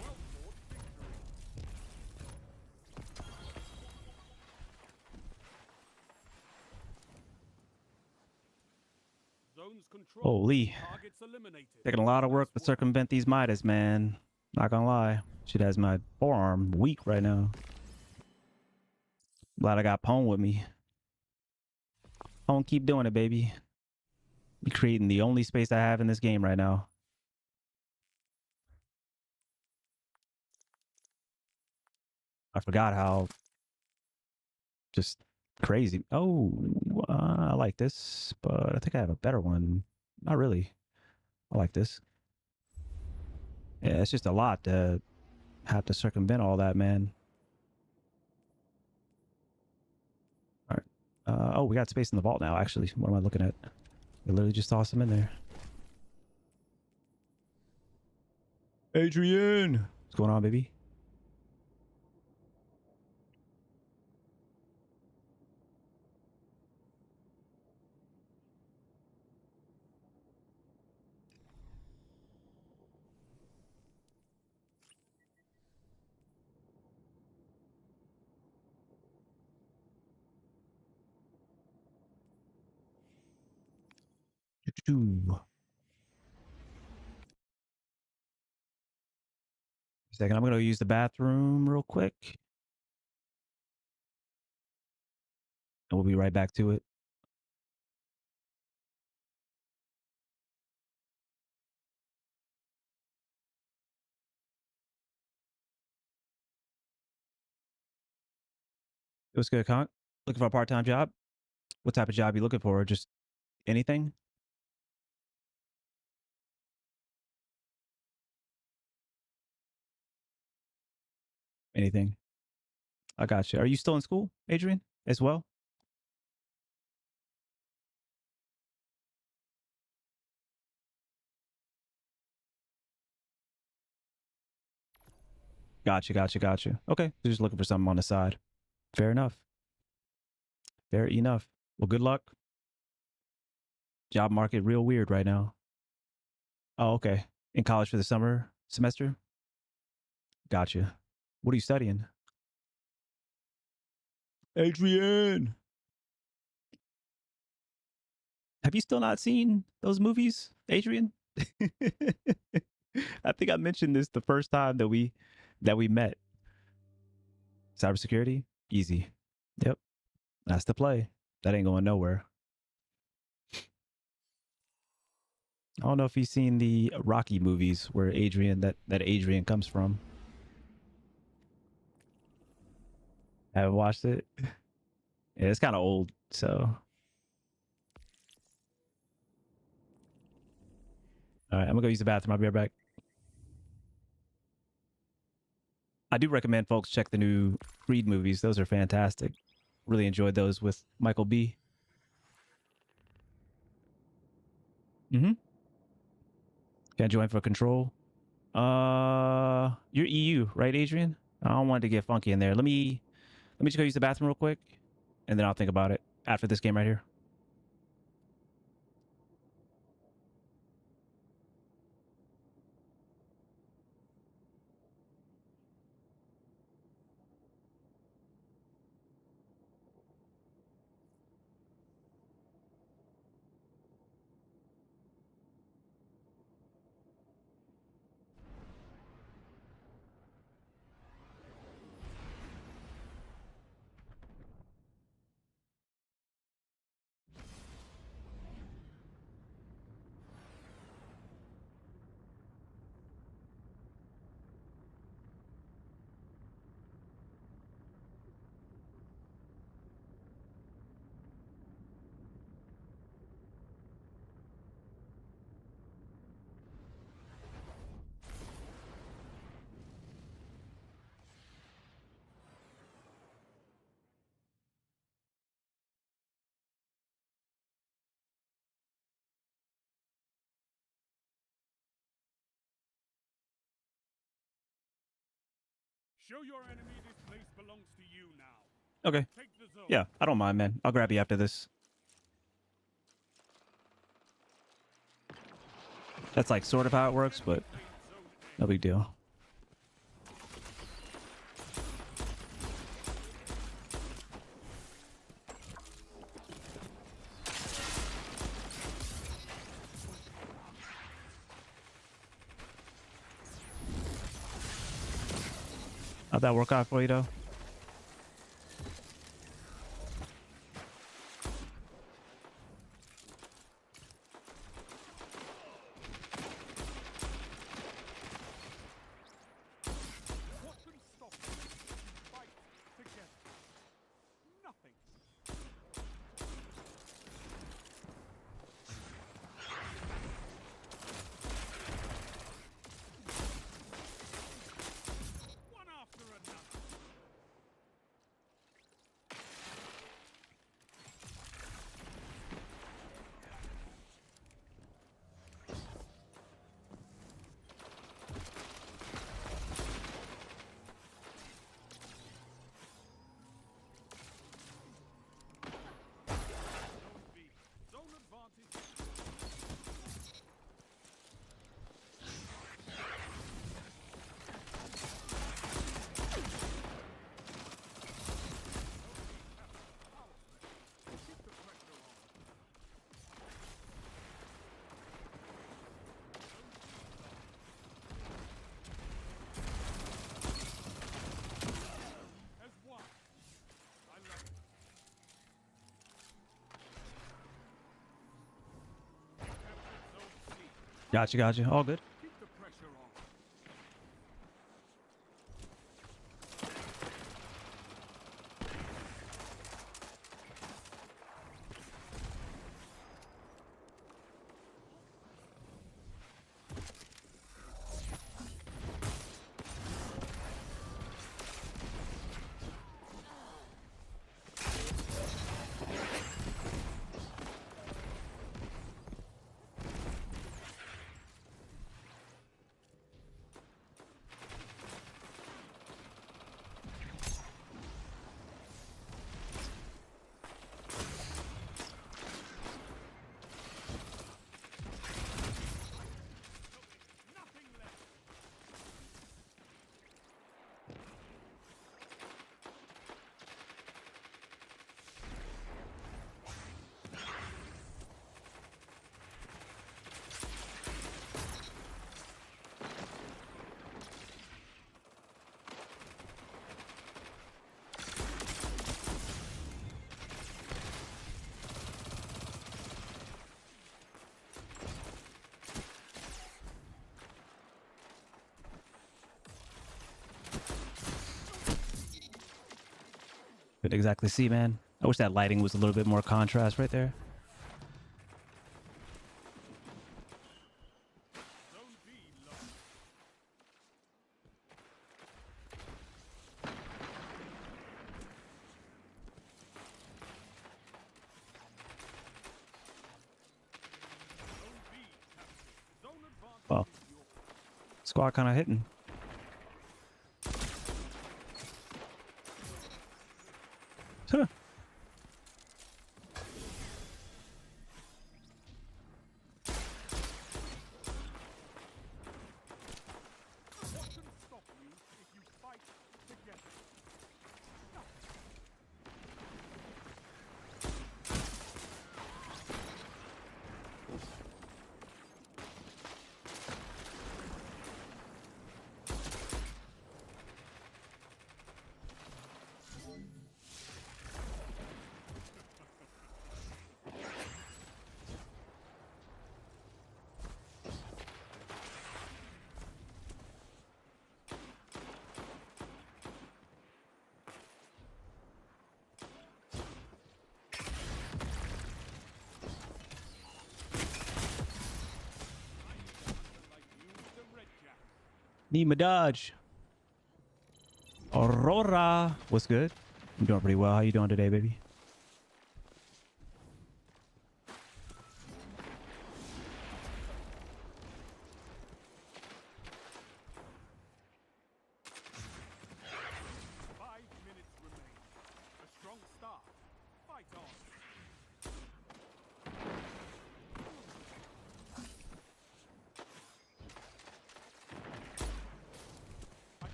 Well fought victory. Zones controlled. Holy. Targets eliminated. Taking a lot of work to Nice work. circumvent these Midas, man. Not gonna lie. Shit has my forearm weak right now. Glad I got Pwn with me. Pwn, keep doing it, baby. Be creating the only space I have in this game right now. I forgot how just crazy. Oh, I like this, but I think I have a better one. Not really. I like this. Yeah, it's just a lot to have to circumvent all that, man. All right. Oh, we got space in the vault now, actually. What am I looking at? I literally just tossed them in there. Adrian! What's going on, baby? Choo. Second, I'm gonna use the bathroom real quick. And we'll be right back to it. What's good, Conk? Looking for a part-time job? What type of job you looking for? Just anything? Anything. I got you. Are you still in school, Adrian, as well? Gotcha. Okay. So just looking for something on the side. Fair enough. Fair enough. Well, good luck. Job market real weird right now. Oh, okay. In college for the summer semester? Gotcha. What are you studying? Adrian! Have you still not seen those movies, Adrian? I think I mentioned this the first time that we met. Cybersecurity, easy. Yep, that's the play. That ain't going nowhere. I don't know if you've seen the Rocky movies where Adrian that Adrian comes from. Haven't watched it. Yeah, it's kind of old, so. All right, I'm gonna go use the bathroom. I'll be right back. I do recommend folks check the new Creed movies. Those are fantastic. Really enjoyed those with Michael B. Mm-hmm. Can I join for control? You're EU, right, Adrian? I don't want it to get funky in there. Let me just go use the bathroom real quick, and then I'll think about it after this game right here. Show your enemy this place belongs to you now. Okay. Take the zone. Yeah, I don't mind, man. I'll grab you after this. That's like sort of how it works, but no big deal. How'd that work out for you, though? What can stop you if you fight together? Nothing. One after another. Zone B. Zone advantage. Keep the pressure on. As one. I love it. Captured zone C. Gotcha, gotcha. All good. Keep the pressure on. Nothing left. Could exactly see, man. I wish that lighting was a little bit more contrast right there. Zone B lost. Zone B captured. Zone advantage Well, is yours. squad kind of hitting. Huh. What can stop you if you fight together? Nothing. Like you, the Red Jack. Need my dodge. Aurora. What's good? I'm doing pretty well. How you doing today, baby?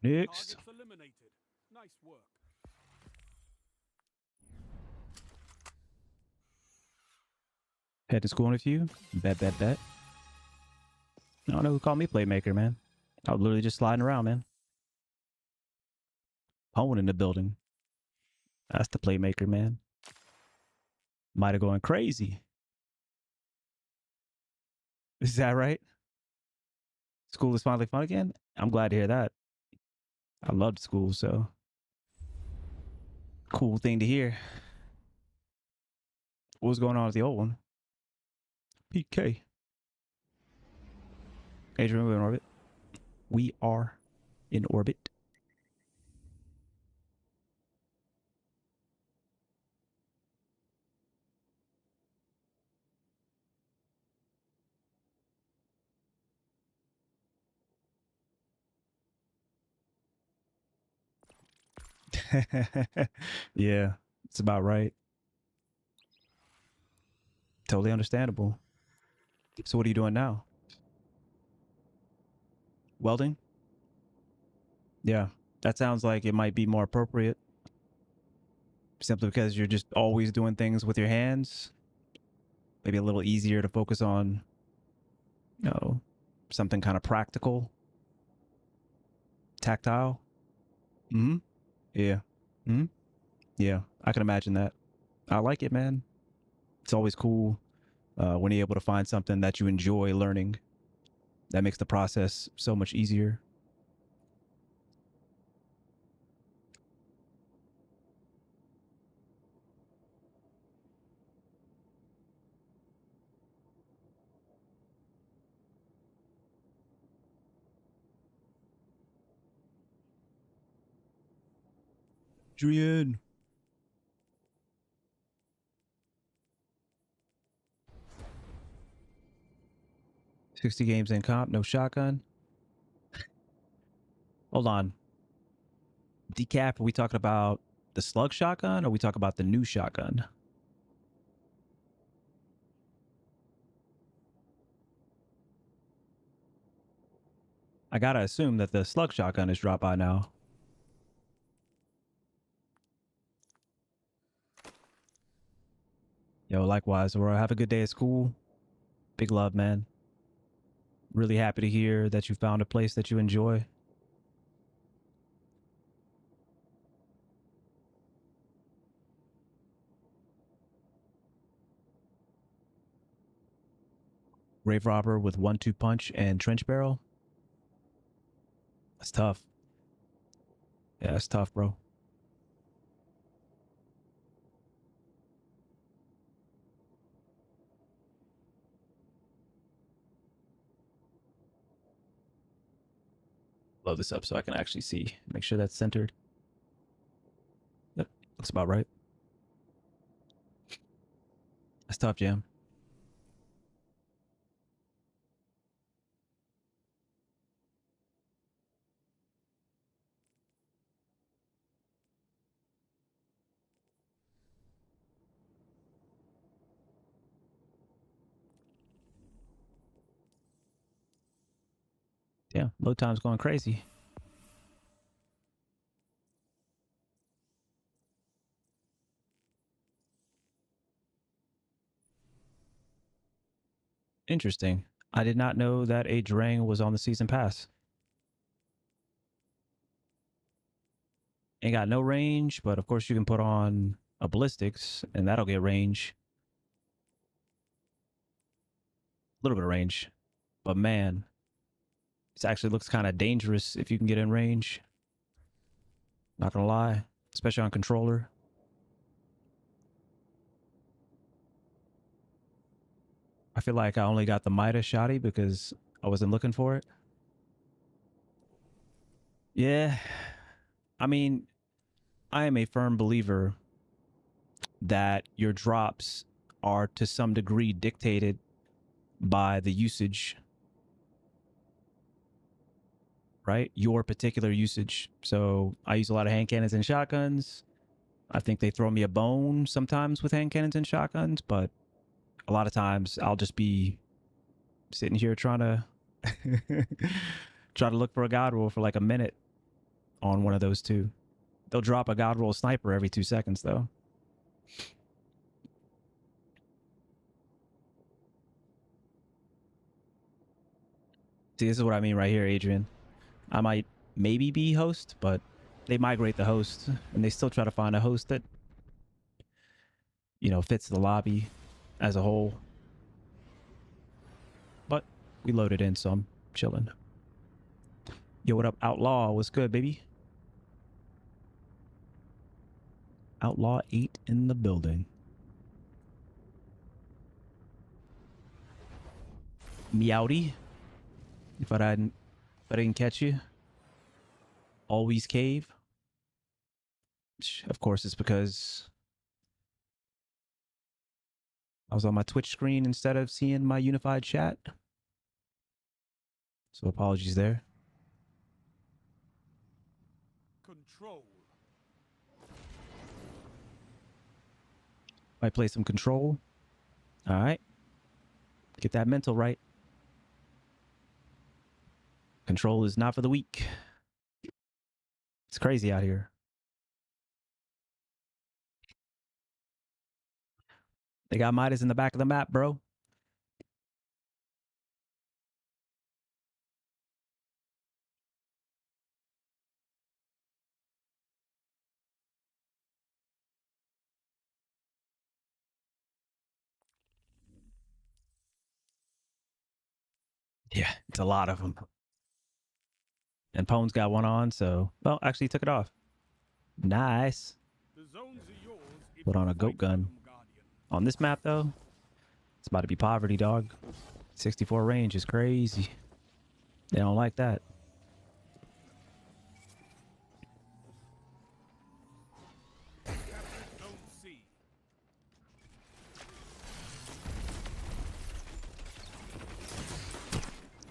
Next. Targets eliminated. Nice work. Head to school in a few. Bet, bet, bet. I don't know who called me playmaker, man. I was literally just sliding around, man. Pwn in the building. That's the playmaker, man. Might have going crazy. Is that right? School is finally fun again? I'm glad to hear that. I loved school, so cool thing to hear. What was going on with the old one? PK. Adrian, we're in orbit. We are in orbit. Yeah, it's about right. Totally understandable. So what are you doing now? Welding? Yeah, that sounds like it might be more appropriate. Simply because you're just always doing things with your hands. Maybe a little easier to focus on, you know, something kind of practical, tactile. Mm-hmm. Yeah. Mm-hmm. Yeah, I can imagine that. I like it, man. It's always cool when you're able to find something that you enjoy learning. That makes the process so much easier. Julian. 60 games in comp, no shotgun. Hold on. Decap, are we talking about the slug shotgun or are we talking about the new shotgun? I gotta assume that the slug shotgun is dropped by now. Yo, likewise, Aurora. Have a good day at school. Big love, man. Really happy to hear that you found a place that you enjoy. Grave robber with 1-2 punch and trench barrel. That's tough. Yeah, that's tough, bro. Blow this up so I can actually see. Make sure that's centered. Yep, looks about right. That's tough, Jam. Yeah, load time's going crazy. Interesting. I did not know that a Drang was on the season pass. Ain't got no range, but of course you can put on a ballistics and that'll get range. A little bit of range. But man, this actually looks kind of dangerous if you can get in range. Not gonna lie, especially on controller. I feel like I only got the Midas shotty because I wasn't looking for it. Yeah. I mean, I am a firm believer that your drops are to some degree dictated by the usage, right? Your particular usage. So I use a lot of hand cannons and shotguns. I think they throw me a bone sometimes with hand cannons and shotguns, but a lot of times I'll just be sitting here trying to try to look for a god roll for like a minute on one of those two. They'll drop a god roll sniper every 2 seconds, though. See, this is what I mean right here, Adrian. I might maybe be host, but they migrate the host, and they still try to find a host that, you know, fits the lobby as a whole. But we loaded in, so I'm chilling. Yo, what up, Outlaw? What's good, baby? Outlaw 8 in the building. Meowdy. If I didn't catch you. Always cave. Of course, it's because I was on my Twitch screen instead of seeing my unified chat. So apologies there. Control. Might play some control. All right. Get that mental right. Control is not for the weak. It's crazy out here. They got Midas in the back of the map, bro. Yeah, it's a lot of them. And Pone's got one on, so... Well, actually, he took it off. Nice. The zones are yours if Put you on a goat fight gun. them, Guardian. On this map, though, it's about to be poverty, dog. 64 range is crazy. They don't like that. Captured Zone C.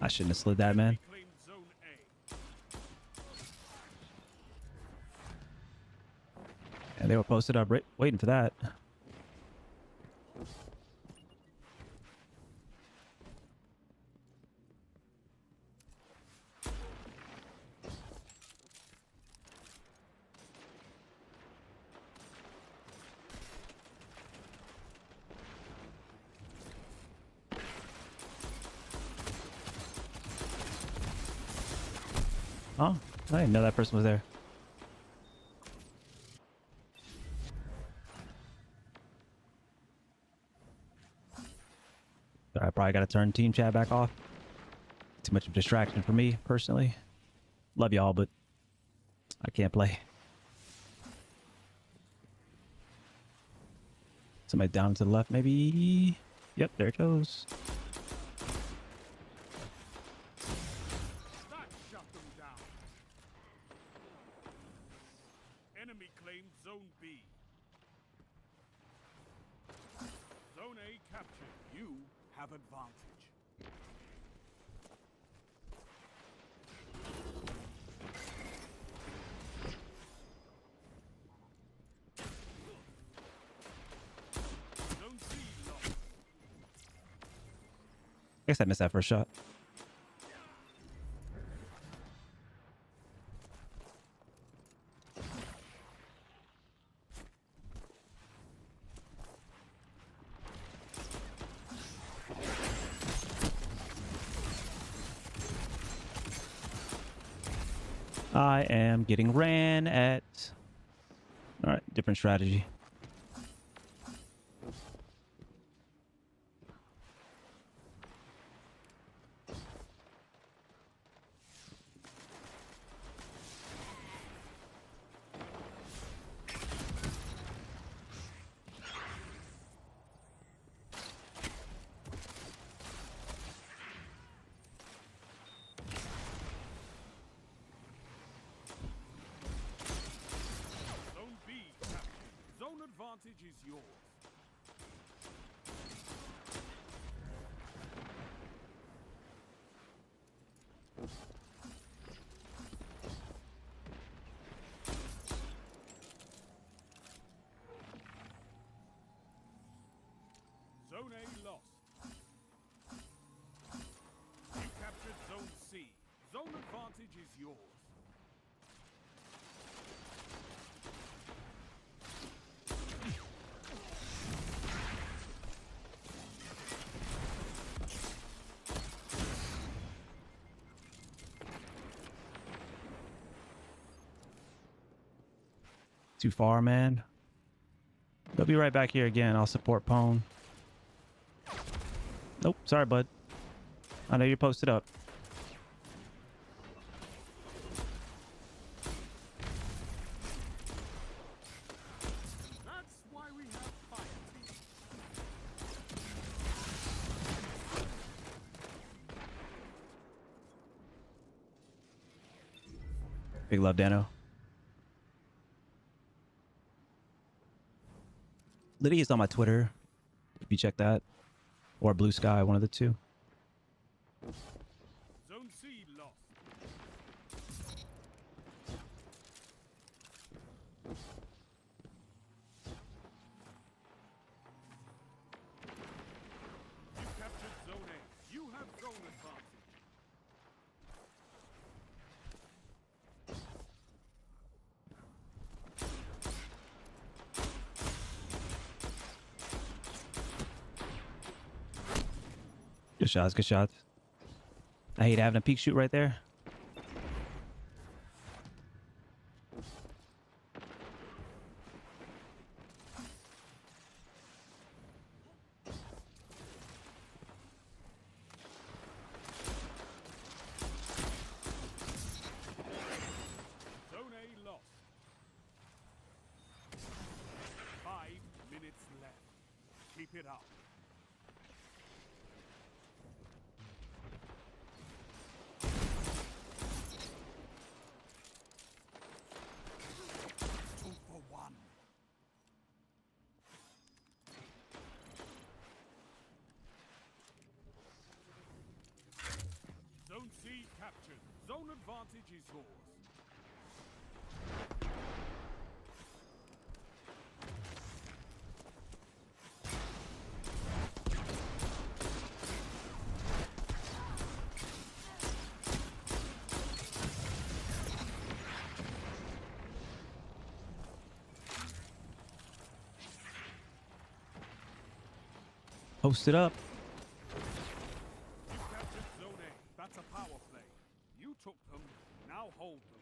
I shouldn't have slid that, man. Claimed Zone A. And they were posted up, waiting for that. Oh, I didn't know that person was there. I probably got to turn team chat back off. Too much of a distraction for me, personally. Love y'all, but I can't play. Somebody down to the left, maybe? Yep, there it goes. That shut them down. Enemy claimed Zone B. Zone A captured. You have advantage. Zone C lost. I guess I missed that first shot. I am getting ran at. All right, different strategy. Zone B captured. Zone advantage is yours. Zone A lost. You captured Zone C. Zone advantage is yours. Too far, man. They'll be right back here again. I'll support Pone. Nope. Sorry, bud. I know you're posted up. That's why we have fire teams. Big love, Dano. Lydia's on my Twitter. If you check that. Or Blue Sky, one of the two. Zone C lost. You captured Zone A. You have zone advantage. Good shots, good shots. I hate having a peek shoot right there. Zone A lost. 5 minutes left. Keep it up. Two for one. Zone C captured. Zone advantage is yours. Post it up. You captured Zone A. That's a power play. You took them. Now hold them.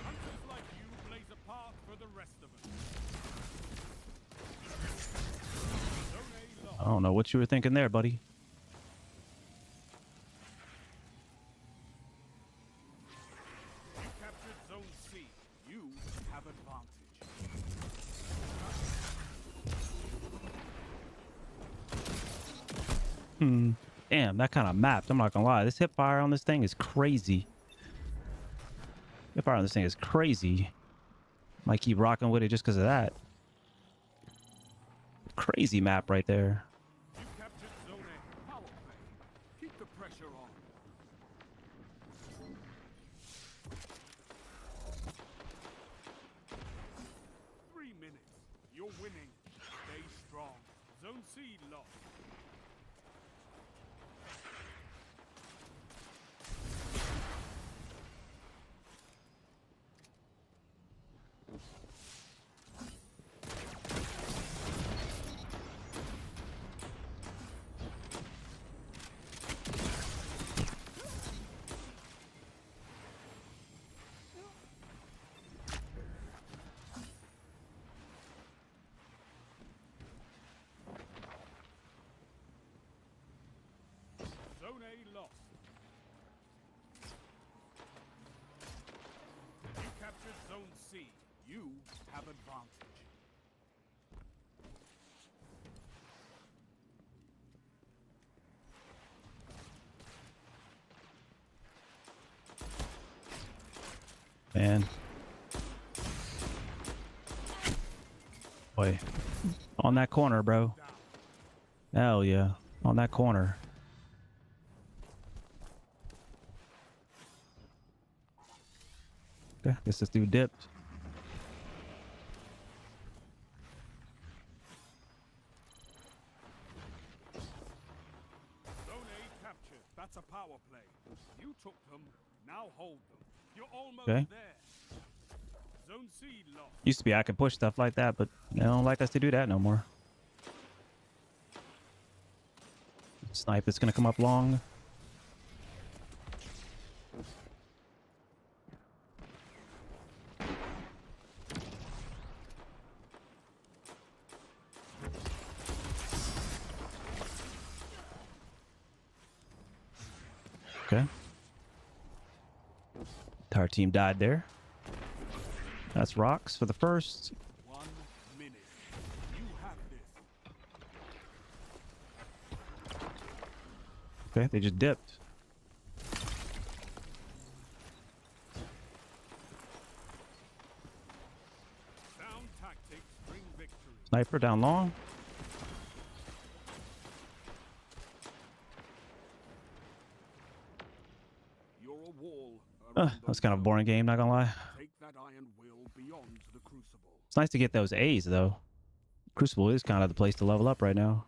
Hunters like you blaze a path for the rest of us. Zone A lost. I don't know what you were thinking there, buddy. You captured Zone C. You have advantage. Damn, that kind of mapped. I'm not gonna lie. This hip fire on this thing is crazy. Hip fire on this thing is crazy. Might keep rocking with it just because of that. Crazy map right there. You captured Zone A. Power play. Keep the pressure on. Three minutes. You're winning. Stay strong. Zone C lost. Zone A lost. You captured Zone C. You have advantage. Man. Boy. On that corner, bro. Down. Hell yeah. On that corner. Okay, guess this dude dipped. Zone A captured. That's a power play. You took them. Now hold them. You're almost Okay. there. Zone C lost. Used to be I could push stuff like that, but they don't like us to do that no more. Snipe is gonna come up long. Okay. Entire team died there. That's rocks for the first. 1 minute. You have this. Okay, they just dipped. Sound tactics bring victory. Sniper down long. You're a wall. That's kind of a boring game, not gonna lie. Take that iron will beyond the crucible. It's nice to get those A's though. Crucible is kind of the place to level up right now.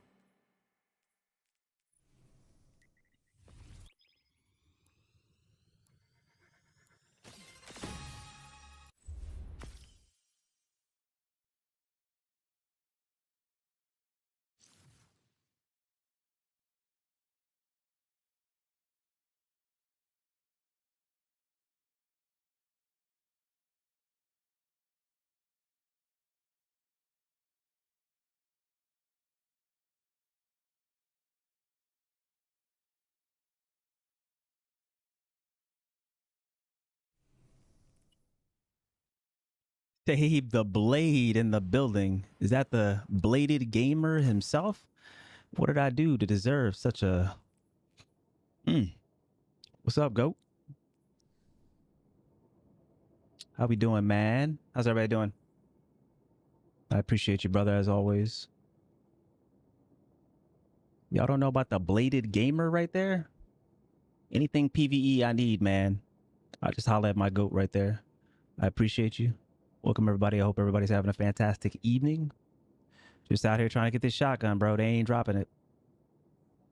Dave the Blade in the building. Is that the bladed gamer himself? What did I do to deserve such a... What's up, goat? How we doing, man? How's everybody doing? I appreciate you, brother, as always. Y'all don't know about the bladed gamer right there? Anything PvE I need, man. I just holler at my goat right there. I appreciate you. Welcome, everybody. I hope everybody's having a fantastic evening. Just out here trying to get this shotgun, bro. They ain't dropping it.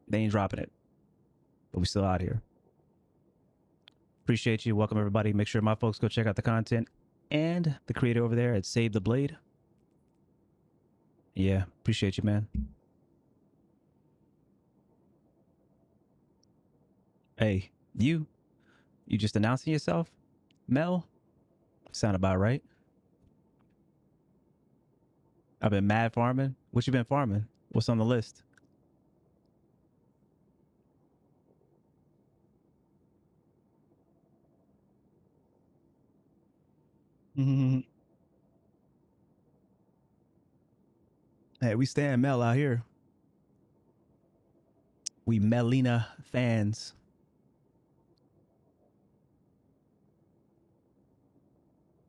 They ain't dropping it. But we still out here. Appreciate you. Welcome, everybody. Make sure my folks go check out the content and the creator over there at Save the Blade. Yeah, appreciate you, man. Hey, you just announcing yourself? Mel? Sound about right. I've been mad farming. What you been farming? What's on the list? Hey, we stand Mel out here. We Melina fans.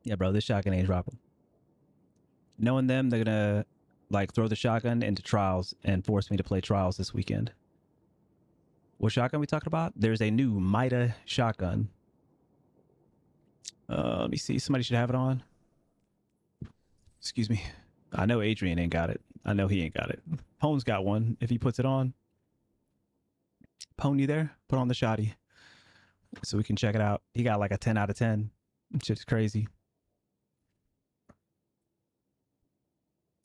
Yeah, bro, this shotgun ain't dropping. Knowing them, they're gonna like throw the shotgun into trials and force me to play trials this weekend. What shotgun we talking about? There's a new Mida shotgun. Let me see. Somebody should have it on. Excuse me. I know Adrian ain't got it. I know he ain't got it. Pone's got one. If he puts it on. Pone, you there? Put on the shotty so we can check it out. He got like a 10 out of 10. Shit's crazy.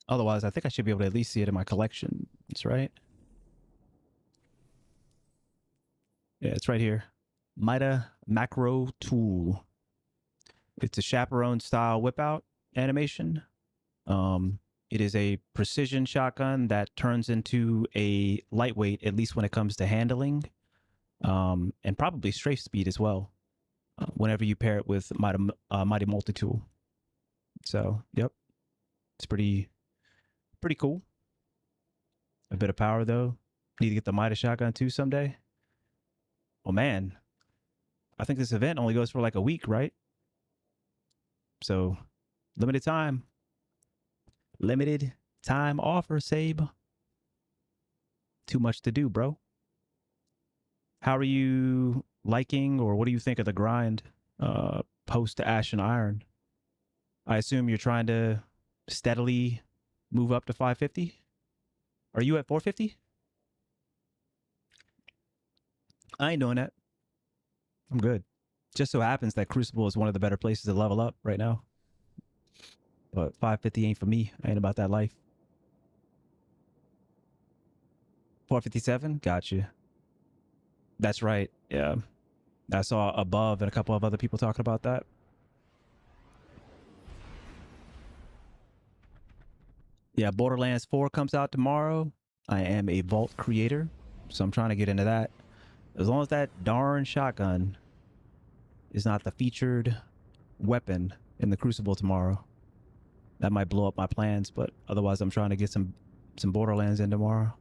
Otherwise, I think I should be able to at least see it in my collection. That's right. Yeah, it's right here. Mida Macro Tool. It's a chaperone style whip out animation. It is a precision shotgun that turns into a lightweight, at least when it comes to handling, and probably strafe speed as well. Whenever you pair it with Mighty Multi Tool. So, yep, it's pretty cool. A bit of power though. Need to get the Mida shotgun too someday. Oh man, I think this event only goes for like a week, right? So, limited time. Limited time offer, Sabe. Too much to do, bro. How are you liking, or what do you think of the grind post Ash and Iron? I assume you're trying to steadily move up to 550. Are you at 450? I ain't doing that. I'm good. Just so happens that Crucible is one of the better places to level up right now. But 550 ain't for me. I ain't about that life. 457? Gotcha. That's right. Yeah. I saw Above and a couple of other people talking about that. Yeah, Borderlands 4 comes out tomorrow. I am a vault creator, so I'm trying to get into that. As long as that darn shotgun is not the featured weapon in the Crucible tomorrow, that might blow up my plans, but otherwise I'm trying to get some Borderlands in tomorrow.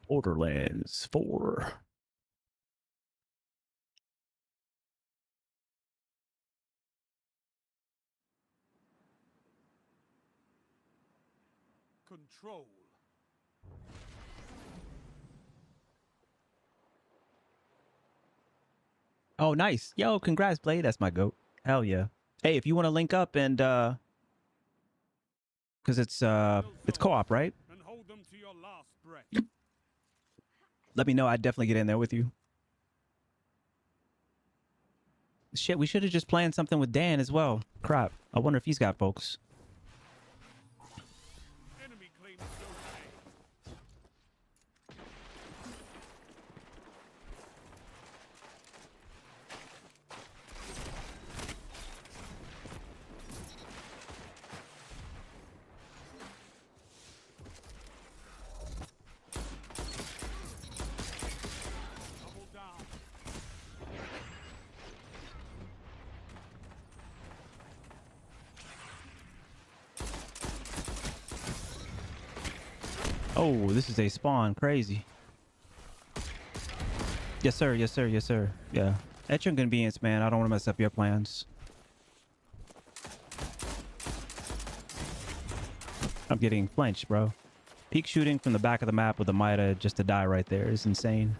Borderlands 4. Control. Oh, nice. Yo, congrats, Blade. That's my goat. Hell yeah. Hey, if you want to link up and because it's co-op, right? And hold them to your last breath. Let me know. I'd definitely get in there with you. Shit, we should have just planned something with Dan as well. Crap. I wonder if he's got folks. Enemy claims zone A. Double down. Oh, this is a spawn. Crazy. Yes, sir. Yes, sir. Yes, sir. Yeah. At your inconvenience, man. I don't want to mess up your plans. I'm getting flinched, bro. Peak shooting from the back of the map with a Mida just to die right there is insane.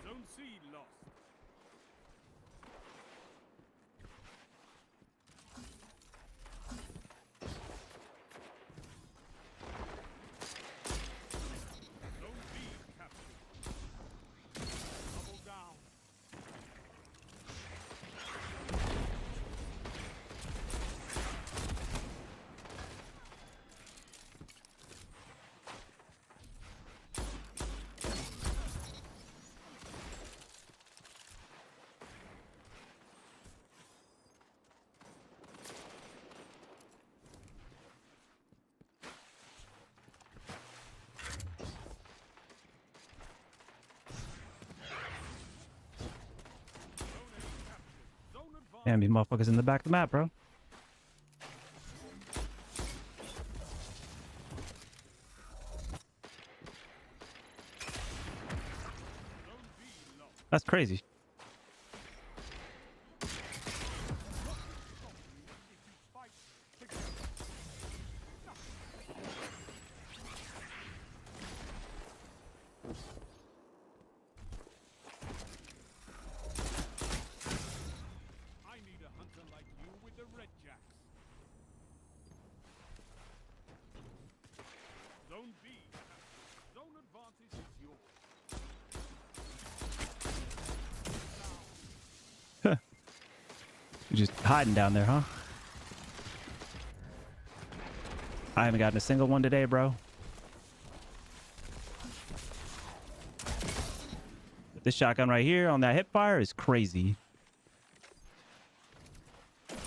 Zone C lost. Zone B captured. Double down. Zone A captured. Zone advanced. Damn, these motherfuckers in the back of the map, bro. Zone B lost. That's crazy. If you fight together. I need a hunter like you with the red jacks. Zone B captured. Zone advantage is yours. You're just hiding down there, huh? I haven't gotten a single one today, bro. This shotgun right here on that hip fire is crazy. Double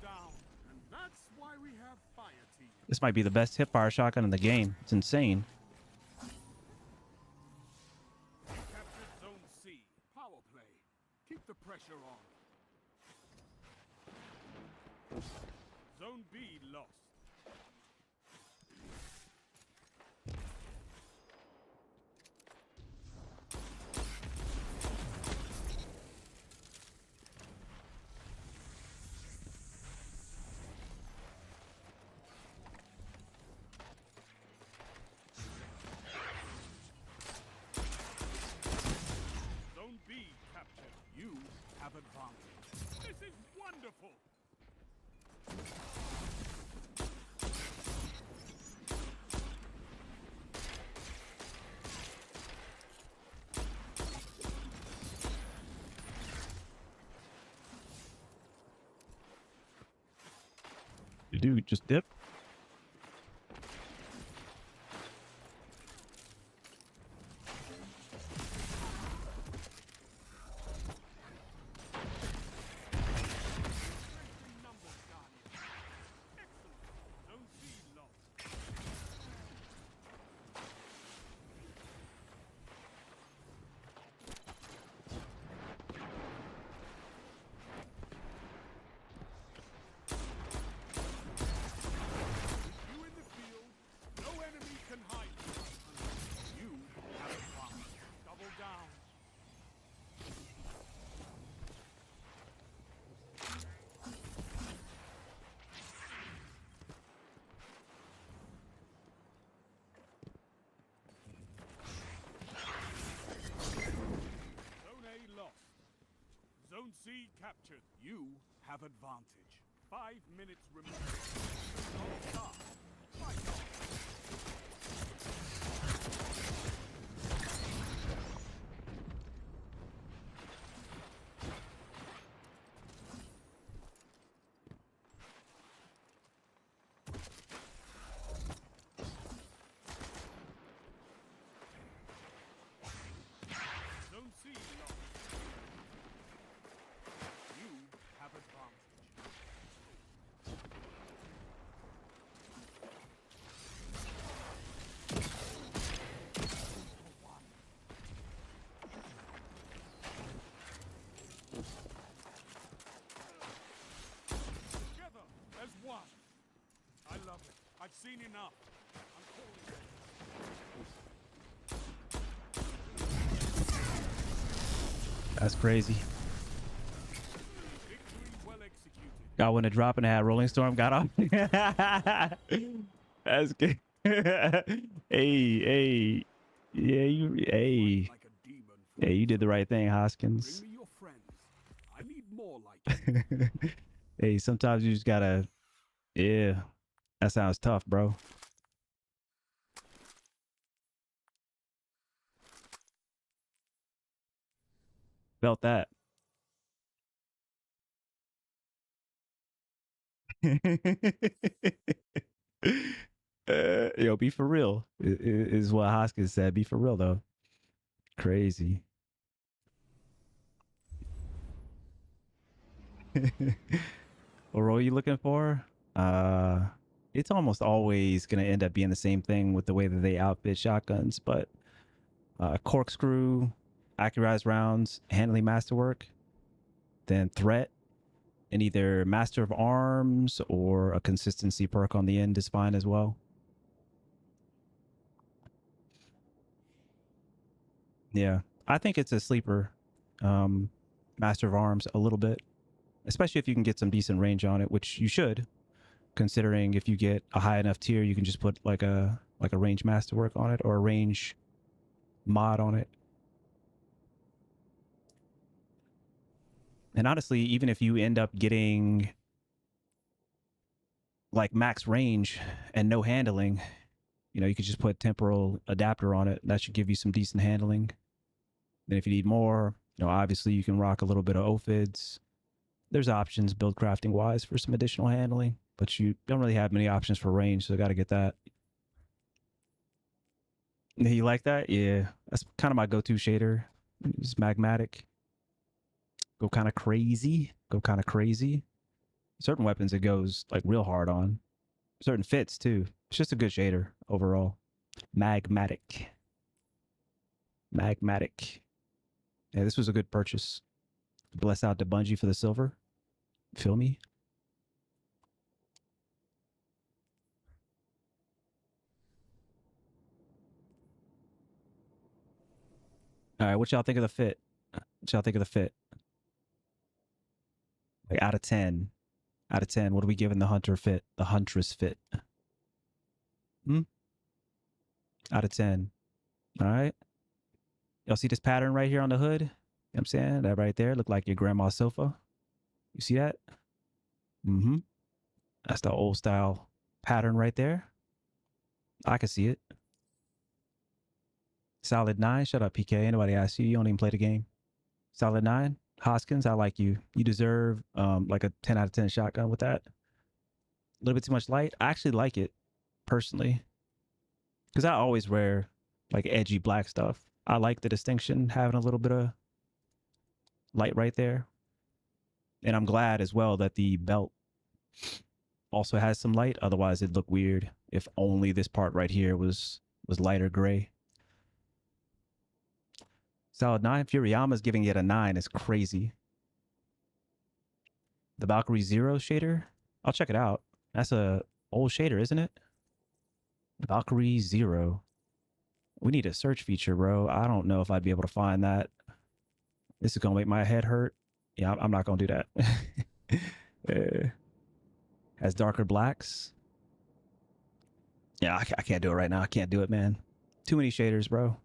down. And that's why we have fire team. This might be the best hip fire shotgun in the game. It's insane. We captured Zone C. Power play. Keep the pressure on. Zone B lost. Zone B captured. You have advantage. This is wonderful. Dude, just dip. In numbers, Guardian. Excellent. Zone C lost. You in the field, no enemy can hide you. You have advanced. Double down. Zone A lost. Zone C captured. You have advantage. 5 minutes remaining. Don't stop. Fight on. Zone C lost. You have advantage. Together as one. I love it. I've seen enough. I'm calling it. That's crazy. Victory well executed. Got one to drop and had Rolling Storm got off. That's good. Hey. Yeah, hey. Like a demon. Hey, you did the right thing, Hoskins. Bring me your friends. I need more like you. Hey, sometimes you just gotta, yeah, that sounds tough, bro. Felt that. Yo, be for real, is what Hoskins said. Be for real, though. Crazy. What role you looking for? It's almost always gonna end up being the same thing with the way that they outfit shotguns, but corkscrew, accurized rounds, handling masterwork, then threat, and either master of arms or a consistency perk on the end is fine as well. Yeah, I think it's a sleeper, master of arms a little bit, especially if you can get some decent range on it, which you should, considering if you get a high enough tier, you can just put like a range masterwork on it or a range mod on it. And honestly, even if you end up getting like max range and no handling, you know, you could just put temporal adapter on it. That should give you some decent handling. Then if you need more, you know, obviously you can rock a little bit of ophids. There's options build crafting wise for some additional handling, but you don't really have many options for range, so I got to get that. You like that? Yeah, that's kind of my go-to shader. It's magmatic. Go kind of crazy. Go kind of crazy. Certain weapons it goes like real hard on. Certain fits too. It's just a good shader overall. Magmatic. Magmatic. Yeah, this was a good purchase. Bless out to Bungie for the silver. Feel me? All right, what y'all think of the fit? What y'all think of the fit? Like out of 10. Out of 10, what are we giving the hunter fit? The huntress fit? Out of 10. All right. Y'all see this pattern right here on the hood? You know what I'm saying? That right there look like your grandma's sofa. You see that? Mm-hmm. That's the old style pattern right there. I can see it. Solid 9. Shut up, PK. Anybody asked you. You don't even play the game. Solid 9. Hoskins, I like you. You deserve like a 10 out of 10 shotgun with that. little bit too much light. I actually like it personally because I always wear like edgy black stuff. I like the distinction having a little bit of light right there. And I'm glad as well that the belt also has some light. Otherwise, it'd look weird if only this part right here was lighter gray. Solid 9. Furiyama's giving it a 9. It's crazy. The Valkyrie Zero shader. I'll check it out. That's a old shader, isn't it? Valkyrie Zero. We need a search feature, bro. I don't know if I'd be able to find that. This is gonna make my head hurt. Yeah, I'm not gonna do that. Has darker blacks. Yeah, I can't do it right now. I can't do it, man. Too many shaders, bro.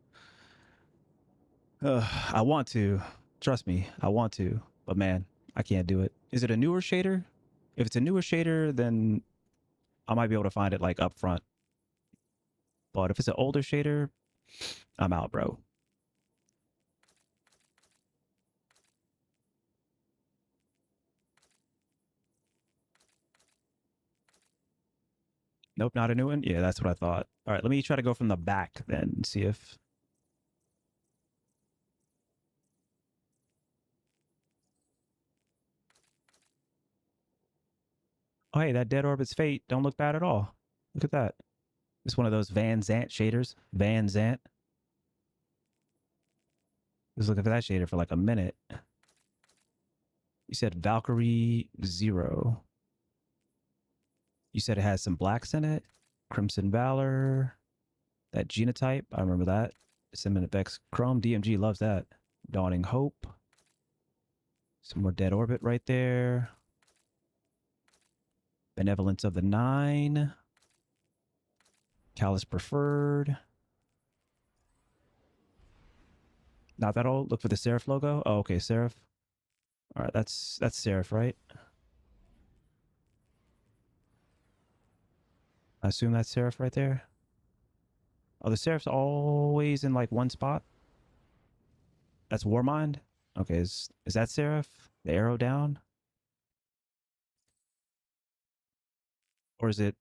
I want to. Trust me, I want to. But man, I can't do it. Is it a newer shader? If it's a newer shader, then I might be able to find it like up front. But if it's an older shader, I'm out, bro. Nope, not a new one. Yeah, that's what I thought. All right, let me try to go from the back then and see if. Oh, hey, that Dead Orbit's Fate don't look bad at all. Look at that. It's one of those Van Zant shaders. Van Zant. Was looking for that shader for like a minute. You said Valkyrie Zero. You said it has some blacks in it. Crimson Valor. That genotype. I remember that. Disseminate Vex Chrome. DMG loves that. Dawning Hope. Some more Dead Orbit right there. Benevolence of the Nine. Callus Preferred. Not that old. Look for the Seraph logo. Oh, okay, Seraph. All right, that's Seraph, right? I assume that's Seraph right there. Oh, the Seraph's always in like one spot. That's Warmind. Okay, is that Seraph? The arrow down? Or is it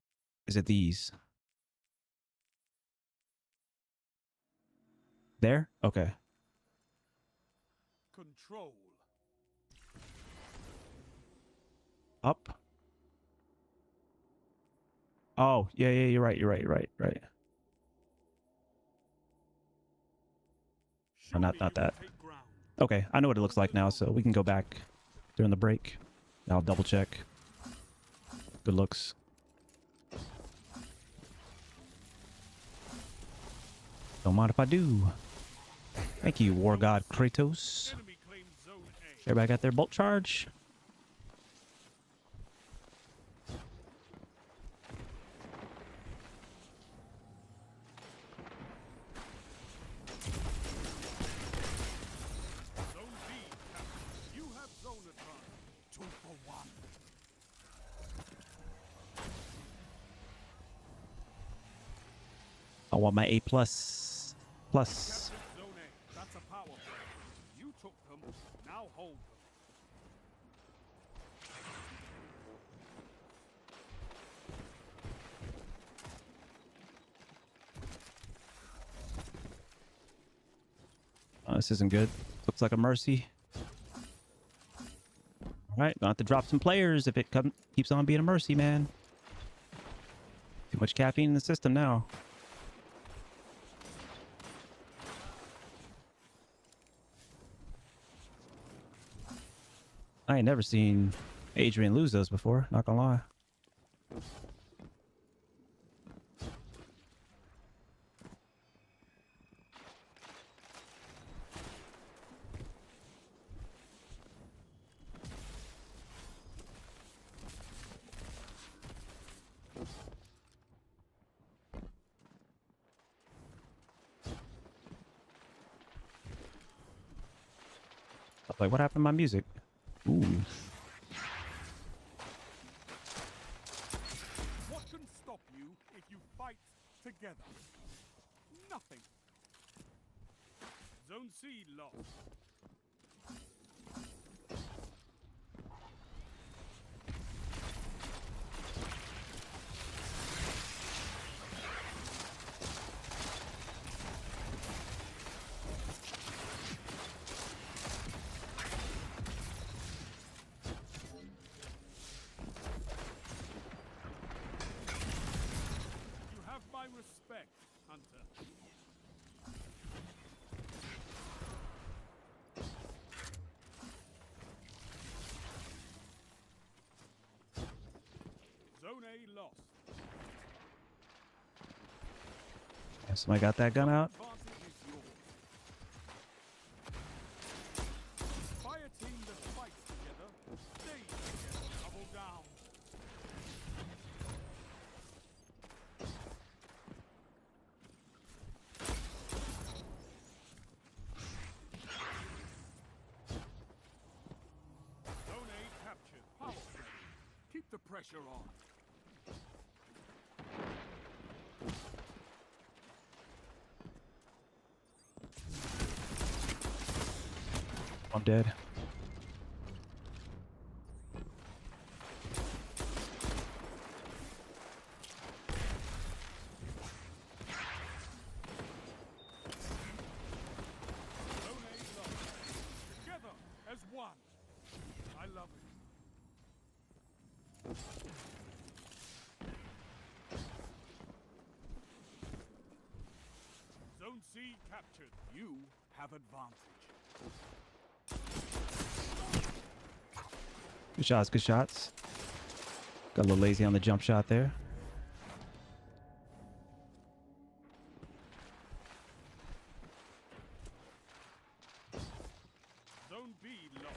these? There? Okay. Control. Up. Oh, yeah, you're right. Oh, not that. Okay, I know what it looks like now, so we can go back during the break. I'll double check. Good looks. Don't mind if I do. Thank you, War God Kratos. Everybody got their bolt charge? I want my A+. Plus. That's a power play. You took them, now hold them. This isn't good. Looks like a mercy. All right, gonna have to drop some players if it keeps on being a mercy, man. Too much caffeine in the system now. I ain't never seen Adrian lose those before, not gonna lie. Like, what happened to my music? Ooh. What can stop you if you fight together? Nothing. Zone C lost. Zone A lost. Somebody got that gun out. Advantage is yours. Fire team that fights together, stays together. Double down. Zone A captured. Power play. Keep the pressure on. I'm dead. Zone A lost. Together as one. I love it. Zone C captured. You have advantage. Good shots, good shots. Got a little lazy on the jump shot there. Zone B lost.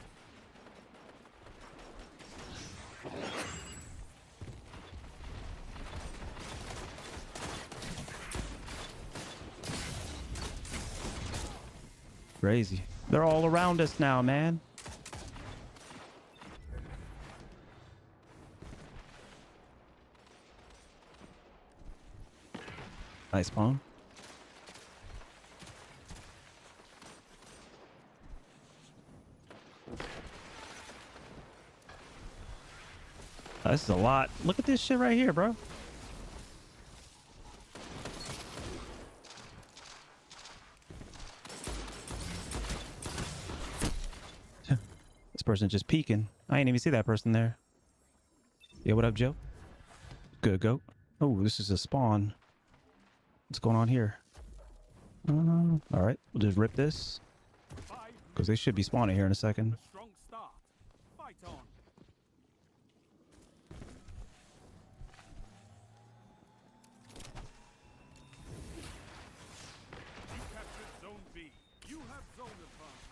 Crazy. They're all around us now, man. Nice spawn. This is a lot. Look at this shit right here, bro. This person just peeking. I ain't even see that person there. Yeah, what up, Joe? Good goat. Oh, this is a spawn. What's going on here? All right, we'll just rip this 5 because they should be spawning here in a second. A strong start. Fight on. You captured Zone B. You have zone advantage.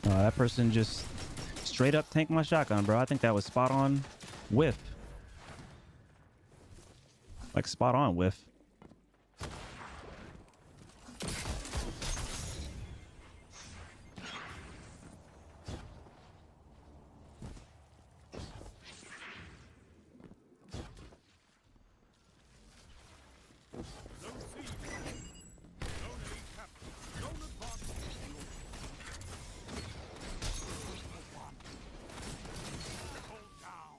That person just straight up tanked my shotgun, bro. I think that was spot on whiff. Like spot on whiff. Zone C. Zone A captured. Zone advantage is yours. Hold down.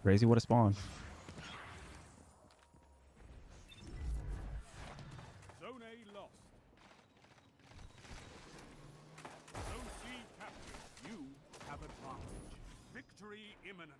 Crazy, what a spawn. Zone A lost. Zone C captured. You have advantage. Victory imminent.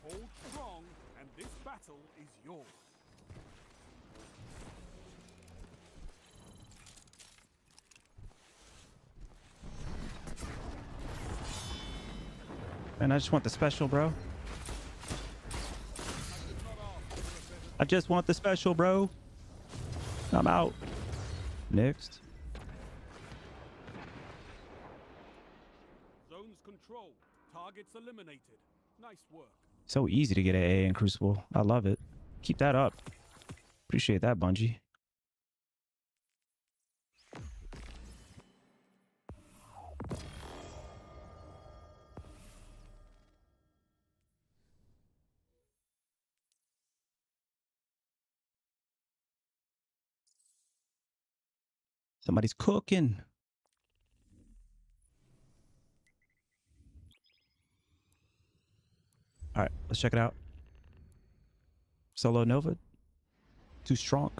Hold strong, and this battle is yours. Man, I just want the special, bro. I just want the special, bro. I'm out. Next. Zones controlled. Targets eliminated. Nice work. So easy to get an A in Crucible. I love it. Keep that up. Appreciate that, Bungie. Somebody's cooking. All right, let's check it out. Solo Nova. Too strong.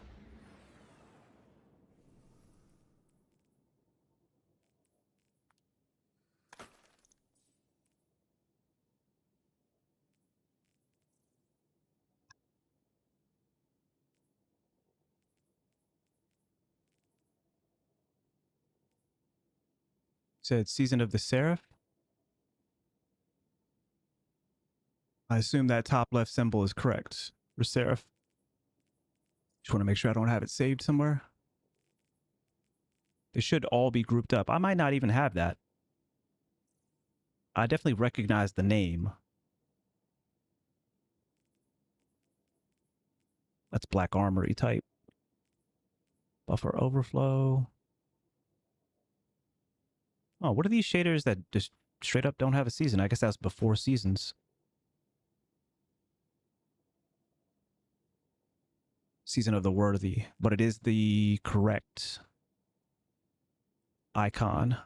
Said Season of the Seraph. I assume that top left symbol is correct for Seraph. Just want to make sure I don't have it saved somewhere. They should all be grouped up. I might not even have that. I definitely recognize the name. That's Black Armory type. Buffer overflow. Oh, what are these shaders that just straight up don't have a season? I guess that's before seasons. Season of the Worthy, but it is the correct icon.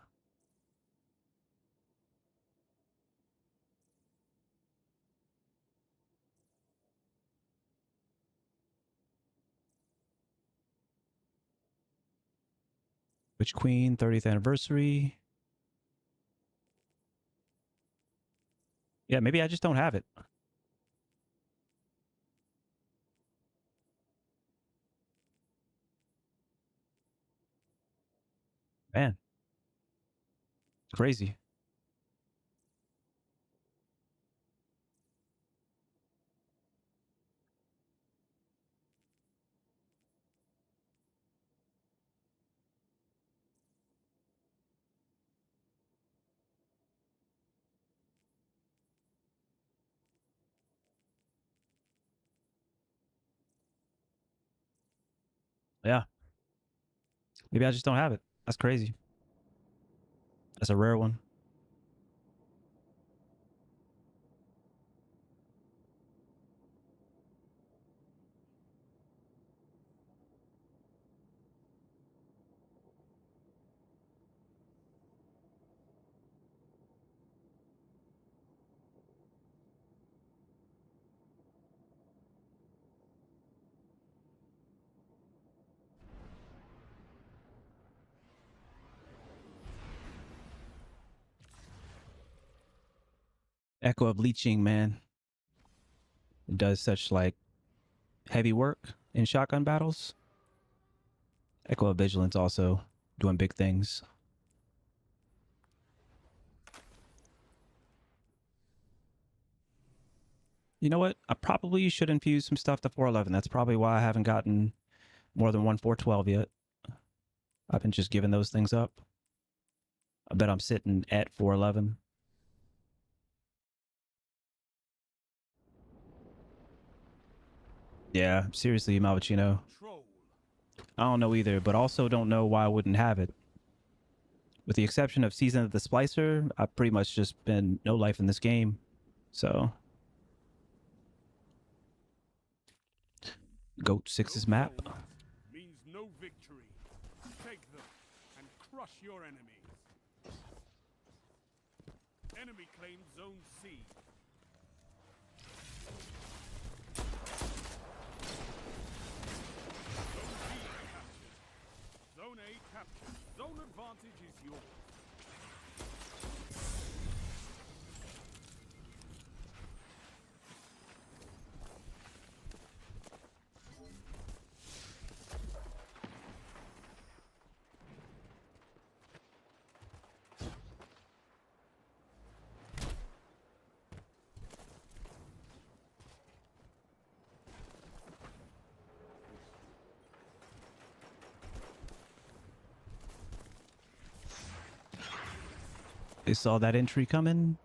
Witch Queen, 30th anniversary. Yeah, maybe I just don't have it. Man, crazy. Yeah, maybe I just don't have it. That's crazy. That's a rare one. Echo of Leeching, man. It does such like heavy work in shotgun battles. Echo of Vigilance also doing big things. You know what? I probably should infuse some stuff to 411. That's probably why I haven't gotten more than one 412 yet. I've been just giving those things up. I bet I'm sitting at 411. Yeah, seriously, Malvicino. Troll. I don't know either, but also don't know why I wouldn't have it. With the exception of Season of the Splicer, I've pretty much just been no life in this game. So, Goat 6's map. No gold means no victory. Take them and crush your enemies. Enemy claimed Zone C. Zone B captured. Zone A captured. Zone advantage is yours. They saw that entry coming.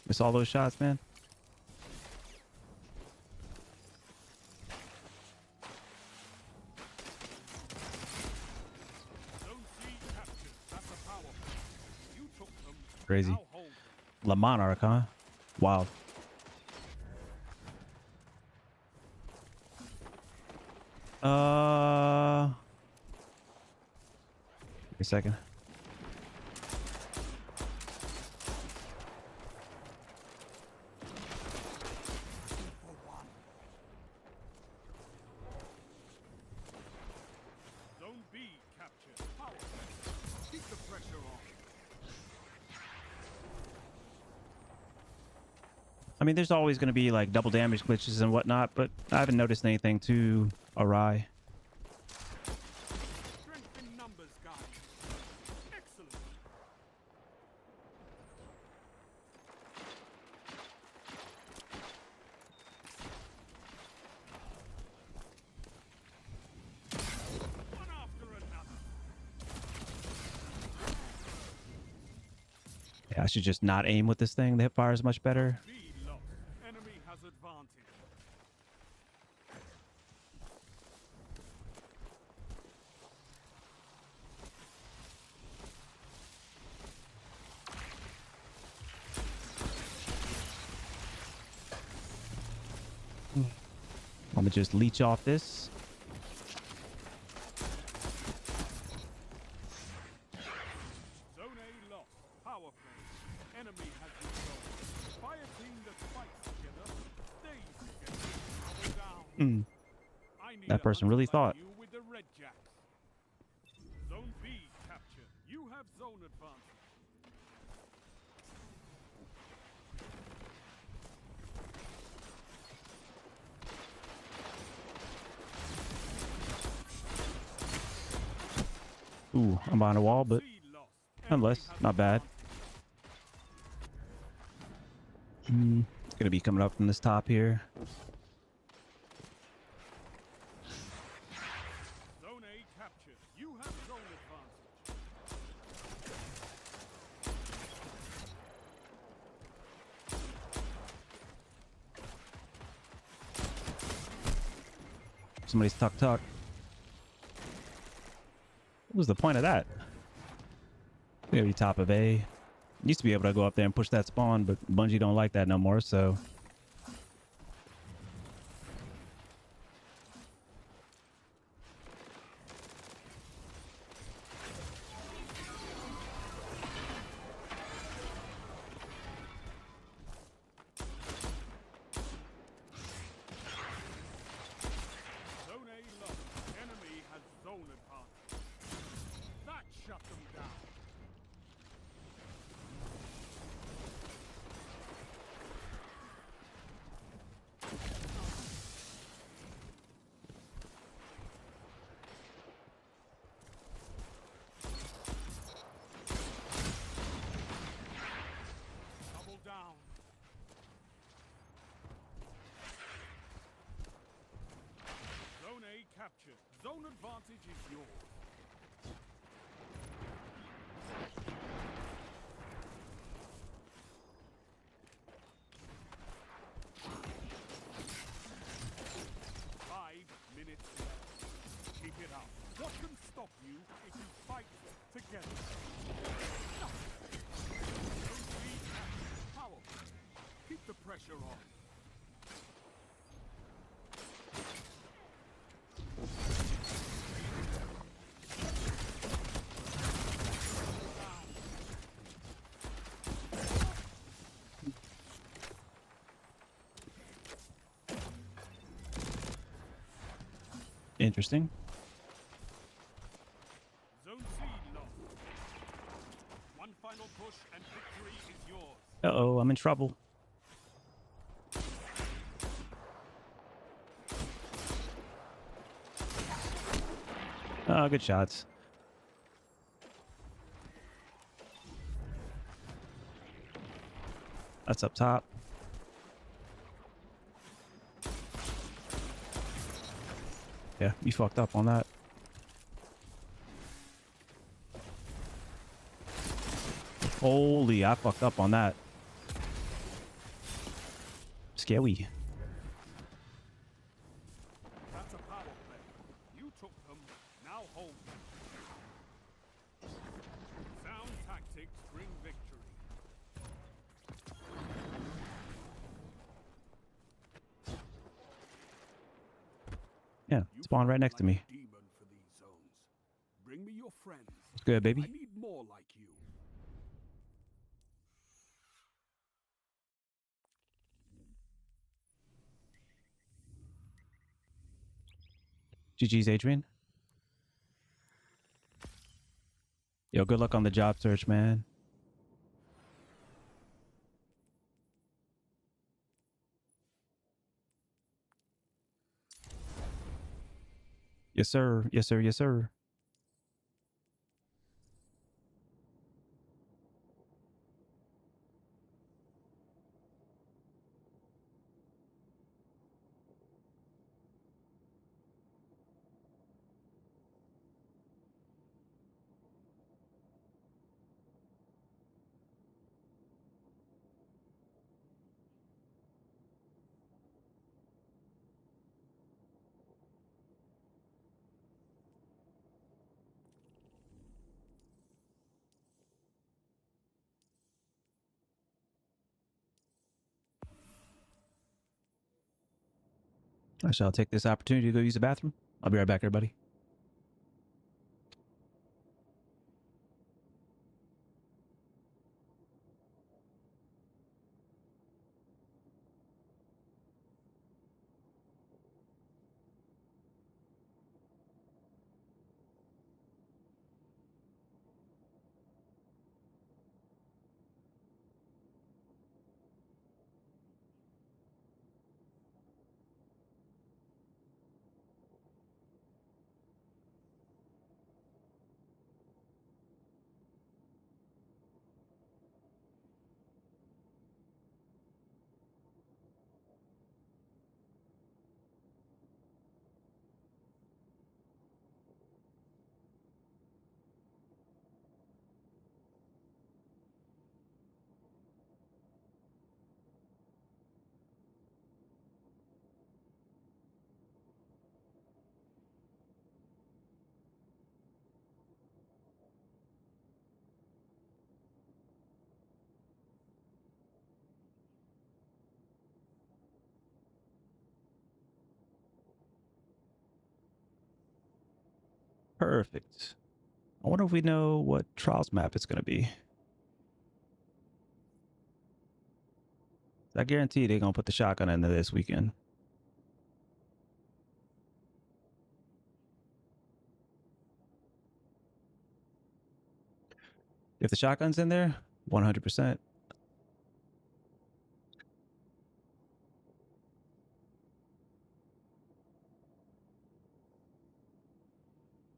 Miss all those shots, man. Crazy. Now hold them. La Monarch, huh? Wow. Wait a second. For one. Zone B captured. Power play. Keep the pressure on. I mean, there's always going to be like double damage glitches and whatnot, but I haven't noticed anything too awry. Strength in numbers, guys. Excellent. One after another. Yeah, I should just not aim with this thing. The hip fire is much better. B lost. Enemy has advantage. I'm gonna just leech off this. Zone A lost. Power play. Enemy has control. Fire team that fights together stays together. Double down. I need That a person hunter really like thought. you with the red jacks. Zone B captured. You have zone advantage. Ooh, I'm behind a wall, but C lost. nonetheless, Enemy has not bad. advantage. Gonna be coming up from this top here. Zone A captured. You have zone advantage. Somebody's tuck. What was the point of that? Maybe top of A. Used to be able to go up there and push that spawn, but Bungie don't like that no more, so. Zone A lost. Enemy has zone advantage. That shut them down. Double down. Zone A captured. Zone advantage is yours. Five minutes left. Keep it up. What can stop you if you fight together? Zone B captured. Power play. Keep the pressure on. Interesting. Zone C lost. One final push and victory is yours. Uh-oh, I'm in trouble. Oh, good shots. That's up top. Yeah, you fucked up on that. Holy, I fucked up on that. Scary. That's a power play. You took them, now hold them. Sound tactics bring victory. Yeah, You spawn right fight next to like me. a demon for these zones. Bring me your friends. It's good, I baby. need more like you. GG's, Adrian. Yo, good luck on the job search, man. Yes, sir. Yes, sir. Yes, sir. I shall take this opportunity to go use the bathroom. I'll be right back, everybody. Perfect. I wonder if we know what trials map it's going to be. I guarantee they're going to put the shotgun into this weekend. If the shotgun's in there, 100%.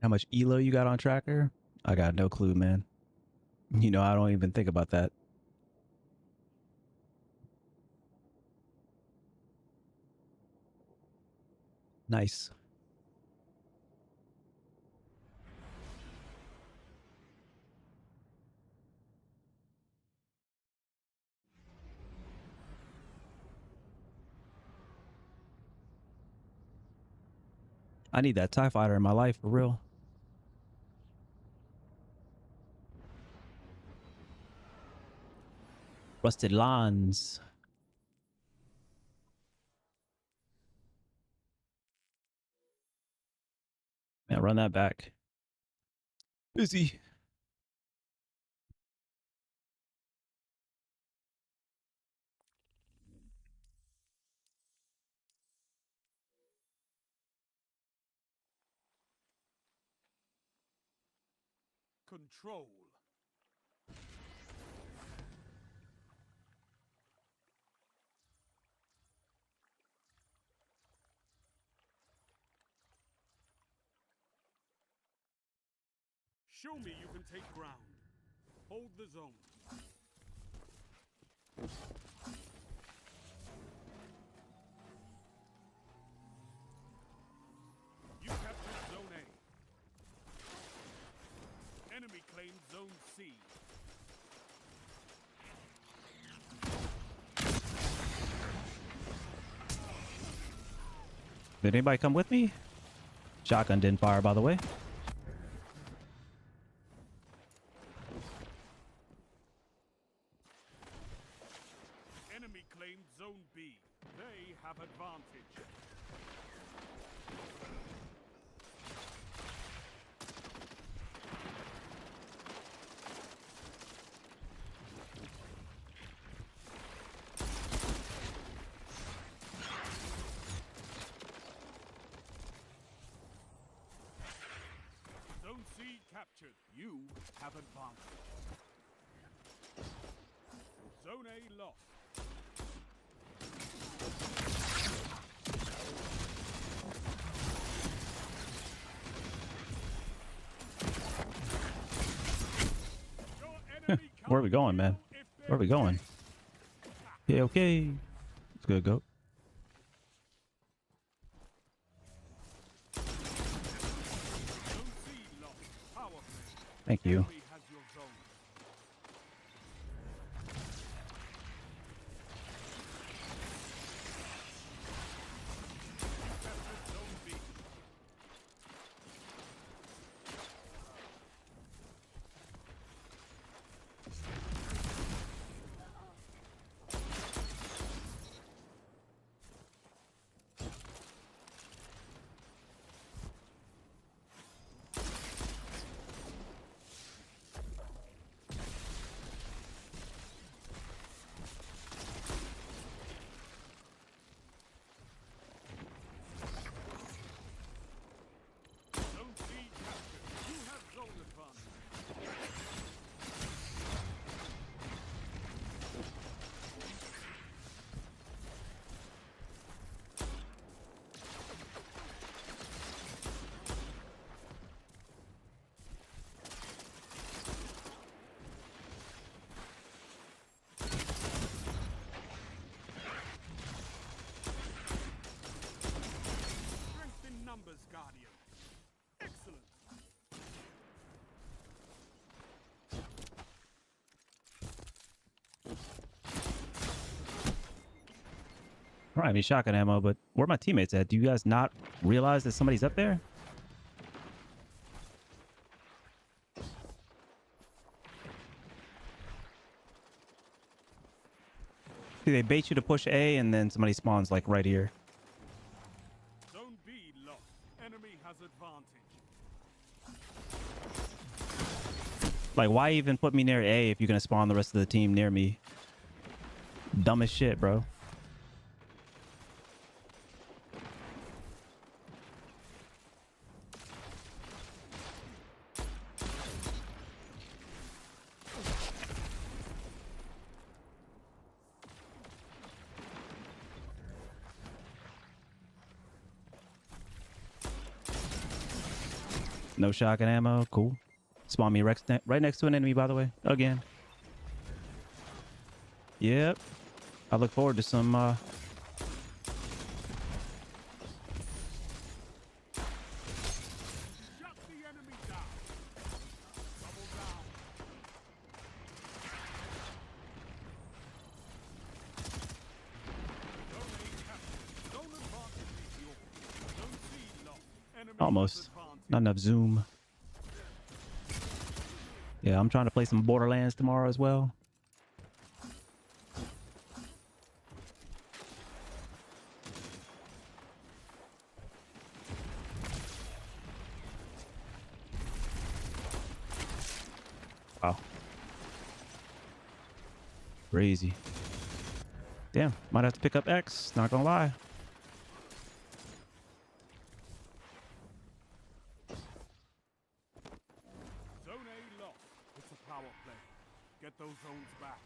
How much elo you got on tracker? I got no clue, man. You know, I don't even think about that. Nice. I need that TIE fighter in my life for real. Rusted lawns. Man, run that back. Busy. Control. Show me you can take ground. Hold the zone. You captured Zone A. Enemy claimed Zone C. Did anybody come with me? Shotgun didn't fire, by the way. Enemy claimed Zone B. They have advantage. Zone C captured. You have advantage. Zone A lost. Your enemy Where are we going, man? can't kill if Where are we they're going? dead. Yeah, okay. It's good, go. Zone C lost. Power play. Thank you. Enemy has your zone. Captured Zone B. Zone C captured. You have zone advantage. Strength in numbers, Guardian. Excellent. I don't have any shotgun ammo, but where are my teammates at? Do you guys not realize that somebody's up there? See, they bait you to push A, and then somebody spawns like right here. Zone B lost. Enemy has advantage. Like, why even put me near A if you're gonna spawn the rest of the team near me? Dumb as shit, bro. No shotgun ammo. Cool. Spawn me right next to an enemy, by the way. Again. Yep. I look forward to some Shut the enemy down. Double down. Zone A captured. Zone advantage is yours. Zone C lost. Enemy has almost. advantage. Not enough zoom. Yeah, I'm trying to play some Borderlands tomorrow as well. Wow. Crazy. Damn, might have to pick up X, not gonna lie. Zone A lost. It's a power play. Get those zones back.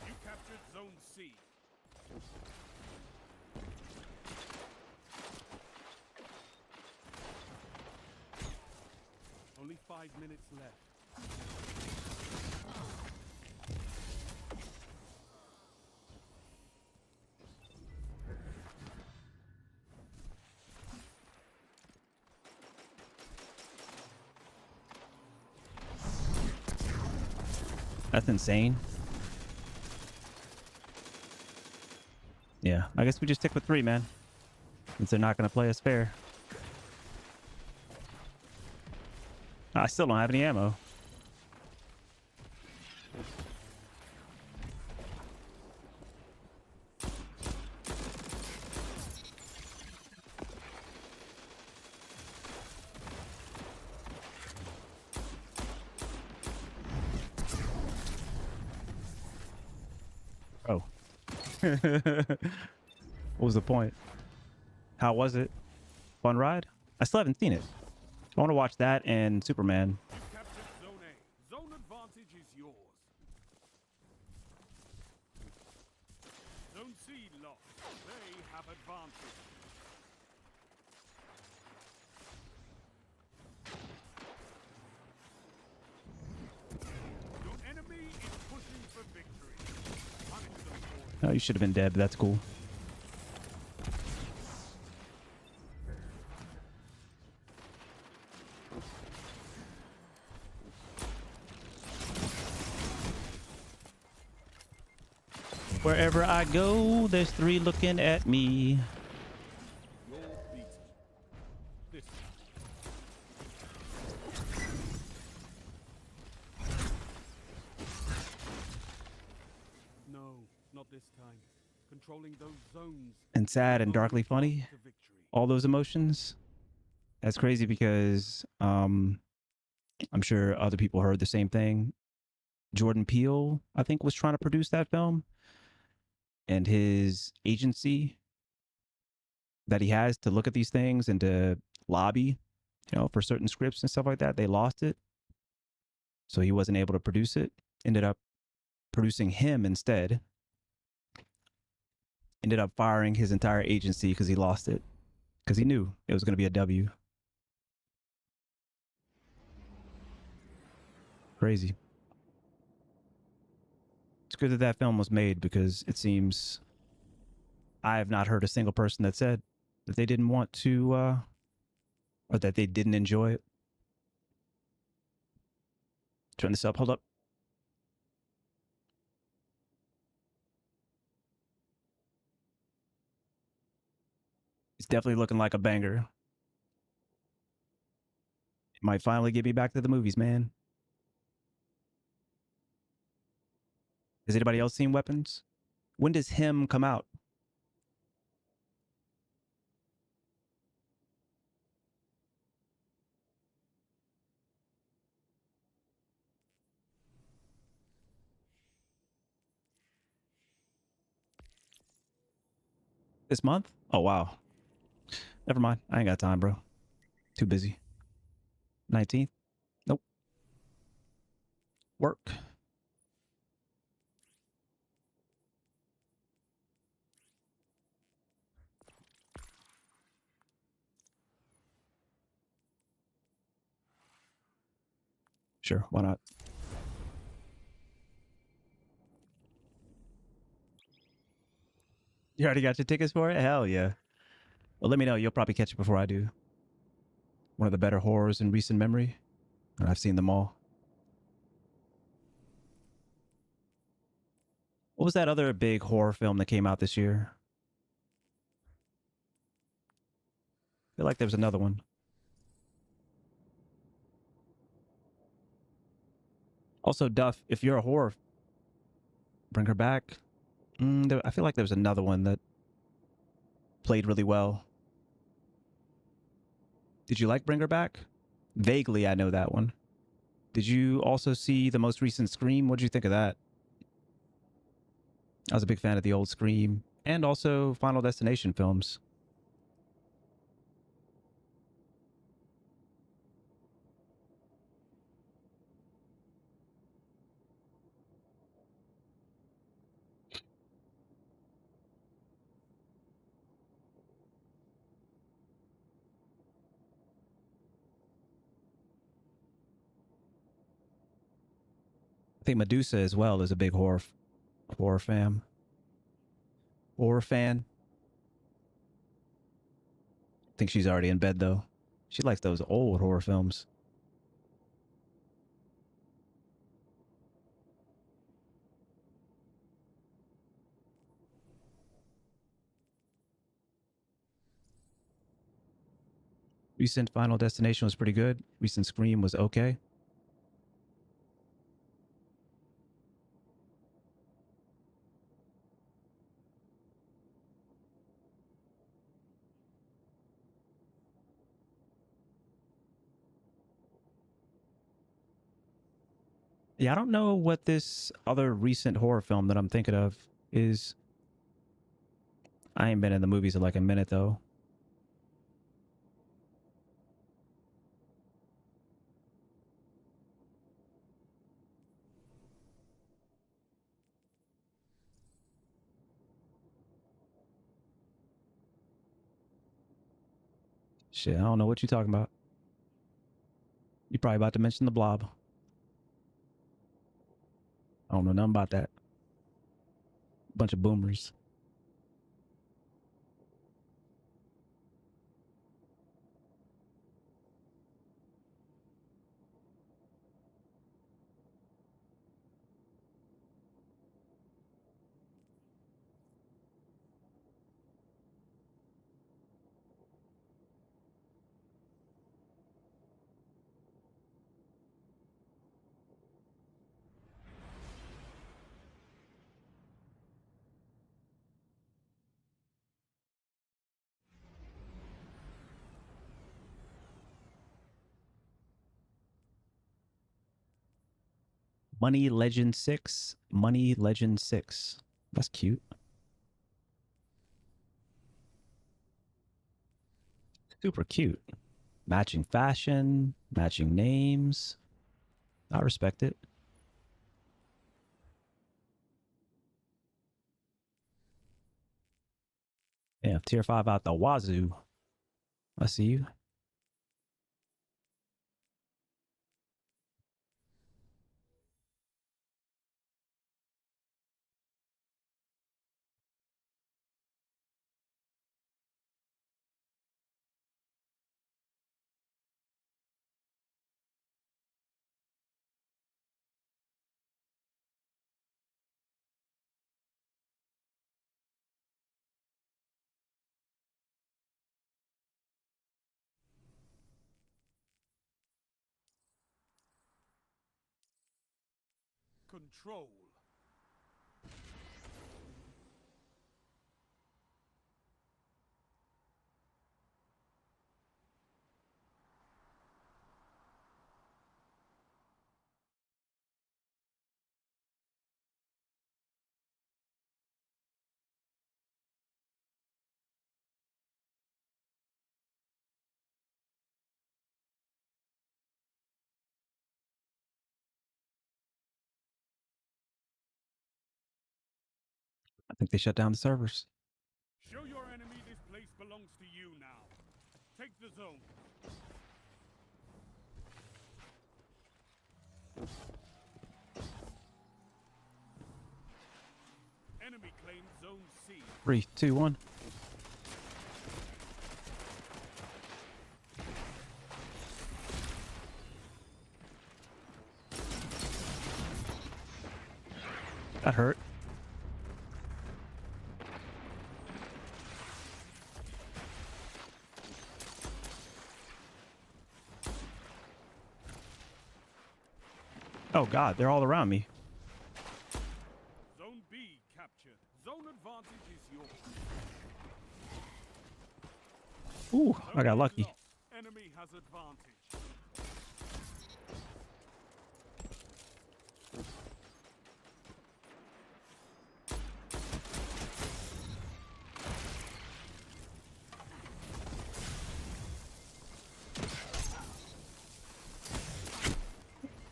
You captured Zone C. Only 5 minutes left. That's insane. Yeah, I guess we just stick with 3, man. Since they're not gonna play us fair. I still don't have any ammo. Oh. What was the point? How was it? Fun ride? I still haven't seen it. I want to watch that and Superman. You captured Zone A. Zone advantage is yours. Zone C lost. They have advantage. Your enemy is pushing for victory. Punish them for it. Oh, you should have been dead, but that's cool. Wherever I go, there's 3 looking at me. You're beaten. This No, not this time. Controlling those zones. And sad and darkly funny. To victory. All those emotions. That's crazy because I'm sure other people heard the same thing. Jordan Peele, I think, was trying to produce that film. And his agency that he has to look at these things and to lobby, for certain scripts and stuff like that, they lost it. So he wasn't able to produce it. Ended up producing him instead. Ended up firing his entire agency because he lost it. Because he knew it was going to be a W. Crazy. It's good that that film was made because it seems I have not heard a single person that said that they didn't want to or that they didn't enjoy it. Turn this up. Hold up. It's definitely looking like a banger. It might finally get me back to the movies, man. Has anybody else seen Weapons? When does Him come out? This month? Oh, wow. Never mind. I ain't got time, bro. Too busy. 19th? Nope. Work. Sure, why not? You already got your tickets for it? Hell yeah. Well, let me know. You'll probably catch it before I do. One of the better horrors in recent memory. And I've seen them all. What was that other big horror film that came out this year? I feel like there was another one. Also, Duff, if you're a horror, bring her back. I feel like there was another one that played really well. Did you like Bring Her Back? Vaguely, I know that one. Did you also see the most recent Scream? What did you think of that? I was a big fan of the old Scream and also Final Destination films. I think Medusa as well is a big horror fan. Horror fan. I think she's already in bed though. She likes those old horror films. Recent Final Destination was pretty good. Recent Scream was okay. Yeah, I don't know what this other recent horror film that I'm thinking of. is. I ain't been in the movies in like a minute though. Shit, I don't know what you're talking about. You probably about to mention the Blob. I don't know nothing about that. Bunch of boomers. Money Legend 6. Money Legend 6. That's cute. Super cute. Matching fashion, matching names. I respect it. Yeah, tier 5 out the wazoo. I see you. Control. I think they shut down the servers. Show your enemy this place belongs to you now. Take the zone. Enemy claimed zone C. 3, 2, 1. That hurt. Oh god, they're all around me. Zone B captured. Zone advantage is yours. Ooh, I Zone got A lucky. lost. Enemy has advantage.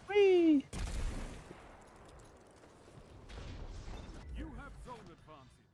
Whee! You have zone advantage.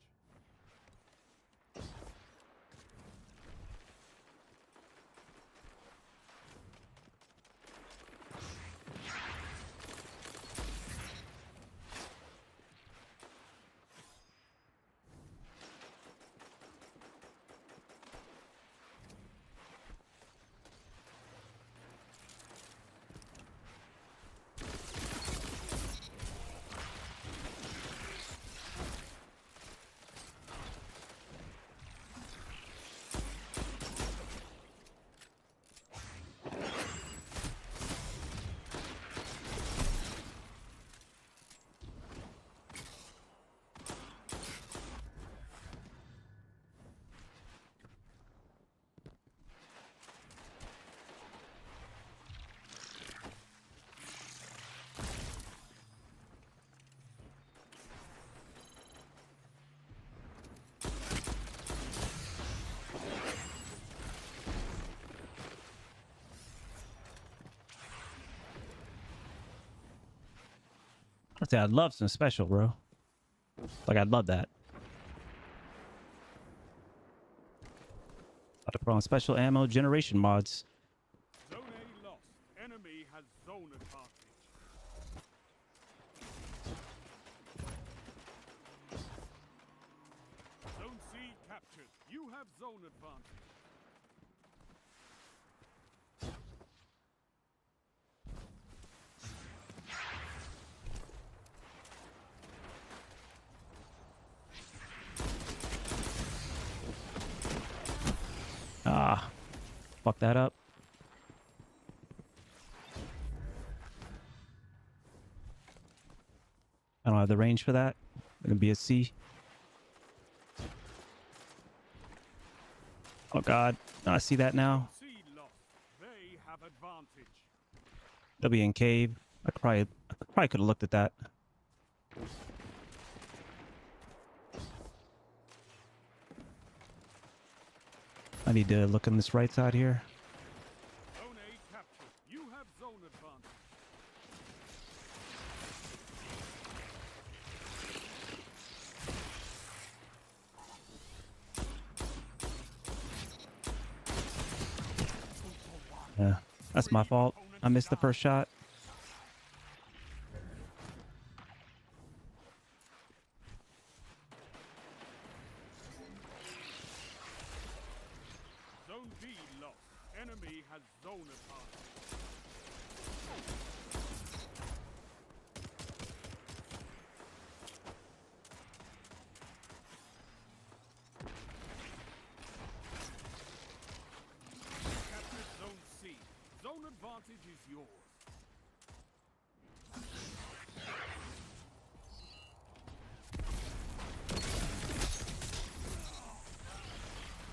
say I'd love some special, bro. Like, I'd love that. About to put on special ammo generation mods. Zone A lost. Enemy has zone advantage. Zone C captured. You have zone advantage. Ah, fuck that up. I don't have the range for that. Gonna be a C. Oh god, I see that now. C lost. They have advantage. They'll be in cave. I probably could have looked at that. I need to look on this right side here. Zone A captured. You have zone advantage. Yeah, that's my fault. I missed the first shot. Zone B lost. Enemy has zone advantage. Captured Zone C. Zone advantage is yours.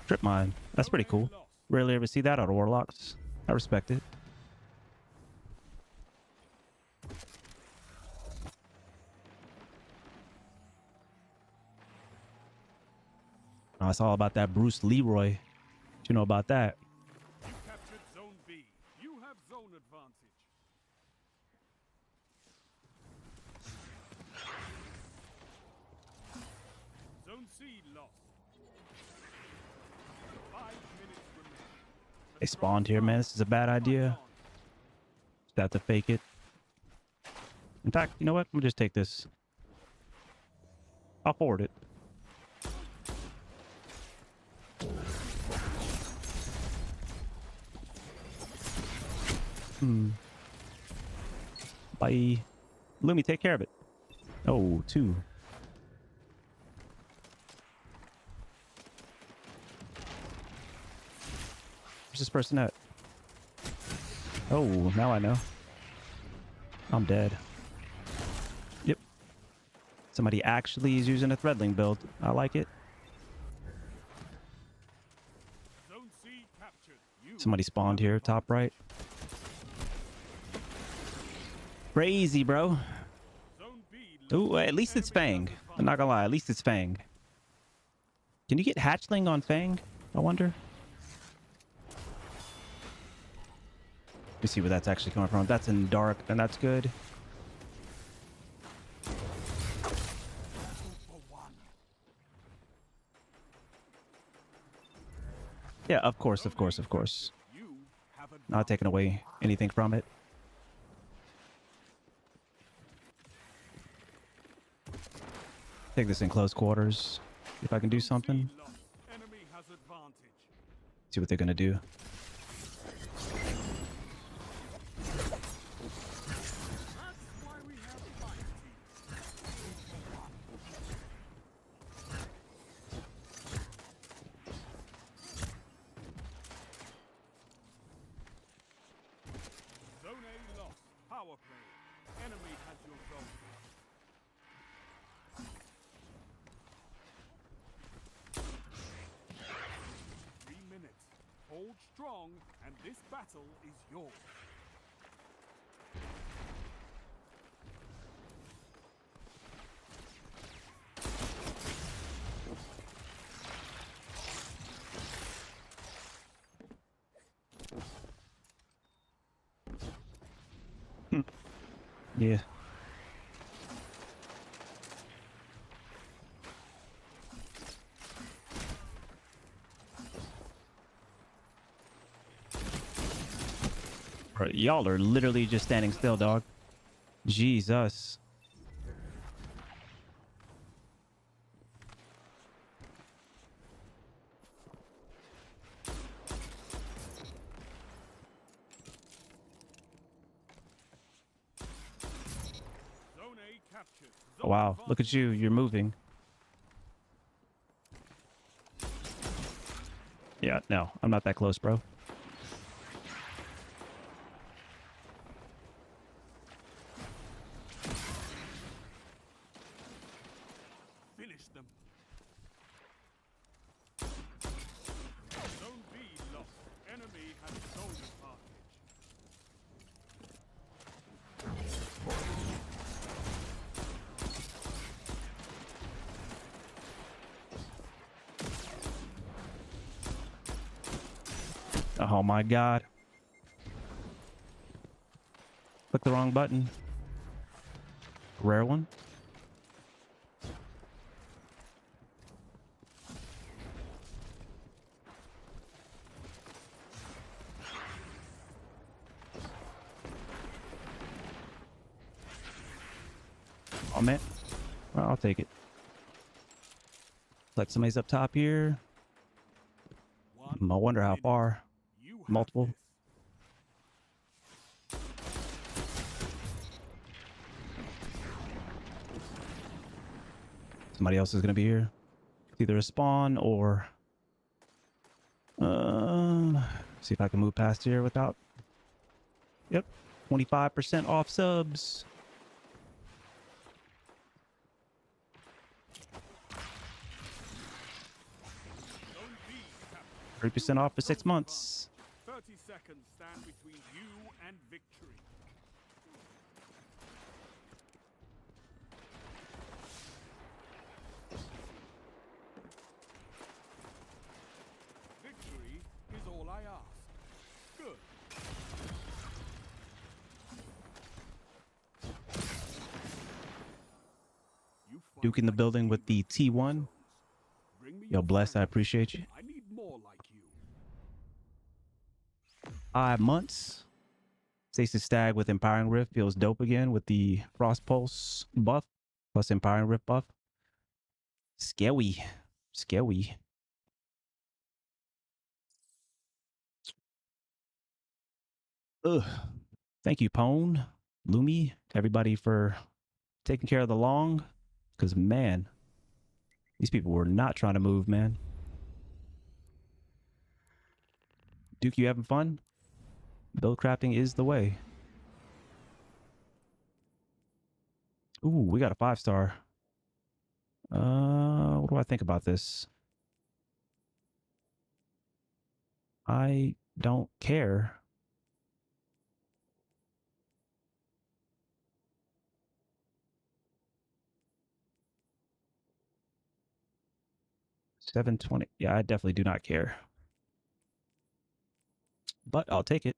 Trip mine. That's pretty cool. Rarely ever see that out of warlocks. I respect it. Oh, it's all about that Bruce Leroy. What you know about that? You captured Zone B. You have zone advantage. Zone C lost. 5 minutes remaining. They spawned here, man. This is a bad idea. Just have to fake it. In fact, you know what? I'm gonna just take this. I'll forward it. Bye. Lumi, take care of it. Oh, 2. Where's this person at? Oh, now I know. I'm dead. Yep. Somebody actually is using a threadling build. I like it. Zone C captured. You Somebody spawned here, top right. Crazy, bro. Zone B Ooh, at least it's Fang. I'm not gonna lie, at least it's Fang. Can you get hatchling on Fang? I wonder. Let me see where that's actually coming from. That's in dark, and that's good. Yeah, of course, of course, of course. You have Not taking away anything from it. Take this in close quarters. See if I can do something. lost. Enemy has advantage. See what they're gonna do. That's why we have fire teams. Zone A lost. Power play. Enemy has your zone. Hold strong, and this battle is yours. Yeah. Bro, y'all are literally just standing still, dog. Jesus. Zone A captured. Oh, wow. Look at you. You're moving. Yeah, no, I'm not that close, bro. Finish them. Zone B lost. Enemy has zone advantage. Oh my God. Click the wrong button. Rare one. Oh man. Well, I'll take it. Like somebody's up top here. I wonder how minute. far. You have Multiple. this. Somebody else is gonna be here. It's either a spawn or see if I can move past here without. Yep. 25% off subs. Zone B captured. 3% off for 6 months. 30 seconds stand between you and victory. Victory is all I ask. Good. You fight Duke in the like building with the demons in T1. zones. Bring me Yo, your blessed. I friends. appreciate you. I need more like you. 5 months. Stasis Stag with Empowering Rift feels dope again with the Frost Pulse buff plus Empowering Rift buff. Scary. Scary. Ugh. Thank you, Pone, Lumi, everybody for taking care of the long. Because, man, these people were not trying to move, man. Duke, you having fun? Build crafting is the way. Ooh, we got a 5-star. What do I think about this? I don't care. $720. Yeah, I definitely do not care. But I'll take it.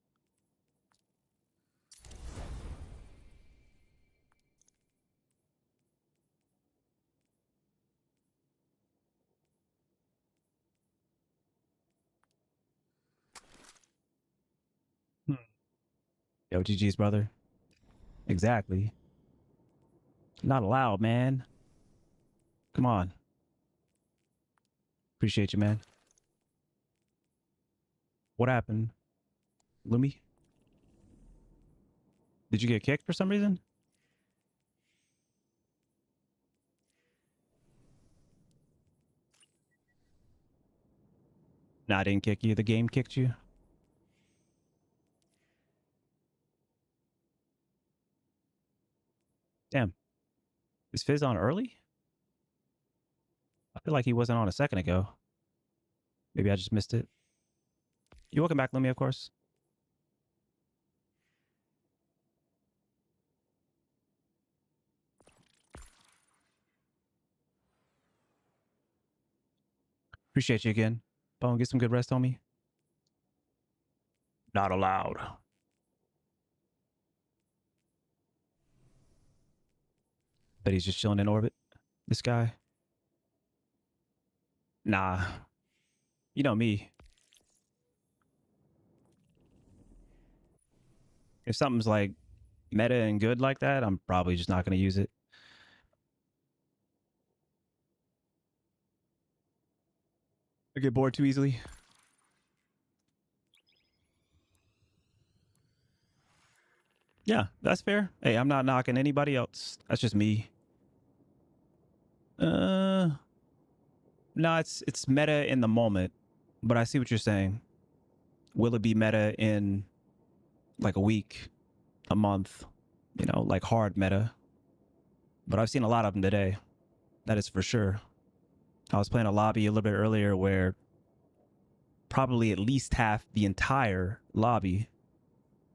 Hmm. Yo, GG's, brother. Exactly. Not allowed, man. Come on. Appreciate you, man. What happened? Lumi? Did you get kicked for some reason? Nah, I didn't kick you. The game kicked you. Damn. Is Fizz on early? I feel like he wasn't on a second ago. Maybe I just missed it. You're welcome back, Lumi, of course. Appreciate you again. Bone, get some good rest on me. Not allowed. Bet he's just chilling in orbit. This guy. Nah. You know me. If something's like meta and good like that, I'm probably just not going to use it. I get bored too easily. Yeah, that's fair. Hey, I'm not knocking anybody else. That's just me. No, it's meta in the moment, but I see what you're saying. Will it be meta in like a week, a month? You know, like hard meta. But I've seen a lot of them today. That is for sure. I was playing a lobby a little bit earlier where probably at least half the entire lobby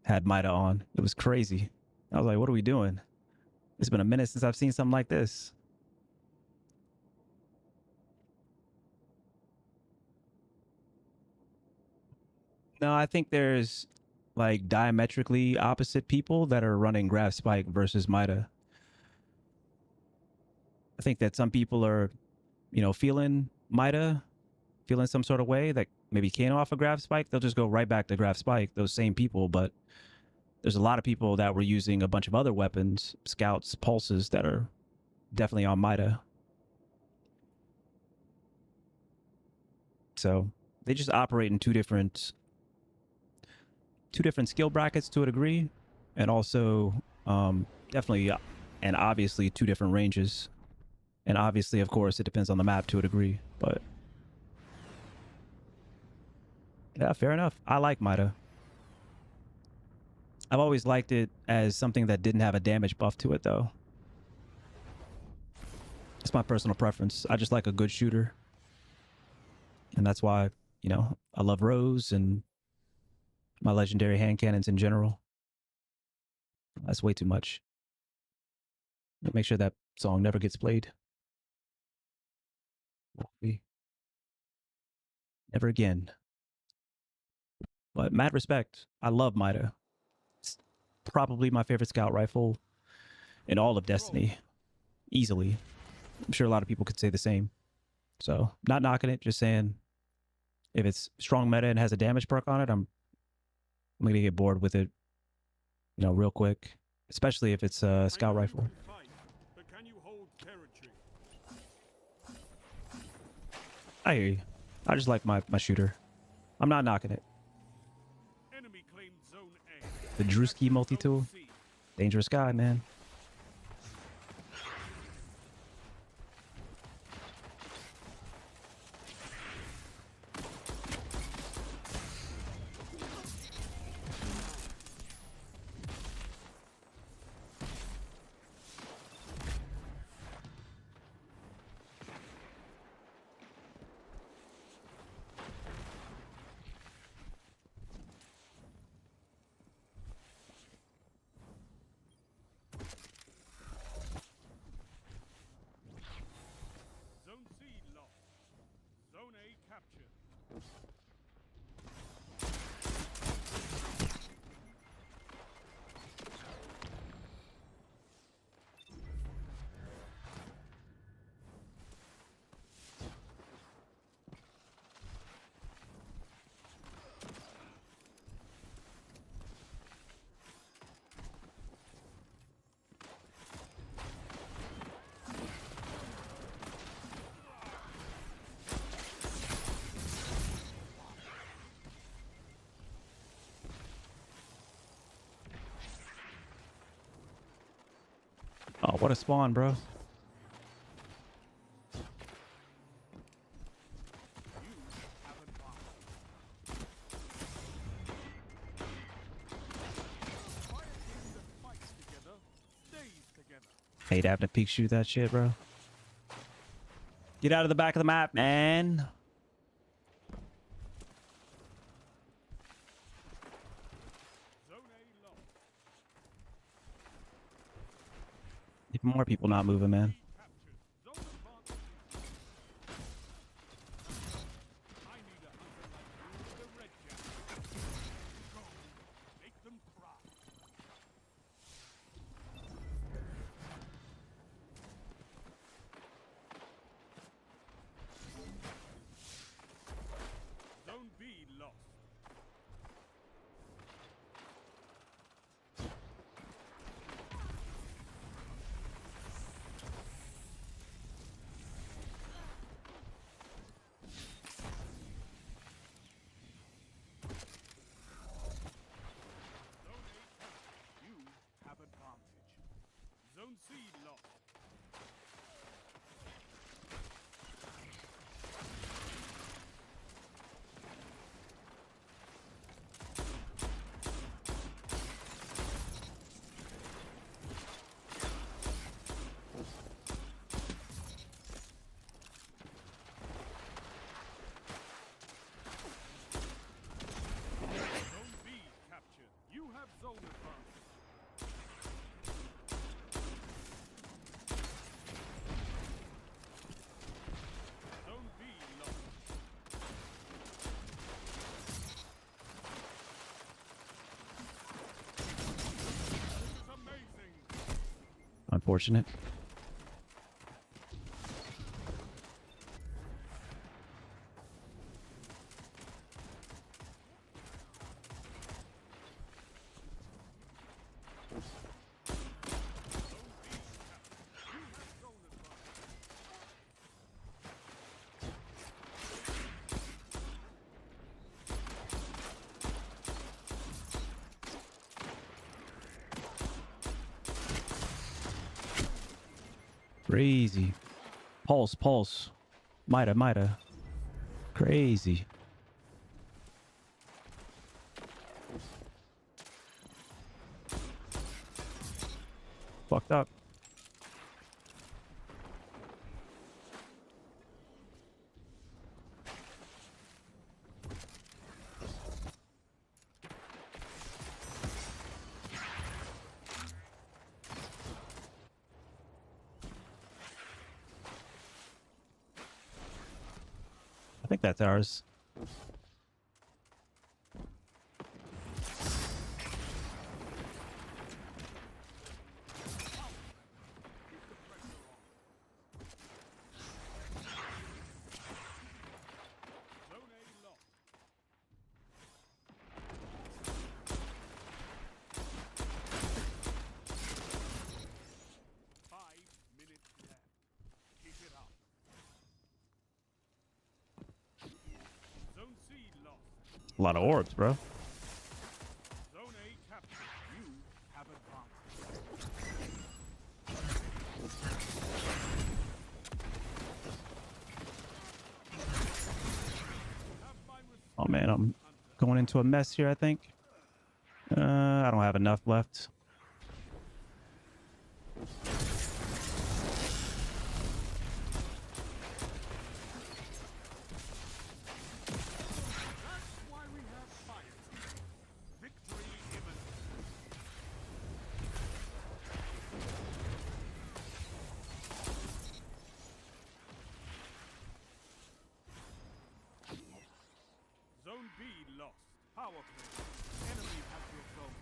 had Mida on. It was crazy. I was like, what are we doing? It's been a minute since I've seen something like this. No, I think there's like diametrically opposite people that are running Graph Spike versus Mida. I think that some people are, you know, feeling Mida, feeling some sort of way that maybe can't off a Graph Spike. They'll just go right back to Graph Spike, those same people. But there's a lot of people that were using a bunch of other weapons, scouts, pulses, that are definitely on Mida. So they just operate in two different skill brackets to a degree, and also definitely and obviously two different ranges. And obviously, of course, it depends on the map to a degree. But yeah, fair enough. I like Mida. I've always liked it as something that didn't have a damage buff to it, though. It's my personal preference. I just like a good shooter. And that's why, you know, I love Rose and my legendary hand cannons in general. That's way too much. Make sure that song never gets played. Never again. But mad respect. I love Mida. It's probably my favorite scout rifle in all of Destiny. Easily. I'm sure a lot of people could say the same. So, not knocking it, just saying if it's strong meta and has a damage perk on it, I'm going to get bored with it, you know, real quick. Especially if it's a scout rifle. I hear you. I just like my shooter. I'm not knocking it. The Drewski multi-tool. Dangerous guy, man. Oh, what a spawn, bro. Hate having to peek shoot that shit, bro. Get out of the back of the map, man. Even more people not moving, man. unfortunate. Crazy. Pulse, pulse. Mida, mida. Crazy. Fucked up. I think that's ours. Zone A lost. 5 minutes left. Keep it up. Zone C lost. A lot of orbs, bro. Zone A captured. You have advanced. Have my respect, Oh man, I'm Hunter. going into a mess here, I think. I don't have enough left. That's why we have fire. Victory imminent. Zone B lost. Power play. Enemy has your zone.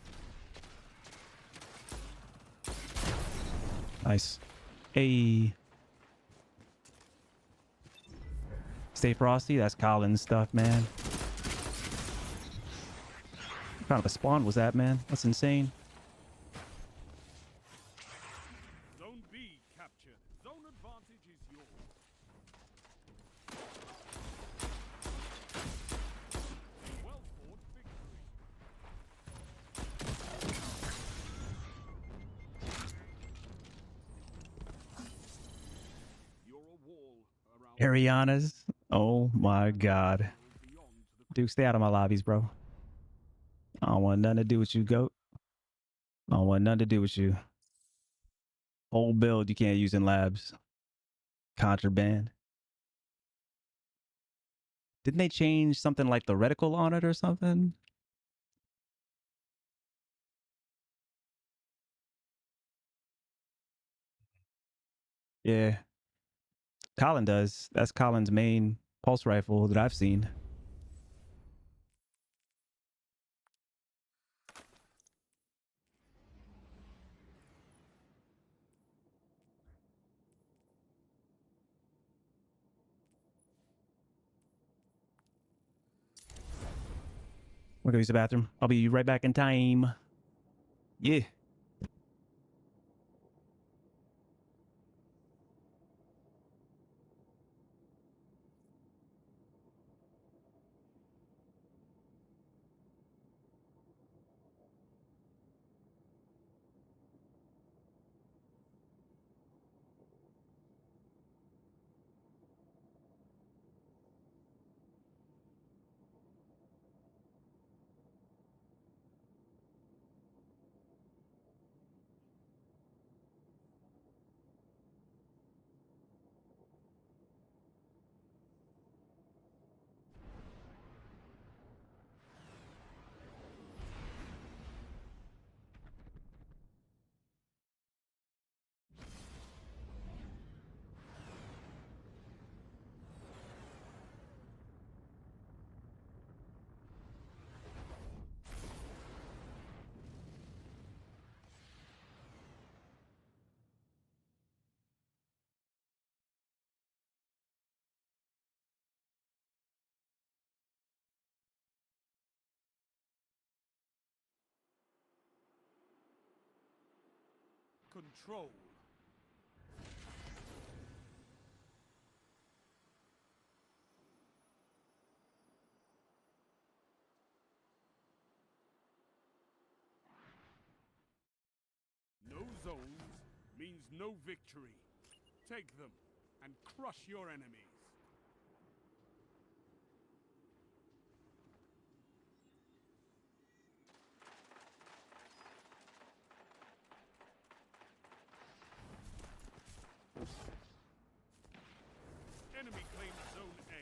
Nice. Hey. Stay frosty. That's Colin's stuff, man. What kind of a spawn was that, man? That's insane. Zone B captured. Zone advantage is yours. Well fought victory. You're a wall around Ariana's. Oh my god. beyond to the Duke, stay out of my lobbies, bro. I don't want nothing to do with you, goat. I don't want nothing to do with you. Whole build you can't use in labs. Contraband. Didn't they change something like the reticle on it or something? Yeah. Colin does. That's Colin's main pulse rifle that I've seen. We're gonna use the bathroom. I'll be right back in time. Yeah. control. No zones means no victory. Take them and crush your enemies. Enemy claims Zone A.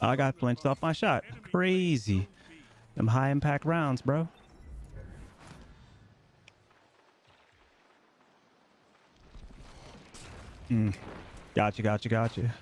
I got flinched off my shot. Crazy. Them high impact rounds, bro. Gotcha, gotcha, gotcha.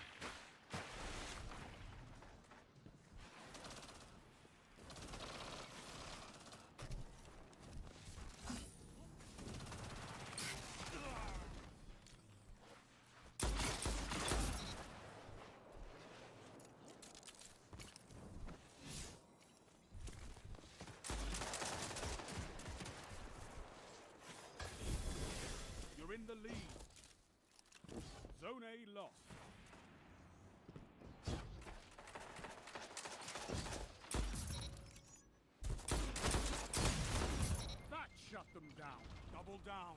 You're in the lead. Zone A lost. That shut them down. Double down.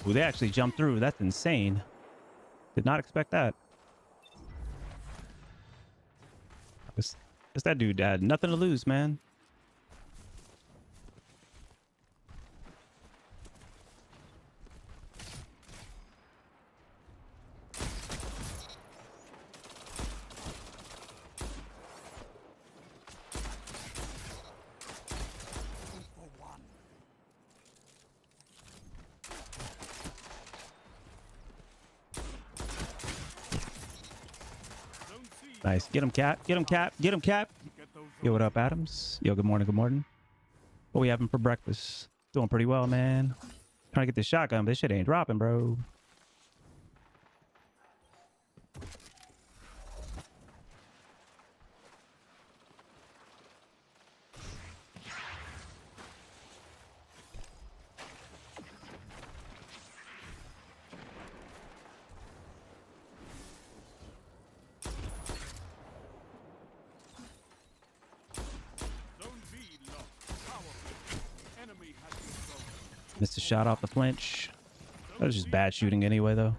Ooh, they actually jumped through. That's insane. Did not expect that. It's that dude had nothing to lose, man. For one. Zone C. Nice. Get him, Cap. Get him, Cap. Get him, Cap. Get those Yo, what zones. up, Adams? Yo, good morning, good morning. What we having for breakfast? Doing pretty well, man. Trying to get this shotgun, but this shit ain't dropping, bro. Zone B lost. Power play. Enemy has control. Missed a shot off the flinch. That was just bad shooting anyway, though.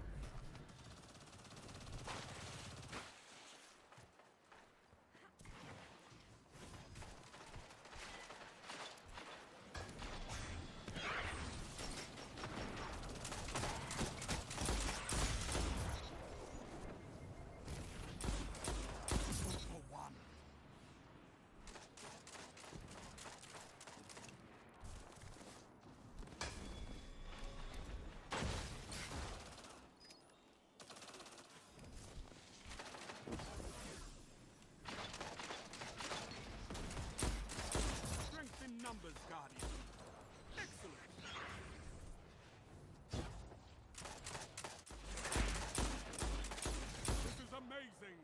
For one. Strength in numbers, Guardian. Excellent. This is amazing.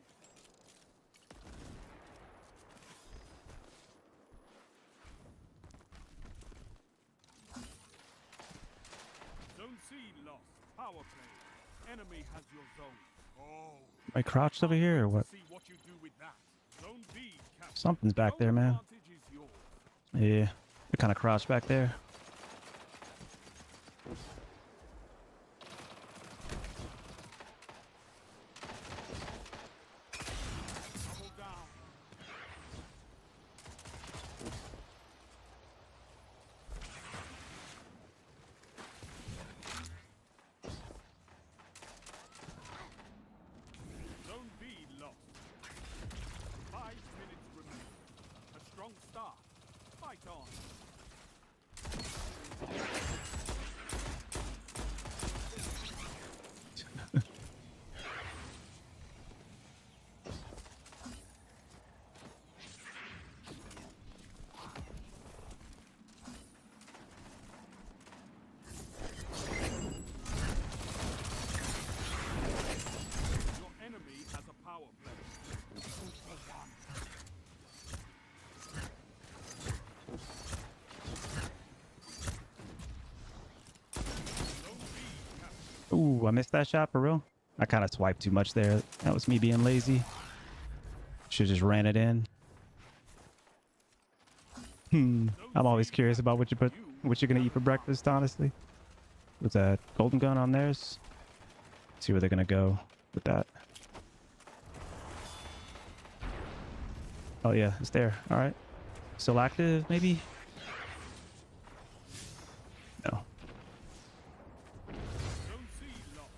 Zone C lost. Power play. Enemy has your zone. Oh. Am I crouched over here or what? See what you do with that. Zone B captured. Something's back there, Zone man. advantage is yours. Yeah. They're kind of crouched back there. Double down. Ooh, I missed that shot for real. I kind of swiped too much there. That was me being lazy. Should just ran it in. I'm always curious about what you're gonna eat for breakfast, honestly. With that golden gun on theirs. See where they're gonna go with that. Oh yeah, it's there. All right. Still active, maybe? No. Zone C lost.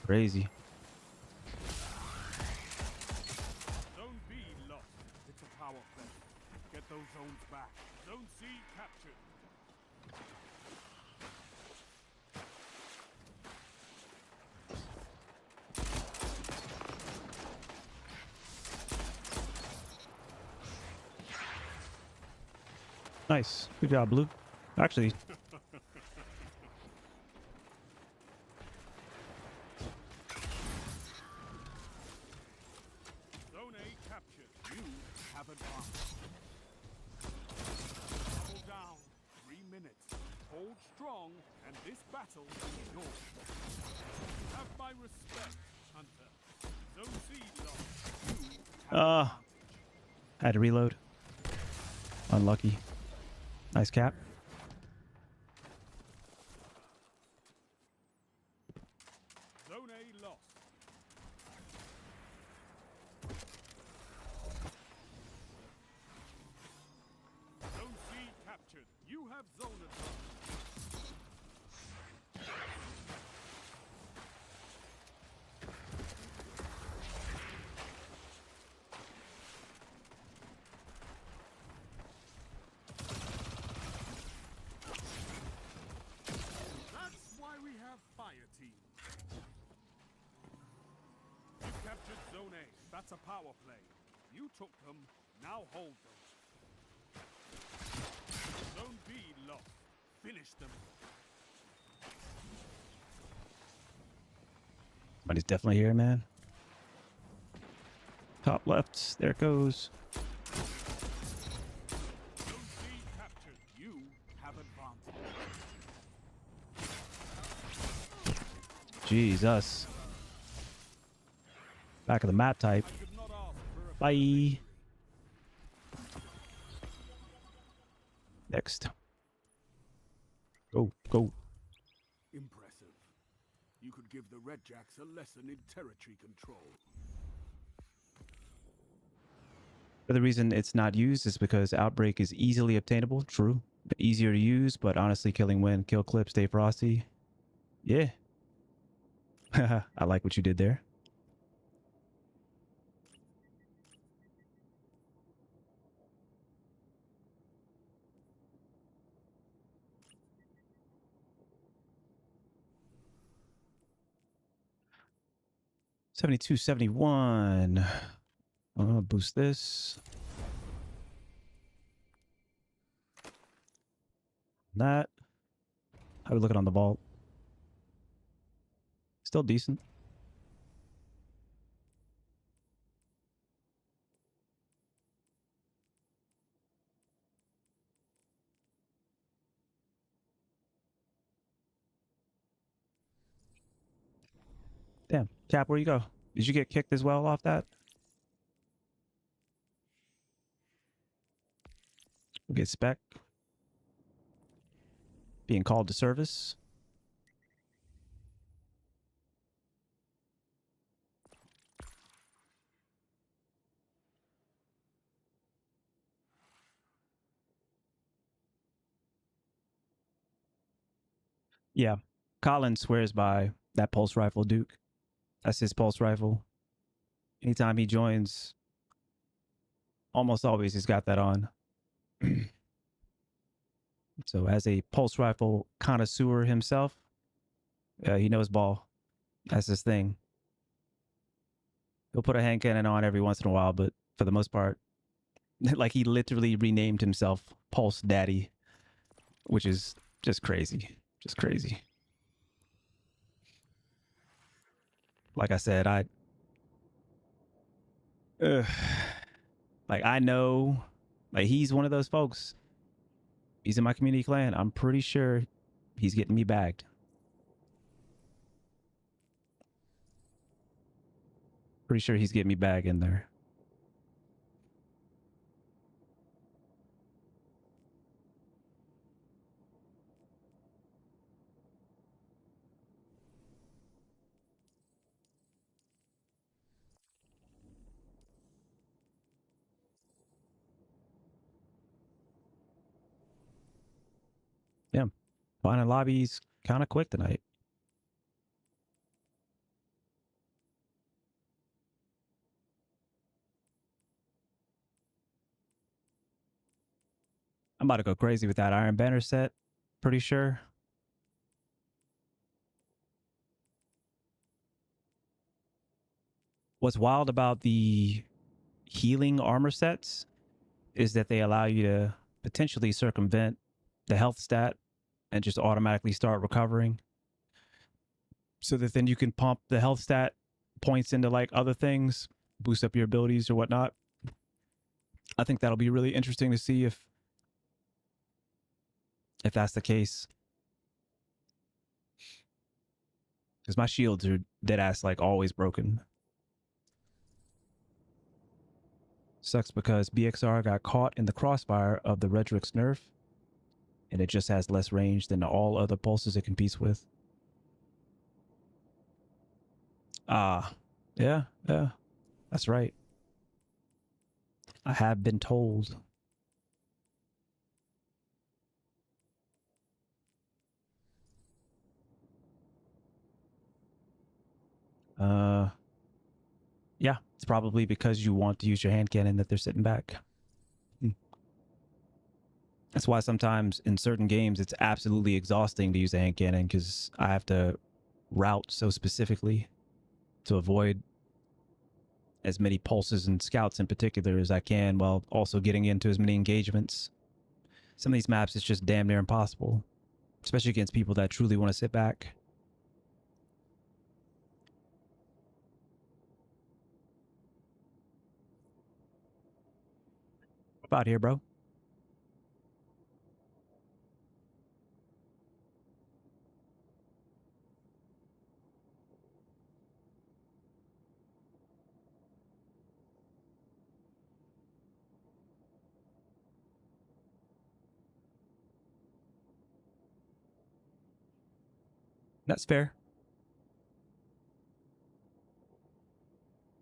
Crazy. Zone B lost. It's a power play. Get those zones back. Zone C captured. Nice. Good job, Blue. Actually, Zone A captured. You have advanced. Double down. 3 minutes. Hold strong, and this battle is yours. Have my respect, Hunter. Zone C lost. You have advantage. had to reload. Unlucky. Nice cap. Zone A lost. Zone C captured. You have zone advantage. That's why we have fire team. You captured Zone A. That's a power play. You took them. Now hold them. Zone B lost. Finish them. Somebody's definitely here, man. Top left. There it goes. Zone C captured. You have advantage. Jesus. Back of the map type. I could not ask for a Bye. Next. Go, go. Impressive. You could give the Red Jacks a lesson in territory control. For the reason it's not used is because Outbreak is easily obtainable. True. Easier to use, but honestly, killing Wind, kill Clip, stay frosty. Yeah. I like what you did there. $72, $71. I'm gonna boost this. That. How we looking on the vault? Still decent. Damn. Cap, where you go? Did you get kicked as well off that? We'll get spec. Being called to service. Yeah. Colin swears by that pulse rifle, Duke. That's his pulse rifle. Anytime he joins, almost always he's got that on. So as a pulse rifle connoisseur himself, he knows ball. That's his thing. He'll put a hand cannon on every once in a while, but for the most part, like he literally renamed himself Pulse Daddy, which is just crazy. Just crazy. Like I said, Ugh. Like, I know, like, he's one of those folks. He's in my community clan. I'm pretty sure he's getting me bagged. Pretty sure he's getting me back in there. Yeah. Finding lobbies kind of quick tonight. I'm about to go crazy with that Iron Banner set. Pretty sure. What's wild about the healing armor sets is that they allow you to potentially circumvent the health stat and just automatically start recovering. So that then you can pump the health stat points into like other things, boost up your abilities or whatnot. I think that'll be really interesting to see if that's the case. Because my shields are dead ass like always broken. Sucks because BXR got caught in the crossfire of the Redrick's nerf, and it just has less range than all other pulses it competes with. Ah, yeah, that's right. I have been told. Uh, yeah, it's probably because you want to use your hand cannon that they're sitting back. That's why sometimes in certain games it's absolutely exhausting to use a hand cannon because I have to route so specifically to avoid as many pulses and scouts in particular as I can while also getting into as many engagements. Some of these maps it's just damn near impossible, especially against people that truly want to sit back. About here, bro. That's fair.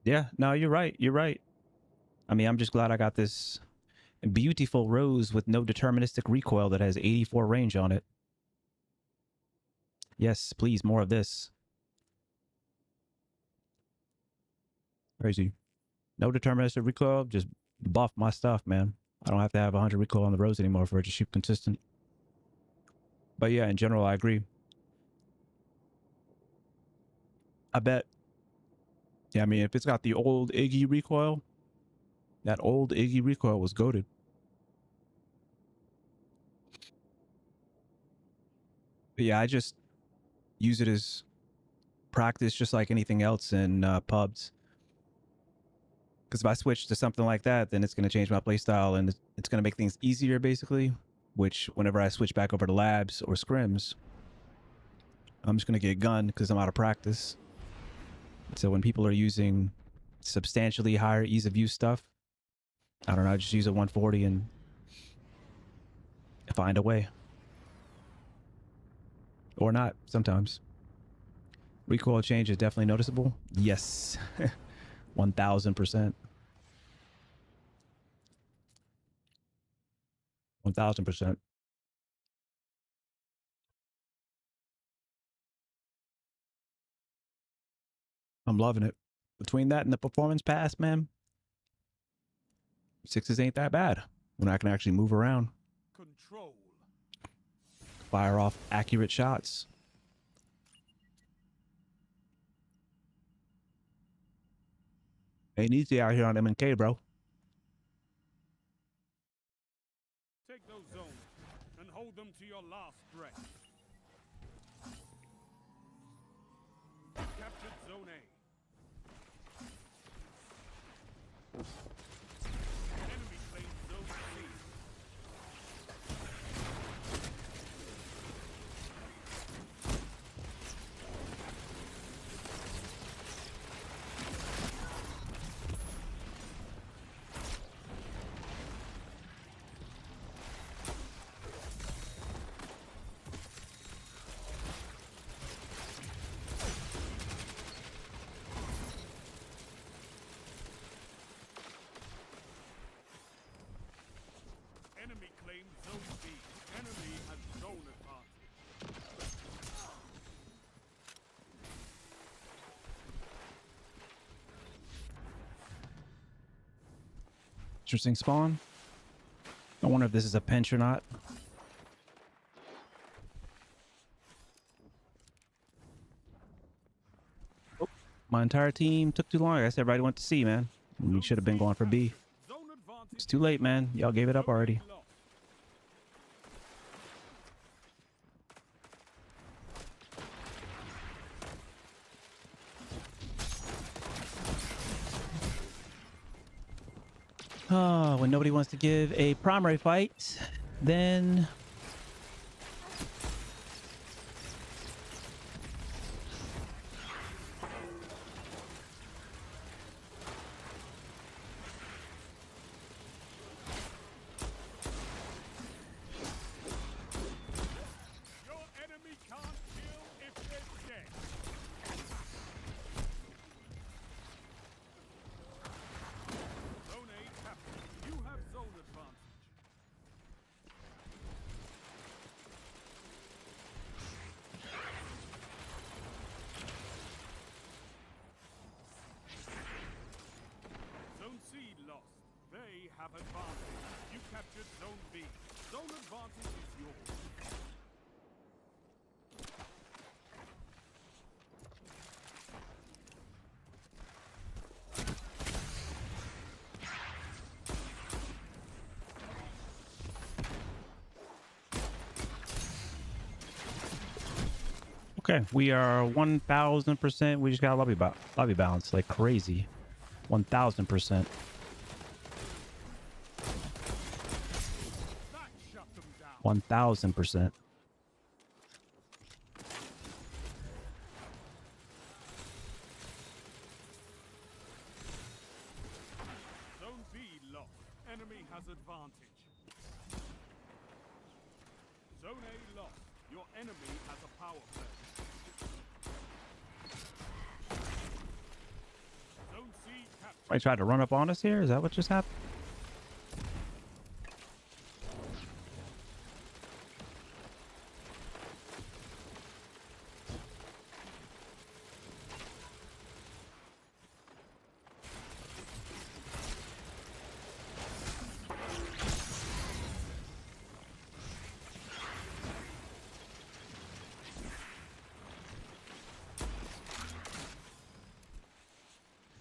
Yeah, no, you're right. You're right. I mean, I'm just glad I got this beautiful rose with no deterministic recoil that has 84 range on it. Yes, please, more of this. Crazy. No deterministic recoil, just buff my stuff, man. I don't have to have 100 recoil on the rose anymore for it to shoot consistent. But yeah, in general, I agree. I bet. Yeah, I mean, if it's got the old Iggy recoil, that old Iggy recoil was goated. But yeah, I just use it as practice, just like anything else in pubs. Because if I switch to something like that, then it's going to change my playstyle and it's going to make things easier, basically. Which, whenever I switch back over to labs or scrims, I'm just going to get gunned because I'm out of practice. So when people are using substantially higher ease of use stuff, I don't know, I just use a 140 and find a way. Or not, sometimes. Recoil change is definitely noticeable. Yes. 1000%. 1000%. I'm loving it. Between that and the performance pass, man, sixes ain't that bad when I can actually move around, Control. fire off accurate shots. Ain't easy out here on M&K, bro. Take those zones and hold them to your last breath. Captured Zone A. Interesting spawn. I wonder if this is a pinch or not. Oh, my entire team took too long. I guess everybody went to C, man. We should have been going for B. Zone advantage. It's too late, man. Y'all gave it up Zone A already. lost. Oh, when nobody wants to give a primary fight, then Your enemy can't kill if they're dead. Zone A captured. You have zone advantage. Zone C lost. They have advantage. You captured Zone B. Zone advantage is yours. okay, we are 1,000%. We just got lobby balance like crazy. 1,000%. That shut them down. 1,000%. Zone B lost. Enemy has advantage. Zone A lost. Your enemy has a power play. Zone C captured. I tried to run up on us here. Is that what just happened?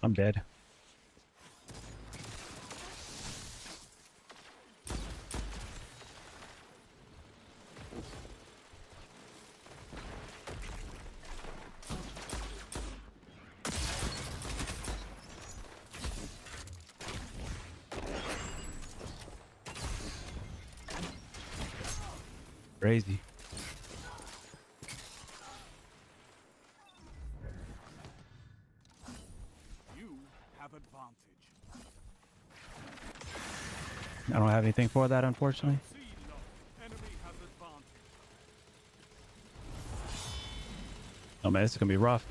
I'm dead. Crazy. You have advantage. I don't have anything for that, unfortunately. C lost. Enemy has advantage. Oh man, this is gonna be rough.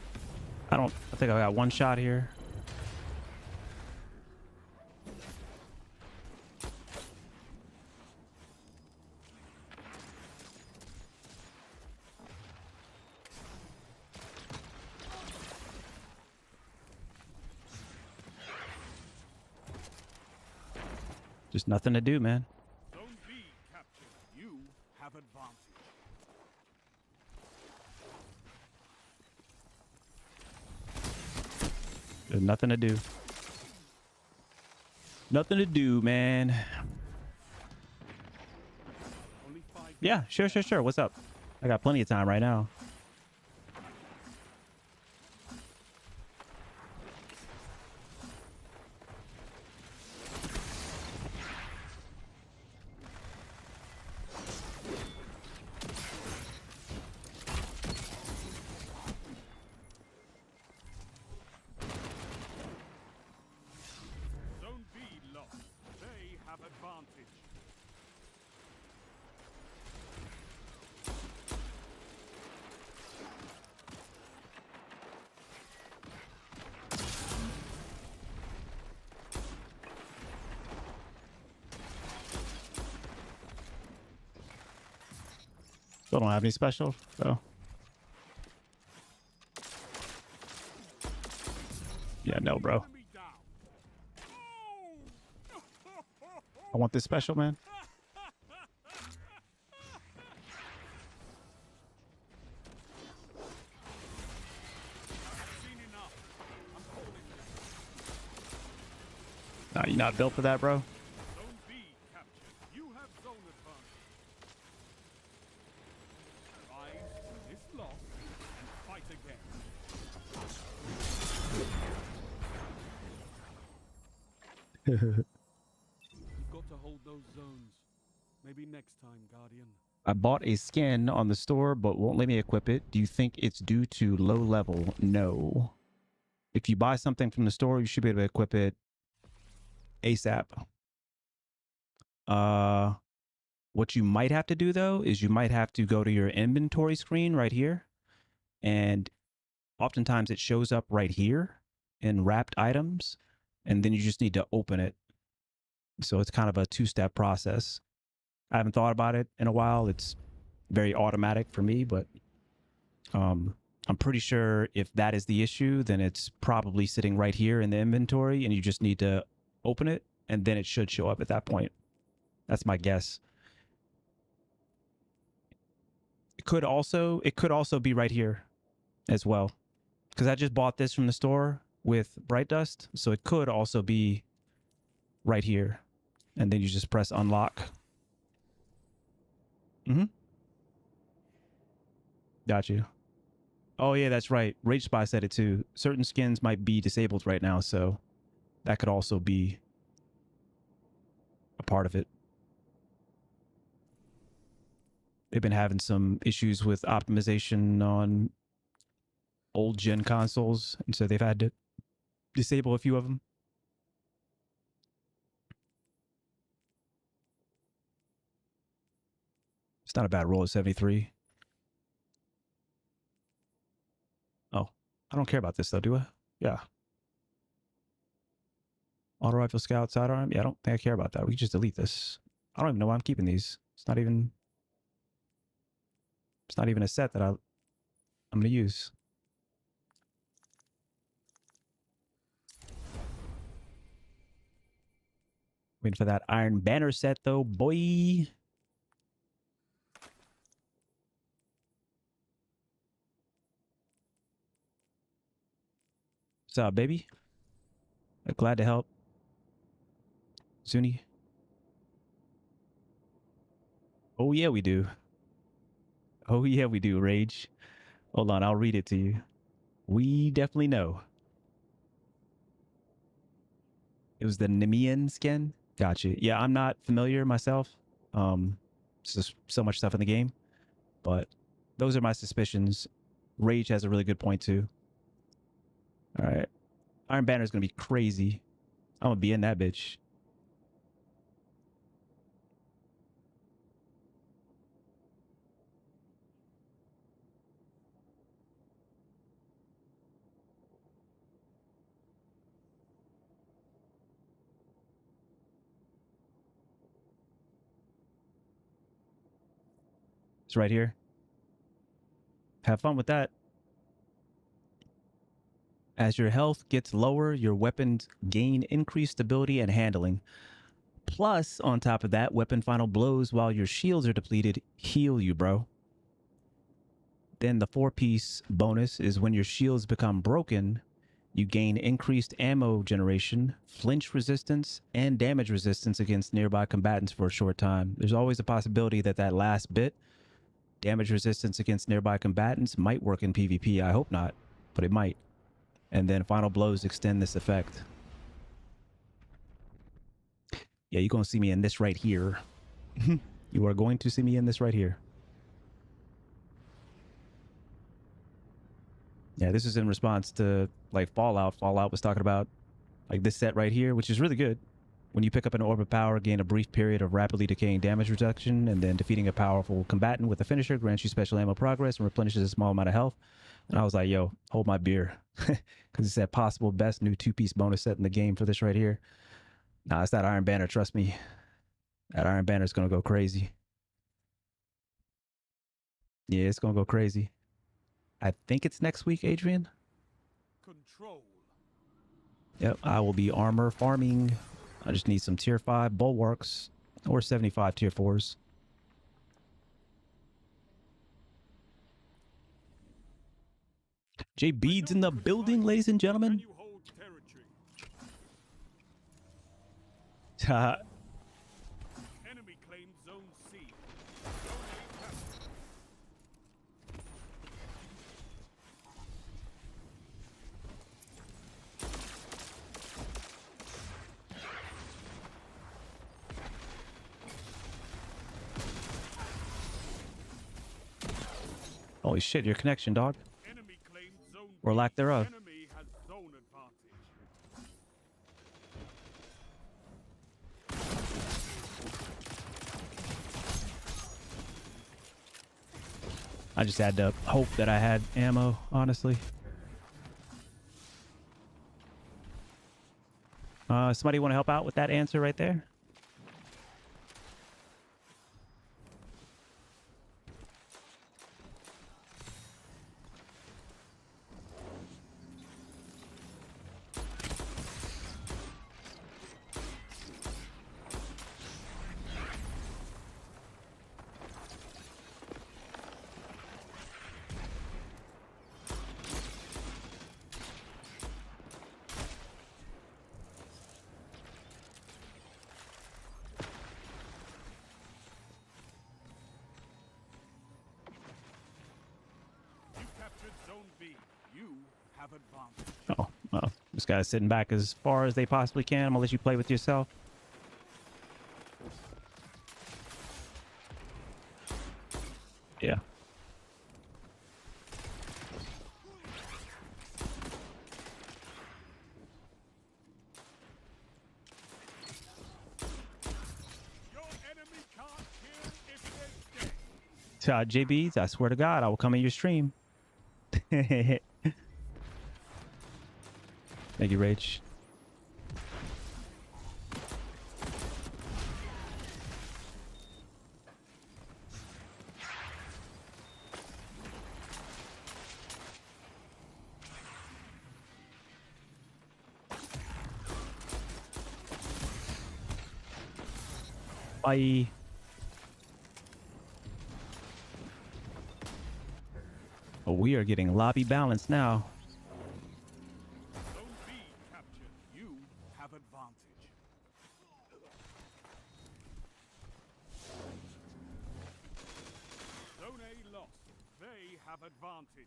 I think I got one shot here. Just nothing to do, man. Zone B captured. You have advantage. There's nothing to do. Nothing to do, man. Only 5 Yeah, sure. What's up? I got plenty of time right now. Zone B lost. They have advantage. Still don't have any special, so. Yeah, no, bro. Enemy down. Oh! want this special, man. I've seen enough. I'm calling you. Nah, you not built for that, bro. Zone B captured. You have zone advantage. Rise from this loss and fight again. You've got to hold those zones. Maybe next time, Guardian. I bought a skin on the store, but won't let me equip it. Do you think it's due to low level? No. If you buy something from the store, you should be able to equip it ASAP. What you might have to do though is you might have to go to your inventory screen right here, and oftentimes it shows up right here in wrapped items, and then you just need to open it. So it's kind of a two-step process. I haven't thought about it in a while. It's very automatic for me, but I'm pretty sure if that is the issue, then it's probably sitting right here in the inventory and you just need to open it and then it should show up at that point. That's my guess. It could also be right here as well, because I just bought this from the store with Bright Dust, so it could also be right here, and then you just press unlock. Got you. Oh yeah, that's right. Rage Spy said it too. Certain skins might be disabled right now, so that could also be a part of it. They've been having some issues with optimization on old gen consoles, and so they've had to disable a few of them. It's not a bad roll at 73. Oh, I don't care about this though, do I? Yeah. Auto rifle scout sidearm. Yeah, I don't think I care about that. We can just delete this. I don't even know why I'm keeping these. It's not even a set that I'm gonna use. Waiting for that Iron Banner set though, boy. What's up, baby? Glad to help. Zuni. Oh yeah, we do. Oh yeah, we do, Rage. Hold on, I'll read it to you. We definitely know. It was the Nemean skin. Gotcha. Yeah, I'm not familiar myself. It's just so much stuff in the game. But those are my suspicions. Rage has a really good point too. All right. Iron Banner is going to be crazy. I'm going to be in that bitch. It's right here. Have fun with that. As your health gets lower, your weapons gain increased stability and handling. Plus, on top of that, weapon final blows while your shields are depleted heal you, bro. Then the 4-piece bonus is when your shields become broken, you gain increased ammo generation, flinch resistance, and damage resistance against nearby combatants for a short time. There's always a possibility that that last bit, damage resistance against nearby combatants, might work in PvP. I hope not, but it might. And then final blows extend this effect. Yeah, you're going to see me in this right here. You are going to see me in this right here. Yeah, this is in response to like Fallout. Fallout was talking about like this set right here, which is really good. When you pick up an orb of power, gain a brief period of rapidly decaying damage reduction, and then defeating a powerful combatant with a finisher grants you special ammo progress and replenishes a small amount of health. And I was like, yo, hold my beer. Because it's that possible best new 2-piece bonus set in the game for this right here. Nah, it's that Iron Banner, trust me. That Iron Banner is going to go crazy. Yeah, it's going to go crazy. I think it's next week, Adrian. Control. Yep, I will be armor farming. I just need some tier 5 bulwarks or 75 tier 4s. J Beads in the building, ladies and Can gentlemen. you hold territory? Enemy claimed Zone C. Zone A captured. Holy shit, your connection, dog. Enemy claimed Zone Or B. lack thereof. Enemy has zone advantage. I just had to hope that I had ammo, honestly. Somebody want to help out with that answer right there? You captured Zone B. You have advantage. Oh, well, this guy's sitting back as far as they possibly can. I'm gonna let you play with yourself. Yeah. Your enemy can't kill if they're dead. JBs, I swear to God, I will come in your stream. Thank you, Rach. Bye. Oh, we are getting lobby balance now. Zone B captured. You have advantage. Zone A lost. They have advantage.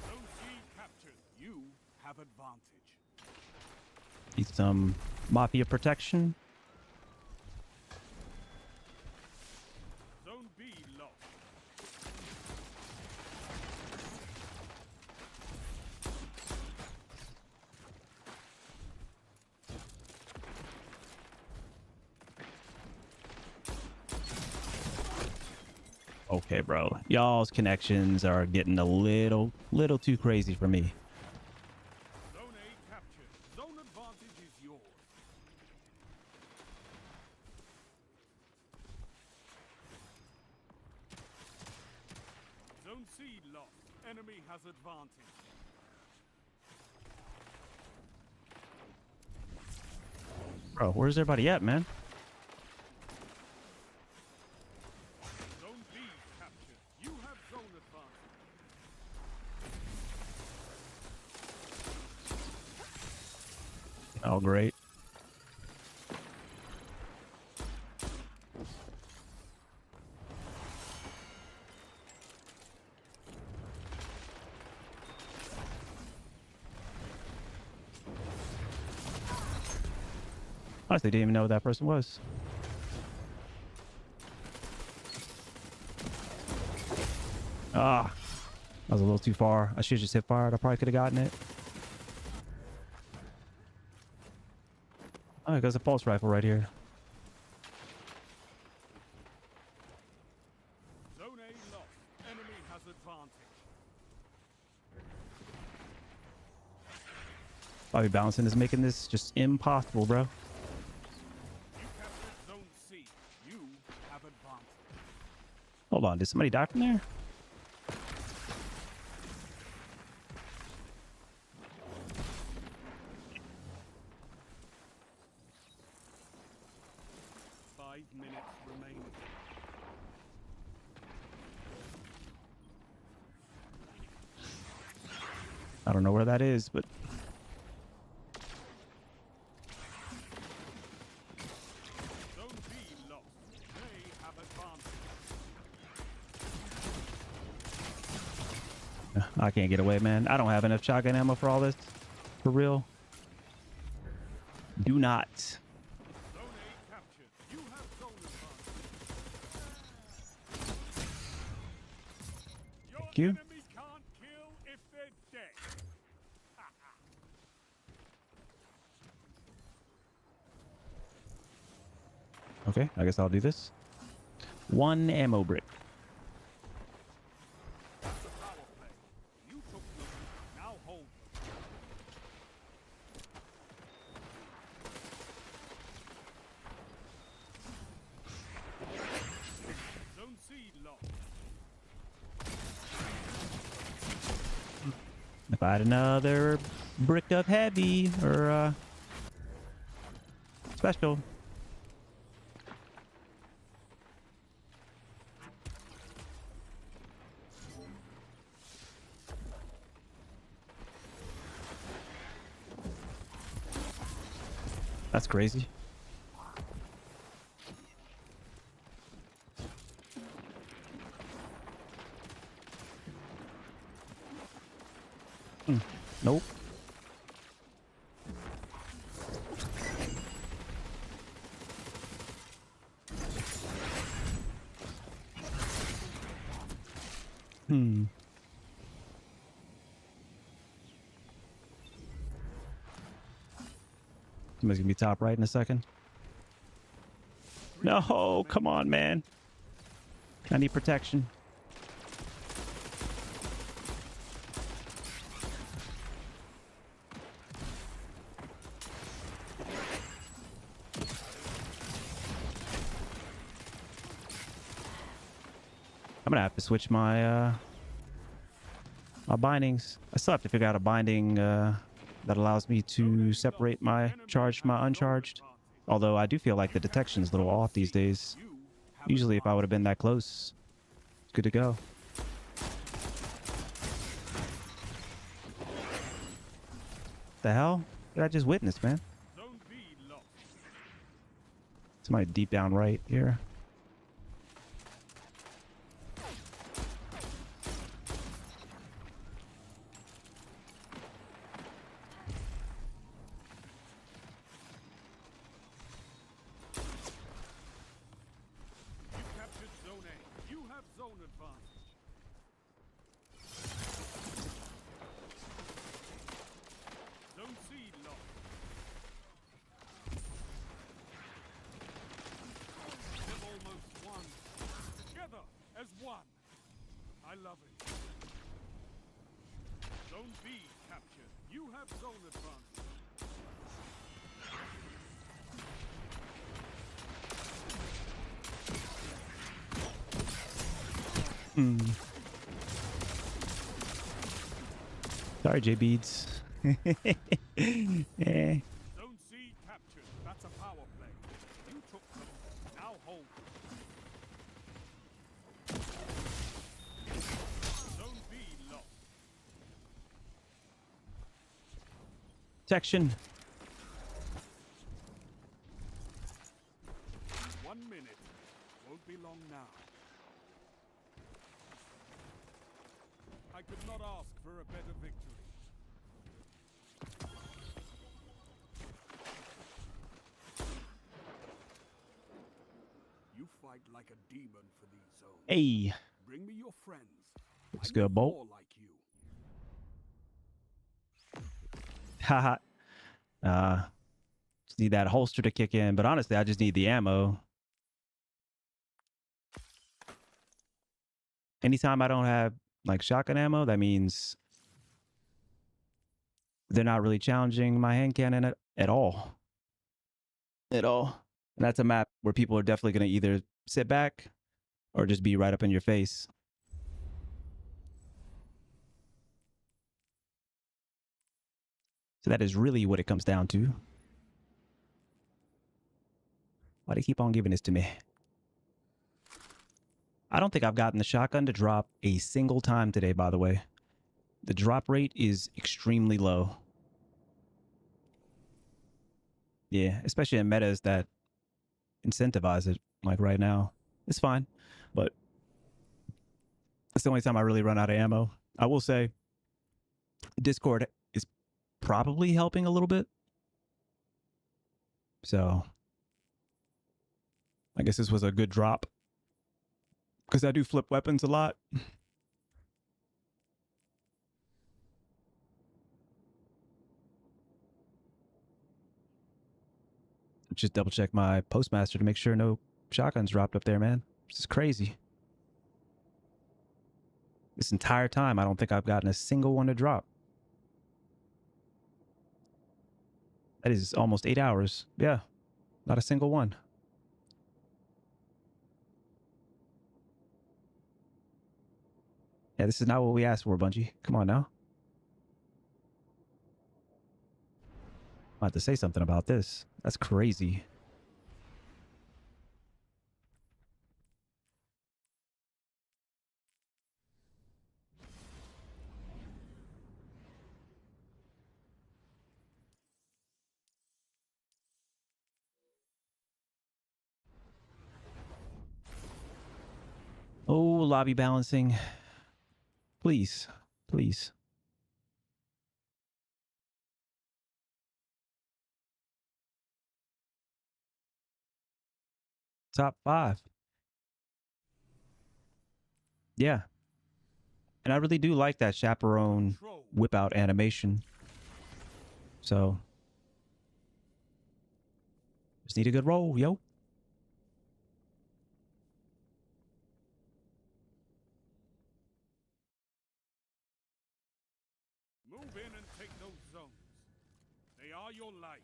Zone C captured. You have advantage. Need some mafia protection. Zone B lost. Okay, bro. Y'all's connections are getting a little too crazy for me. Zone A captured. Zone advantage is yours. Zone C lost. Enemy has advantage. Bro, where's everybody at, man? Zone B captured. You have zone advantage. Oh, great. Honestly, didn't even know who that person was. Ah, that was a little too far. I should just hit fire. I probably could have gotten it. Oh, there's a pulse rifle right here. Zone A lost. Enemy has advantage. Probably balancing is making this just impossible, bro. You captured Zone C. You have advantage. Hold on, did somebody die from there? Five minutes remaining. I don't know where that is, but Zone B lost. They have advantage. I can't get away, man. I don't have enough shotgun ammo for all this. For real. Do not. Zone A captured. You have zone advantage. Your Thank you. enemy can't kill if they're dead. Okay, I guess I'll do this. One ammo brick. That's a power play. You took them. Now hold them. Zone C lost. If I had another brick of heavy or special. That's crazy. Nope. Somebody's gonna be top right in a second. No, come on, man. I need protection. I'm gonna have to switch my my bindings. I still have to figure out a binding that allows me to separate my charged from my uncharged. Although I do feel like the detection's a little off these days. Usually if I would have been that close, it's good to go. The hell did I just witness, man? Zone B lost. Somebody deep down right here. You captured Zone A. You have zone advantage. Zone C lost. They've almost won. Together as one. I love it. Zone B captured. You have zone advantage. Sorry, J Beads. Eh. Zone C captured. That's a power play. You took them. Now hold them. Zone B lost. Protection. 1 minute. Won't be long now. I could not ask for a better victory. You fight like a demon for these zones. Hey, Bring me your friends. looks I good, need Bolt. more like you. Haha. Just need that holster to kick in, but honestly, I just need the ammo. Anytime I don't have like shotgun ammo, that means they're not really challenging my hand cannon at all. At all. And that's a map where people are definitely going to either sit back or just be right up in your face. So that is really what it comes down to. Why do they keep on giving this to me? I don't think I've gotten the shotgun to drop a single time today, by the way. The drop rate is extremely low. Yeah, especially in metas that incentivize it, like right now. It's fine, but it's the only time I really run out of ammo. I will say Discord is probably helping a little bit. So I guess this was a good drop because I do flip weapons a lot. Just double check my postmaster to make sure no shotguns dropped up there, man. This is crazy. This entire time, I don't think I've gotten a single one to drop. That is almost 8 hours. Yeah, not a single one. Yeah, this is not what we asked for, Bungie. Come on now. I have to say something about this. That's crazy. Oh, lobby balancing. Please, please. Top 5. Yeah. And I really do like that chaperone Control. whip out animation. So just need a good roll, yo. Move in and take those zones. They are your life.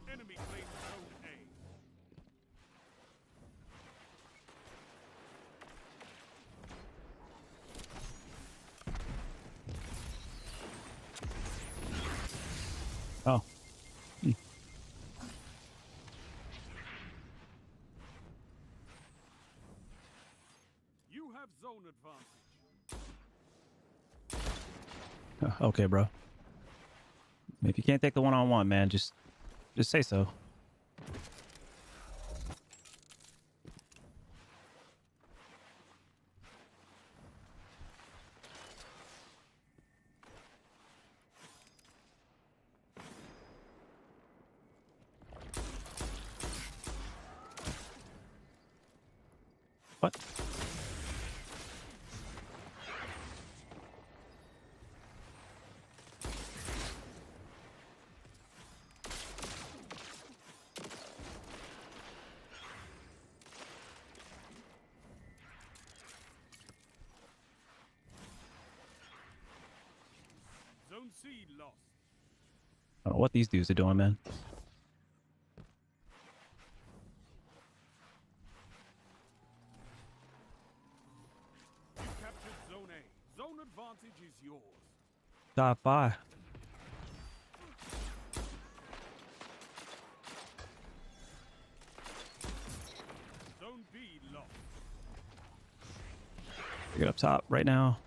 Enemy claims zone A. Oh. You have zone advantage. Okay, bro. If you can't take the one-on-one, man, just say so. What? Zone C lost. I don't know what these dudes are doing, man. You captured zone A. Zone advantage is yours. Top 5. Zone B lost. Get up top right now.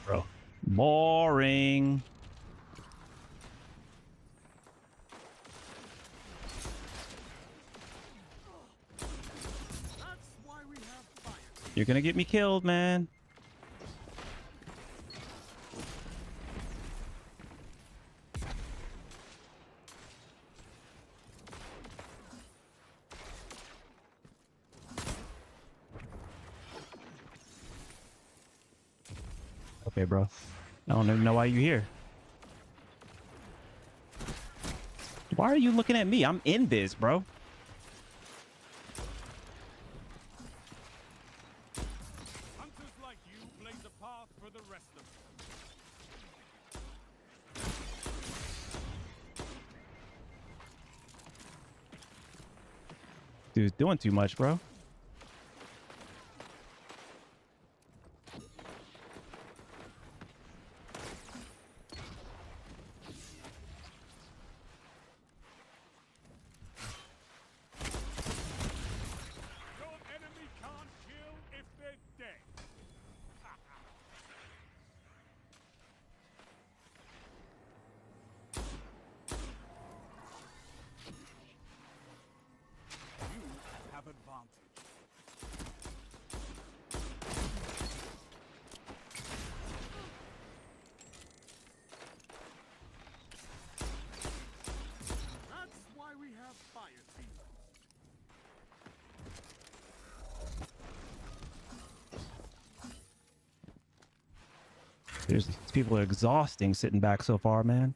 Bro. Boring. That's why we have fire. You're gonna get me killed, man. Okay, bro. I don't even know why you're here. Why are you looking at me? I'm in biz, bro. Hunters like you blaze a path for the rest of us. Dude's doing too much, bro. Your enemy can't kill if they're dead. You have advantage. That's why we have fire teams. These people are exhausting sitting back so far, man.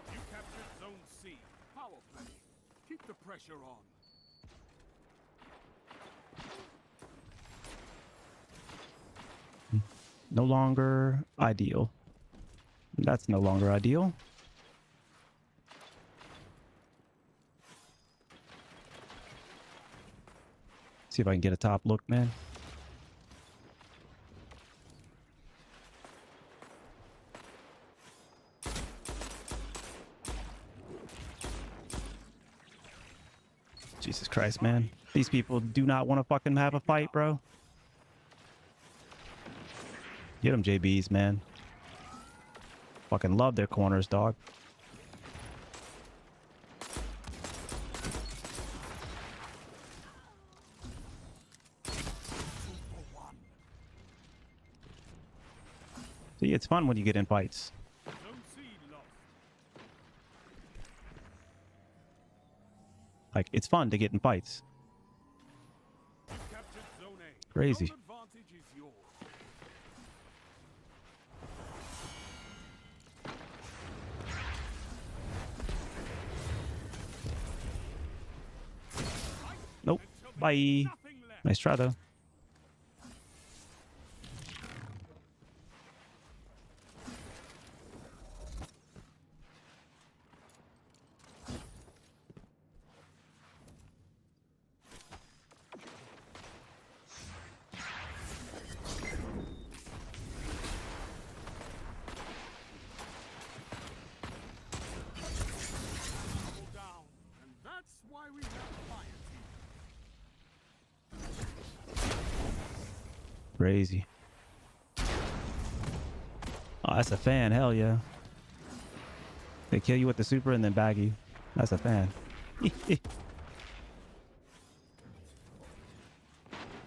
You captured Zone C. Power play. Keep the pressure on. No longer ideal. That's no longer ideal. See if I can get a top look, man. Jesus Christ, man. These people do not want to fucking have a fight, bro. Get them, JBs, man. Fucking love their corners, dog. See, it's fun when you get in fights. Zone C lost. Like, it's fun to get in fights. You captured Zone A. Crazy. Zone advantage is yours. Nope. Until there's Bye. nothing left. Nice try, though. Double down. And that's why we have fire teams. Crazy. Oh, that's a fan. Hell yeah. They kill you with the super and then bag you. That's a fan.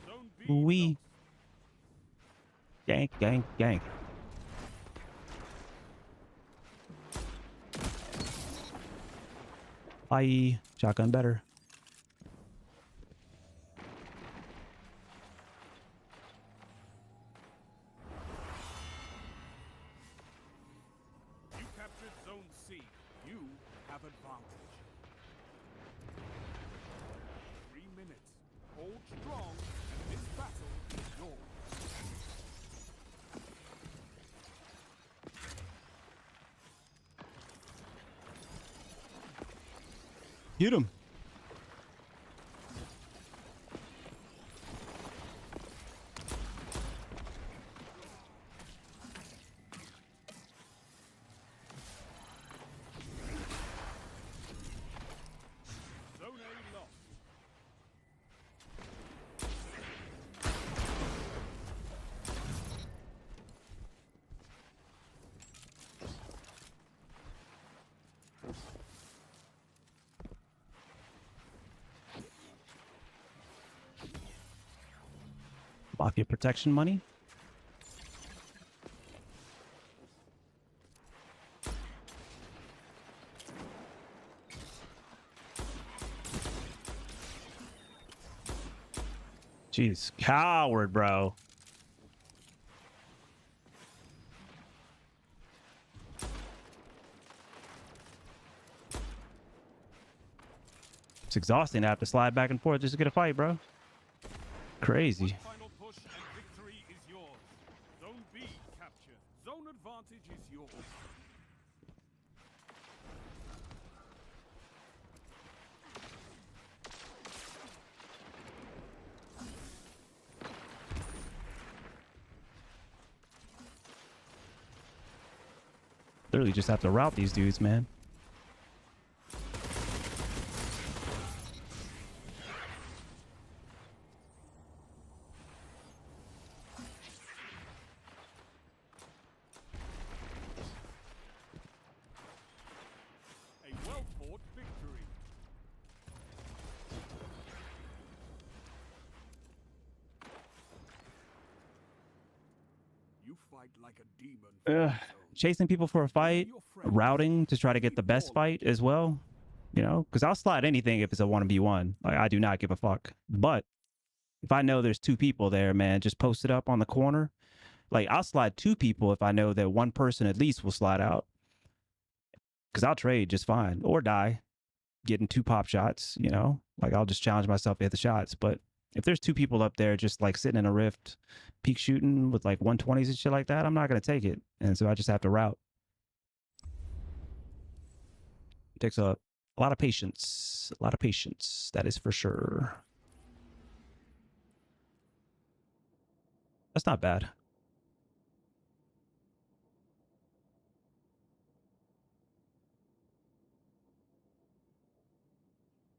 Zone B Wee. lost. Gank, gank, gank. Bye. Shotgun better. You captured Zone C. You have advantage. 3 minutes. Hold strong, and this battle is yours. Hit him. Zone A lost. Mafia protection money. Jeez, coward, bro. It's exhausting to have to slide back and forth just to get a fight, bro. Crazy. One final push and victory is yours. Zone B captured. Zone advantage is yours. Literally just have to route these dudes, man. A well-fought victory. You fight like a demon. for Ugh. your zone. Chasing people for a fight, Your friends. routing to try to get the best fight as well. You know, because I'll slide anything if it's a 1v1. Like, I do not give a fuck. But if I know there's two people there, man, just post it up on the corner. Like, I'll slide two people if I know that one person at least will slide out. Because I'll trade just fine or die getting two pop shots, you know? Like, I'll just challenge myself to hit the shots. But if there's two people up there just like sitting in a rift, peak shooting with like 120s and shit like that, I'm not going to take it. And so I just have to route. It takes a lot of patience. A lot of patience. That is for sure. That's not bad.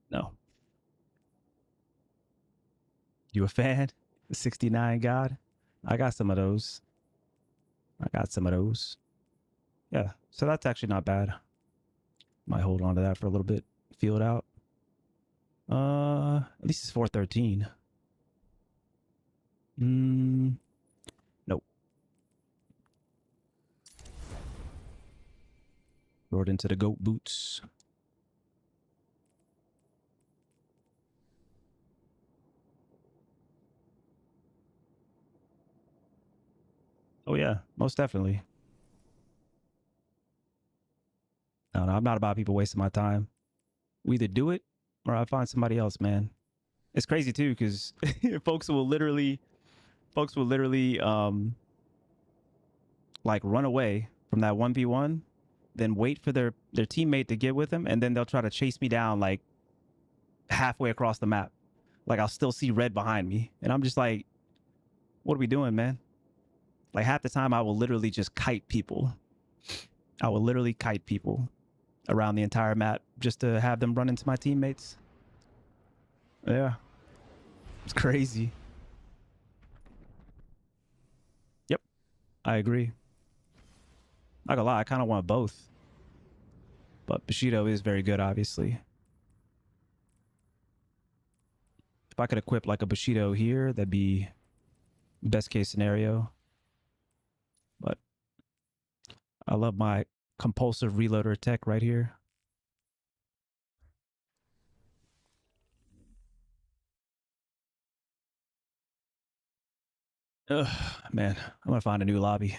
No. You a fan? The 69 God? I got some of those. I got some of those. Yeah. So that's actually not bad. Might hold on to that for a little bit. Feel it out. At least it's 413. Nope. Throw it into the goat boots. Oh yeah, most definitely. No, I'm not about people wasting my time. We either do it or I find somebody else, man. It's crazy too, because folks will literally like run away from that 1v1, then wait for their teammate to get with them, and then they'll try to chase me down like halfway across the map. Like, I'll still see red behind me, and I'm just like, what are we doing, man? Like, half the time I will literally just kite people. I will literally kite people around the entire map just to have them run into my teammates. Yeah. It's crazy. Yep. I agree. Not gonna lie, I kind of want both. But Bushido is very good, obviously. If I could equip like a Bushido here, that'd be best case scenario. But I love my compulsive reloader tech right here. Ugh, man, I'm gonna find a new lobby.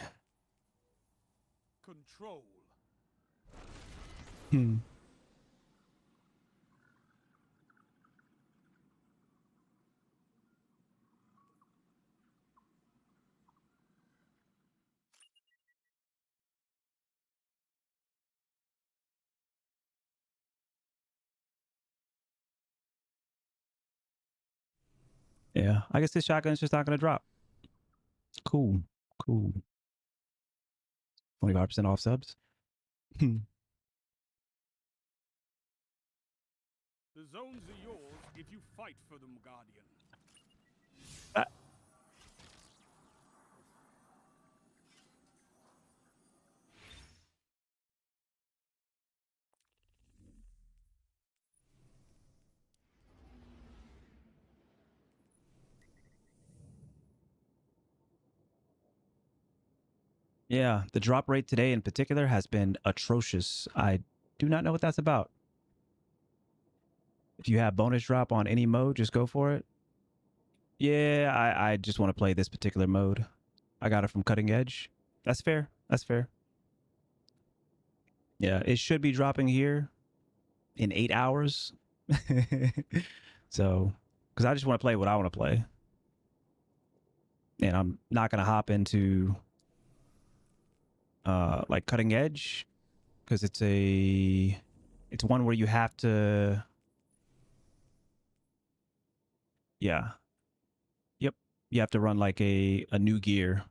Control. Hmm. Yeah, I guess this shotgun's just not gonna drop. Cool, cool. 25% off subs. Hmm. The zones are yours if you fight for them, Guardian. Yeah, the drop rate today in particular has been atrocious. I do not know what that's about. If you have bonus drop on any mode, just go for it. Yeah, I just want to play this particular mode. I got it from Cutting Edge. That's fair. That's fair. Yeah, it should be dropping here in 8 hours. So, because I just want to play what I want to play. And I'm not going to hop into like Cutting Edge because it's one where you have to, yeah. Yep. You have to run like a new gear.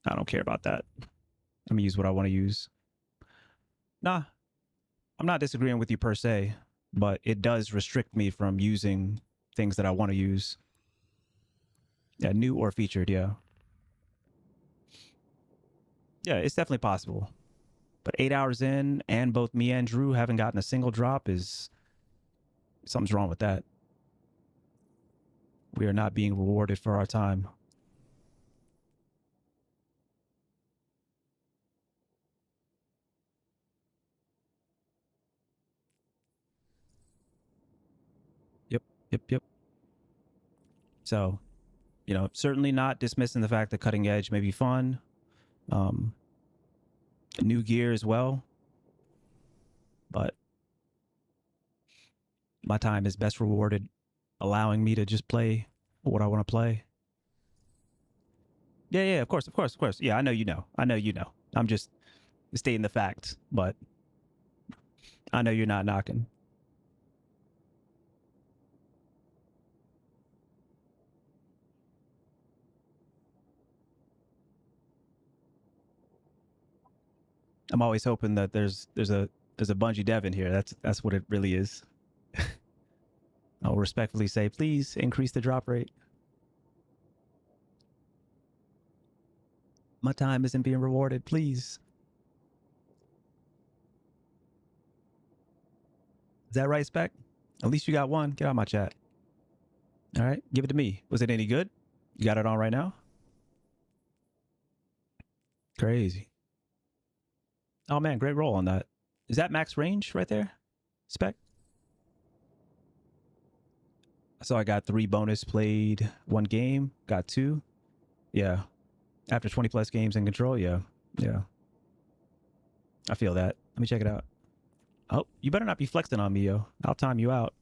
I don't care about that. I'm gonna use what I want to use. Nah, I'm not disagreeing with you per se, but it does restrict me from using things that I want to use. Yeah, new or featured, yeah. Yeah, it's definitely possible. But 8 hours in and both me and Drew haven't gotten a single drop is something's wrong with that. We are not being rewarded for our time. Yep, yep, yep. So, certainly not dismissing the fact that Cutting Edge may be fun. New gear as well. But my time is best rewarded allowing me to just play what I want to play. Yeah, yeah, of course, of course, of course. Yeah, I know you know. I know you know. I'm just stating the facts, but I know you're not knocking. I'm always hoping that there's a Bungie dev in here. That's what it really is. I'll respectfully say, please increase the drop rate. My time isn't being rewarded, please. Is that right, Spec? At least you got one. Get out of my chat. All right, give it to me. Was it any good? You got it on right now? Crazy. Oh man, great roll on that. Is that max range right there? Spec? So I got 3 bonus played 1 game, got 2. Yeah. After 20 plus games in control, yeah. Yeah. I feel that. Let me check it out. Oh, you better not be flexing on me, yo. I'll time you out.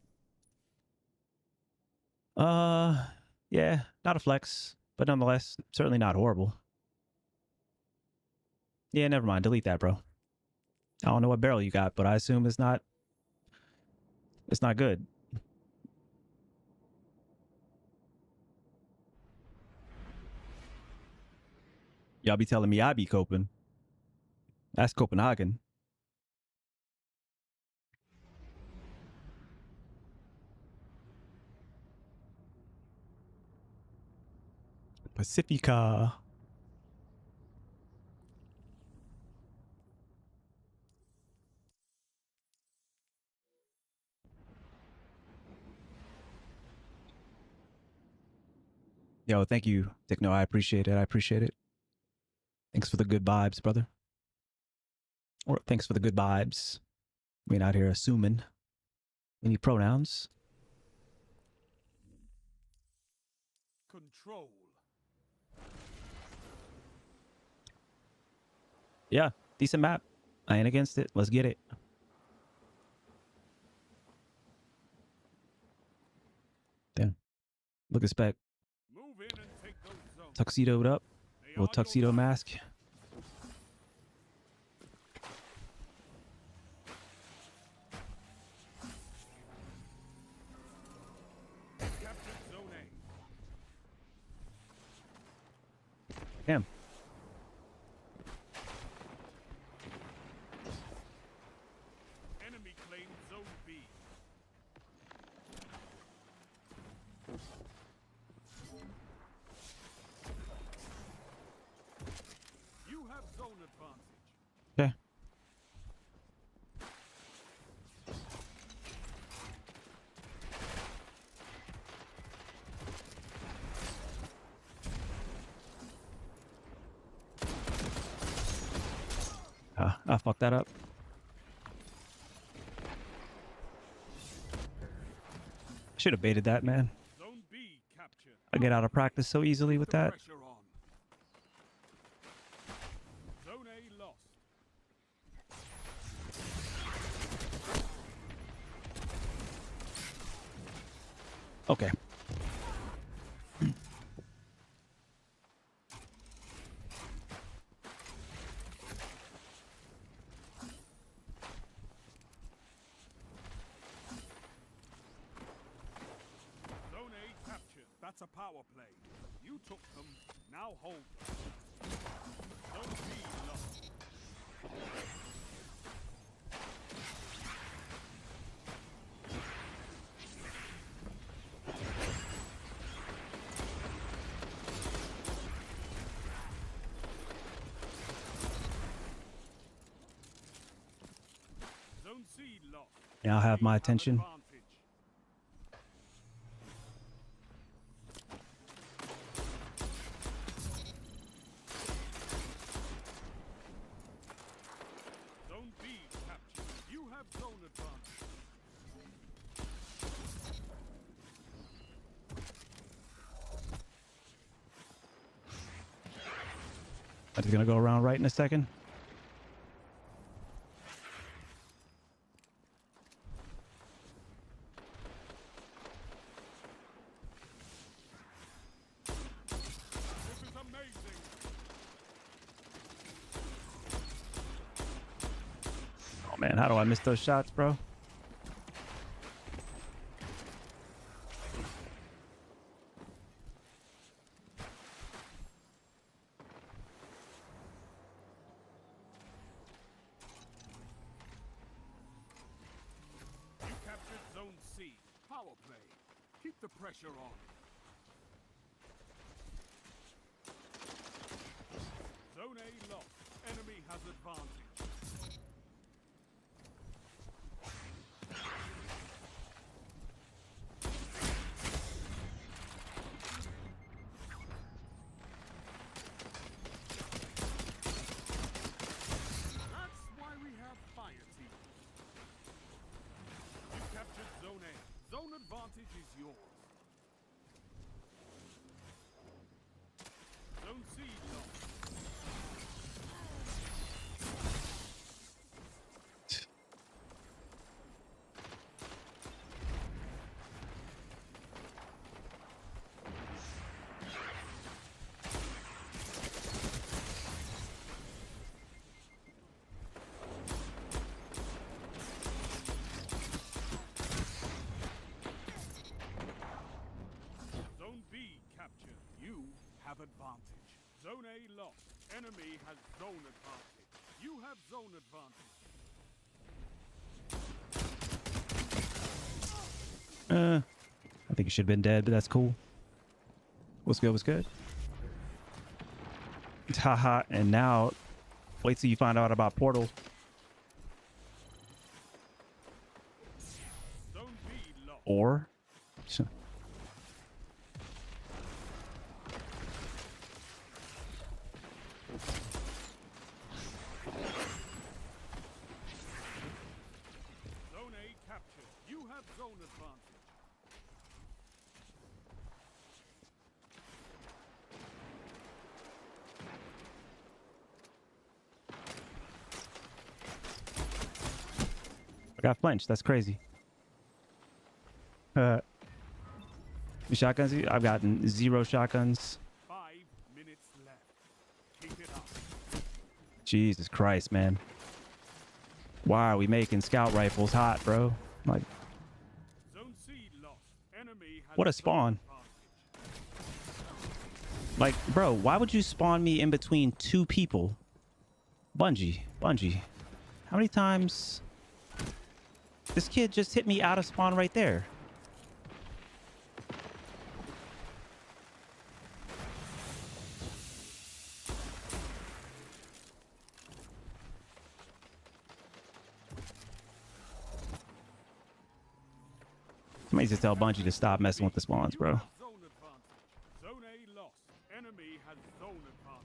Yeah, not a flex, but nonetheless, certainly not horrible. Yeah, never mind. Delete that, bro. I don't know what barrel you got, but I assume it's not good. Y'all be telling me I be coping. That's Copenhagen. Pacifica. Yo, thank you, Dickno. I appreciate it. I appreciate it. Thanks for the good vibes, brother. Or thanks for the good vibes. We're not here assuming any pronouns. Control. Yeah, decent map. I ain't against it. Let's get it. Damn. Look at Spec. Move in and take those zones. Tuxedoed up. They Little are your tuxedo mark. mask. Capture zone A. Damn. Enemy claimed zone B. You have zone advantage. Okay. I fucked that up. Should have baited that, man. Zone B captured. I get out of practice so easily with The that. pressure on. Zone A lost. Okay. Zone A captured. That's a power play. You took them. Now hold them. Zone B lost. Zone C lost. Now I have my attention. Advantage. Zone B captured. You have zone advantage. I'm just gonna go around right in a second. This is amazing. Oh man, how do I miss those shots, bro? You captured Zone C. Power play. Keep the pressure on. Zone A lost. Enemy has advantage. That's why we have fire team. You captured Zone A. Zone advantage is yours. Zone C lost. Zone B captured. You have advantage. Zone A lost. Enemy has zone advantage. You have zone advantage. I think you should have been dead, but that's cool. What's good? What's good? Haha. And now, wait till you find out about Portal. Zone B lost. Or Zone A captured. You have zone advantage. I got flinched. That's crazy. Shotguns? I've gotten 0 shotguns. 5 minutes left. Keep it up. Jesus Christ, man. Why are we making scout rifles hot, bro? Like, Zone C lost. Enemy has what a zone spawn. advantage. Like, bro, why would you spawn me in between 2 people? Bungie. How many times? This kid just hit me out of spawn right there. Somebody just tell Bungie to stop messing with the spawns, You bro. have zone advantage. Zone A lost. Enemy has zone advantage.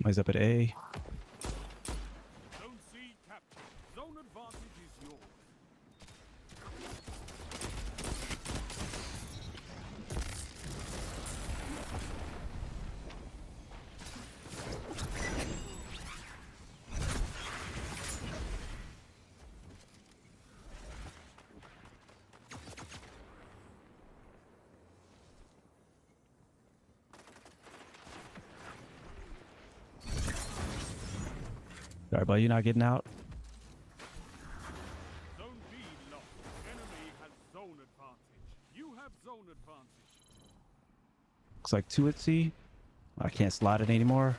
Somebody's up at A. Zone C captured. Zone advantage is yours. Sorry, bud, you're not getting out. Zone B lost. Enemy has zone advantage. You have zone advantage. Looks like 2 at C. I can't slide it anymore.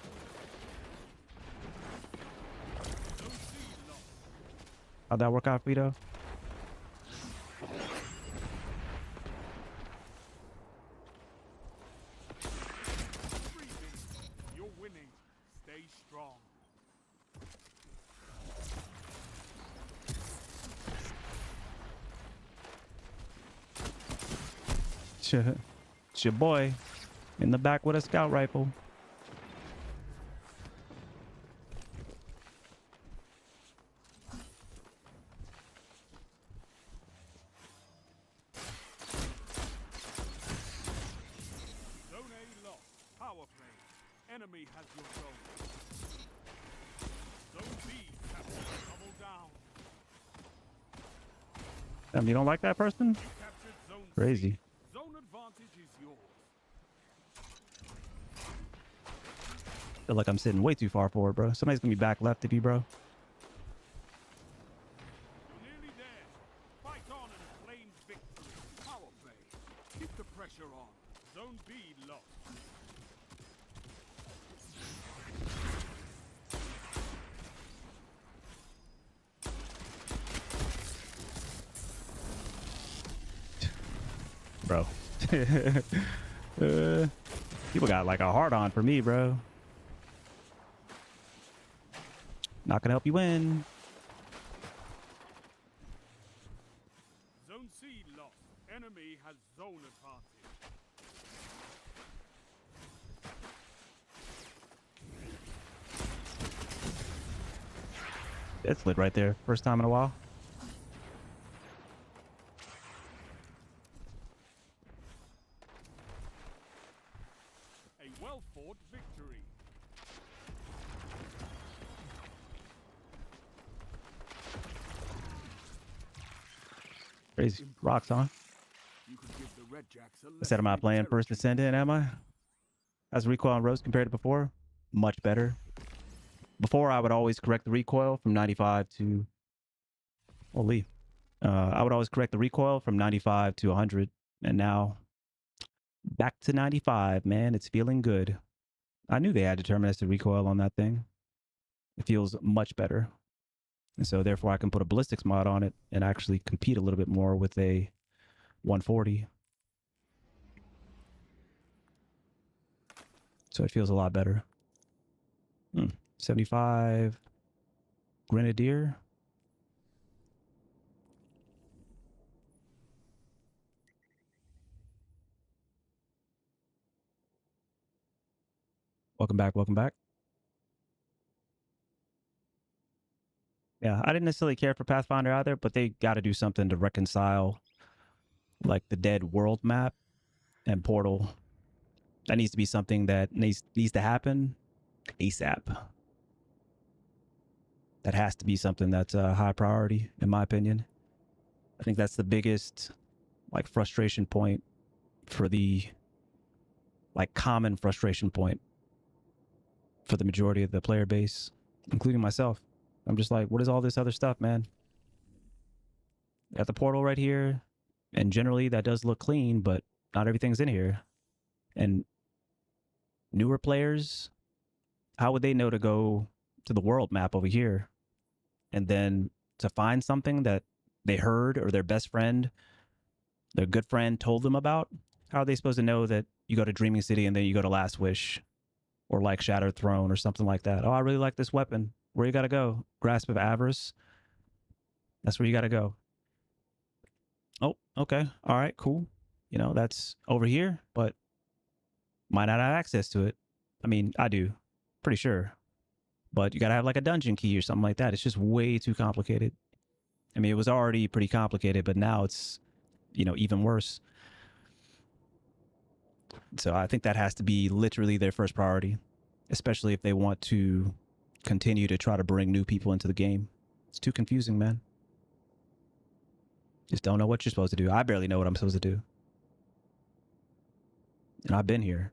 Zone C lost. How'd that work out, Vito? Freezing. You're winning. Stay strong. It's your boy in the back with a scout rifle. Zone A lost. Power play. Enemy has your zone. Zone B captured. Double down. Damn, you don't like that person? You captured zone C. Crazy. Zone advantage is yours. Feel like I'm sitting way too far forward, bro. Somebody's gonna be back left of you, bro. You're nearly there. Fight on and claim victory. Power play. Keep the pressure on. Zone B lost. Bro. People got like a hard on for me, bro. Not gonna help you win. Zone C lost. Enemy has zone advantage. It's lit right there. First time in a while. A well-fought victory. Crazy. Rocks on. You could give the Red Jacks a I said, am I playing First Descendant, am I? How's the recoil on Rose compared to before? Much better. Before, I would always correct the recoil from 95 to... Holy. I would always correct the recoil from 95 to 100. And now, back to 95, man. It's feeling good. I knew they had deterministic recoil on that thing. It feels much better. And so, therefore, I can put a ballistics mod on it and actually compete a little bit more with a 140. So it feels a lot better. 75 Grenadier. Welcome back. Welcome back. Yeah, I didn't necessarily care for Pathfinder either, but they got to do something to reconcile like the Dead World map and Portal. That needs to be something that needs to happen ASAP. That has to be something that's a high priority, in my opinion. I think that's the biggest like frustration point for the like common frustration point for the majority of the player base, including myself. I'm just like, what is all this other stuff, man? Got the portal right here, and generally that does look clean, but not everything's in here. And newer players, how would they know to go to the world map over here and then to find something that they heard or their best friend, their good friend told them about? How are they supposed to know that you go to Dreaming City and then you go to Last Wish or like Shattered Throne or something like that? Oh, I really like this weapon. Where you got to go? Grasp of Avarice. That's where you got to go. Oh, okay. All right, cool. You know, that's over here, but might not have access to it. I mean, I do. Pretty sure. But you gotta have like a dungeon key or something like that. It's just way too complicated. I mean, it was already pretty complicated, but now it's, you know, even worse. So I think that has to be literally their first priority, especially if they want to continue to try to bring new people into the game. It's too confusing, man. Just don't know what you're supposed to do. I barely know what I'm supposed to do. And I've been here.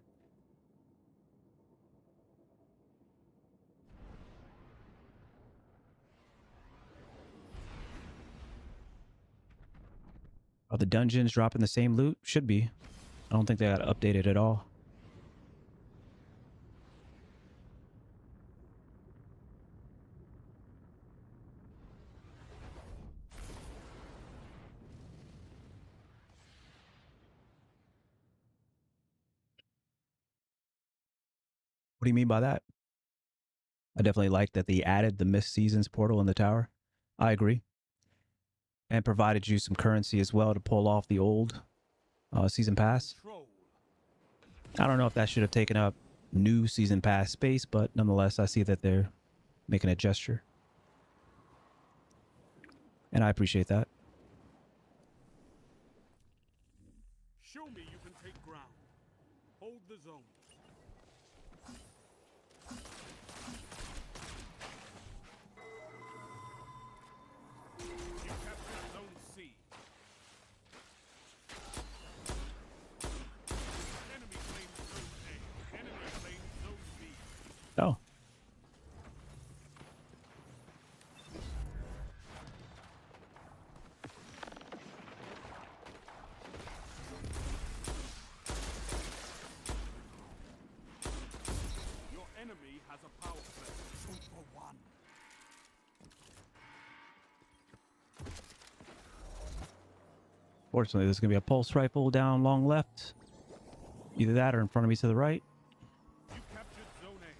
Are the dungeons dropping the same loot? Should be. I don't think they got updated at all. What do you mean by that? I definitely like that they added the Missed Seasons portal in the tower. I agree. And provided you some currency as well to pull off the old season pass. Control. I don't know if that should have taken up new season pass space, but nonetheless, I see that they're making a gesture. And I appreciate that. Show me you can take ground. Hold the zone. You captured zone C. Enemy claims zone A. Enemy claims zone B. Oh. Your enemy has a power play. 2 for 1. Fortunately, there's going to be a pulse rifle down long left. Either that or in front of me to the right. You captured zone A.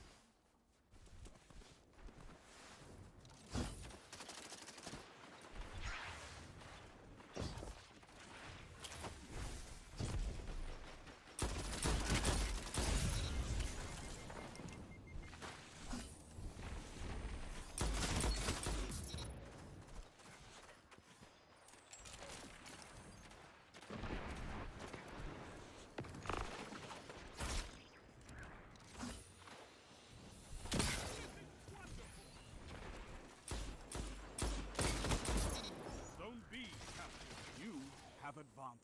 Zone B captured. You have advantage.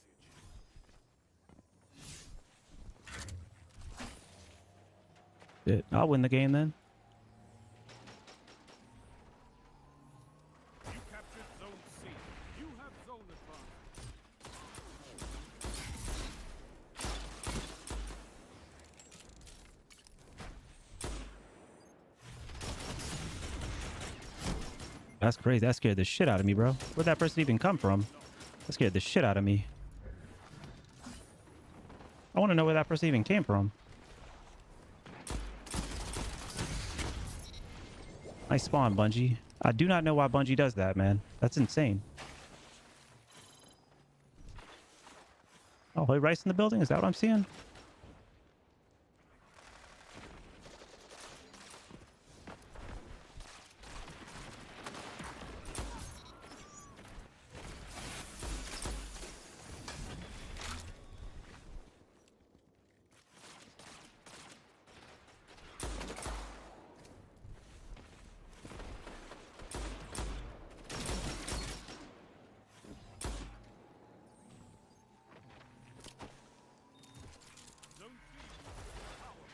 I'll win the game then. You captured zone C. You have zone advantage. That's crazy. That scared the shit out of me, bro. Where'd that person even come from? That scared the shit out of me. I want to know where that person even came from. Nice spawn, Bungie. I do not know why Bungie does that, man. That's insane. Oh, he Rice in the building? Is that what I'm seeing? Zone C is power.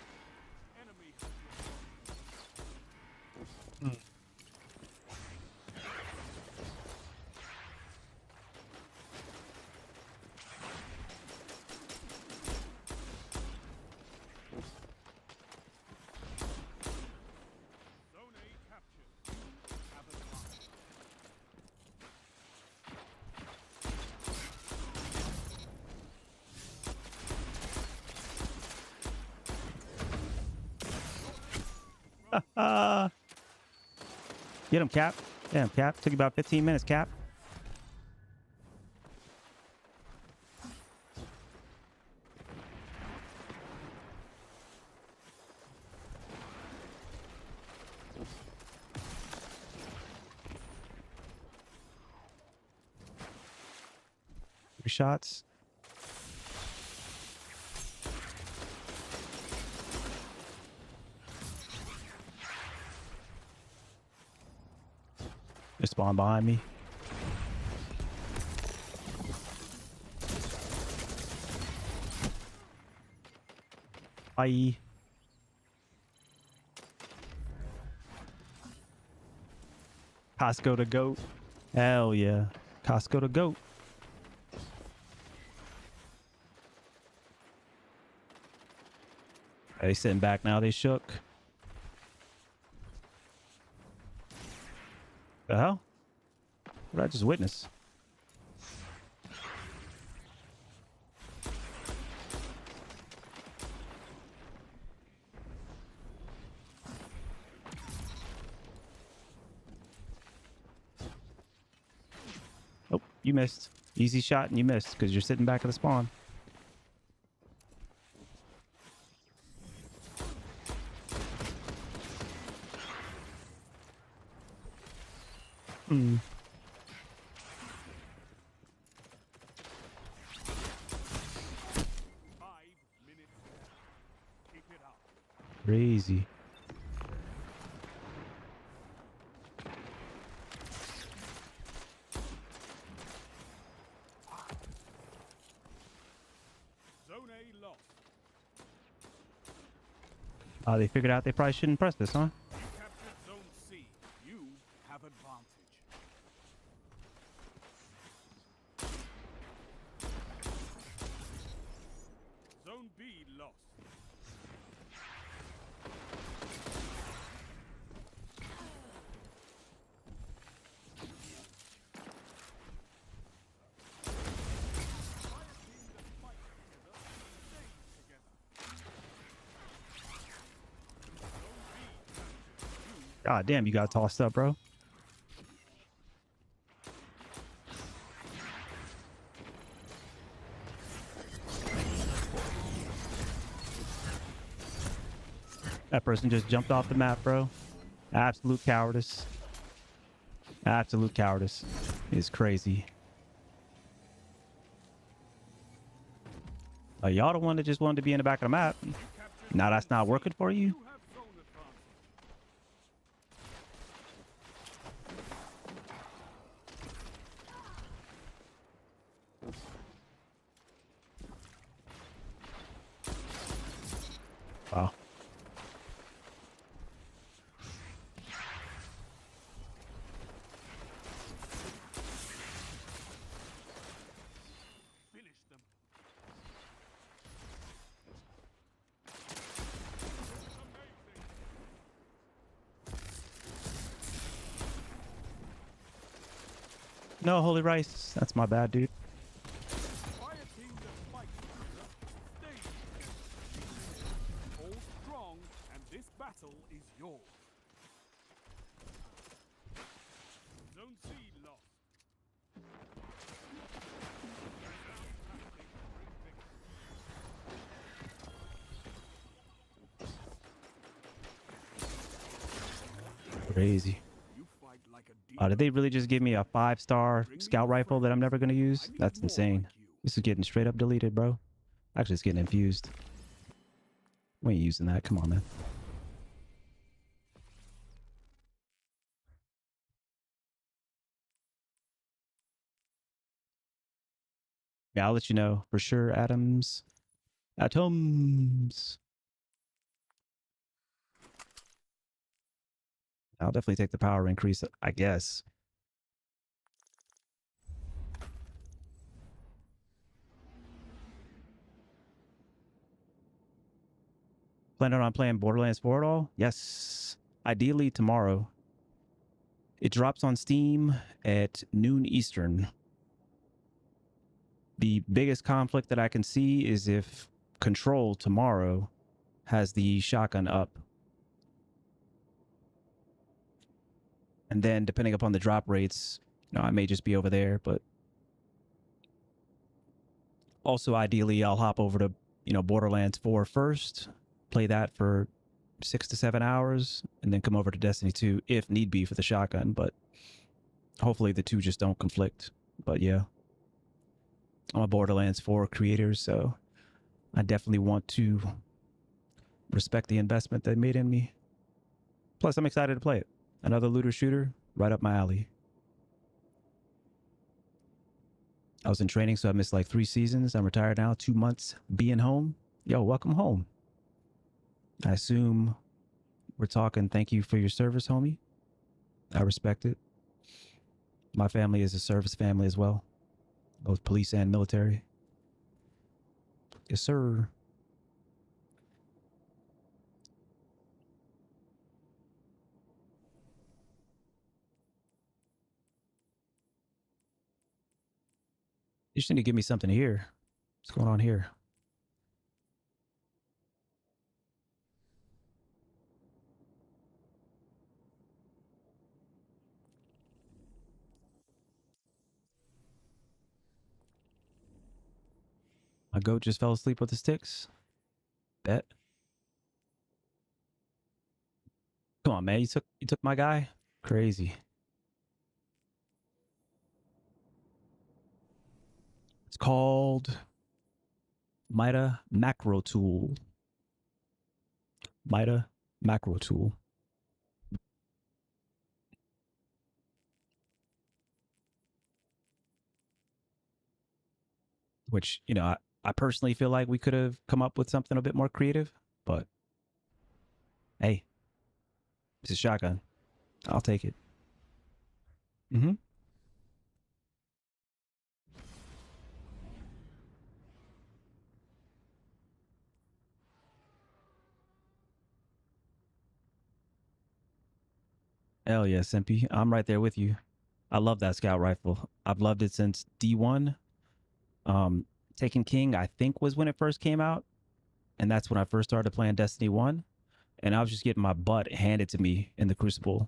Enemy has zone A captured. You have advantage. Get him, Cap. Damn, Cap. Took you about 15 minutes, Cap. 3 shots. They spawn behind me. Bye. Costco to goat. Hell yeah. Costco to goat. They sitting back now. They shook. The hell? What did I just witness? Oh, you missed. Easy shot and you missed because you're sitting back at the spawn. Hmm. 5 minutes left. Keep it up. Crazy. Zone A lost. They figured out they probably shouldn't press this, huh? You captured Zone C. You have advantage. Zone B lost. God damn, you got tossed up, bro. That person just jumped off the map, bro. Absolute cowardice. Absolute cowardice. It's crazy. Y'all the one that just wanted to be in the back of the map. Now that's not working for you? You have zone advantage. Wow. Finish them. Amazing. No, Holy Rice. That's my bad, dude. Fire team that fights together stays together. Hold strong, and this battle is yours. Zone C lost. Crazy. You fight like a Did they really just give me a 5-star scout rifle that I'm never going to use? That's insane. This is getting straight up deleted, bro. Actually, it's getting infused. We ain't using that. Come on, man. Yeah, I'll let you know for sure, Atoms. Atoms. I'll definitely take the power increase, I guess. Planning on playing Borderlands 4 at all? Yes. Ideally tomorrow. It drops on Steam at noon Eastern. The biggest conflict that I can see is if Control tomorrow has the shotgun up. And then depending upon the drop rates, I may just be over there, but also ideally I'll hop over to, Borderlands 4 first, play that for 6 to 7 hours, and then come over to Destiny 2 if need be for the shotgun, but hopefully the two just don't conflict. But yeah. I'm a Borderlands 4 creator, so I definitely want to respect the investment they made in me. Plus, I'm excited to play it. Another looter shooter, right up my alley. I was in training, so I missed like 3 seasons. I'm retired now, 2 months being home. Yo, welcome home. I assume we're talking thank you for your service, homie. I respect it. My family is a service family as well, both police and military. Yes, sir. You just need to give me something here. What's going on here? My goat just fell asleep with the sticks. Bet. Come on, man. You took my guy? Crazy. It's called Mida Macro Tool. Mida Macro Tool. Which, you know, I personally feel like we could have come up with something a bit more creative, but hey, it's a shotgun. I'll take it. Mm-hmm. Hell yeah, Simpy. I'm right there with you. I love that scout rifle. I've loved it since D1. Taken King, I think, was when it first came out. And that's when I first started playing Destiny 1. And I was just getting my butt handed to me in the Crucible.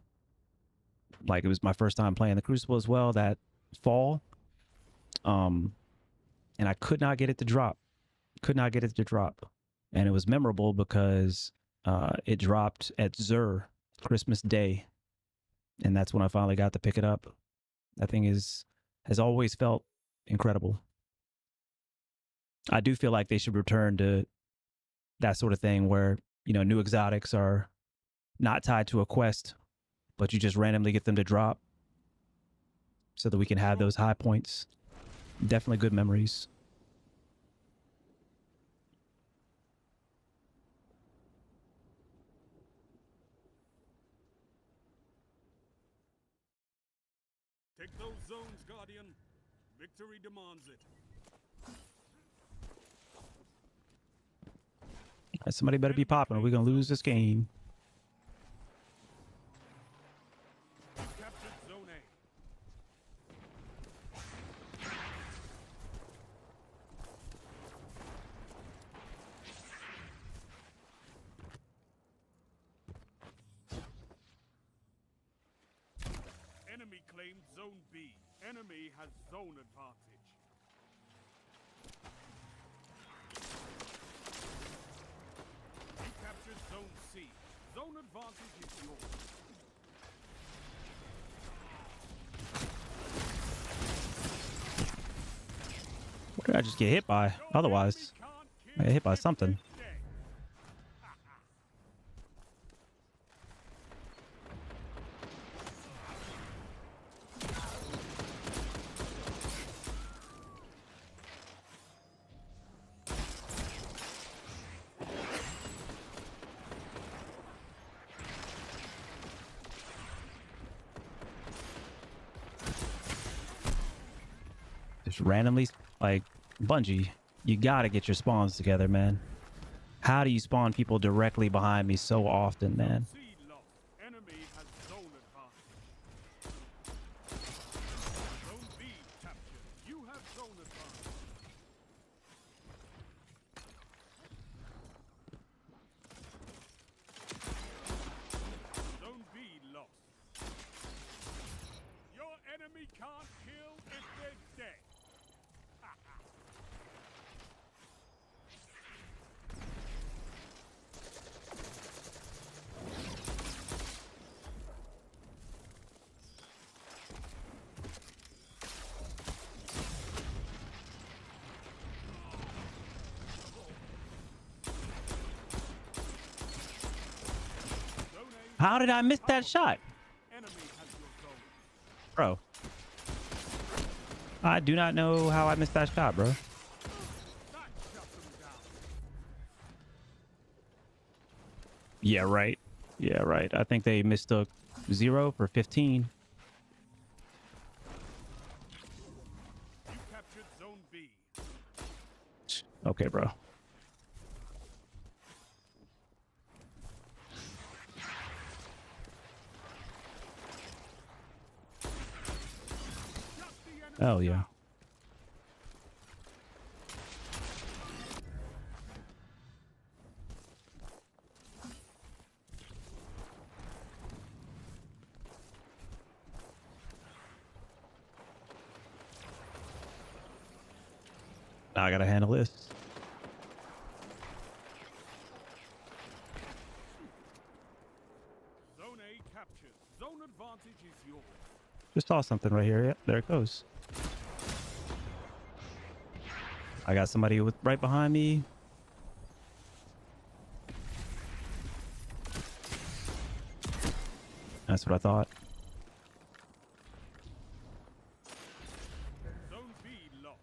Like, it was my first time playing the Crucible as well that fall. And I could not get it to drop. Could not get it to drop. And it was memorable because it dropped at Xur Christmas Day. And that's when I finally got to pick it up. That thing has always felt incredible. I do feel like they should return to that sort of thing where, you know, new exotics are not tied to a quest, but you just randomly get them to drop so that we can have those high points. Definitely good memories. Take those zones, Guardian. Victory demands it. Somebody better be popping or we're going to lose this game. Captured Zone A. Enemy claimed Zone B. Enemy has zone advantage. You captured Zone C. Zone advantage is yours. What did I just get hit by? Otherwise, I got hit by something. Just randomly, like, Bungie, you gotta get your spawns together, man. How do you spawn people directly behind me so often, man? C lost. Enemy has zone advantage. Zone B captured. You have zone advantage. Zone B lost. Your enemy can't kill if they're dead. How did I miss that shot? Enemy has your zone. Bro. I do not know how I missed that shot, bro. That shuts them down. Yeah, right. Yeah, right. I think they mistook 0 for 15. You captured zone B. Okay, bro. Shut the enemy Oh, yeah. down. Now I gotta handle this. Zone A captured. Zone advantage is yours. Just saw something right here. Yep, there it goes. I got somebody with right behind me. That's what I thought. Zone B lost.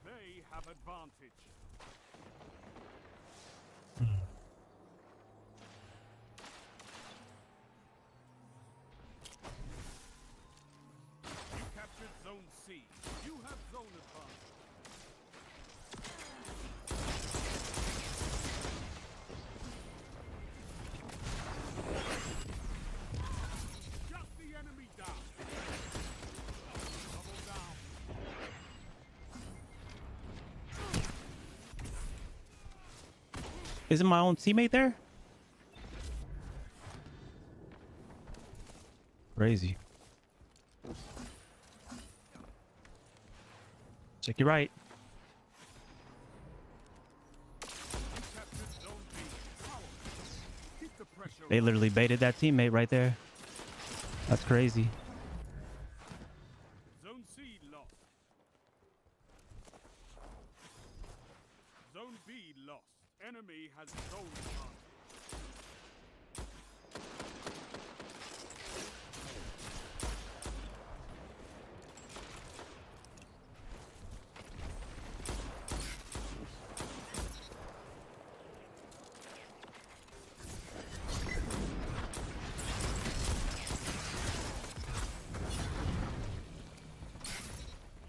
They have advantage. You captured zone C. You have zone advantage. Shut the enemy down. Double down. Isn't my own teammate there? Crazy. Check your right. You captured zone B. Power. Keep the pressure They on. literally baited that teammate right there. That's crazy. Zone C lost. Zone B lost. Enemy has zone advantage.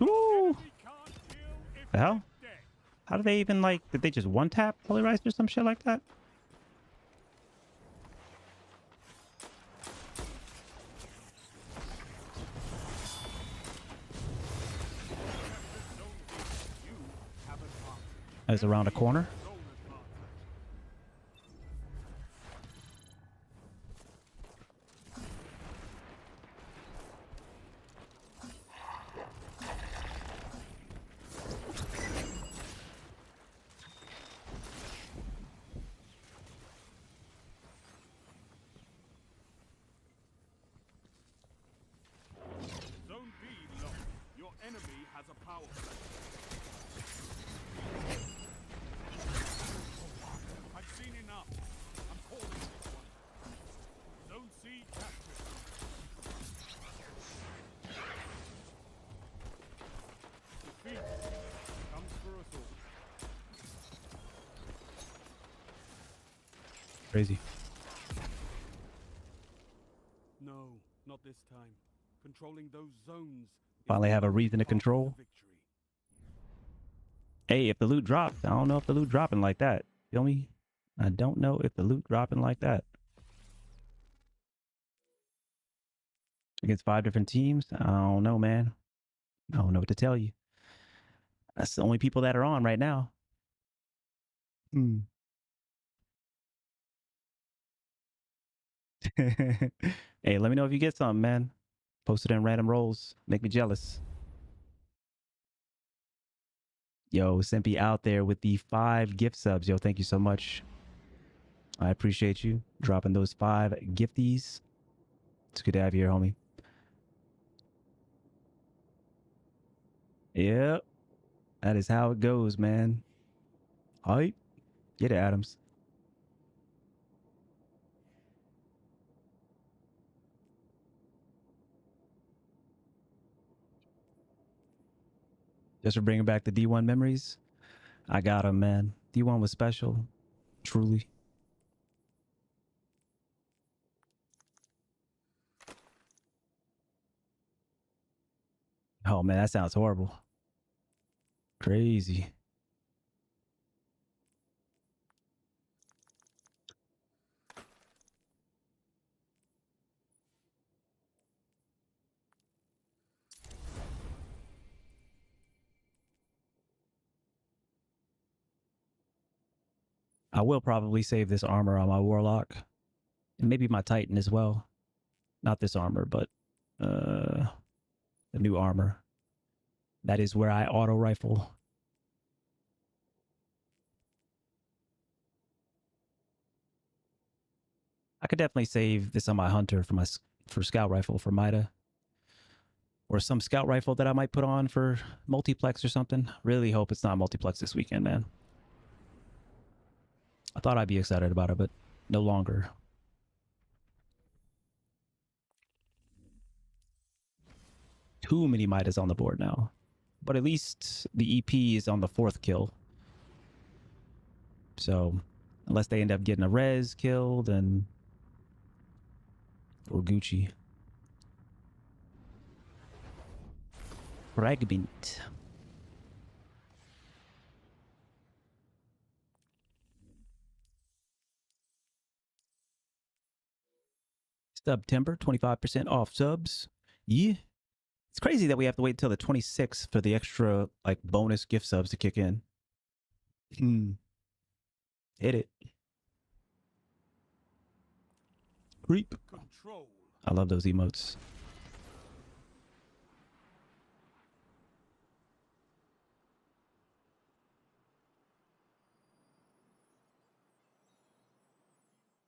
Ooh. Enemy can't kill if The hell? they're dead. How did they even like? Did they just one tap Holy Rice or some shit like that? Captured zone B. You have advantage. As around a corner. Zone advantage. Zone B lost. Your enemy has a power play. I've seen enough. I'm calling this one. Zone C captured. Defeat comes for us all. Crazy. No, not this time. Controlling those zones. is Finally the have a only reason to path the control. victory. Hey, if the loot drops, I don't know if the loot dropping like that. Feel me? I don't know if the loot dropping like that. Against 5 different teams? I don't know, man. I don't know what to tell you. That's the only people that are on right now. Hmm. Hey, let me know if you get something, man. Post it in random rolls. Make me jealous. Yo, Simpy out there with the 5 gift subs. Yo, thank you so much. I appreciate you dropping those 5 gifties. It's good to have you here, homie. Yep. That is how it goes, man. Hype. Get it, Adams. Just for bringing back the D1 memories. I got him, man. D1 was special. Truly. Oh, man, that sounds horrible. Crazy. I will probably save this armor on my Warlock. And maybe my Titan as well. Not this armor, but the new armor. That is where I auto rifle. I could definitely save this on my Hunter for Scout Rifle for Mida. Or some Scout Rifle that I might put on for multiplex or something. Really hope it's not multiplex this weekend, man. I thought I'd be excited about it, but no longer. Too many Midas on the board now. But at least the EP is on the 4th kill. So unless they end up getting a res kill, then or Gucci. Fragment. September, 25% off subs. Yeah. It's crazy that we have to wait till the 26th for the extra like bonus gift subs to kick in. Hit it. Creep. Control. I love those emotes.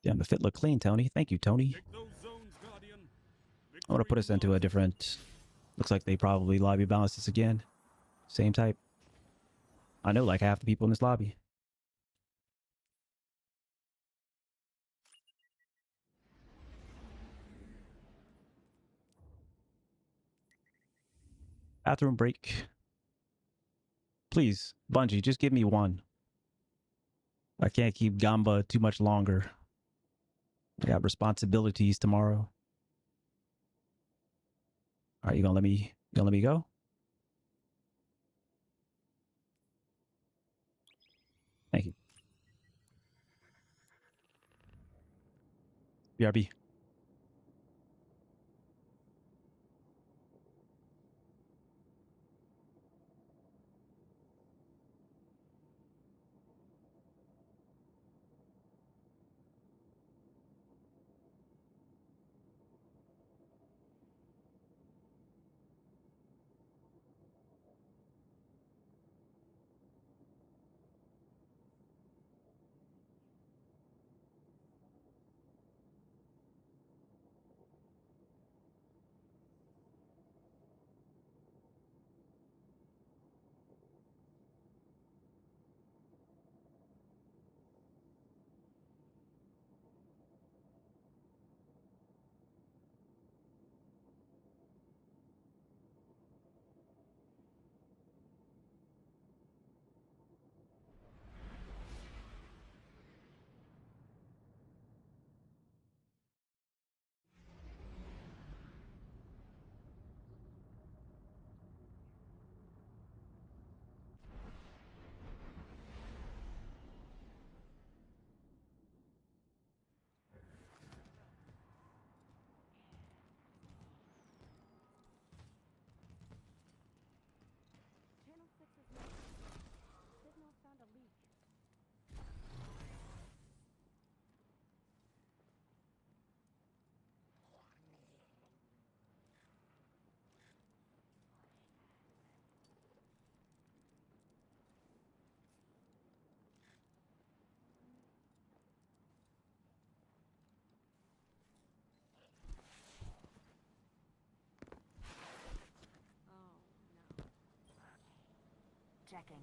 Damn, the fit look clean, Tony. Thank you, Tony. Take those zones, Guardian. I want to put us into a different... Looks like they probably lobby balanced this again. Same type. I know like half the people in this lobby. Bathroom break. Please, Bungie, just give me one. I can't keep Gamba too much longer. I got responsibilities tomorrow. All right, you gonna let me go? Thank you. BRB. Channel 6 is not. Signal found a leak. Oh, no. Checking.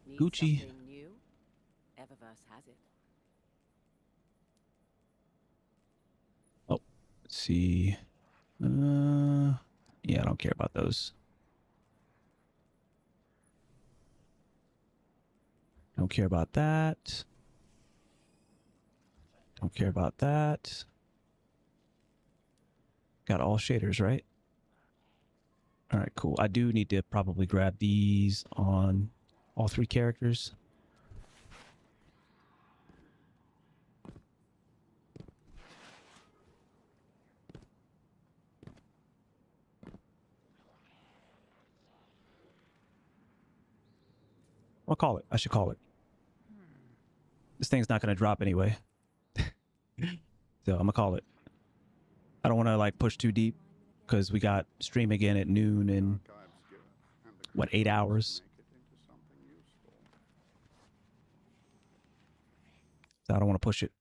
Need Gucci. something new? Eververse has it. Oh, let's see. Yeah, I don't care about those. Don't care about that. Don't care about that. Got all shaders, right? All right, cool. I do need to probably grab these on all 3 characters. I'll call it. I should call it. This thing's not going to drop anyway. So I'm going to call it. I don't want to like push too deep because we got stream again at noon in what, 8 hours. So I don't want to push it.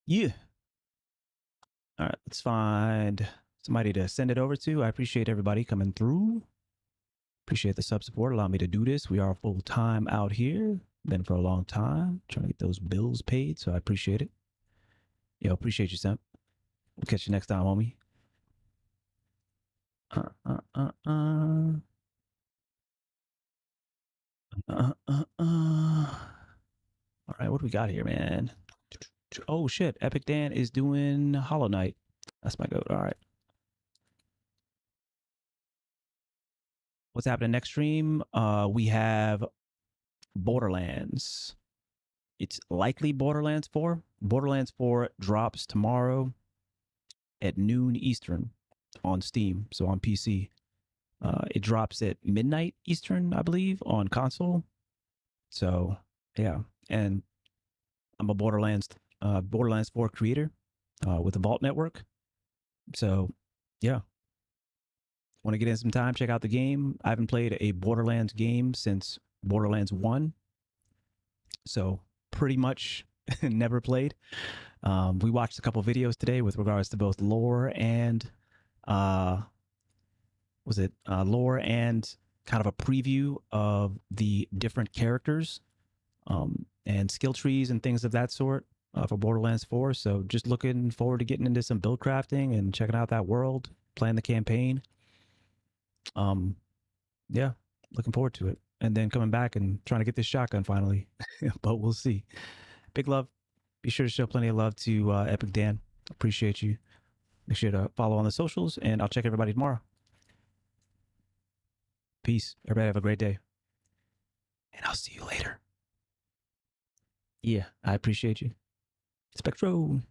Yeah. All right, let's find somebody to send it over to. I appreciate everybody coming through. Appreciate the sub support. Allow me to do this. We are full time out here. Been for a long time. Trying to get those bills paid. So I appreciate it. Yo, appreciate you, Simp. We'll catch you next time, homie. All right, what do we got here, man? Oh shit, Epic Dan is doing Hollow Knight. That's my goat. All right. What's happening next stream? We have Borderlands. It's likely Borderlands 4. Borderlands 4 drops tomorrow at noon Eastern on Steam, so on PC. It drops at midnight Eastern, I believe, on console. So yeah, and I'm a Borderlands 4 creator with the Vault Network. So yeah, want to get in some time, check out the game. I haven't played a Borderlands game since Borderlands 1. So pretty much never played. We watched a couple videos today with regards to both lore and lore and kind of a preview of the different characters and skill trees and things of that sort for Borderlands 4. So just looking forward to getting into some build crafting and checking out that world, playing the campaign. Yeah, looking forward to it. And then coming back and trying to get this shotgun finally. But we'll see. Big love. Be sure to show plenty of love to Epic Dan. Appreciate you. Make sure to follow on the socials, and I'll check everybody tomorrow. Peace. Everybody have a great day. And I'll see you later. Yeah, I appreciate you. Spectro.